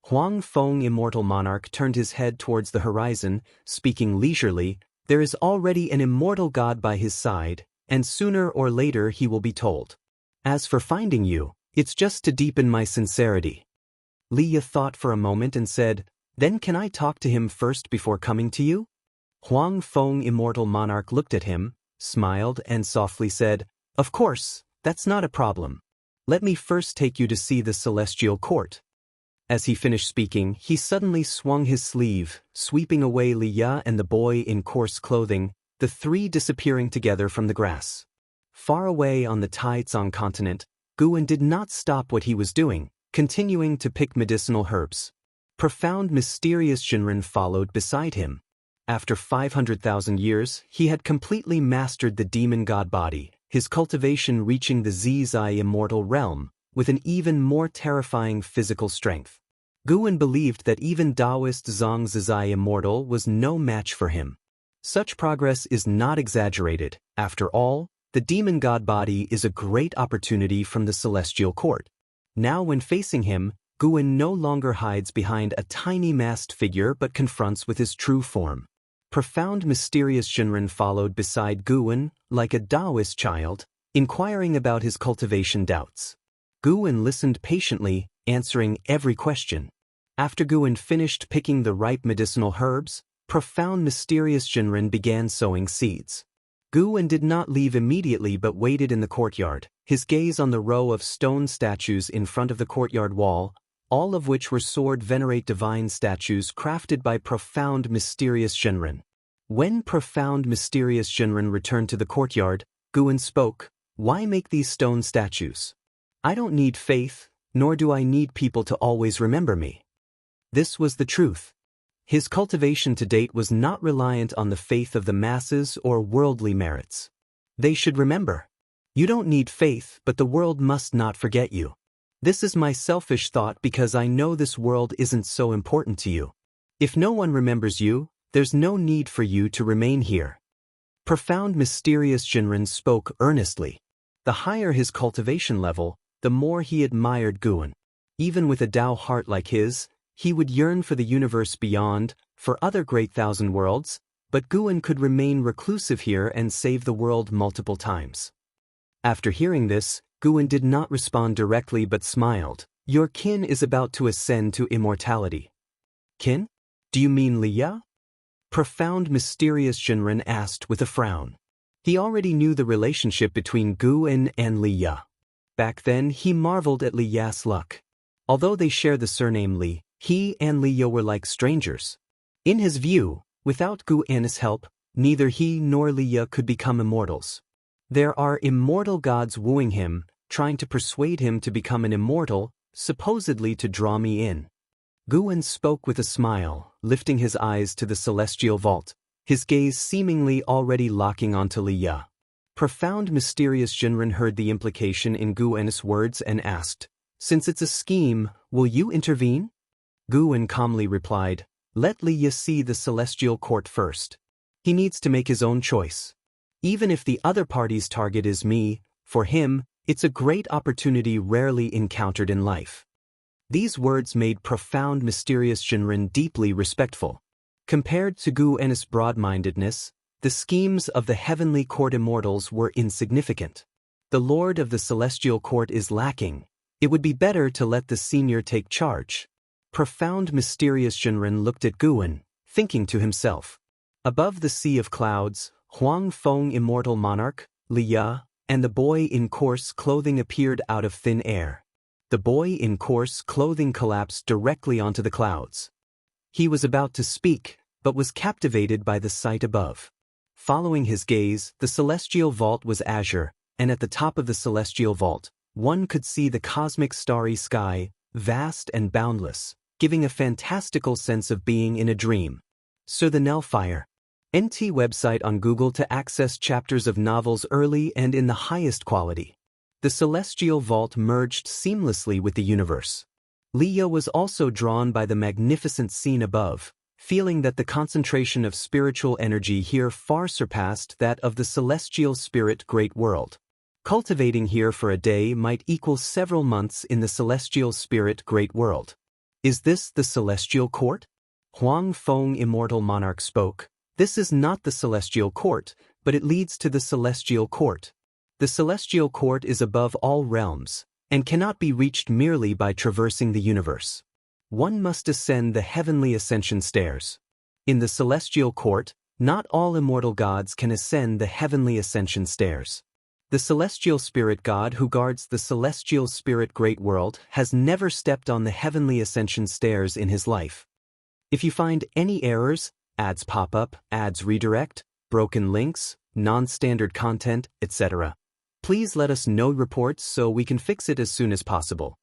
Huang Feng, immortal monarch, turned his head towards the horizon, speaking leisurely, "There is already an immortal god by his side, and sooner or later he will be told. As for finding you, it's just to deepen my sincerity." Leah thought for a moment and said, "Then can I talk to him first before coming to you?" Huang Feng, immortal monarch, looked at him, smiled, and softly said, "Of course, that's not a problem. Let me first take you to see the celestial court." As he finished speaking, he suddenly swung his sleeve, sweeping away Leah and the boy in coarse clothing, the three disappearing together from the grass. Far away on the Taizong continent, Guan did not stop what he was doing, continuing to pick medicinal herbs. Profound, mysterious Shinran followed beside him. After 500,000 years, he had completely mastered the demon god body, his cultivation reaching the Zizai immortal realm, with an even more terrifying physical strength. Guan believed that even Daoist Zhang Zizai immortal was no match for him. Such progress is not exaggerated. After all, the demon god body is a great opportunity from the celestial court. Now when facing him, Guan no longer hides behind a tiny masked figure but confronts with his true form. Profound, mysterious Shinran followed beside Guan, like a Daoist child, inquiring about his cultivation doubts. Guan listened patiently, answering every question. After Guan finished picking the ripe medicinal herbs, profound, mysterious Shinran began sowing seeds. Gu did not leave immediately but waited in the courtyard, his gaze on the row of stone statues in front of the courtyard wall, all of which were sword-venerate divine statues crafted by profound mysterious Shenren. When profound mysterious Shenren returned to the courtyard, Gu spoke, "Why make these stone statues? I don't need faith, nor do I need people to always remember me." This was the truth. His cultivation to date was not reliant on the faith of the masses or worldly merits. They should remember. You don't need faith, but the world must not forget you. This is my selfish thought because I know this world isn't so important to you. If no one remembers you, there's no need for you to remain here. Profound mysterious Shinran spoke earnestly. The higher his cultivation level, the more he admired Guan. Even with a Tao heart like his, he would yearn for the universe beyond, for other great thousand worlds, but Guan could remain reclusive here and save the world multiple times. After hearing this, Guan did not respond directly but smiled. "Your kin is about to ascend to immortality." "Kin? Do you mean Liya?" Profound mysterious Shinran asked with a frown. He already knew the relationship between Guan and Liya. Back then he marveled at Liya's luck. Although they share the surname Li, he and Liya were like strangers. In his view, without Guan's help, neither he nor Liya could become immortals. There are immortal gods wooing him, trying to persuade him to become an immortal, supposedly to draw me in. Guan spoke with a smile, lifting his eyes to the celestial vault, his gaze seemingly already locking onto Liya. Profound mysterious Shinran heard the implication in Guan's words and asked, "Since it's a scheme, will you intervene?" Guan calmly replied, "Let Liya see the celestial court first. He needs to make his own choice. Even if the other party's target is me, for him, it's a great opportunity rarely encountered in life." These words made profound mysterious Shinran deeply respectful. Compared to Guan's broad-mindedness, the schemes of the heavenly court immortals were insignificant. The lord of the celestial court is lacking. It would be better to let the senior take charge. Profound mysterious Shinran looked at Guan, thinking to himself. Above the sea of clouds, Huang Feng immortal monarch, Liya, and the boy in coarse clothing appeared out of thin air. The boy in coarse clothing collapsed directly onto the clouds. He was about to speak, but was captivated by the sight above. Following his gaze, the celestial vault was azure, and at the top of the celestial vault, one could see the cosmic starry sky, vast and boundless, giving a fantastical sense of being in a dream. Sir the Nelfire. NT website on Google to access chapters of novels early and in the highest quality. The celestial vault merged seamlessly with the universe. Liya was also drawn by the magnificent scene above, feeling that the concentration of spiritual energy here far surpassed that of the celestial spirit great world. Cultivating here for a day might equal several months in the celestial spirit great world. "Is this the celestial court?" Huang Feng immortal monarch spoke. "This is not the celestial court, but it leads to the celestial court. The celestial court is above all realms, and cannot be reached merely by traversing the universe. One must ascend the heavenly ascension stairs. In the celestial court, not all immortal gods can ascend the heavenly ascension stairs. The celestial spirit god who guards the celestial spirit great world has never stepped on the heavenly ascension stairs in his life. If you find any errors, ads pop up, ads redirect, broken links, non-standard content, etc., please let us know reports so we can fix it as soon as possible.